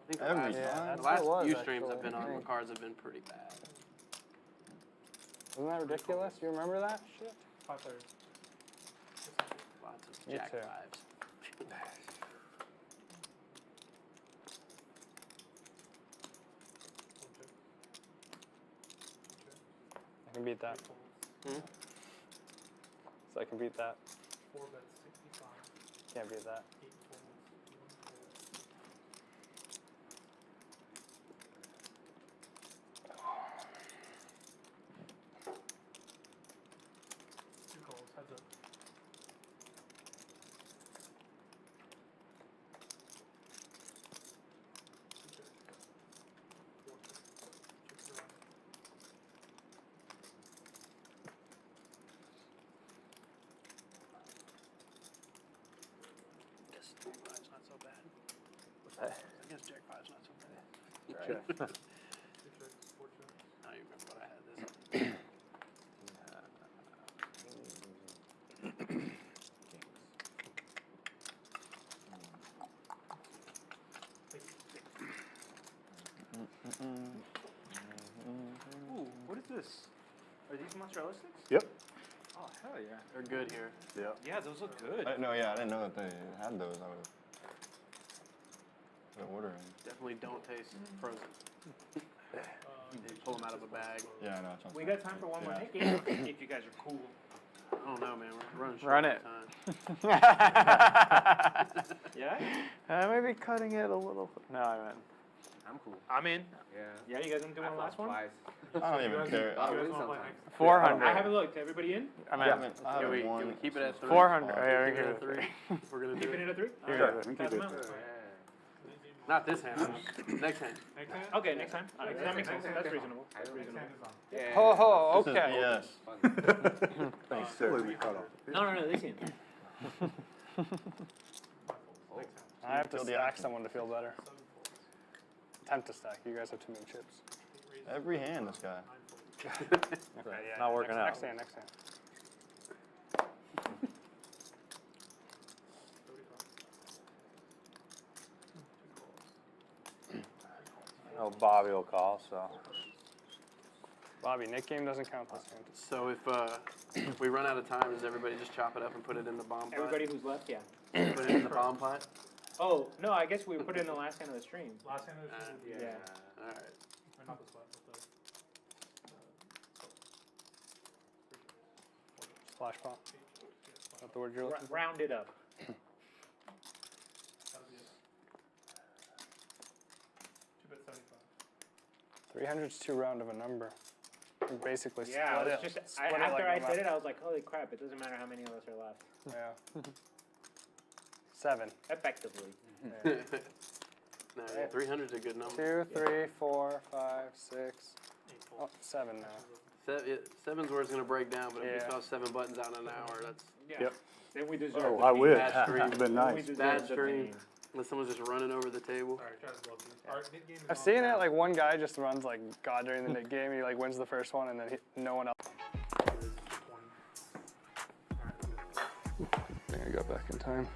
I think Every the time. last what it was, few streams I've actually. been on, my cards have been pretty bad. Isn't that ridiculous? You remember that shit? 5/3. Lots of Me jack too. fives. I can beat that. Hmm? So I can beat that. 4 bets 65. Can't beat that. 8 folds. 2 calls. Heads up. Guess jack five's not so bad. What's that? I guess jack five's not so bad. Right. 2 checks. 4 checks. Now you remember what I had this. Ooh, what is this? Are these mozzarella sticks? Yep. Oh, hell yeah. They're good here. Yeah. Yeah, those look good. I didn't know that they had those. I would have ordered them. Definitely don't taste frozen. You pull them out of a bag. Yeah, I know. that's what I'm We saying. got time for one more Yeah. hit game if you guys are cool. I don't know, man. We're running short Run on it. time. Yeah? I may be cutting it a little. No, I meant. I'm cool. I'm in. Yeah. Yeah, you guys want to do I one lost last one? twice. I don't even care. I You win guys wanna play sometimes. next? 400. I haven't looked. Everybody in? I I meant. haven't Can we won. keep it at 3? 400. Yeah, Keep we it can at 3. If we're gonna do Keeping it. it at 3? Sure. We can Pass keep them it. out. Not this hand. Next hand. Next hand? Okay, next time. That makes sense. That's reasonable. That's Next reasonable. hand is on. Yeah. Ho ho. This is Okay. BS. Thanks, sir. Completely cut off. No, this hand. I have to Feel the stack action. someone to feel better. Attempt to stack. You guys have too many chips. Every hand, this guy. Okay, yeah, Not working out. next hand, next hand. Oh, Bobby will call, so. Bobby, Nick game doesn't count this hand. So if we run out of time, does everybody just chop it up and put it in the bomb pot? Everybody who's left, yeah. Put it in the bomb pot? Oh, no, I guess we put it in the last hand of the stream. Last hand is Yeah. All right. or not this one, but Splash pop. Is that the word you're looking for? Round it up. that'll be it. 2 bet 75. 300's too round of a number. You basically Yeah, split I it. was just, split it after like I no said it, I was like, holy crap, it doesn't matter how many of us are left. Yeah. 7. Effectively. Yeah. No, yeah, 300's a good number. 2, 3, 4, 5, 6. Oh, 7 now. Seven's where it's going to break down, but if Yeah. we saw 7 buttons out in an hour, that's Yeah. Yep. Then we deserve Oh, the I bean. wish. Bad stream. It's been Then we nice. deserve bad the stream. bean. Unless someone's just running over the table. Alright, try to blow these. Alright, mid game is I've on seen now. it, like one guy just runs like God during the Nick game. He like wins the first one and then no one else. I think I got back in time.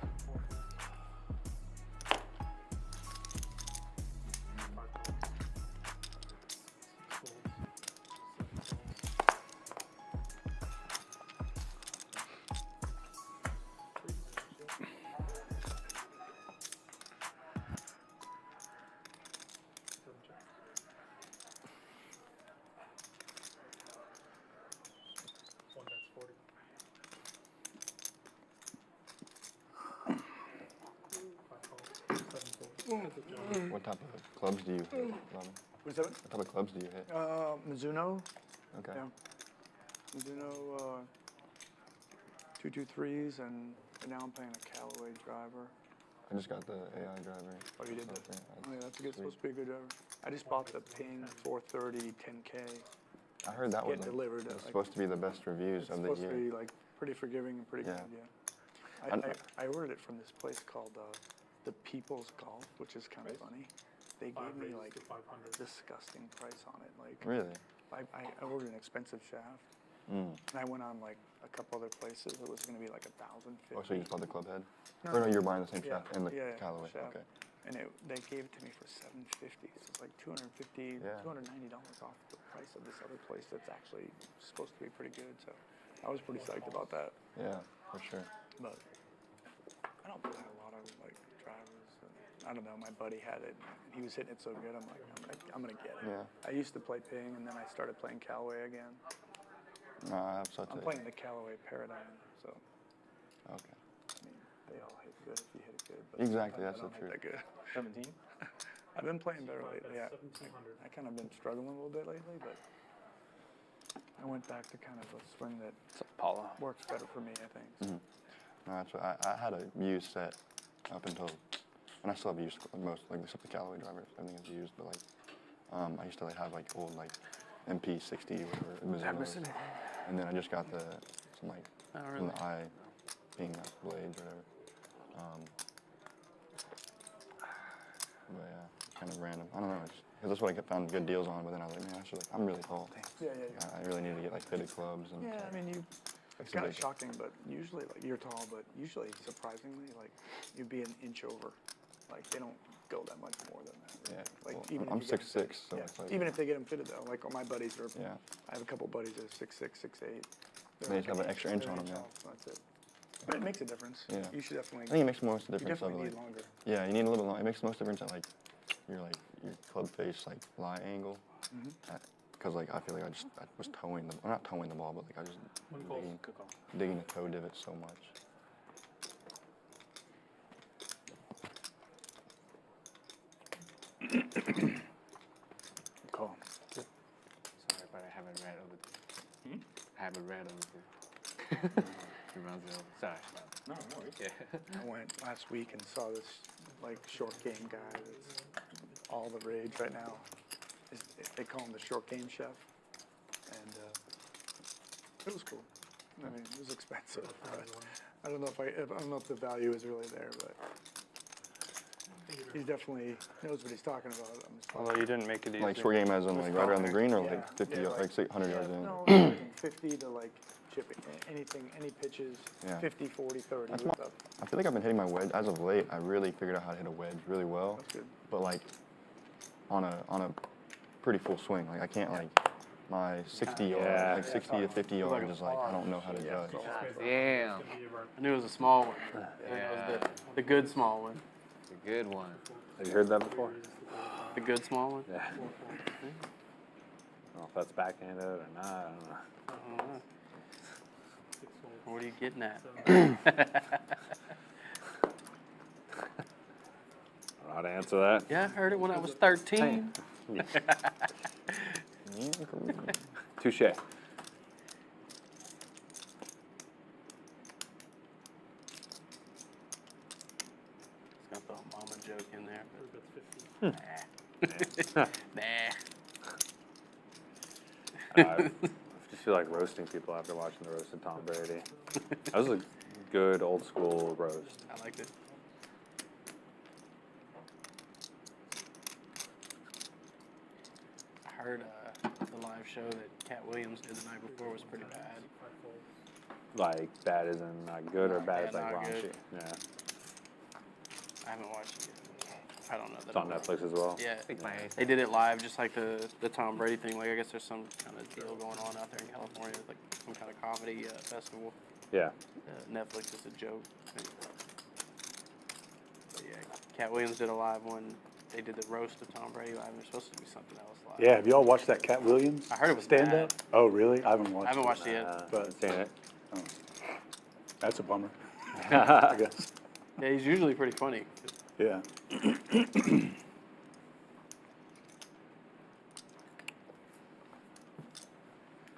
What type of clubs do you hit, Lovin? What's that? What type of clubs do you hit? Mizuno. Okay. Yeah. Mizuno 223s, and now I'm playing a Callaway driver. I just got the AI driver. Oh, you did that? Yeah, Oh, yeah, that's supposed to be a good driver. I just bought the Ping 430 10K. I heard that was Getting delivered. it's supposed to be the best reviews of the It's year. supposed to be like pretty forgiving and pretty good. Yeah. I ordered it from this place called the People's Golf, which is kind of funny. They gave me like a disgusting price on it. Like Really? I ordered an expensive shaft, and I went on like a couple other places. It was going to be like $1,050. Oh, so you just bought the club head? No, Or no, you're buying the same yeah, shaft and the yeah, Callaway. shaft. Okay. And they gave it to me for $750. So it's like $290 off the price of this other place that's actually supposed to be pretty good. So I was pretty psyched about that. Yeah, for sure. But I don't play a lot of like drivers. I don't know. My buddy had it. And he was hitting it so good. I'm like, I'm gonna get it. Yeah. I used to play Ping, and then I started playing Callaway again. No, I have such I'm playing the Callaway Paradigm, so. Okay. I mean, they all hit good if you hit it good. But Exactly, sometimes that's I the don't hit truth. that good. 17? I've been playing better lately. Yeah. I kind of been struggling a little bit lately, but I went back to kind of a swing that Paula works better for me, I think. So. No, that's what I had a used set up until, and I still have used most, like except the Callaway drivers, everything is used, but like, I used to like have like old like MP60 or whatever, Mizunos, and then I just got some like, from the eye being blades or whatever. But yeah, kind of random. I don't know, because that's what I found good deals on, but then I was like, man, I'm really tall. Yeah. I really need to get like fitted clubs. And Yeah, I mean, it's kind of shocking, but usually, like, you're tall, but usually, surprisingly, like, you'd be an inch over. Like, they don't go that much more than that. Yeah, Like, well, even I'm if you get 6'6", so yeah, it's like, even if they get them fitted, though, like, all my buddies are, yeah. I have a couple buddies that are 6'6", 6'8". They just have an extra inch on them, yeah. That's it. But it makes a difference. Yeah. You should definitely. I think it makes the most difference. You definitely of, need like, longer. Yeah, you need a little bit longer. It makes the most difference at your club face lie angle. Because I feel like I was towing the, well, not towing the ball, but like I just digging the toe divot so much. Call. Sorry, but I haven't read over. I haven't read over. He runs it over. Sorry. No. Yeah. I went last week and saw this like short game guy that's all the rage right now. They call him the short game chef, and it was cool. I mean, it was expensive. But I don't know if the value is really there, but he definitely knows what he's talking about. Although you didn't make it easy. Like short game as in like right around the green or Yeah. like 50, Yeah, like 100 yards in? No, everything, 50 to like chipping, anything, any pitches, Yeah. 50, 40, 30 That's with my- the I feel like I've been hitting my wedge as of late. I really figured out how to hit a wedge really well. That's good. But like on a pretty full swing. Like I can't like my 60 yards, like 60 to 50 yards is like I don't know how to judge. Damn. I knew it was a small one. It was the good small one. The good one. Have you heard that before? The good small one? Yeah. I don't know if that's backhanded or not. I don't know. What are you getting at? I don't know how to answer that. Yeah, I heard it when I was 13. Touche. Got the mama joke in there. Nah. I just feel like roasting people after watching the roast of Tom Brady. That was a good old school roast. I liked it. I heard the live show that Cat Williams did the night before was pretty bad. Like bad as in not good or bad as like not raunchy. good. Yeah. I haven't watched it yet. I don't know. It's on Netflix as well. Yeah, they did it live, just like the Tom Brady thing. Like I guess there's some kind of deal going on out there in California, like some kind of comedy festival. Yeah. Netflix is a joke. But yeah, Cat Williams did a live one. They did the roast of Tom Brady live. There's supposed to be something else live. Yeah, have y'all watched that Cat Williams? I heard it was stand bad. up. Oh, really? I haven't watched. I haven't watched it yet. But seen it. Oh, that's a bummer. I guess. Yeah, he's usually pretty funny. Yeah.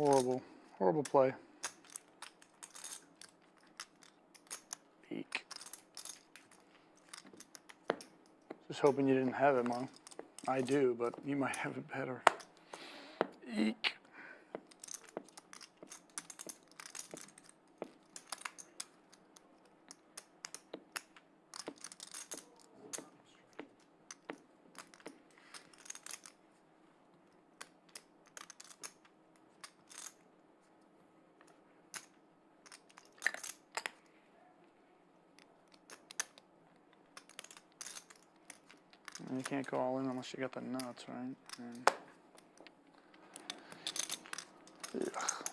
horrible, horrible play. Eek. Just hoping you didn't have it, Mom. I do, but you might have it better. Eek. You can't go all in unless you got the nuts, right? And, ugh.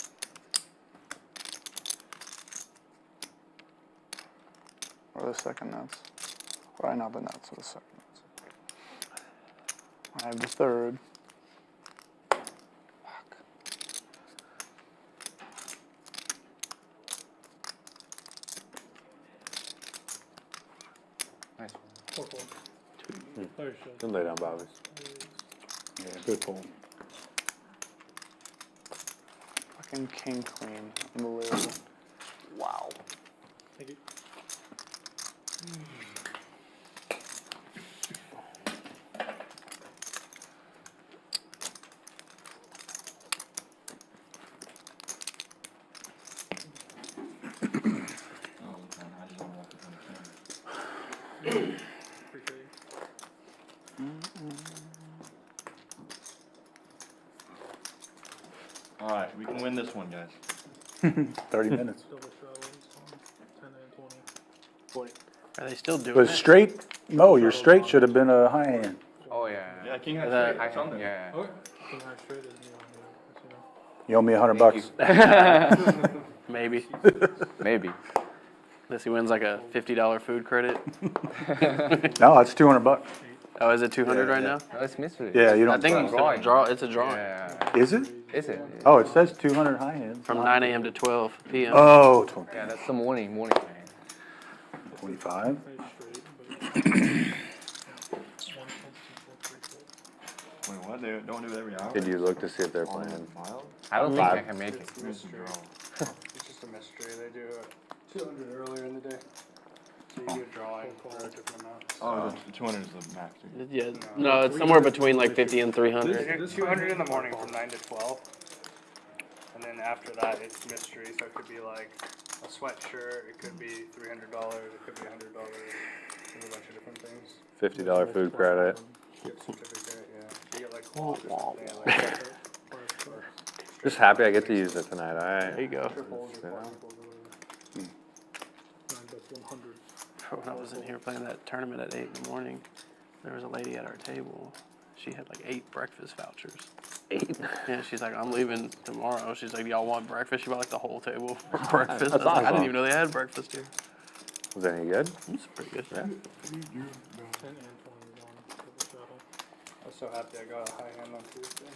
Or the second nuts. Or not the nuts, or the second nuts. I have the third. Fuck. Nice. Very sure. Good lay down, Bobby. Yeah, good pull. Fucking king queen. Unbelievable. Wow. Thank you. All right, we can win this one, guys. 30 minutes. Double shuttles on 10 and 20. 40. Are they still doing Was it? straight? No, your straight should have been a high hand. Oh, yeah. Yeah, king has That- straight. It's on there. Yeah. Okay. King high straight is me on here, You owe me $100. Maybe. Maybe. Unless he wins like a $50 food credit. No, it's $200. Oh, is it 200 right now? No, it's mystery. Yeah, you don't. I think It's it's a drawing. a draw. It's a drawing. Yeah. Is it? Is it? Oh, it says 200 high hands. From 9 a.m. to 12 p.m. Oh, 20. Yeah, that's the morning thing. 25. Wait, what? They don't do it every hour? Did you look to see if they're playing? I don't think I can make it. It's just a mystery. They do 200 earlier in the day. So you do a drawing for a different amount. Oh, the 200 is the max. Dude. Yeah. No, it's somewhere between like 50 and 300. They do 200 in the morning from 9 to 12. And then after that, it's mystery. So it could be like a sweatshirt. It could be $300. It could be $100. There's a bunch of different things. $50 food credit. Gift certificate, yeah. You get like Just happy I get to use it tonight. All right. There you go. You know? When I was in here playing that tournament at 8 in the morning, there was a lady at our table. She had like 8 breakfast vouchers. 8? Yeah, she's like, I'm leaving tomorrow. She's like, y'all want breakfast? She bought like the whole table for breakfast. I was like, I didn't even know they had breakfast here. Was that any good? It's pretty good. Yeah. 10 and 20 on double shuttle. I was so happy I got a high hand on Tuesday.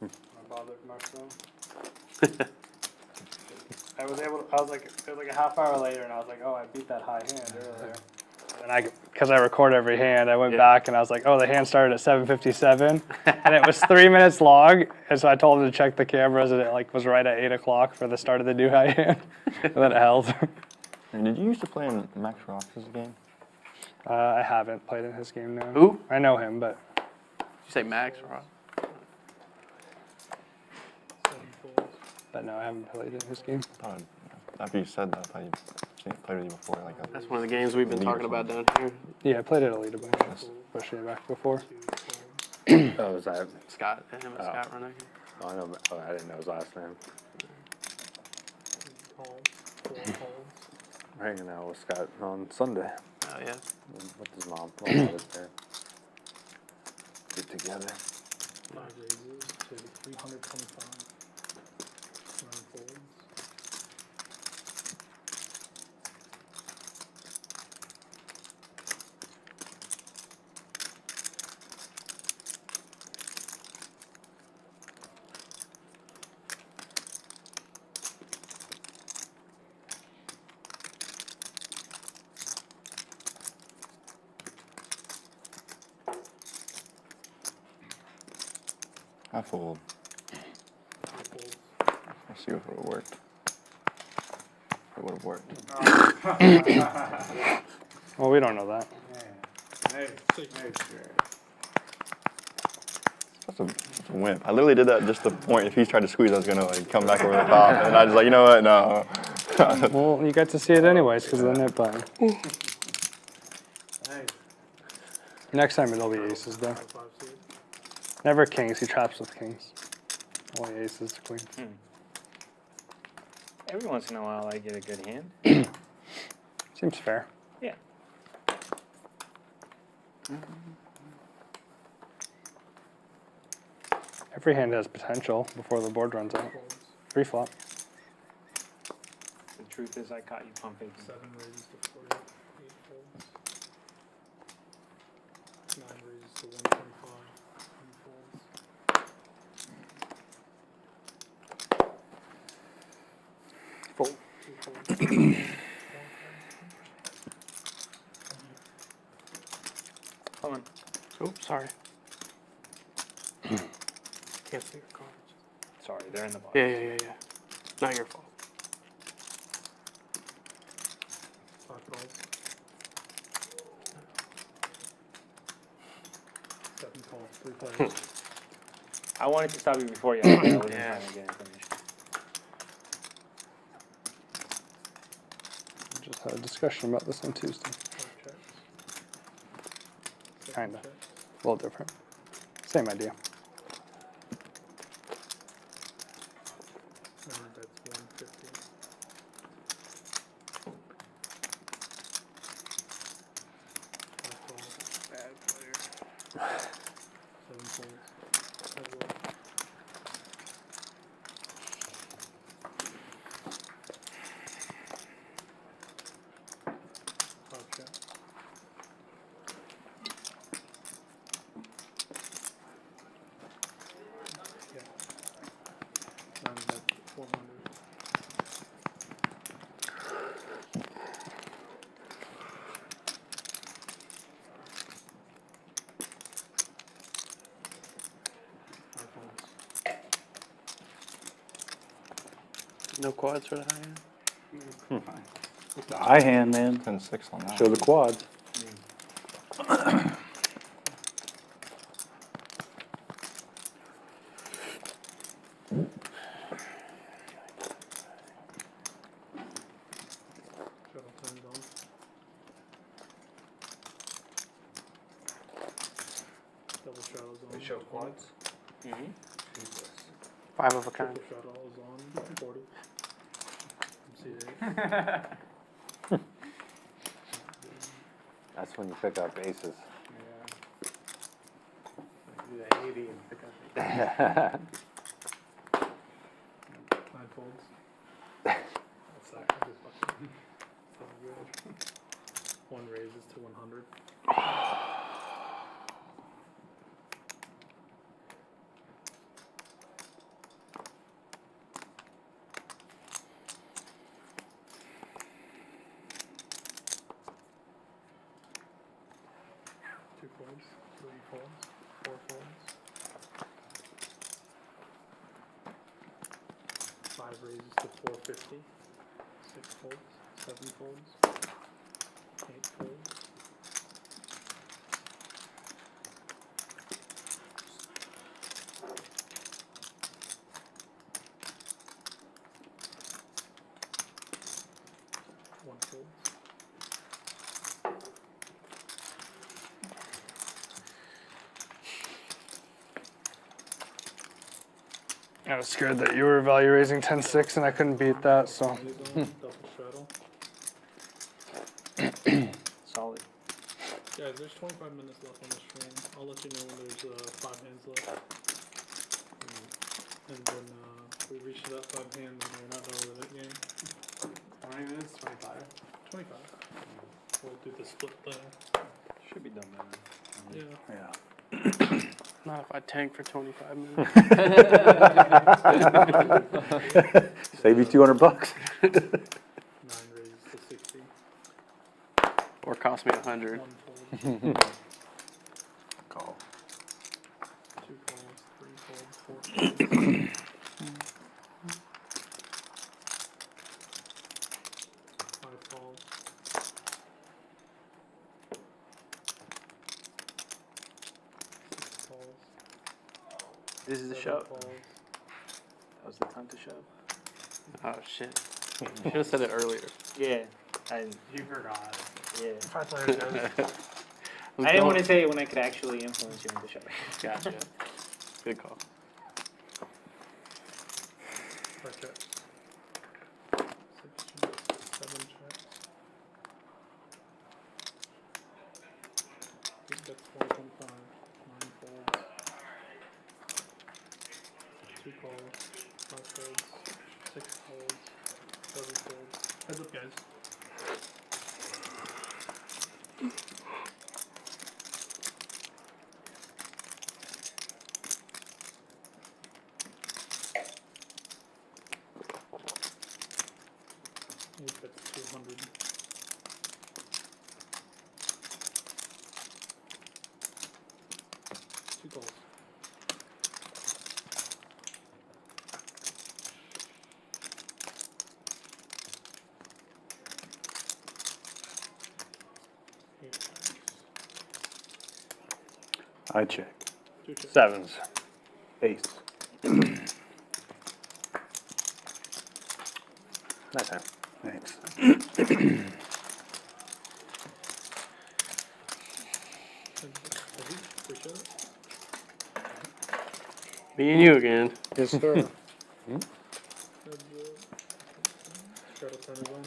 I bothered myself. I was like, it was like a half hour later, and I was like, oh, I beat that high hand earlier. And because I record every hand, I went back and I was like, oh, the hand started at 7:57, and it was 3 minutes long. And so I told him to check the cameras, and it like was right at 8 o'clock for the start of the new high hand, and then it held. And did you used to play in Max Rox's game? I haven't played in his game now. Who? I know him, but. Did you say Max, Rob? But no, I haven't played in his game. After you said that, I thought you played with you before. Like That's one of the games we've been talking about down here. Yeah, I played at a leaderboard, especially back before. Oh, was that Scott? Him and Scott running. Oh, I know. Oh, I didn't know his last name. I'm hanging out with Scott on Sunday. Oh yeah. With his mom. My mom was there. Get together. 5 raises to 325. 9 folds. I fold. Let's see if it would have worked. It would have worked. Well, we don't know that. That's a wimp. I literally did that just to point. If he tried to squeeze, I was gonna like come back over the top, and I just like, you know what? No. Well, you get to see it anyways because of the nip button. Next time it'll be aces though. Never kings. He traps with kings. Only aces to queens. Every once in a while, I get a good hand. Seems fair. Yeah. Every hand has potential before the board runs out. Free flop. The truth is, I caught you pumping. 7 raises to 40, 8 folds. 9 raises to 125, 3 folds. Fold. 2 folds. Come on. Oops, sorry. Can't see your cards. Sorry, they're in the box. Yeah. Not your fault. 5 folds. 7 folds, 3 folds. I wanted to stop you before you. I wasn't trying to get information. We just had a discussion about this on Tuesday. 5 checks. 7 Kinda. checks. A little different. Same idea. And that's 150. 5 folds. Bad player. 7 folds. As well. And that's 400. No quads for the high end? The high hand, man. 10-6 on that. Show the quads. Shuttle turns on. Double shadows on. They show quads. Mm-hmm. 5 of a kind. Triple shadow is on 40. C8. That's when you pick up aces. Do that 80 and pick up 9 folds. That's that. I just fucking- so good. 1 raises to 100. Two folds, 3 folds, 4 folds. 5 raises to 450. 6 folds, 7 folds, 8 folds. One fold. I was scared that you were value raising 10-6 and I couldn't beat that, so. Double shuttle. Solid. Guys, there's 25 minutes left on the stream. I'll let you know when there's 5 hands left. And then we reach that 5 hands and we're not done with that game. How many minutes? 25? 25. We'll do the split thing. Should be done by then. Yeah. Not if I tank for 25 minutes. Save you $200. 9 raises to 60. Or cost me 100. 1 fold. Call. 2 folds, 3 folds, 4 folds. shove. Calls. That was the time to shove. Oh shit! Should have said it earlier. Yeah, You forgot. yeah. 5 players goes. I didn't want to say it when I could actually influence you into shoving. Gotcha. Good call. Four checks. 6 checks. 7 checks. I think that's 4.5. 9 folds. 2 calls. 5 folds. 6 folds. 7 folds. Heads up, guys. I think that's 200. Two calls. I check. 2 checks. Sevens. Ace. Nice hand. Thanks. Me and you again. Yes, sir. Heads up. Straddle turn is on.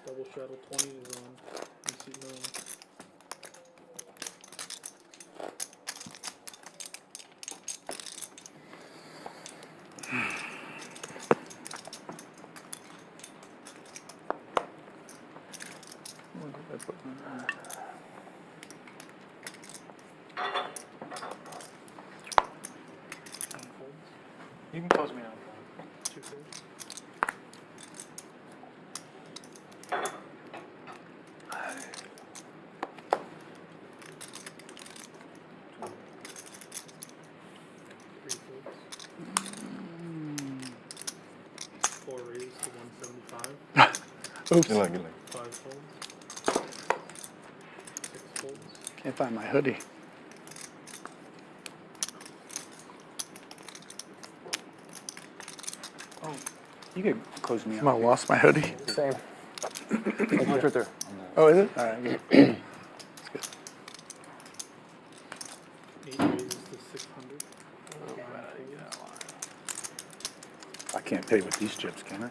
Double straddle 20 is on. You see none. You can close me out. 2 folds. Three folds. 4 raised to 175. Oops. 5 folds. 6 folds. Can't find my hoodie. Oh, you could close me I out. lost my hoodie. Same. It's right there. Oh, is it? All right, good. 8 raises to 600. I can't pay with these chips, can I?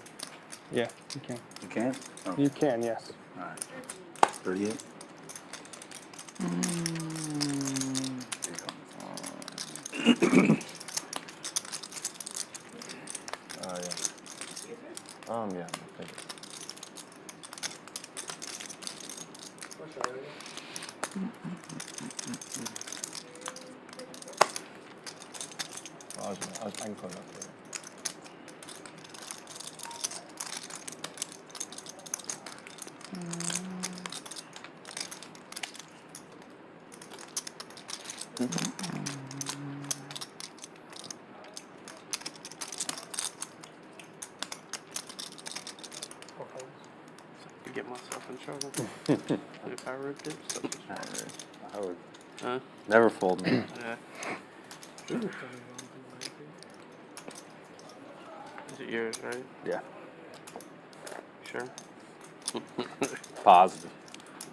Yeah, you can. You can? Oh. You can, yes. All right. 38. Oh yeah. Yeah. I think. I can close up there. To get myself in trouble. If I ripped it, so I would huh? never fold me. Yeah. Is it yours, right? Yeah. Sure. Positive.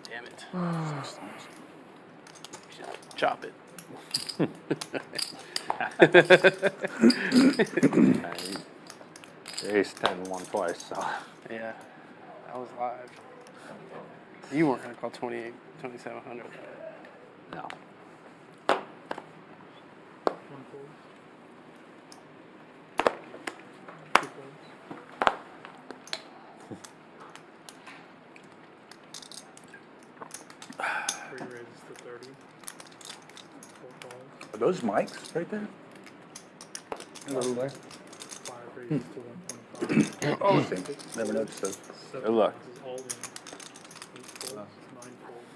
Damn it. Should chop it. Ace 10 won twice, so. Yeah. I was live. You weren't gonna call 2700. No. 1 fold. 2 folds. 3 raises to 30. 4 calls. Are those mics right there? Hello there. 5 raises to 125. Oh, same. Never noticed those. 7 Good luck. is all in. 8 folds. 9 folds.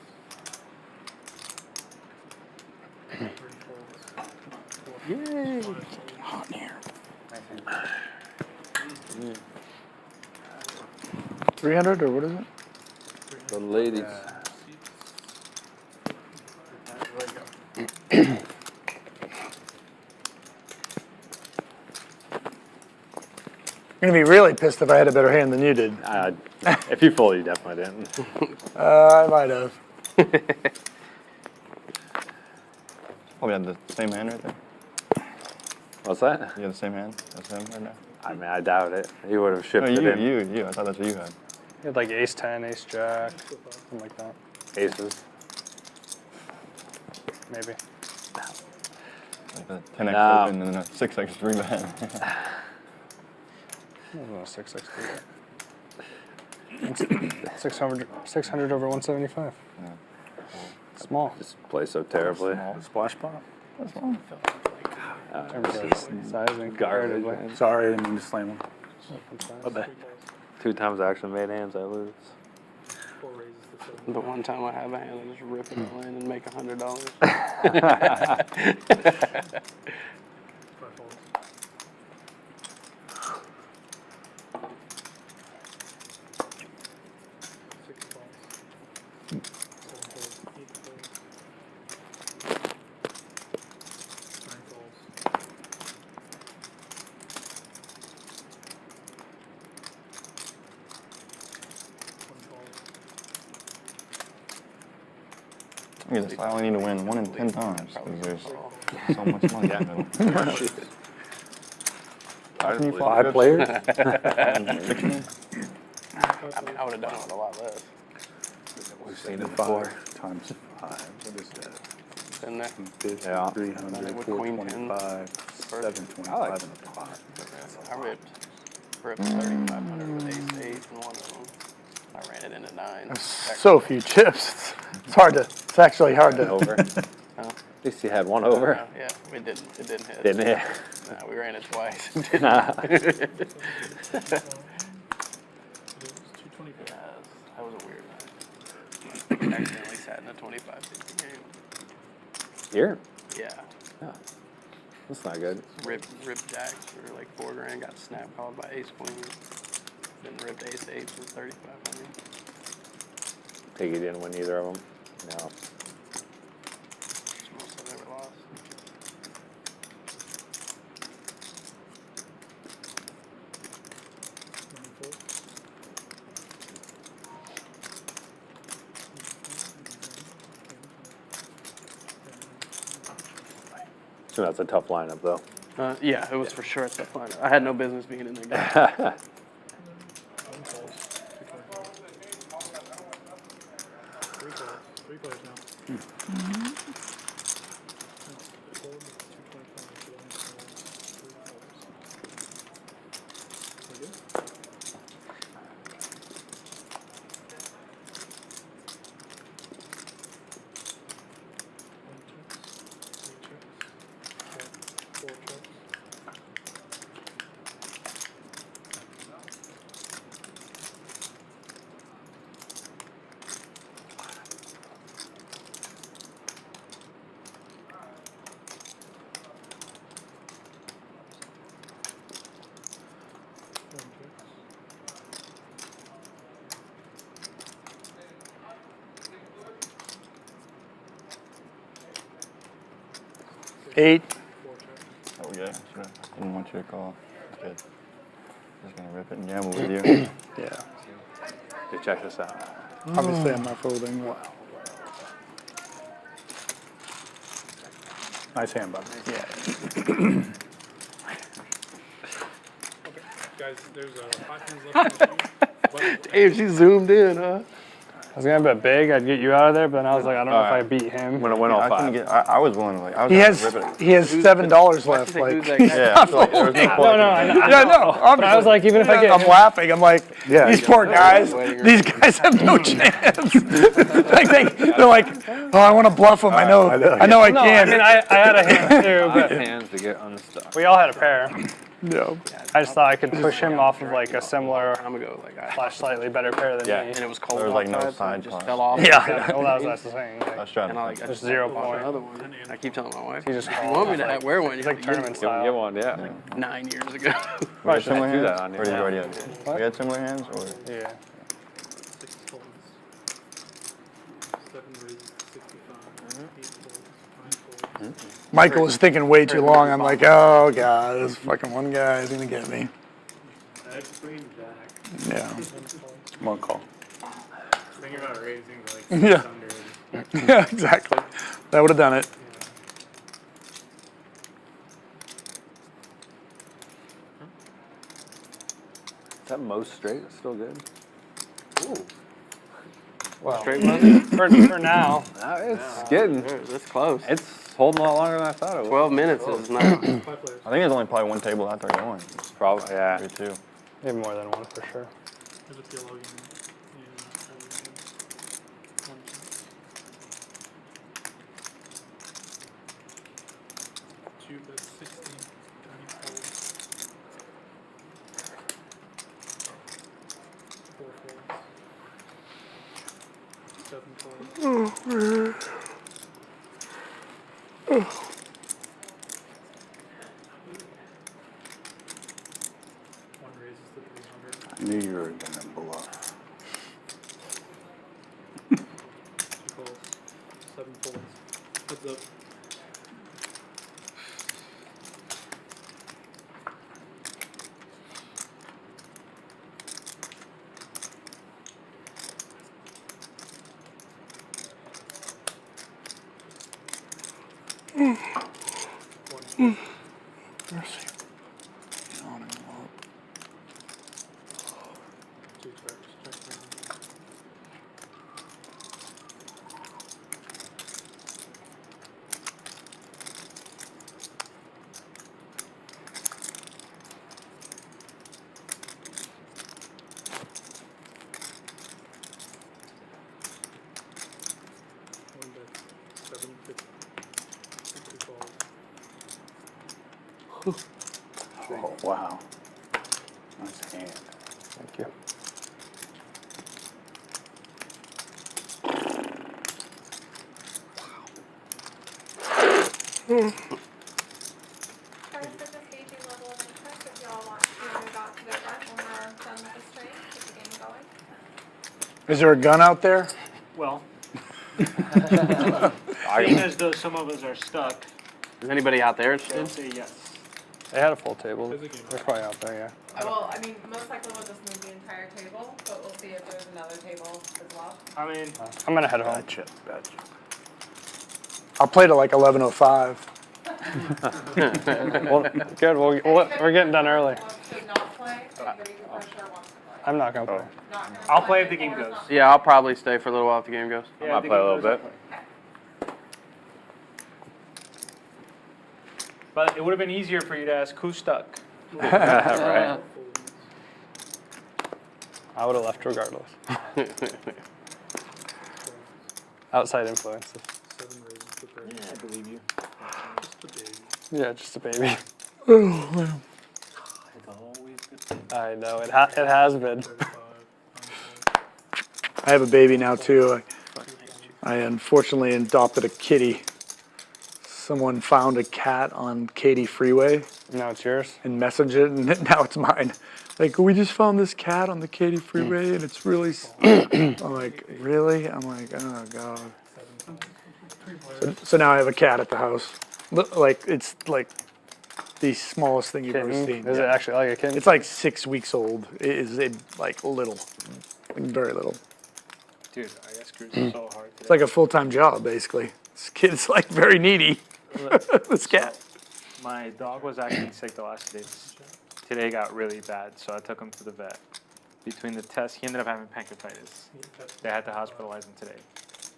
3 folds. 4 Yay! 5 folds. Hot in here. 300 or what is it? The ladies. I'm gonna be really pissed if I had a better hand than you did. If you fold, you definitely didn't. I might have. Oh, we had the same hand right there. What's that? You had the same hand as him right now. I mean, I doubt it. He would have No, shifted in. you. I thought that's what you had. You had like ace 10, ace jack, something like that. Aces. Maybe. Like a 10x No. open and then a 6x 3-bet. Oh, 6x 600 over 175. Yeah. Small. Just play so terribly. Splash pot. What's wrong? Size and Garbage. comparatively. Sorry, I didn't mean to slam him. Size. 2 times I actually made hands, I lose. The one time I have a hand, I just rip it all in and make $100. I only need to win 1 in 10 times because there's so much money in the middle. How can you flop 5 chips? players? 16? I mean, I would have done it with a lot less. We've seen it before. Times 5. What is that? Been there. 50, Yeah. 300, With queen 425, 725, and a pot. I ripped 3,500 with ace 8 and one of them. I ran it into 9. So few chips. It's hard to. It's actually hard to. Over. At least you had one over. Yeah, it didn't hit. Didn't hit? No, we ran it twice. Nah. That was a weird night. Accidentally sat in a 25-50 game. Here? Yeah. That's not good. Ripped jacks for like $4 grand. Got snap called by ace queen. Then ripped ace 8 for 3,500. Piggy didn't win either of them. No. It's most I've ever lost. So that's a tough lineup, though. Yeah, it was for sure a tough lineup. I had no business being in there. Three players now. Eight. Oh, yeah. Sure. I didn't want you to call. It's good. Just going to rip it and gamble with you. Yeah. Okay, check this out. Obviously, I'm not folding. Wow. Nice hand, bud. Yeah. Guys, there's 5 hands left. Damn, she zoomed in, huh? I was gonna bet big. I'd get you out of there, but then I was like, I don't know if I beat him. When I went all I couldn't 5. get. I was willing to like. I was He gonna has. rip it. He has $7 left. Like. Who's that guy? Yeah. I feel like there was no point. I know. Yeah, no. But I was like, even if I get I'm laughing. I'm like, Yeah, these you poor guys. These guys have no chance. Like they're like, oh, I want to bluff them. I know. I know. I no, I can. mean, I had a hand too, but Hands to get unstuck. we all had a pair. No. I just thought I could push him off of like a similar I'm gonna go like slash slightly better pair than Yeah. me. and it was cold There was, like, no outside, so I side just pot. fell off. Yeah. Well, that was the thing. I Like, was trying And to. I Just just 0 bought point. another one. I keep telling my wife, He just if you called want me to like- wear one, It's you like have to tournament use it. Get style. one, yeah. 9 years ago. We had similar do hands, that on or you. did you already have? What? We had similar hands, or Yeah. 6 folds. 7 raises, 65. 8 folds, 9 folds. Michael was thinking way too long. I'm like, oh god, this fucking one guy is gonna get me. Yeah. One call. Thinking about raising like Yeah. 600. Yeah, exactly. That would have done it. Is that most straight? Still good? Ooh. Well, Straight money? for now. It's getting. That's close. It's holding a lot longer than I thought it would. 12 minutes is not. I think there's only probably one table out there going. Probably, yeah. Me too. Maybe more than one for sure. There's a theologian. Two bets, 16. Tiny folds. 4 folds. 7 folds. Oh, man. Oh. One raises to 300. I knew you were gonna bluff. 2 calls. 7 folds. Heads up. Mercy. 2 checks. Check down. One bet. 750. 2 calls. Oh, wow. Nice hand. Thank you. Guys, we're just gauging level of interest if y'all want to move out to the front when we're done with the stream, get the game going. Is there a gun out there? Well, I- seeing as though some of us are stuck, Is anybody out there I'll interested? say yes. They had a full table. They're probably out there, yeah. Well, I mean, most likely we'll just move the entire table, but we'll see if there's another table as well. I mean, I'm gonna head home. Gotcha. I'll play till like 11:05. Well, good. We're getting done early. Wants to not play, anybody who for sure wants to play. I'm not gonna play. Not gonna I'll play if the game goes. Yeah, I'll probably stay for a little while if the game goes. I might play a little bit. But it would have been easier for you to ask who's stuck. Right. I would have left regardless. Outside influences. 7 raises to 30. Yeah, I believe you. Just a baby. Yeah, just a baby. Oh, man. It's always good. I know it has been. 35. I have a baby now too. I unfortunately adopted a kitty. Someone found a cat on Katy Freeway Now it's yours. and messaged it, and now it's mine. Like, we just found this cat on the Katy Freeway, and it's really. I'm like, really? I'm like, oh god. So now I have a cat at the house. Like, it's like the smallest thing you've ever Kitten. seen. Is it actually like a kitten? It's like 6 weeks old. It is like little, like very little. Dude, I got screwed so hard today. It's like a full-time job, basically. This kid's like very needy. This cat. My dog was actually sick the last 2 days. Today got really bad, so I took him to the vet. Between the tests, he ended up having pancreatitis. They had to hospitalize him today.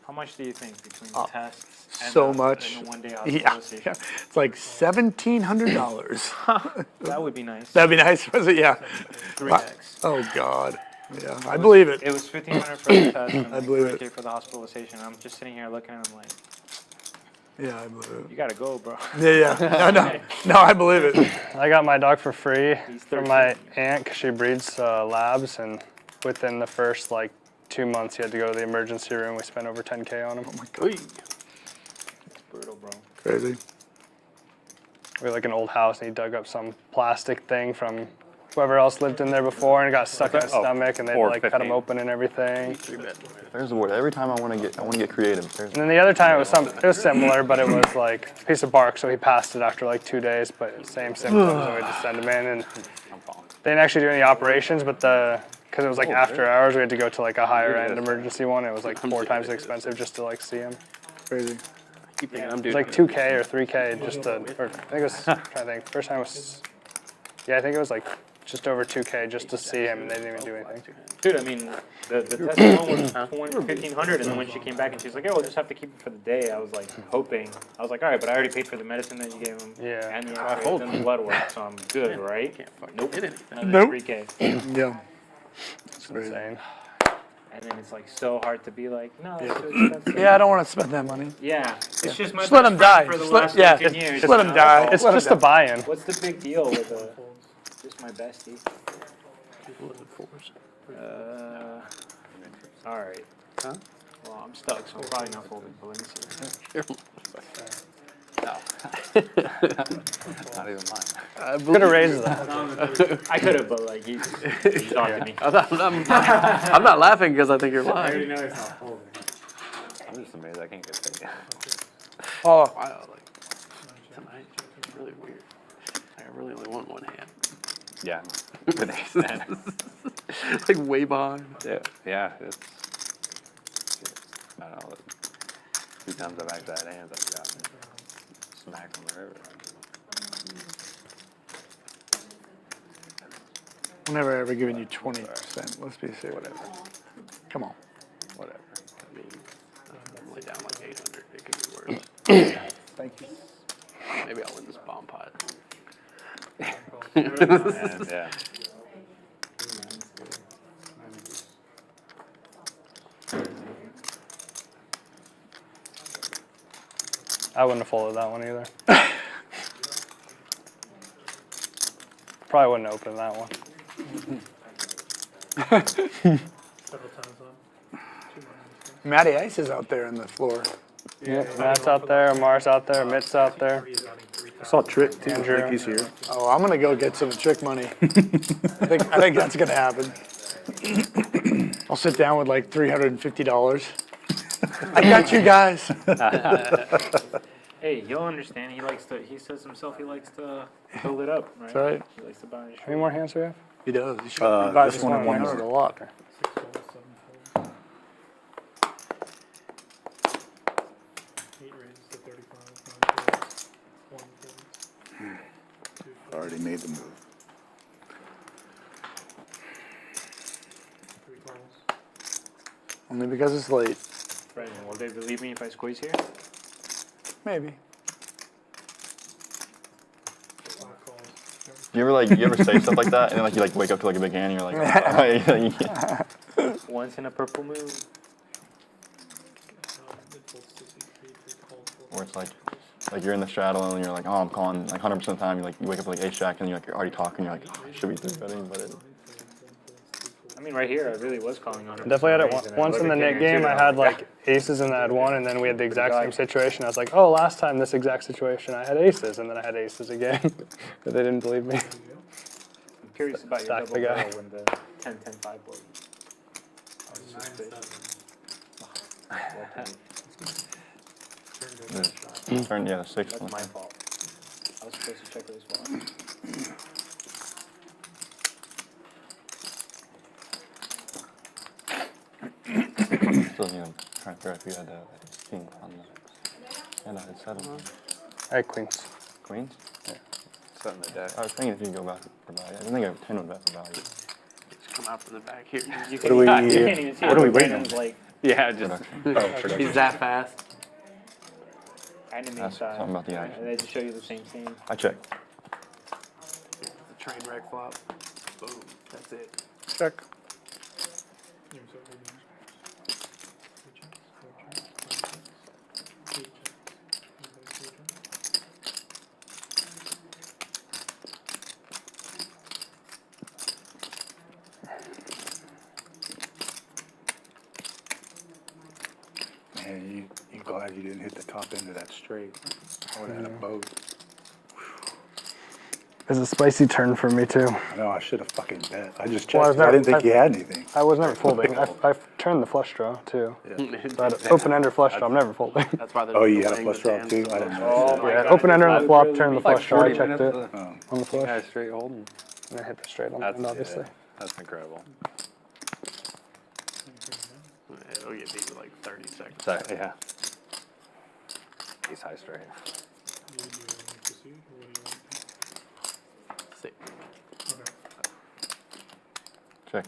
How much do you think between the tests and So the, much. and the 1 day Yeah, hospitalization? yeah. It's like $1,700. That would be nice. That'd be nice, was it? Yeah. 3x. Oh God. Yeah, I believe it. It was $1,500 for the test and I like believe $3K for the hospitalization. I'm just sitting here looking at him like, Yeah, I believe it. you gotta go, bro. Yeah. No, I believe it. I got my dog for free He's from 13. my aunt because she breeds labs, and within the first like 2 months, he had to go to the emergency room. We spent over 10K on him. Oh my God. It's brutal, bro. Crazy. We had like an old house, and he dug up some plastic thing from whoever else lived in there before and got stuck in his Oh, stomach, and they'd like cut him 415. open and everything. There's the word. Every time I want to get creative. And then the other time it was similar, but it was like a piece of bark, so he passed it after like 2 days, but same symptoms, and we had to send him in. And they didn't actually do any operations, but because it was like after hours, we had to go to like a higher end emergency one. It was like 4 times as expensive just to like see him. Crazy. Keep thinking I'm It doing was like 2K or 3K just to, or I think it was, I'm trying to think, first time was, yeah, I think it was like just over 2K just to see him, and they didn't even do anything. Dude, I mean, the test one was 1,500, and then when she came back and she was like, "Oh, we'll just have to keep it for the day," I was like hoping. I was like, "All right, but I already paid for the medicine that you gave him, and the X-rays and the blood work, so I'm good, right?" Nope. Another 3K. Yeah. It's insane. And then it's like so hard to be like, no, it's too expensive. Yeah, I don't want to spend that money. Yeah, it's just my Just let best him friend die. for the Just last let- 15 yeah, years. just let him die. It's Let him just a buy-in. What's the big deal with just my bestie? All right. Huh? Well, I'm stuck, so I'm probably not folding, but let me see. Not even mine. Could have raised that. I could have, but like he's on to me. I'm not laughing because I think you're I already lying. know it's not folding. I'm just amazed I can't get paid. Oh, Wow, like tonight, it's really weird. I really only want one hand. Yeah. With ace 10. Like way behind. Yeah, it's. I don't know. A few times I've actually had hands I've got smacked on the river. I'm never ever giving you 20%. Let's be serious. Whatever. Come on. Whatever. I mean, I'm only down like 800. It could be worse. Thank you. Maybe I'll win this bomb pot. And yeah. I wouldn't have folded that one either. Probably wouldn't have opened that one. Several times on. Matty Ice is out there on the floor. Yeah, Matt's out there, Mars out there, Mitt's out there. I saw Trick too. I Andrew. think he's here. Oh, I'm gonna go get some trick money. I think that's gonna happen. I'll sit down with like $350. I got you guys. Hey, you'll understand. He says himself he likes to build it up, right? That's right. He likes to buy his How many more hands do we have? He does. He This one and one more. more. A lot. 6 folds, 7 folds. 8 raises to 35, 9 folds, 1 folds. 2 folds, Already made the move. 3 calls. Only because it's late. Brandon, will they believe me if I squeeze here? Maybe. 5 calls. You ever say stuff like that and then you wake up to like a big hand and you're like, Once in a purple moon. Mid folds, 6, 8, 3 calls, 4 or it's like you're in the straddle and you're like, oh, I'm calling like 100% of the time. You wake up like ace jack and you're already talking. You're like, oh, I should be three betting, but it. I mean, right here, I really was calling on it. Definitely had it once in the Nick game. I had like aces and I had 1, and then we had the exact same situation. I was like, oh, last time this exact situation I had aces, and then I had aces again, but they didn't believe me. I'm curious about your Stack double the guy. barrel when the 10-10-5 board. Turn, yeah, the sixth That's one. my fault. I was supposed to check it as well. Still, trying to figure out if you had a king on the. And I had 7. I had queens. Queens? Yeah. 7 the deck. I was thinking if you could go back for value. I think I have 10 would bet for value. Just come out from the back here. You What do we? can't even see What are we it. waiting on? Brandon's like Yeah, just. Production. He's that fast. anime That's style. something about the action. And they just show you the same thing. I check. The train wreck flop. Boom. That's it. Check. Yeah, so we do 3 checks, 4 checks, 5 checks, 8 checks. Anybody 4 checks? Man, you glad you didn't hit the top end of that straight. I would have had a boat. It's a spicy turn for me too. I know, I should have fucking bet. I just Well, checked. I didn't think you had anything. I was never folding. I turned the flush draw too. So I had an open-ender flush draw. I'm never folding. That's why Oh, you had a flush draw too? I didn't know. Yeah, open-ender on the flop, turned the flush draw. I checked it Oh. on the flush. Guys straight holding. And I hit the straight on the That's end, obviously. yeah, that's incredible. It'll get beat with like 30 seconds. So, yeah. He's high straight. See. Check.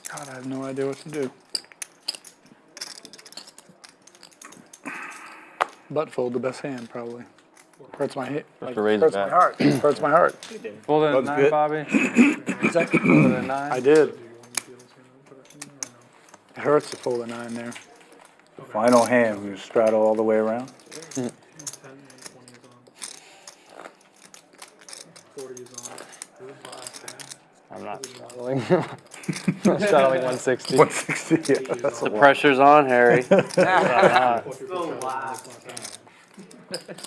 God, I have no idea what to do. Butt fold, the best hand, probably. Hurts my hit. Just to raise hurts it my back. heart. Hurts my heart. Fold it at Looks 9, good. Bobby. Exactly. Fold it at 9. I did. It hurts to fold a 9 there. Final hand, we straddle all the way around. 10, 20 is on. 40 is on. This is the last hand. I'm not straddling. I'm straddling 160. 160, yeah. That's The pressure's on, Harry.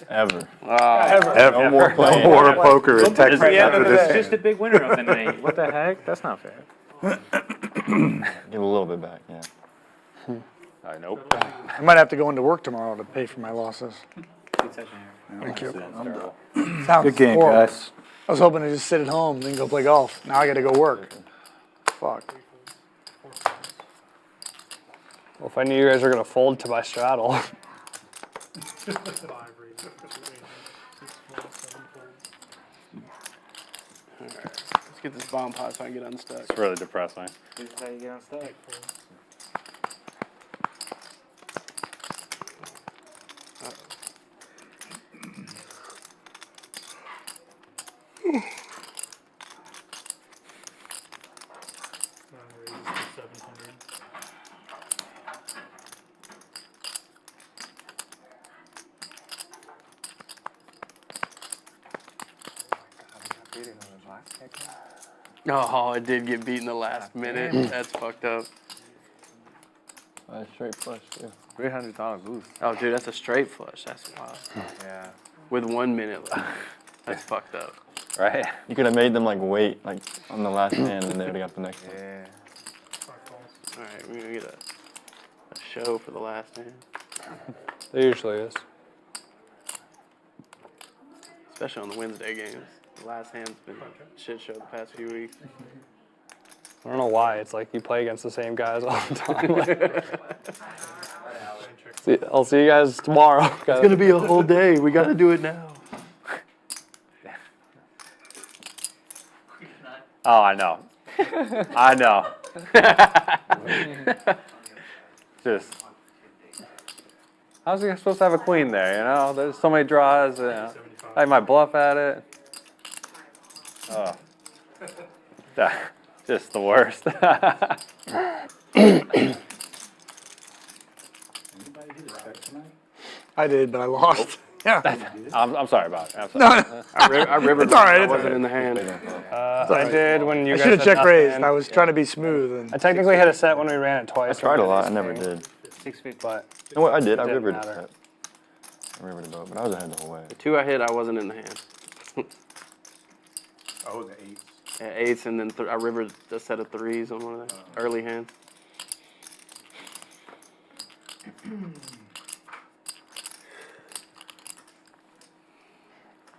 Ever. Ever. No more playing. No more poker in Texas after It's this. just a big winner of the night. What the heck? That's not fair. Give a little bit back, yeah. Nope. I might have to go into work tomorrow to pay for my losses. Good session, Harry. Thank you. Terrible. Sounds Good game, horrible. guys. I was hoping to just sit at home and then go play golf. Now I got to go work. Fuck. Well, if I knew you guys were gonna fold to my straddle. 5 raises, 2 aces, 6 folds, 7 folds. Let's get this bomb pot so I can get unstuck. It's really depressing. This is how you get unstuck. Oh, it did get beat in the last minute. That's fucked up. Straight flush, too. $300 boost. Oh, dude, that's a straight flush. That's wild. Yeah. With 1 minute left. That's fucked up. Right? You could have made them like wait like on the last hand and they would have got the next one. Yeah. All right, we're gonna get a show for the last hand. There usually is. Especially on the Wednesday games. The last hand's been a shit show the past few weeks. I don't know why. It's like you play against the same guys all the time. I'll see you guys tomorrow. It's gonna be a whole day. We gotta do it now. Oh, I know. I know. Just. How's he supposed to have a queen there, you know? There's so many draws. You know. I might bluff at it. Oh. Just the worst. I did, but I lost. Yeah. I'm sorry about it. I'm No, sorry. no. I rivered. It's all right. I It's wasn't all in the right. hand. I did when you I guys should have said checked nothing. raised. I was trying to be smooth. And I technically hit a set when we ran it twice. I tried a lot, I never did. 6 feet. But You know what, I did, I Didn't rivered matter. it. I rivered it, but I was ahead the whole way. The 2 I hit, I wasn't in the hand. Oh, the 8s. Yeah, 8s, and then I rivered a set of 3s on one of the early hands.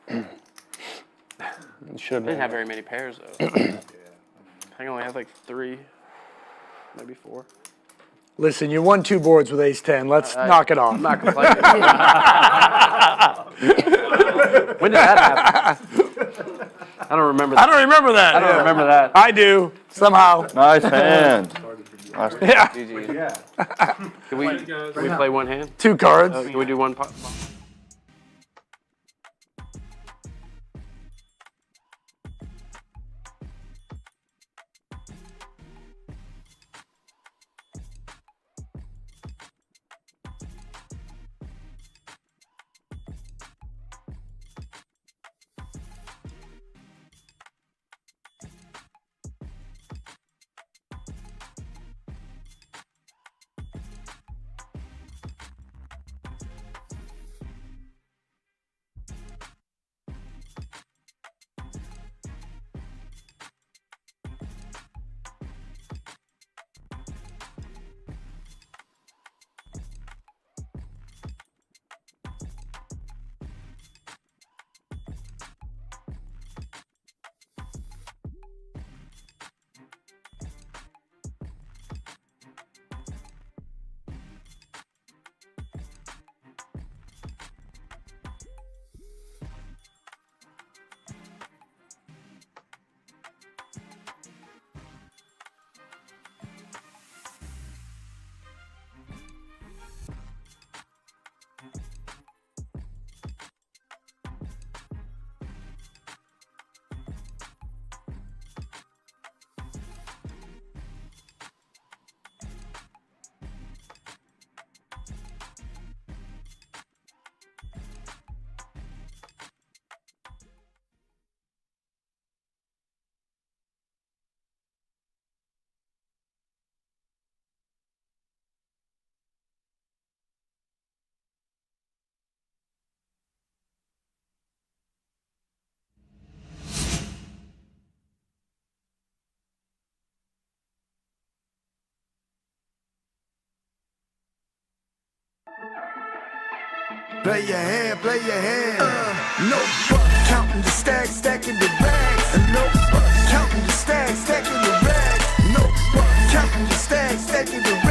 you should have I didn't have been. very many pairs though. I think I only had like 3, maybe 4. listen, you won 2 boards with ace 10. Let's knock it off. I'm not complaining. When did that happen? I don't remember that. I don't remember that. I don't remember that. I do, somehow. Nice hand. Yeah. Can we play one hand? 2 cards. Can we do one pot? Play your hand, play your hand. No fuck, counting the stacks, stacking the bags. No fuck, counting the stacks, stacking the bags. No fuck, counting the stacks, stacking the bags.